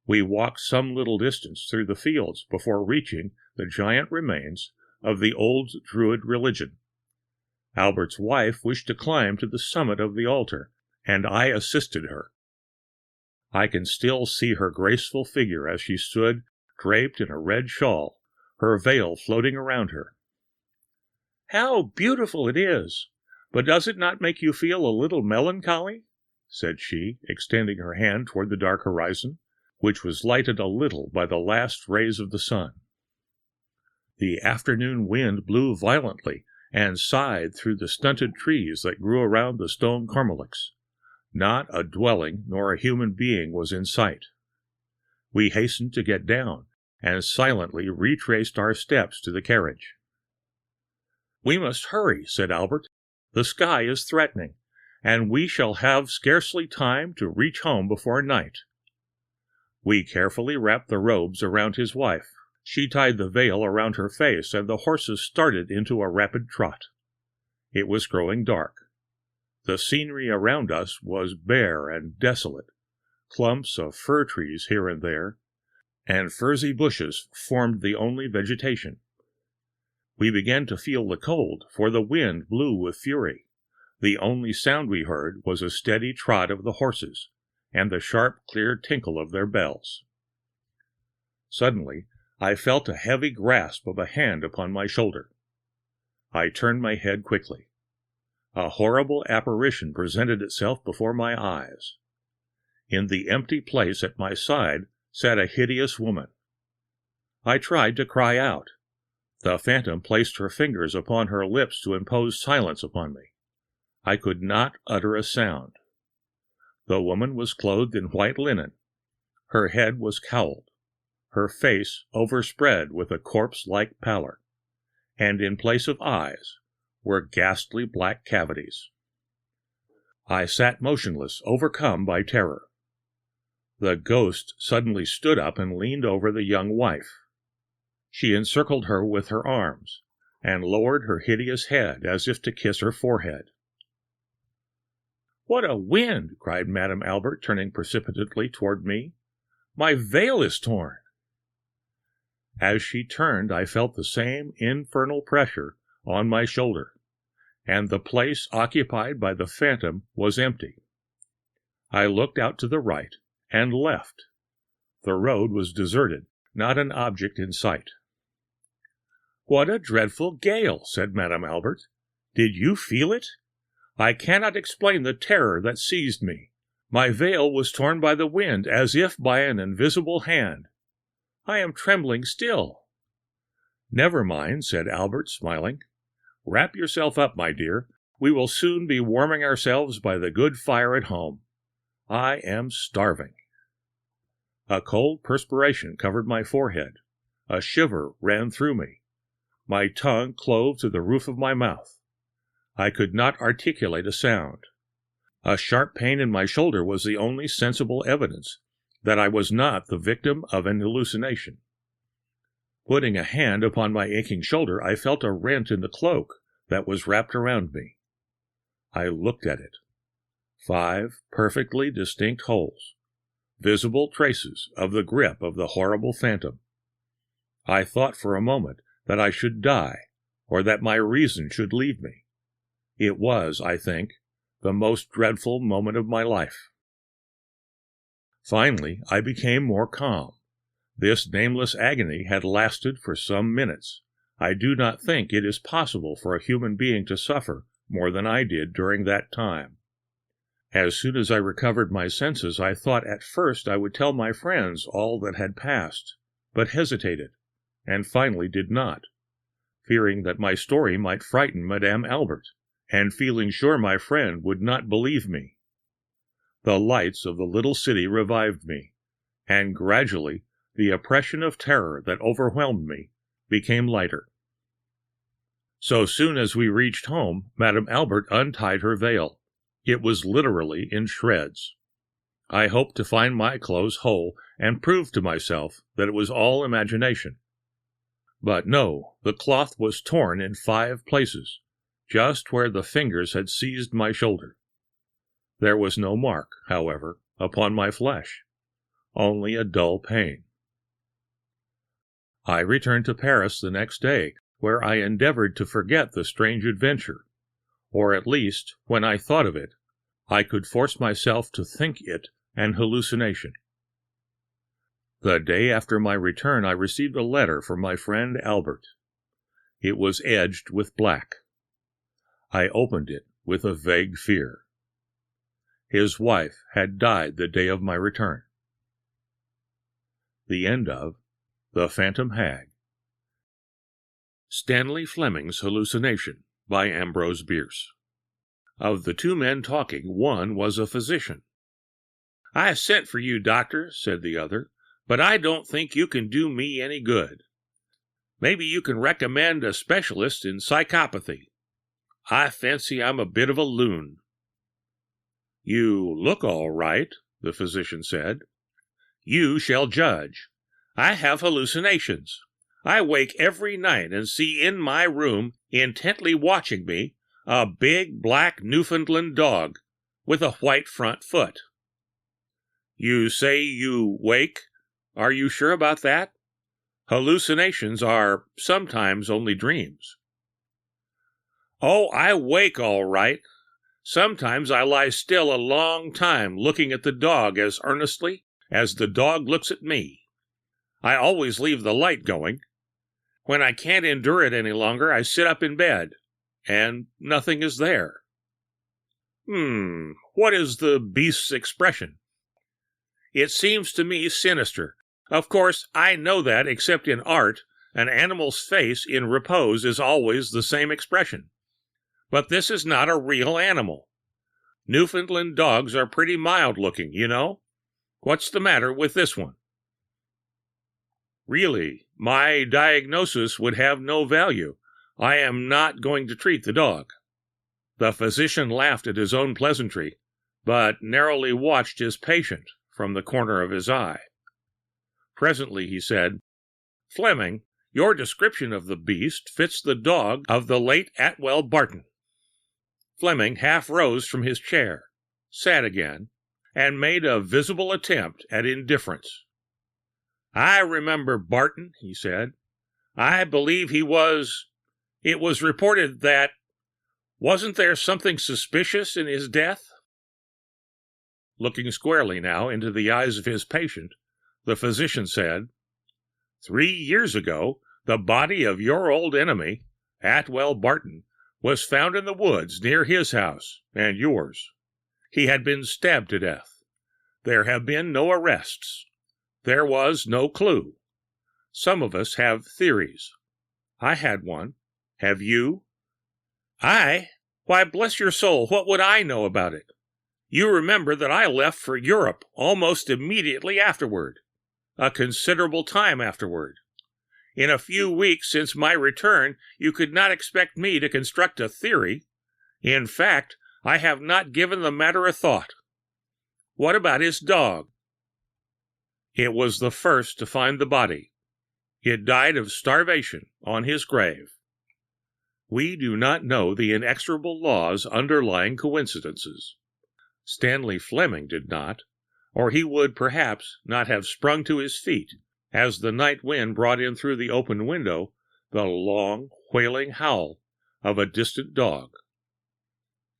J: We walked some little distance through the fields before reaching the giant remains of the old Druid religion. Albert's wife wished to climb to the summit of the altar, and I assisted her. I can still see her graceful figure as she stood draped in a red shawl, her veil floating around her. "How beautiful it is! But does it not make you feel a little melancholy?" said she, extending her hand toward the dark horizon, which was lighted a little by the last rays of the sun. The afternoon wind blew violently and sighed through the stunted trees that grew around the stone cromlechs. Not a dwelling nor a human being was in sight. We hastened to get down, and silently retraced our steps to the carriage. "We must hurry," said Albert. "The sky is threatening, and we shall have scarcely time to reach home before night." We carefully wrapped the robes around his wife. She tied the veil around her face, and the horses started into a rapid trot. It was growing dark. The scenery around us was bare and desolate, clumps of fir trees here and there, and furzy bushes formed the only vegetation. We began to feel the cold, for the wind blew with fury. The only sound we heard was a steady trot of the horses, and the sharp, clear tinkle of their bells. Suddenly, I felt a heavy grasp of a hand upon my shoulder. I turned my head quickly. A horrible apparition presented itself before my eyes. In the empty place at my side sat a hideous woman. I tried to cry out. The phantom placed her fingers upon her lips to impose silence upon me. I could not utter a sound. The woman was clothed in white linen. Her head was cowled, her face overspread with a corpse-like pallor, and in place of eyes were ghastly black cavities. I sat motionless, overcome by terror. The ghost suddenly stood up and leaned over the young wife. She encircled her with her arms, and lowered her hideous head as if to kiss her forehead. "What a wind!" cried Madame Albert, turning precipitately toward me. "My veil is torn!" As she turned, I felt the same infernal pressure on my shoulder, and the place occupied by the phantom was empty. I looked out to the right and left. The road was deserted, not an object in sight. "What a dreadful gale!" said Madame Albert. "Did you feel it? I cannot explain the terror that seized me. My veil was torn by the wind as if by an invisible hand. I am trembling still." "Never mind," said Albert, smiling. "Wrap yourself up, my dear. We will soon be warming ourselves by the good fire at home. I am starving." A cold perspiration covered my forehead. A shiver ran through me. My tongue clove to the roof of my mouth. I could not articulate a sound. A sharp pain in my shoulder was the only sensible evidence that I was not the victim of an hallucination. Putting a hand upon my aching shoulder, I felt a rent in the cloak that was wrapped around me. I looked at it. 5 perfectly distinct holes, visible traces of the grip of the horrible phantom. I thought for a moment that I should die, or that my reason should leave me. It was, I think, the most dreadful moment of my life. Finally, I became more calm. This nameless agony had lasted for some minutes. I do not think it is possible for a human being to suffer more than I did during that time. As soon as I recovered my senses, I thought at first I would tell my friends all that had passed, but hesitated, and finally did not, fearing that my story might frighten Madame Albert, and feeling sure my friend would not believe me. The lights of the little city revived me, and gradually the oppression of terror that overwhelmed me became lighter. So soon as we reached home, Madame Albert untied her veil. It was literally in shreds. I hoped to find my clothes whole and prove to myself that it was all imagination. But no, the cloth was torn in 5 places, just where the fingers had seized my shoulder. There was no mark, however, upon my flesh, only a dull pain. I returned to Paris the next day, where I endeavored to forget the strange adventure, or at least, when I thought of it, I could force myself to think it an hallucination. The day after my return I received a letter from my friend Albert. It was edged with black. I opened it with a vague fear. His wife had died the day of my return. The end of The Phantom Hag. Stanley Fleming's Hallucination by Ambrose Bierce. Of the 2 men talking, one was a physician. "I sent for you, doctor," said the other, "but I don't think you can do me any good. Maybe you can recommend a specialist in psychopathy. I fancy I'm a bit of a loon." "You look all right," the physician said. "You shall judge. I have hallucinations. I wake every night and see in my room, intently watching me, a big black Newfoundland dog with a white front foot." "You say you wake? Are you sure about that? Hallucinations are sometimes only dreams." "Oh, I wake all right. Sometimes I lie still a long time looking at the dog as earnestly as the dog looks at me. I always leave the light going. When I can't endure it any longer, I sit up in bed, and nothing is there." What is the beast's expression?" "It seems to me sinister. Of course, I know that, except in art, an animal's face in repose is always the same expression. But this is not a real animal. Newfoundland dogs are pretty mild-looking, you know. What's the matter with this one?" "Really, my diagnosis would have no value. I am not going to treat the dog." The physician laughed at his own pleasantry, but narrowly watched his patient from the corner of his eye. Presently he said, "Fleming, Your description of the beast fits the dog of the late Atwell Barton." Fleming half rose from his chair, sat again, and made a visible attempt at indifference. "I remember Barton," he said. "I believe he was... It was reported that... Wasn't there something suspicious in his death?" Looking squarely now into the eyes of his patient, the physician said, "3 years ago, the body of your old enemy, Atwell Barton, was found in the woods near his house and yours. He had been stabbed to death. There have been no arrests. There was no clue. Some of us have theories. I had one. Have you?" "I? Why, bless your soul, what would I know about it? You remember that I left for Europe almost immediately afterward, a considerable time afterward. In a few weeks since my return, you could not expect me to construct a theory. In fact, I have not given the matter a thought. What about his dog?" "It was the first to find the body. It died of starvation on his grave. We do not know the inexorable laws underlying coincidences. Stanley Fleming did not, or he would perhaps not have sprung to his feet as the night wind brought in through the open window the long, wailing howl of a distant dog.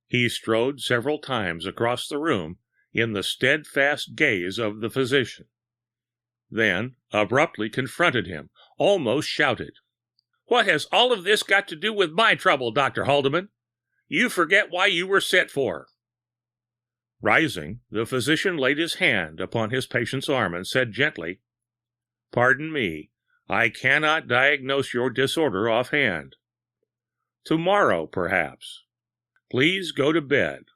J: He strode several times across the room in the steadfast gaze of the physician, then abruptly confronted him, almost shouted, "What has all of this got to do with my trouble, Dr. Haldeman? You forget why you were sent for." Rising, the physician laid his hand upon his patient's arm and said gently, "Pardon me, I cannot diagnose your disorder offhand. Tomorrow, perhaps. Please go to bed.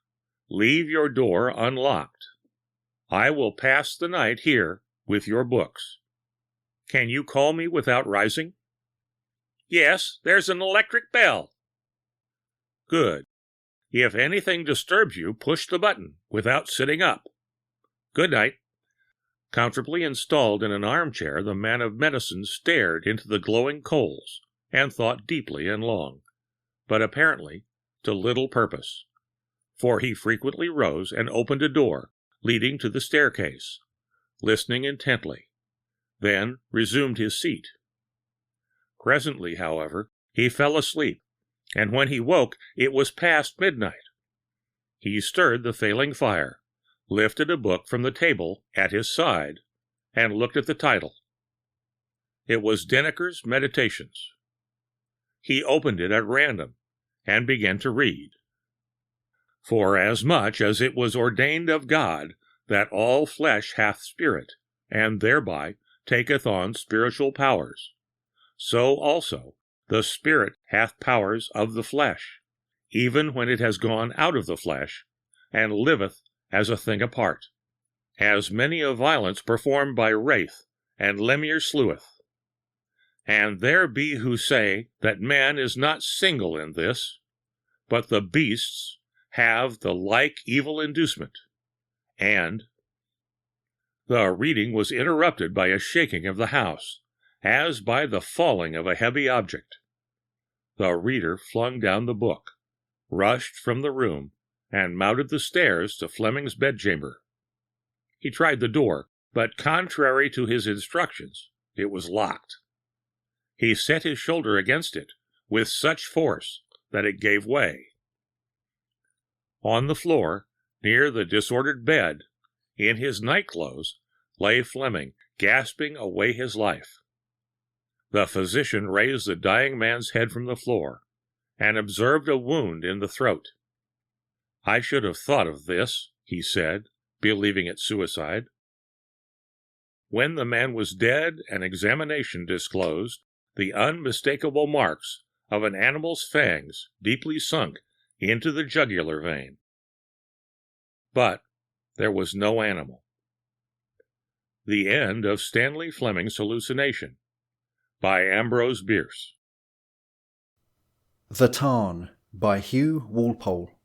J: Leave your door unlocked. I will pass the night here with your books. Can you call me without rising?" "Yes, there's an electric bell." "Good. If anything disturbs you, push the button without sitting up. Good night." Comfortably installed in an armchair, the man of medicine stared into the glowing coals and thought deeply and long, but apparently to little purpose, for he frequently rose and opened a door leading to the staircase, listening intently, then resumed his seat. Presently, however, he fell asleep, and when he woke it was past midnight. He stirred the failing fire, lifted a book from the table at his side, and looked at the title. It was Denneker's Meditations. He opened it at random, and began to read. "Forasmuch as it was ordained of God that all flesh hath spirit, and thereby taketh on spiritual powers, so also the spirit hath powers of the flesh, even when it has gone out of the flesh, and liveth as a thing apart, as many a violence performed by wraith and lemure sleweth. And there be who say that man is not single in this, but the beasts have the like evil inducement, and—" The reading was interrupted by a shaking of the house, as by the falling of a heavy object. The reader flung down the book, rushed from the room, and mounted the stairs to Fleming's bedchamber. He tried the door, but contrary to his instructions, it was locked. He set his shoulder against it with such force that it gave way. On the floor, near the disordered bed, in his nightclothes, lay Fleming, gasping away his life. The physician raised the dying man's head from the floor, and observed a wound in the throat. "I should have thought of this," he said, believing it suicide. When the man was dead, an examination disclosed the unmistakable marks of an animal's fangs deeply sunk into the jugular vein. But there was no animal. The End of Stanley Fleming's Hallucination by Ambrose Bierce.
N: The Tarn by Hugh, Walpole.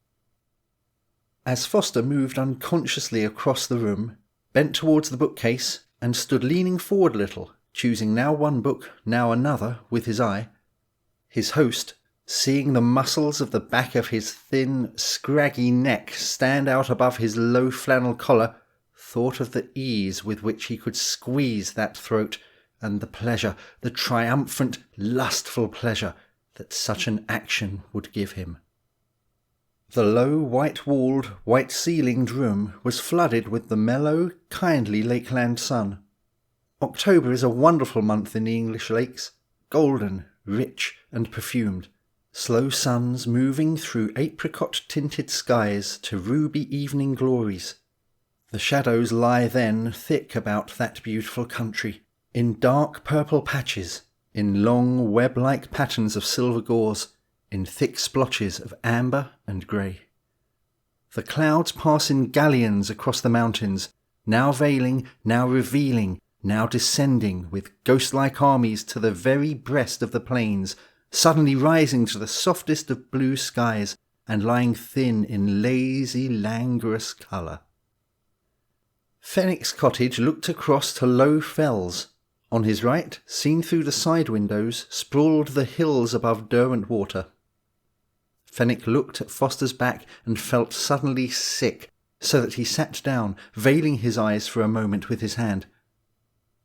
N: As Foster moved unconsciously across the room, bent towards the bookcase, and stood leaning forward a little, choosing now one book, now another, with his eye. His host, seeing the muscles of the back of his thin, scraggy neck stand out above his low flannel collar, thought of the ease with which he could squeeze that throat, and the pleasure, the triumphant, lustful pleasure, that such an action would give him. The low, white-walled, white-ceilinged room was flooded with the mellow, kindly lakeland sun. October is a wonderful month in the English lakes, golden, rich, and perfumed. Slow suns moving through apricot-tinted skies to ruby evening glories. The shadows lie then thick about that beautiful country, in dark purple patches, in long web-like patterns of silver gauze, in thick splotches of amber and grey. The clouds pass in galleons across the mountains, now veiling, now revealing, now descending with ghost-like armies to the very breast of the plains, suddenly rising to the softest of blue skies, and lying thin in lazy, languorous colour. Fenwick's cottage looked across to low fells. On his right, seen through the side windows, sprawled the hills above Derwent Water. Fenwick looked at Foster's back and felt suddenly sick, so that he sat down, veiling his eyes for a moment with his hand.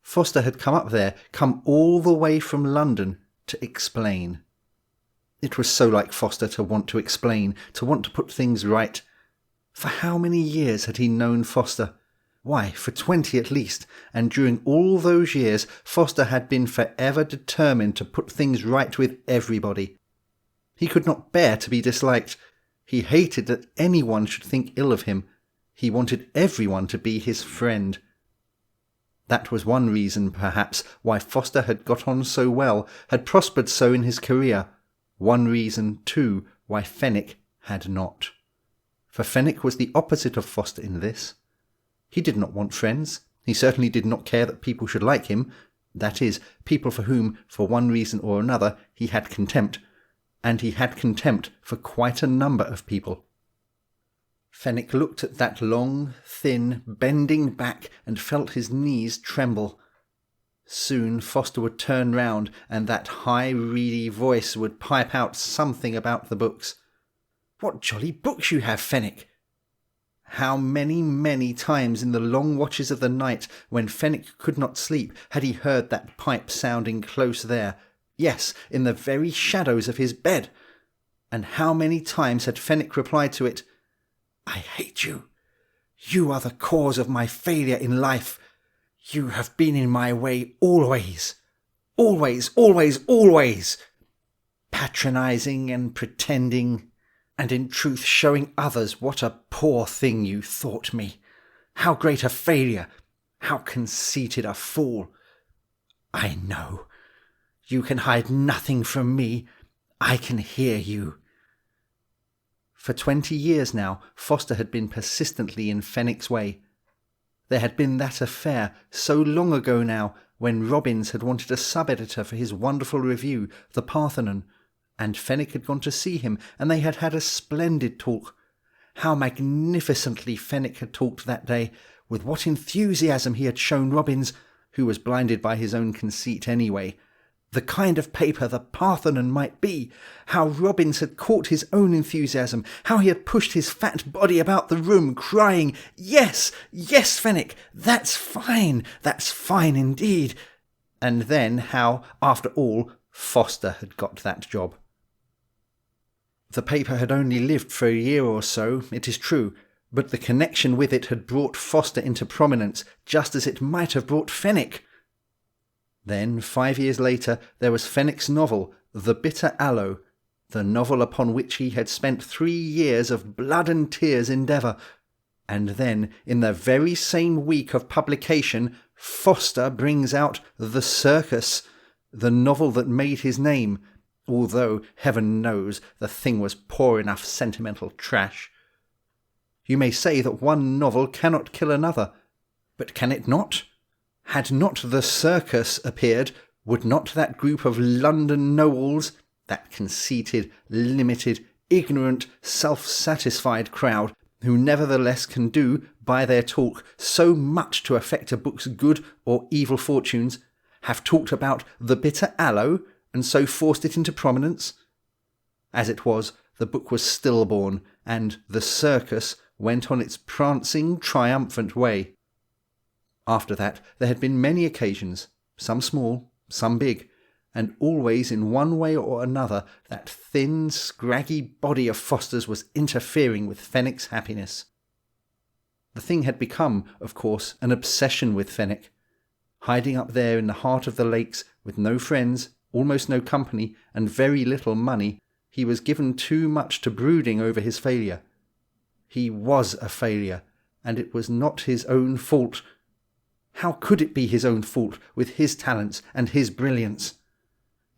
N: Foster had come up there, come all the way from London, to explain. It was so like Foster to want to explain, to want to put things right. For how many years had he known Foster? Why, for 20 at least, and during all those years Foster had been forever determined to put things right with everybody. He could not bear to be disliked. He hated that anyone should think ill of him. He wanted everyone to be his friend. That was one reason, perhaps, why Foster had got on so well, had prospered so in his career. One reason, too, why Fenwick had not. For Fenwick was the opposite of Foster in this. He did not want friends. He certainly did not care that people should like him, that is, people for whom, for one reason or another, he had contempt, and he had contempt for quite a number of people. Fenwick looked at that long, thin, bending back and felt his knees tremble. Soon Foster would turn round, and that high, reedy voice would pipe out something about the books. "What jolly books you have, Fenwick!" How many, many times in the long watches of the night, when Fenwick could not sleep, had he heard that pipe sounding close there, yes, in the very shadows of his bed! And how many times had Fenwick replied to it, "I hate you. You are the cause of my failure in life. You have been in my way always. Always, always, always. Patronising and pretending, and in truth showing others what a poor thing you thought me. How great a failure. How conceited a fool. I know. You can hide nothing from me. I can hear you." For 20 years now, Foster had been persistently in Fenwick's way. There had been that affair, so long ago now, when Robbins had wanted a sub-editor for his wonderful review, The Parthenon, and Fenwick had gone to see him, and they had had a splendid talk. How magnificently Fenwick had talked that day, with what enthusiasm he had shown Robbins, who was blinded by his own conceit anyway, the kind of paper the Parthenon might be, how Robbins had caught his own enthusiasm, how he had pushed his fat body about the room, crying, "Yes, yes, Fenwick, that's fine indeed," and then how, after all, Foster had got that job. The paper had only lived for a year or so, it is true, but the connection with it had brought Foster into prominence, just as it might have brought Fenwick. Then, 5 years later, there was Fenwick's novel, The Bitter Aloe, the novel upon which he had spent 3 years of blood and tears endeavour. And then, in the very same week of publication, Foster brings out The Circus, the novel that made his name, although, heaven knows, the thing was poor enough sentimental trash. You may say that one novel cannot kill another, but can it not? Had not The Circus appeared, would not that group of London know-alls, that conceited, limited, ignorant, self-satisfied crowd, who nevertheless can do, by their talk, so much to affect a book's good or evil fortunes, have talked about the bitter aloe and so forced it into prominence? As it was, the book was stillborn, and the circus went on its prancing, triumphant way. After that, there had been many occasions, some small, some big, and always in one way or another that thin, scraggy body of Foster's was interfering with Fenwick's happiness. The thing had become, of course, an obsession with Fenwick. Hiding up there in the heart of the lakes, with no friends, almost no company, and very little money, he was given too much to brooding over his failure. He was a failure, and it was not his own fault. How could it be his own fault, with his talents and his brilliance?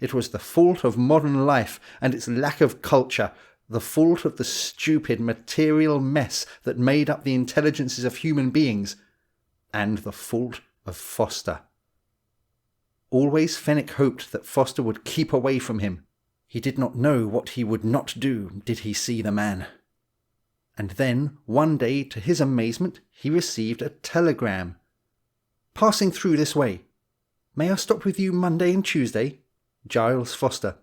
N: It was the fault of modern life and its lack of culture, the fault of the stupid material mess that made up the intelligences of human beings, and the fault of Foster. Always Fenwick hoped that Foster would keep away from him. He did not know what he would not do, did he see the man. And then, one day, to his amazement, he received a telegram. "Passing through this way. May I stop with you Monday and Tuesday? Giles Foster."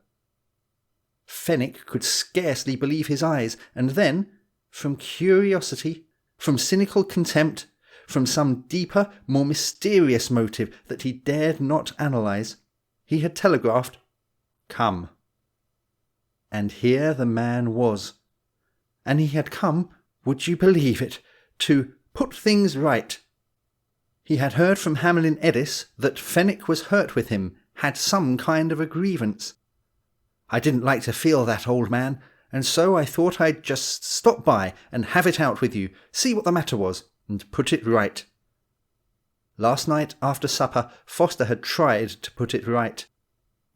N: Fenwick could scarcely believe his eyes, and then, from curiosity, from cynical contempt, from some deeper, more mysterious motive that he dared not analyse, he had telegraphed, "Come." And here the man was. And he had come, would you believe it, to put things right. He had heard from Hamlin Edis that Fenwick was hurt with him, had some kind of a grievance. I didn't like to feel that, old man, and so I thought I'd just stop by and have it out with you, see what the matter was, and put it right. Last night after supper, Foster had tried to put it right.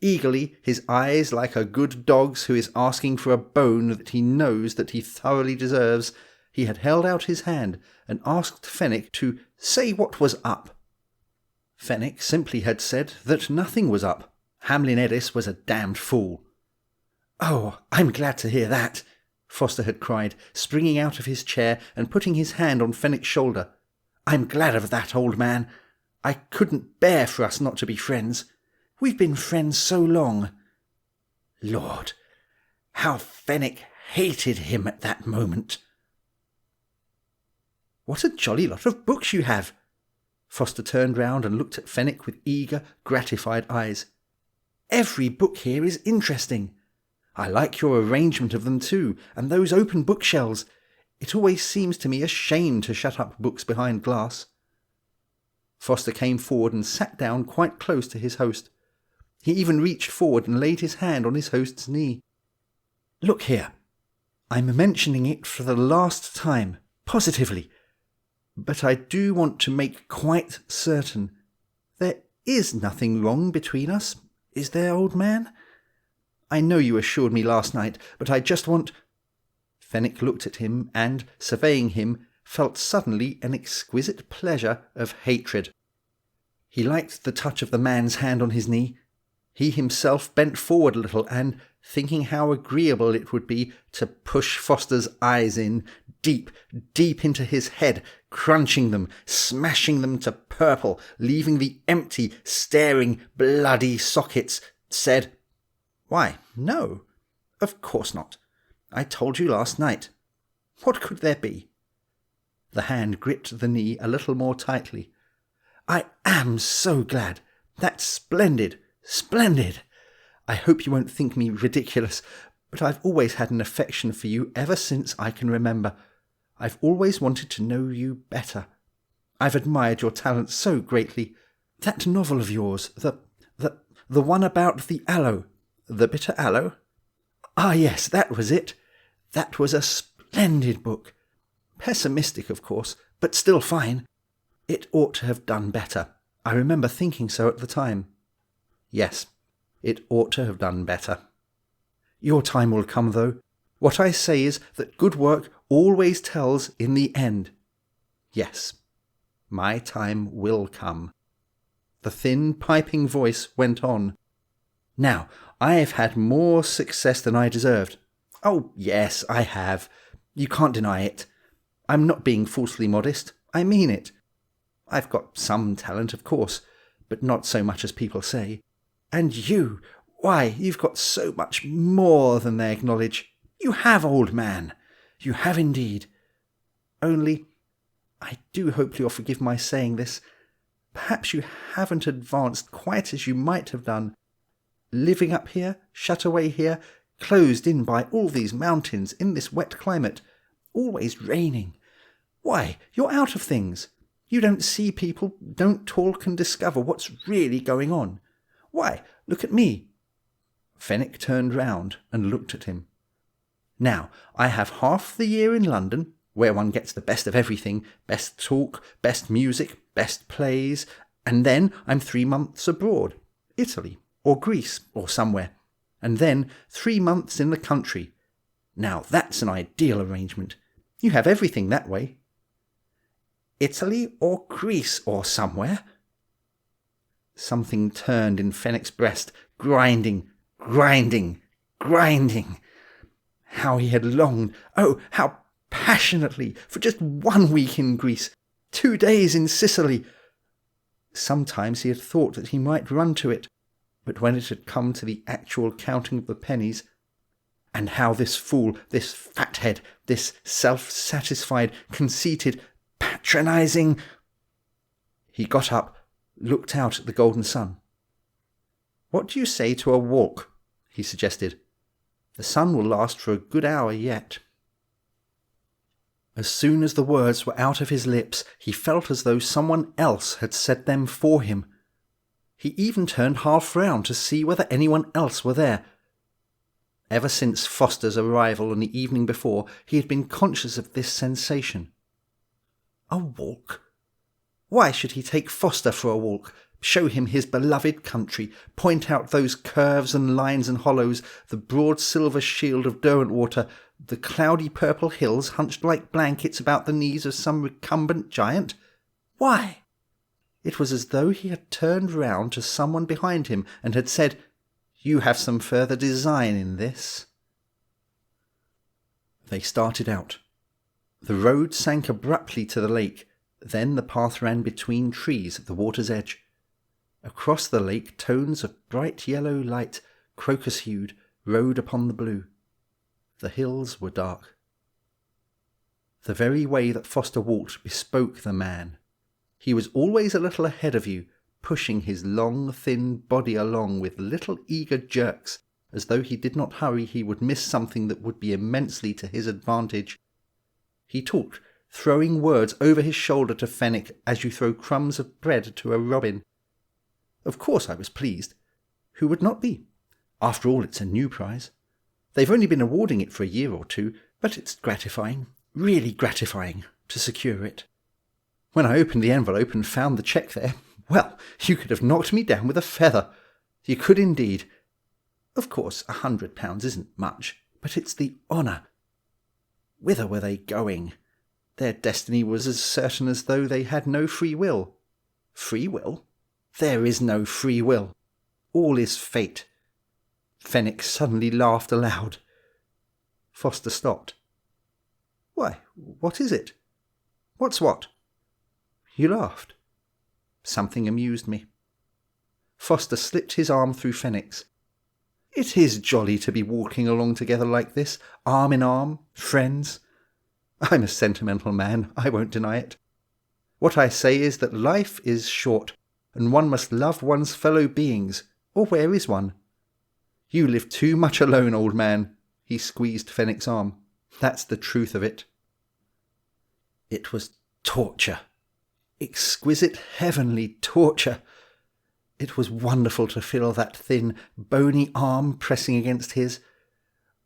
N: Eagerly, his eyes like a good dog's who is asking for a bone that he knows that he thoroughly deserves, he had held out his hand and asked Fenwick to say what was up. Fenwick simply had said that nothing was up. Hamlin Edis was a damned fool. "Oh, I'm glad to hear that," Foster had cried, springing out of his chair and putting his hand on Fenwick's shoulder. "I'm glad of that, old man. I couldn't bear for us not to be friends. We've been friends so long." Lord, how Fenwick hated him at that moment. "What a jolly lot of books you have!" Foster turned round and looked at Fenwick with eager, gratified eyes. "Every book here is interesting. I like your arrangement of them too, and those open bookshelves. It always seems to me a shame to shut up books behind glass." Foster came forward and sat down quite close to his host. He even reached forward and laid his hand on his host's knee. "Look here. I'm mentioning it for the last time, positively. But I do want to make quite certain. There is nothing wrong between us, is there, old man? I know you assured me last night, but I just want—" Fenwick looked at him and, surveying him, felt suddenly an exquisite pleasure of hatred. He liked the touch of the man's hand on his knee. He himself bent forward a little and, thinking how agreeable it would be to push Foster's eyes in, deep, deep into his head, crunching them, smashing them to purple, leaving the empty, staring, bloody sockets, said, "Why, no, of course not. I told you last night. What could there be?" The hand gripped the knee a little more tightly. "I am so glad. That's splendid, splendid. I hope you won't think me ridiculous, but I've always had an affection for you ever since I can remember. I've always wanted to know you better. I've admired your talent so greatly. That novel of yours, the one about the aloe, the bitter aloe? Ah, yes, that was it. That was a splendid book. Pessimistic, of course, but still fine. It ought to have done better. I remember thinking so at the time. Yes, it ought to have done better. Your time will come, though. What I say is that good work always tells in the end. Yes, my time will come." The thin, piping voice went on. "Now, I have had more success than I deserved. Oh, yes, I have. You can't deny it. I'm not being falsely modest. I mean it. I've got some talent, of course, but not so much as people say. And you, why, you've got so much more than they acknowledge. You have, old man. You have indeed. Only, I do hope you'll forgive my saying this, perhaps you haven't advanced quite as you might have done. Living up here, shut away here, closed in by all these mountains in this wet climate, always raining. Why, you're out of things. You don't see people, don't talk and discover what's really going on. Why, look at me. Fenwick turned round and looked at him. Now, I have half the year in London, where one gets the best of everything, best talk, best music, best plays, and then I'm 3 months abroad, Italy or Greece or somewhere, and then 3 months in the country. Now that's an ideal arrangement. You have everything that way. Italy or Greece or somewhere? Something turned in Fenwick's breast, grinding. How he had longed, oh, how passionately, for just 1 week in Greece, 2 days in Sicily. Sometimes he had thought that he might run to it, but when it had come to the actual counting of the pennies, and how this fool, this fathead, this self-satisfied, conceited, patronising... He got up, looked out at the golden sun. "What do you say to a walk?" he suggested. "The sun will last for a good hour yet." As soon as the words were out of his lips, he felt as though someone else had said them for him. He even turned half round to see whether anyone else were there. Ever since Foster's arrival on the evening before, he had been conscious of this sensation. A walk? Why should he take Foster for a walk, show him his beloved country, point out those curves and lines and hollows, the broad silver shield of Derwentwater, the cloudy purple hills hunched like blankets about the knees of some recumbent giant? Why? It was as though he had turned round to someone behind him and had said, "You have some further design in this." They started out. The road sank abruptly to the lake, then the path ran between trees at the water's edge. Across the lake tones of bright yellow light, crocus-hued, rode upon the blue. The hills were dark. The very way that Foster walked bespoke the man. He was always a little ahead of you, pushing his long, thin body along with little eager jerks, as though he did not hurry he would miss something that would be immensely to his advantage. He talked, throwing words over his shoulder to Fenwick as you throw crumbs of bread to a robin. Of course I was pleased. Who would not be? After all, it's a new prize. They've only been awarding it for a year or two, but it's gratifying, really gratifying, to secure it. When I opened the envelope and found the cheque there, well, you could have knocked me down with a feather. You could indeed. Of course, £100 isn't much, but it's the honour. Whither were they going? Their destiny was as certain as though they had no free will. Free will? There is no free will. All is fate. Fenwick suddenly laughed aloud. Foster stopped. "Why, what is it? What's what?" "You laughed." Something amused me. Foster slipped his arm through Fenwick's. "It is jolly to be walking along together like this, arm in arm, friends. I'm a sentimental man, I won't deny it. What I say is that life is short, and one must love one's fellow beings, or where is one? You live too much alone, old man." He squeezed Fenwick's arm. "That's the truth of it." It was torture. Exquisite, heavenly torture. It was wonderful to feel that thin, bony arm pressing against his.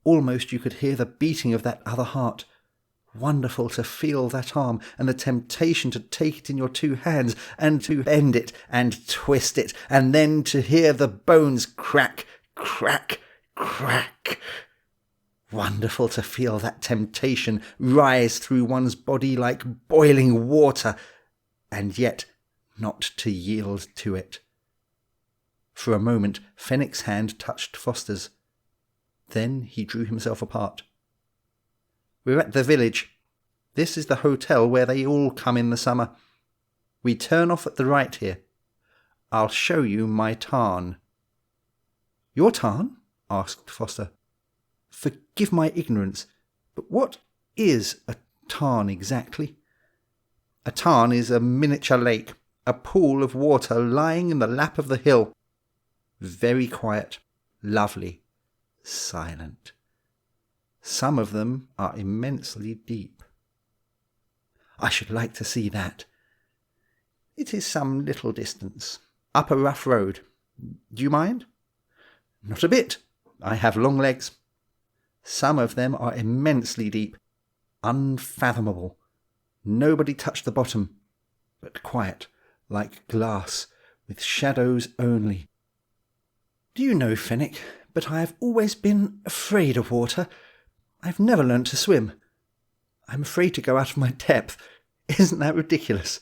N: Almost you could hear the beating of that other heart. Wonderful to feel that arm, and the temptation to take it in your two hands, and to bend it, and twist it, and then to hear the bones crack, crack, crack. Wonderful to feel that temptation rise through one's body like boiling water, and yet not to yield to it. For a moment Fenwick's hand touched Foster's. Then he drew himself apart. "We're at the village. This is the hotel where they all come in the summer. We turn off at the right here. I'll show you my Tarn." "Your Tarn?" asked Foster. "Forgive my ignorance, but what is a tarn exactly?" "A tarn is a miniature lake, a pool of water lying in the lap of the hill. Very quiet, lovely, silent. Some of them are immensely deep." "I should like to see that." "It is some little distance, up a rough road. Do you mind?" "Not a bit. I have long legs. Some of them are immensely deep, unfathomable. Nobody touched the bottom, but quiet, like glass, with shadows only. Do you know, Fenwick, but I have always been afraid of water. I've never learned to swim. I'm afraid to go out of my depth. Isn't that ridiculous?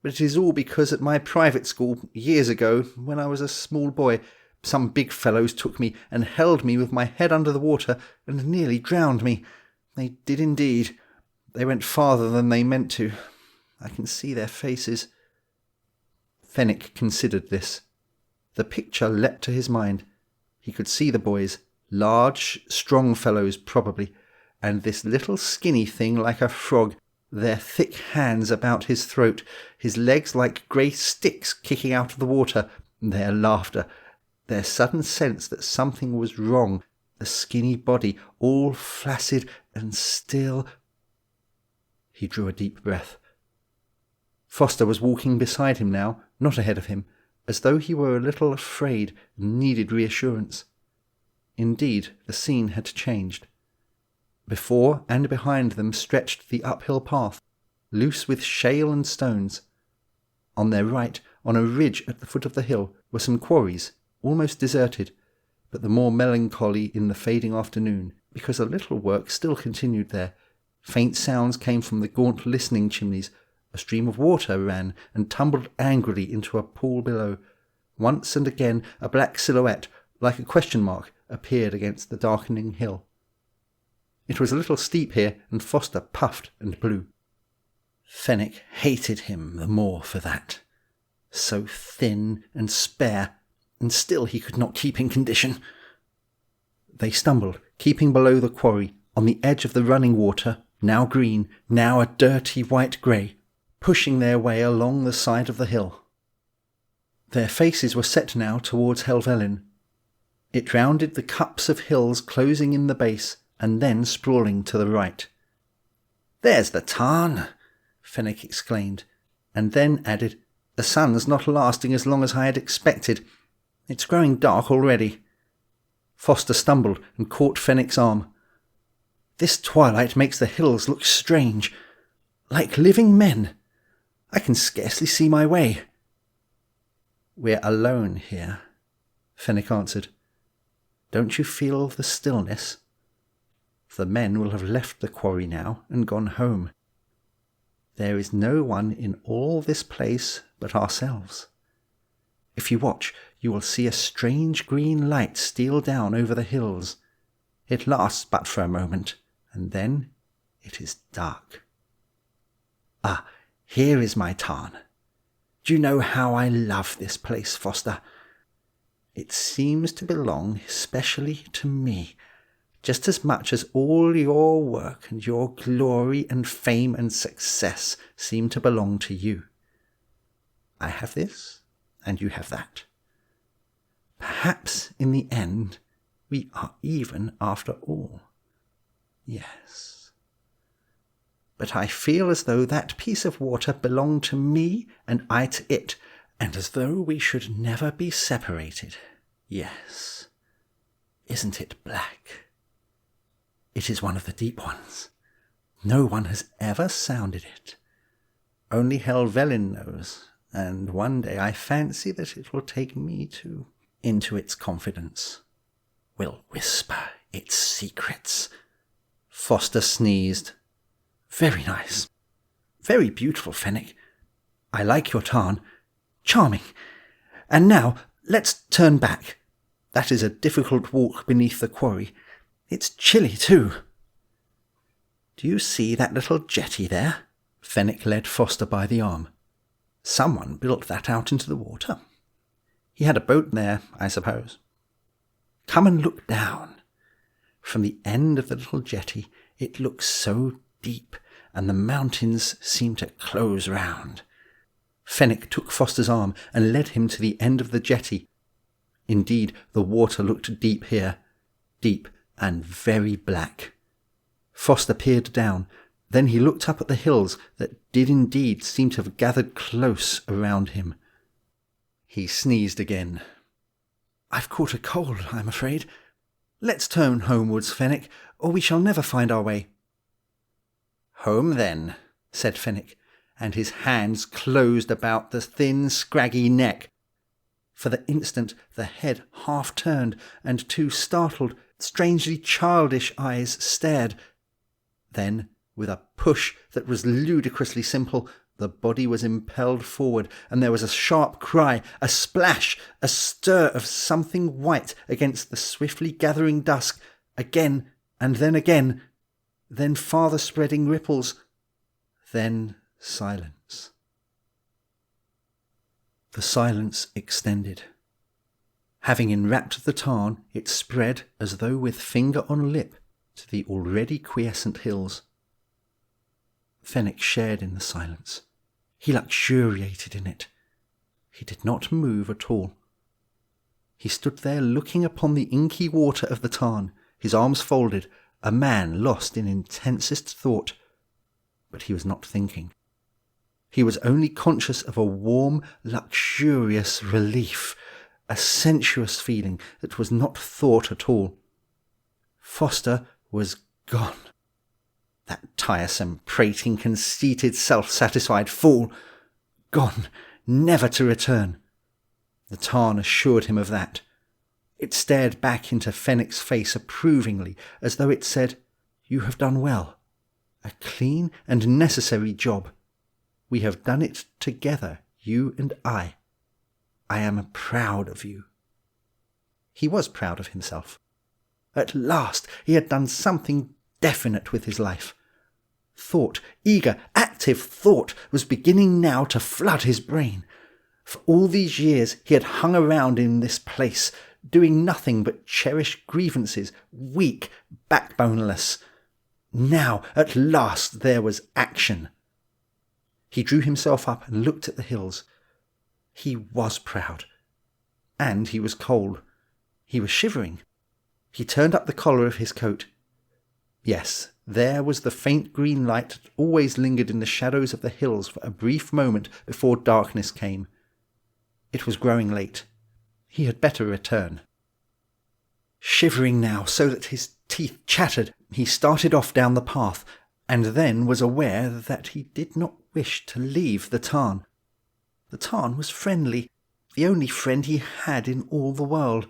N: But it is all because at my private school, years ago, when I was a small boy, some big fellows took me and held me with my head under the water and nearly drowned me. They did indeed. They went farther than they meant to. I can see their faces." Fenwick considered this. The picture leapt to his mind. He could see the boys, large, strong fellows probably, and this little skinny thing like a frog, their thick hands about his throat, his legs like grey sticks kicking out of the water, their laughter, their sudden sense that something was wrong, the skinny body all flaccid and still. He drew a deep breath. Foster was walking beside him now, not ahead of him, as though he were a little afraid and needed reassurance. Indeed, the scene had changed. Before and behind them stretched the uphill path, loose with shale and stones. On their right, on a ridge at the foot of the hill, were some quarries, almost deserted, but the more melancholy in the fading afternoon, because a little work still continued there. Faint sounds came from the gaunt listening chimneys. A stream of water ran and tumbled angrily into a pool below. Once and again a black silhouette, like a question mark, appeared against the darkening hill. It was a little steep here, and Foster puffed and blew. Fenwick hated him the more for that. So thin and spare, and still he could not keep in condition. They stumbled, keeping below the quarry, on the edge of the running water, now green, now a dirty white-grey, pushing their way along the side of the hill. Their faces were set now towards Helvellyn. It rounded the cups of hills closing in the base, and then sprawling to the right. "There's the Tarn," Fenwick exclaimed, and then added, "The sun's not lasting as long as I had expected. It's growing dark already." Foster stumbled and caught Fenwick's arm. "This twilight makes the hills look strange, like living men. I can scarcely see my way." "We're alone here," Fenwick answered. "Don't you feel the stillness? The men will have left the quarry now and gone home. There is no one in all this place but ourselves. If you watch, you will see a strange green light steal down over the hills. It lasts but for a moment, and then it is dark. Ah, here is my Tarn. Do you know how I love this place, Foster? It seems to belong especially to me, just as much as all your work and your glory and fame and success seem to belong to you. I have this, and you have that. Perhaps in the end we are even after all. Yes. But I feel as though that piece of water belonged to me and I to it, and as though we should never be separated. Yes. Isn't it black? It is one of the deep ones. No one has ever sounded it. Only Helvellyn knows, and one day I fancy that it will take me too into its confidence. Will whisper its secrets. Foster sneezed. Very nice. Very beautiful, Fenwick. I like your Tarn. Charming. And now, let's turn back. That is a difficult walk beneath the quarry. It's chilly, too. Do you see that little jetty there? Fenwick led Foster by the arm. Someone built that out into the water. He had a boat there, I suppose. Come and look down. From the end of the little jetty, it looks so deep, and the mountains seem to close round. Fenwick took Foster's arm and led him to the end of the jetty. Indeed, the water looked deep here, deep and very black. Foster peered down. Then he looked up at the hills that did indeed seem to have gathered close around him. He sneezed again. "I've caught a cold, I'm afraid. Let's turn homewards, Fenwick, or we shall never find our way." "Home, then," said Fenwick, and his hands closed about the thin, scraggy neck. For the instant the head half turned, and two startled, strangely childish eyes stared. Then, with a push that was ludicrously simple, the body was impelled forward, and there was a sharp cry, a splash, a stir of something white against the swiftly gathering dusk, again, and then again, then farther spreading ripples, then silence. The silence extended. Having enwrapped the Tarn, it spread as though with finger on lip to the already quiescent hills. Fenwick shared in the silence. He luxuriated in it. He did not move at all. He stood there looking upon the inky water of the Tarn, his arms folded, a man lost in intensest thought. But he was not thinking. He was only conscious of a warm, luxurious relief, a sensuous feeling that was not thought at all. Foster was gone. That tiresome, prating, conceited, self-satisfied fool. Gone, never to return. The Tarn assured him of that. It stared back into Fenwick's face approvingly, as though it said, "You have done well. A clean and necessary job. We have done it together, you and I. I am proud of you." He was proud of himself. At last he had done something definite with his life. Thought, eager, active thought, was beginning now to flood his brain. For all these years he had hung around in this place, doing nothing but cherish grievances, weak, backboneless. Now, at last, there was action. He drew himself up and looked at the hills. He was proud. And he was cold. He was shivering. He turned up the collar of his coat. Yes, there was the faint green light that always lingered in the shadows of the hills for a brief moment before darkness came. It was growing late. He had better return. Shivering now so that his teeth chattered, he started off down the path, and then was aware that he did not wish to leave the Tarn. The Tarn was friendly, the only friend he had in all the world.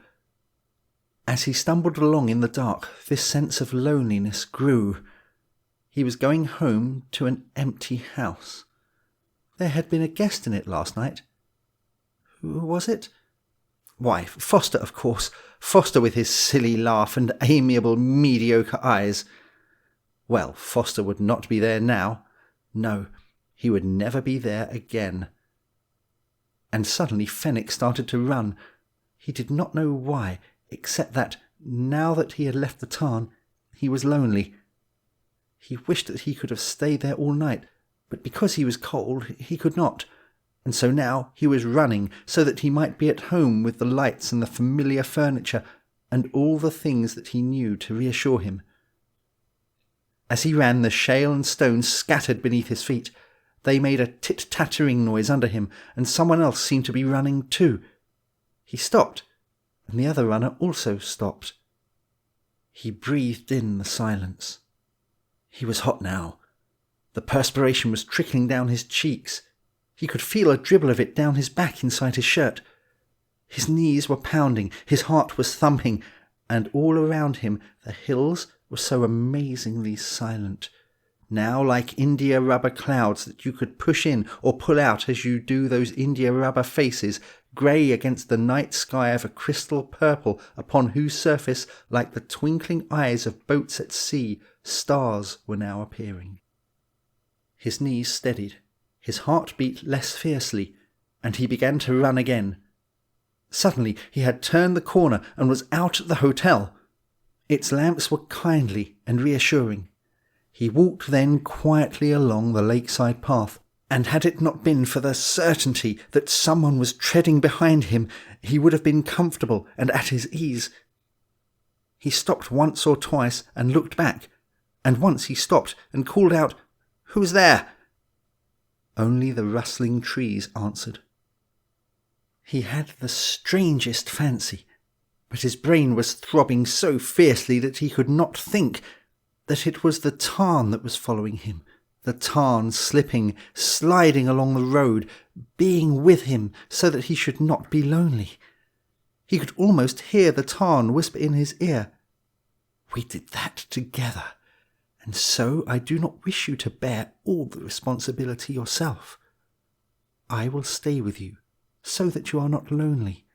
N: As he stumbled along in the dark, this sense of loneliness grew. He was going home to an empty house. There had been a guest in it last night. Who was it? Why, Foster, of course. Foster with his silly laugh and amiable, mediocre eyes. Well, Foster would not be there now. No, he would never be there again. And suddenly Fenwick started to run. He did not know why, except that, now that he had left the Tarn, he was lonely. He wished that he could have stayed there all night, but because he was cold, he could not. And so now he was running so that he might be at home with the lights and the familiar furniture and all the things that he knew to reassure him. As he ran, the shale and stones scattered beneath his feet. They made a tit-tattering noise under him, and someone else seemed to be running too. He stopped, and the other runner also stopped. He breathed in the silence. He was hot now. The perspiration was trickling down his cheeks. He could feel a dribble of it down his back inside his shirt. His knees were pounding, his heart was thumping, and all around him the hills were so amazingly silent, now like india-rubber clouds that you could push in or pull out as you do those india-rubber faces, grey against the night sky of a crystal purple upon whose surface, like the twinkling eyes of boats at sea, stars were now appearing. His knees steadied. His heart beat less fiercely, and he began to run again. Suddenly he had turned the corner and was out at the hotel. Its lamps were kindly and reassuring. He walked then quietly along the lakeside path, and had it not been for the certainty that someone was treading behind him, he would have been comfortable and at his ease. He stopped once or twice and looked back, and once he stopped and called out, "Who's there?" Only the rustling trees answered. He had the strangest fancy, but his brain was throbbing so fiercely that he could not think that it was the Tarn that was following him, the Tarn slipping, sliding along the road, being with him so that he should not be lonely. He could almost hear the Tarn whisper in his ear, "We did that together, and so I do not wish you to bear all the responsibility yourself. I will stay with you, so that you are not lonely."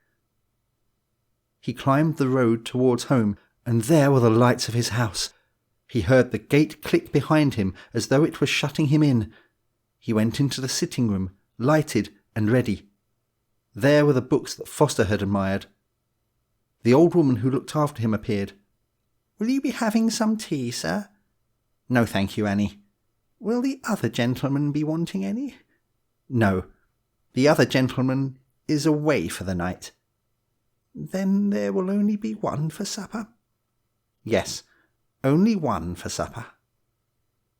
N: He climbed the road towards home, and there were the lights of his house. He heard the gate click behind him as though it was shutting him in. He went into the sitting room, lighted and ready. There were the books that Foster had admired. The old woman who looked after him appeared. "Will you be having some tea, sir?" "No, thank you, Annie." "Will the other gentleman be wanting any?" "No. The other gentleman is away for the night." "Then there will only be one for supper?" "Yes, only one for supper."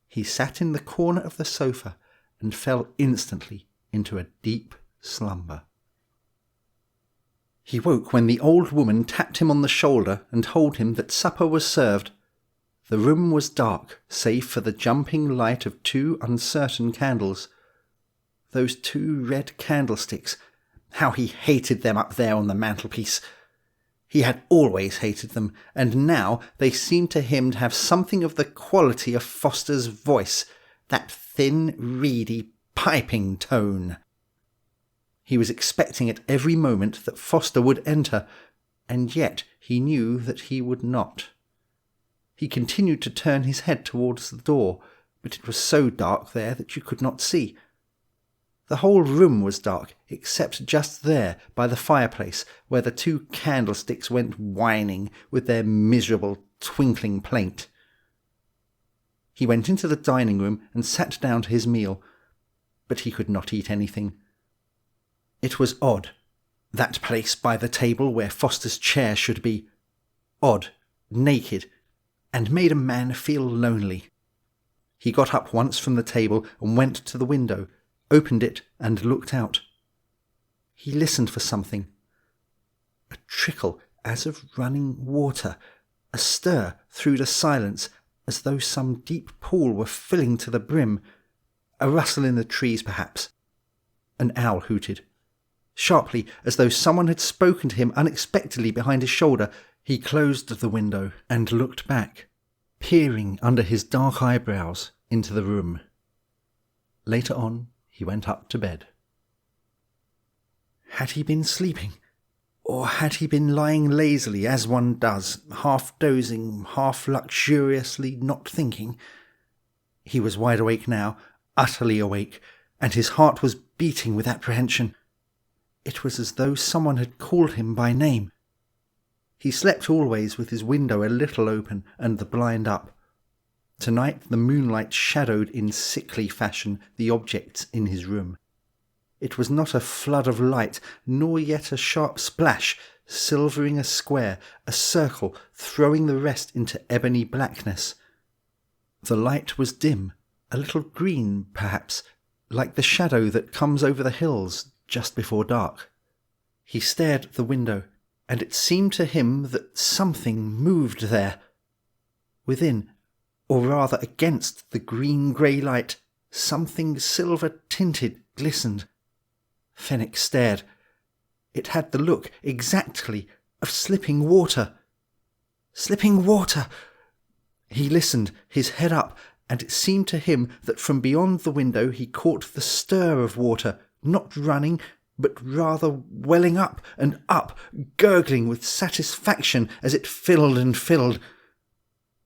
N: He sat in the corner of the sofa and fell instantly into a deep slumber. He woke when the old woman tapped him on the shoulder and told him that supper was served. The room was dark, save for the jumping light of 2 uncertain candles. Those 2 red candlesticks, how he hated them up there on the mantelpiece. He had always hated them, and now they seemed to him to have something of the quality of Foster's voice, that thin, reedy, piping tone. He was expecting at every moment that Foster would enter, and yet he knew that he would not. He continued to turn his head towards the door, but it was so dark there that you could not see. The whole room was dark, except just there, by the fireplace, where the 2 candlesticks went whining with their miserable, twinkling plaint. He went into the dining room and sat down to his meal, but he could not eat anything. It was odd, that place by the table where Foster's chair should be. Odd, naked, and made a man feel lonely. He got up once from the table and went to the window, opened it and looked out. He listened for something. A trickle as of running water, a stir through the silence as though some deep pool were filling to the brim, a rustle in the trees perhaps. An owl hooted. Sharply, as though someone had spoken to him unexpectedly behind his shoulder, he closed the window and looked back, peering under his dark eyebrows into the room. Later on, he went up to bed. Had he been sleeping? Or had he been lying lazily, as one does, half dozing, half luxuriously not thinking? He was wide awake now, utterly awake, and his heart was beating with apprehension. It was as though someone had called him by name. He slept always with his window a little open and the blind up. Tonight the moonlight shadowed in sickly fashion the objects in his room. It was not a flood of light, nor yet a sharp splash, silvering a square, a circle, throwing the rest into ebony blackness. The light was dim, a little green, perhaps, like the shadow that comes over the hills just before dark. He stared at the window, and it seemed to him that something moved there. Within, or rather against the green-grey light, something silver-tinted glistened. Fenwick stared. It had the look, exactly, of slipping water. Slipping water! He listened, his head up, and it seemed to him that from beyond the window he caught the stir of water, not running, but rather welling up and up, gurgling with satisfaction as it filled and filled.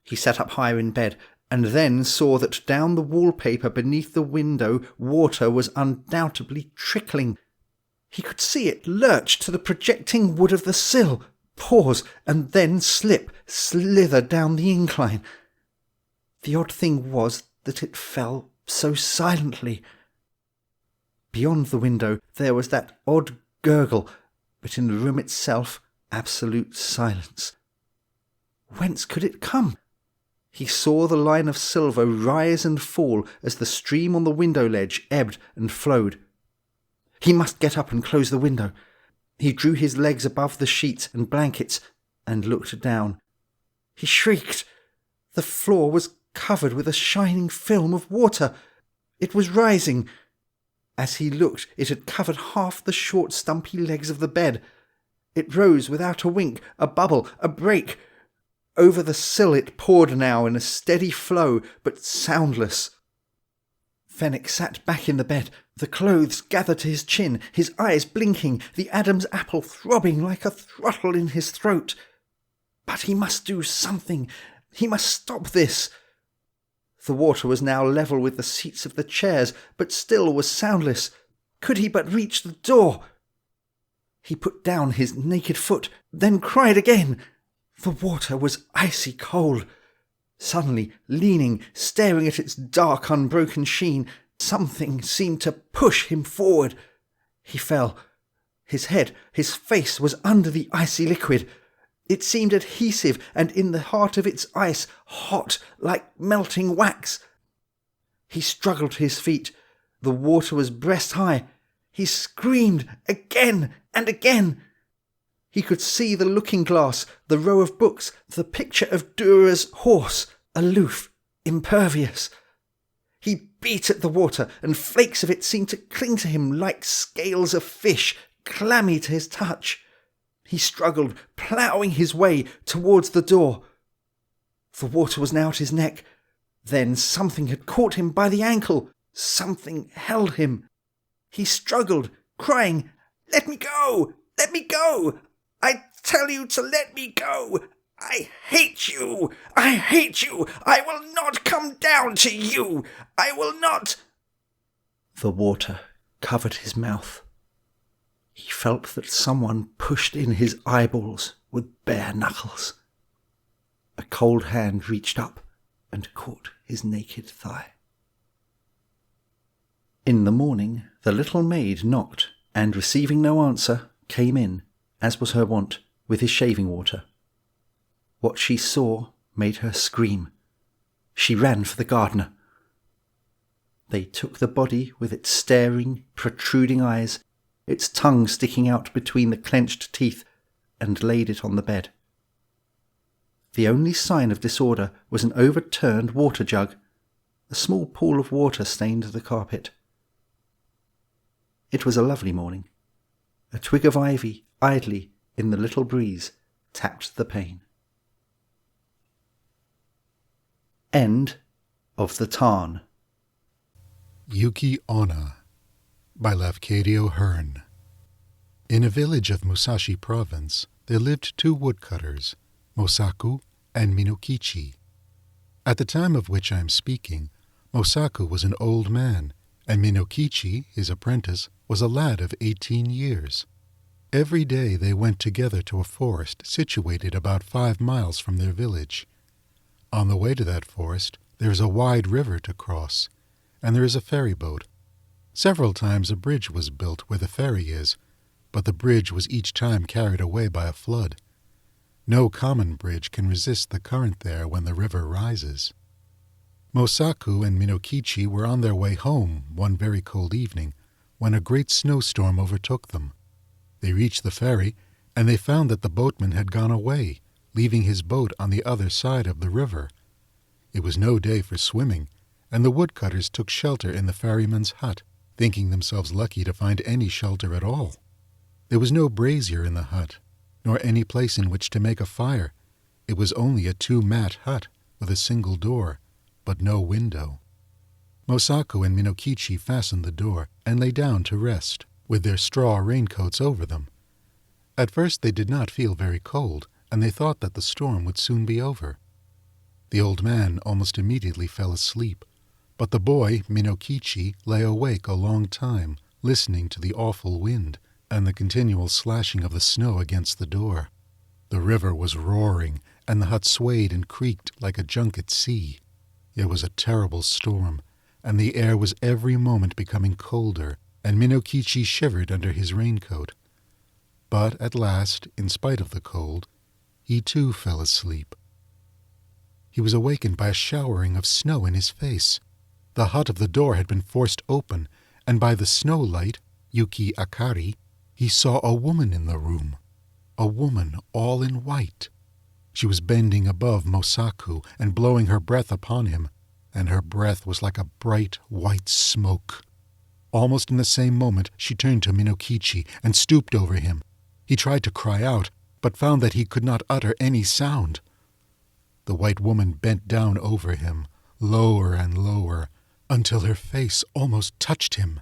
N: He sat up higher in bed, and then saw that down the wallpaper beneath the window water was undoubtedly trickling. He could see it lurch to the projecting wood of the sill, pause, and then slither down the incline. The odd thing was that it fell so silently. Beyond the window there was that odd gurgle, but in the room itself absolute silence. Whence could it come? He saw the line of silver rise and fall as the stream on the window ledge ebbed and flowed. He must get up and close the window. He drew his legs above the sheets and blankets and looked down. He shrieked. The floor was covered with a shining film of water. It was rising. As he looked, it had covered half the short, stumpy legs of the bed. It rose without a wink, a bubble, a break. Over the sill it poured now in a steady flow, but soundless. Fenwick sat back in the bed, the clothes gathered to his chin, his eyes blinking, the Adam's apple throbbing like a throttle in his throat. But he must do something. He must stop this. The water was now level with the seats of the chairs, but still was soundless. Could he but reach the door? He put down his naked foot, then cried again. The water was icy cold. Suddenly, leaning, staring at its dark, unbroken sheen, something seemed to push him forward. He fell. His head, his face was under the icy liquid. It seemed adhesive, and in the heart of its ice, hot, like melting wax. He struggled to his feet. The water was breast high. He screamed again and again. He could see the looking-glass, the row of books, the picture of Durer's horse, aloof, impervious. He beat at the water, and flakes of it seemed to cling to him like scales of fish, clammy to his touch. He struggled, ploughing his way towards the door. The water was now at his neck. Then something had caught him by the ankle. Something held him. He struggled, crying, "Let me go! Let me go! I tell you to let me go! I hate you! I hate you! I will not come down to you! I will not—" The water covered his mouth. He felt that someone pushed in his eyeballs with bare knuckles. A cold hand reached up and caught his naked thigh. In the morning, the little maid knocked, and receiving no answer, came in, as was her wont, with his shaving water. What she saw made her scream. She ran for the gardener. They took the body with its staring, protruding eyes, its tongue sticking out between the clenched teeth, and laid it on the bed. The only sign of disorder was an overturned water jug. A small pool of water stained the carpet. It was a lovely morning. A twig of ivy, idly, in the little breeze, tapped the pane. End of the Tarn.
B: Yuki-Onna by Lafcadio Hearn. In a village of Musashi Province there lived two woodcutters, Mosaku and Minokichi. At the time of which I am speaking, Mosaku was an old man, and Minokichi, his apprentice, was a lad of 18 years. Every day they went together to a forest situated about 5 miles from their village. On the way to that forest there is a wide river to cross, and there is a ferry boat. Several times a bridge was built where the ferry is, but the bridge was each time carried away by a flood. No common bridge can resist the current there when the river rises. Mosaku and Minokichi were on their way home one very cold evening when a great snowstorm overtook them. They reached the ferry, and they found that the boatman had gone away, leaving his boat on the other side of the river. It was no day for swimming, and the woodcutters took shelter in the ferryman's hut, thinking themselves lucky to find any shelter at all. There was no brazier in the hut, nor any place in which to make a fire. It was only a 2-mat hut with a single door, but no window. Mosaku and Minokichi fastened the door and lay down to rest, with their straw raincoats over them. At first they did not feel very cold, and they thought that the storm would soon be over. The old man almost immediately fell asleep, but the boy, Minokichi, lay awake a long time, listening to the awful wind and the continual slashing of the snow against the door. The river was roaring, and the hut swayed and creaked like a junk at sea. It was a terrible storm, and the air was every moment becoming colder, and Minokichi shivered under his raincoat. But at last, in spite of the cold, he too fell asleep. He was awakened by a showering of snow in his face. The hut of the door had been forced open, and by the snow light, Yuki Akari, he saw a woman in the room. A woman all in white. She was bending above Mosaku and blowing her breath upon him, and her breath was like a bright white smoke. Almost in the same moment she turned to Minokichi and stooped over him. He tried to cry out, but found that he could not utter any sound. The white woman bent down over him, lower and lower, until her face almost touched him,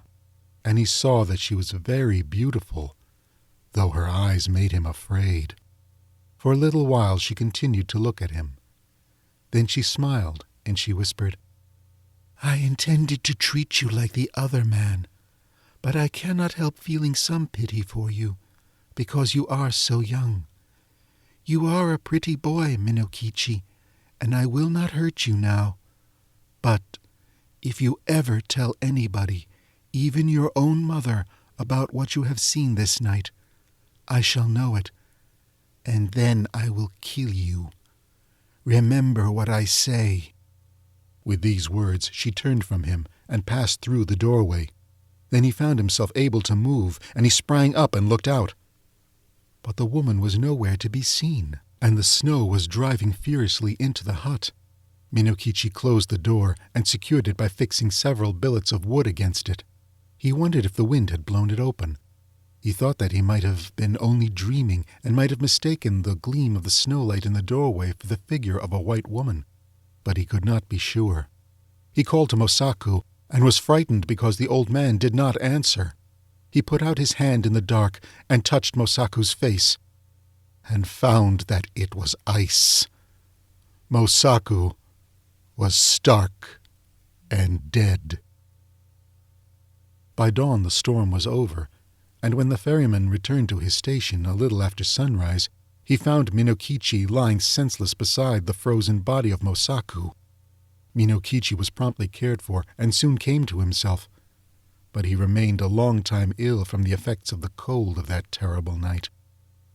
B: and he saw that she was very beautiful, though her eyes made him afraid. For a little while she continued to look at him. Then she smiled, and she whispered, "I intended to treat you like the other man, but I cannot help feeling some pity for you, because you are so young. You are a pretty boy, Minokichi, and I will not hurt you now. But if you ever tell anybody, even your own mother, about what you have seen this night, I shall know it, and then I will kill you. Remember what I say." With these words she turned from him and passed through the doorway. Then he found himself able to move, and he sprang up and looked out. But the woman was nowhere to be seen, and the snow was driving furiously into the hut. Minokichi closed the door and secured it by fixing several billets of wood against it. He wondered if the wind had blown it open. He thought that he might have been only dreaming and might have mistaken the gleam of the snowlight in the doorway for the figure of a white woman, but he could not be sure. He called to Mosaku and was frightened because the old man did not answer. He put out his hand in the dark and touched Mosaku's face, and found that it was ice. Mosaku was stark and dead. By dawn the storm was over, and when the ferryman returned to his station a little after sunrise, he found Minokichi lying senseless beside the frozen body of Mosaku. Minokichi was promptly cared for and soon came to himself, but he remained a long time ill from the effects of the cold of that terrible night.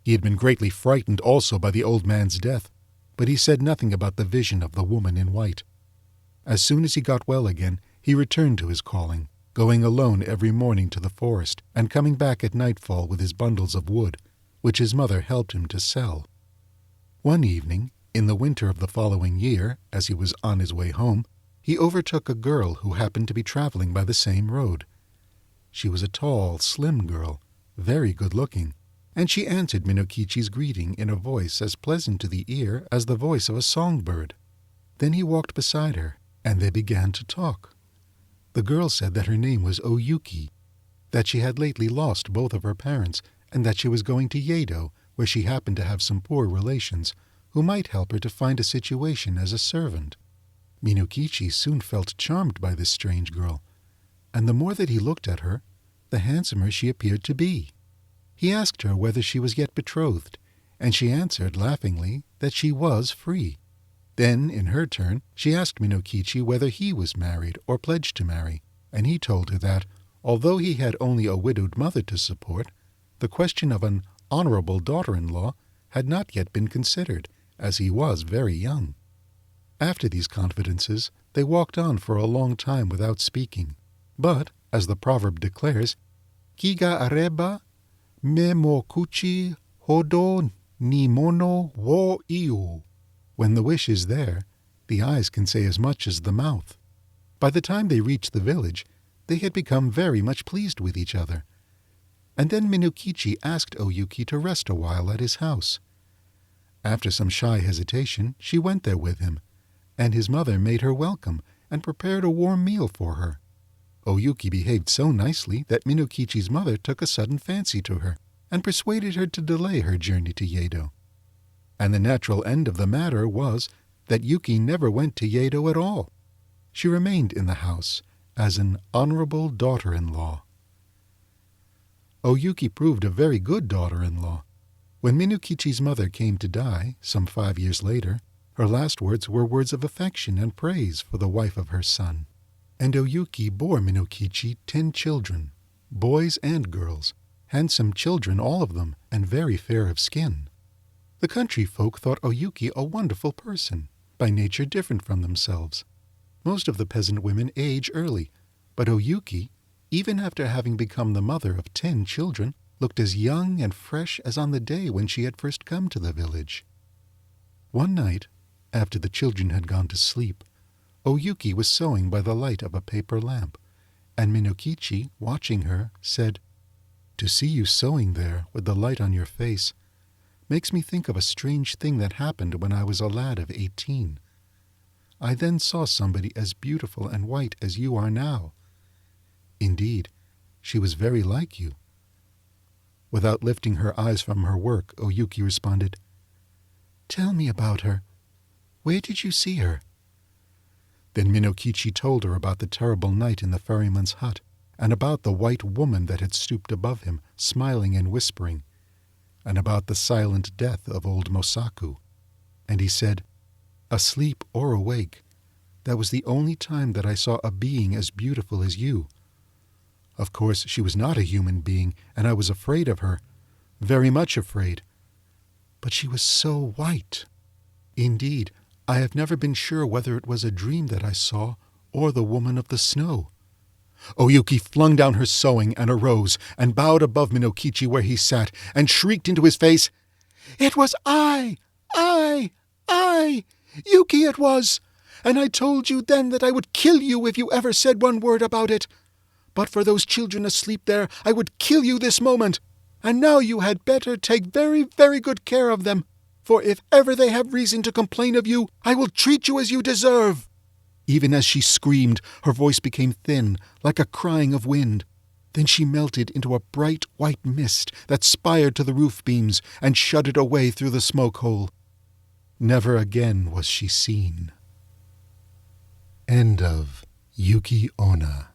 B: He had been greatly frightened also by the old man's death, but he said nothing about the vision of the woman in white. As soon as he got well again, he returned to his calling, going alone every morning to the forest and coming back at nightfall with his bundles of wood, which his mother helped him to sell. One evening, in the winter of the following year, as he was on his way home, he overtook a girl who happened to be traveling by the same road. She was a tall, slim girl, very good-looking, and she answered Minokichi's greeting in a voice as pleasant to the ear as the voice of a songbird. Then he walked beside her, and they began to talk. The girl said that her name was Oyuki, that she had lately lost both of her parents, and that she was going to Yedo, where she happened to have some poor relations, who might help her to find a situation as a servant. Minokichi soon felt charmed by this strange girl, and the more that he looked at her, the handsomer she appeared to be. He asked her whether she was yet betrothed, and she answered laughingly that she was free. Then, in her turn, she asked Minokichi whether he was married or pledged to marry, and he told her that, although he had only a widowed mother to support, the question of an honorable daughter-in-law had not yet been considered, as he was very young. After these confidences, they walked on for a long time without speaking, but, as the proverb declares, Kiga areba me mo kuchi hodo ni mono wo iu. When the wish is there, the eyes can say as much as the mouth. By the time they reached the village, they had become very much pleased with each other. And then Minokichi asked Oyuki to rest a while at his house. After some shy hesitation, she went there with him, and his mother made her welcome and prepared a warm meal for her. Oyuki behaved so nicely that Minokichi's mother took a sudden fancy to her and persuaded her to delay her journey to Yedo. And the natural end of the matter was that Yuki never went to Yedo at all. She remained in the house as an honorable daughter-in-law. Oyuki proved a very good daughter-in-law. When Minokichi's mother came to die, some 5 years later, her last words were words of affection and praise for the wife of her son. And Oyuki bore Minokichi 10 children, boys and girls, handsome children all of them, and very fair of skin. The country folk thought Oyuki a wonderful person, by nature different from themselves. Most of the peasant women age early, but Oyuki, even after having become the mother of 10 children, looked as young and fresh as on the day when she had first come to the village. One night, after the children had gone to sleep, Oyuki was sewing by the light of a paper lamp, and Minokichi, watching her, said, "To see you sewing there with the light on your face makes me think of a strange thing that happened when I was a lad of 18. I then saw somebody as beautiful and white as you are now. Indeed, she was very like you." Without lifting her eyes from her work, Oyuki responded, "Tell me about her. Where did you see her?" Then Minokichi told her about the terrible night in the ferryman's hut, and about the white woman that had stooped above him, smiling and whispering, and about the silent death of old Mosaku. And he said, "Asleep or awake, that was the only time that I saw a being as beautiful as you. Of course, she was not a human being, and I was afraid of her, very much afraid. But she was so white. Indeed, I have never been sure whether it was a dream that I saw or the woman of the snow." Oyuki flung down her sewing and arose and bowed above Minokichi where he sat and shrieked into his face, "It was I! Yuki it was! And I told you then that I would kill you if you ever said one word about it. But for those children asleep there, I would kill you this moment. And now you had better take very, very good care of them, for if ever they have reason to complain of you, I will treat you as you deserve." Even as she screamed, her voice became thin, like a crying of wind. Then she melted into a bright white mist that spired to the roof beams and shuddered away through the smoke hole. Never again was she seen. End of Yuki-Onna.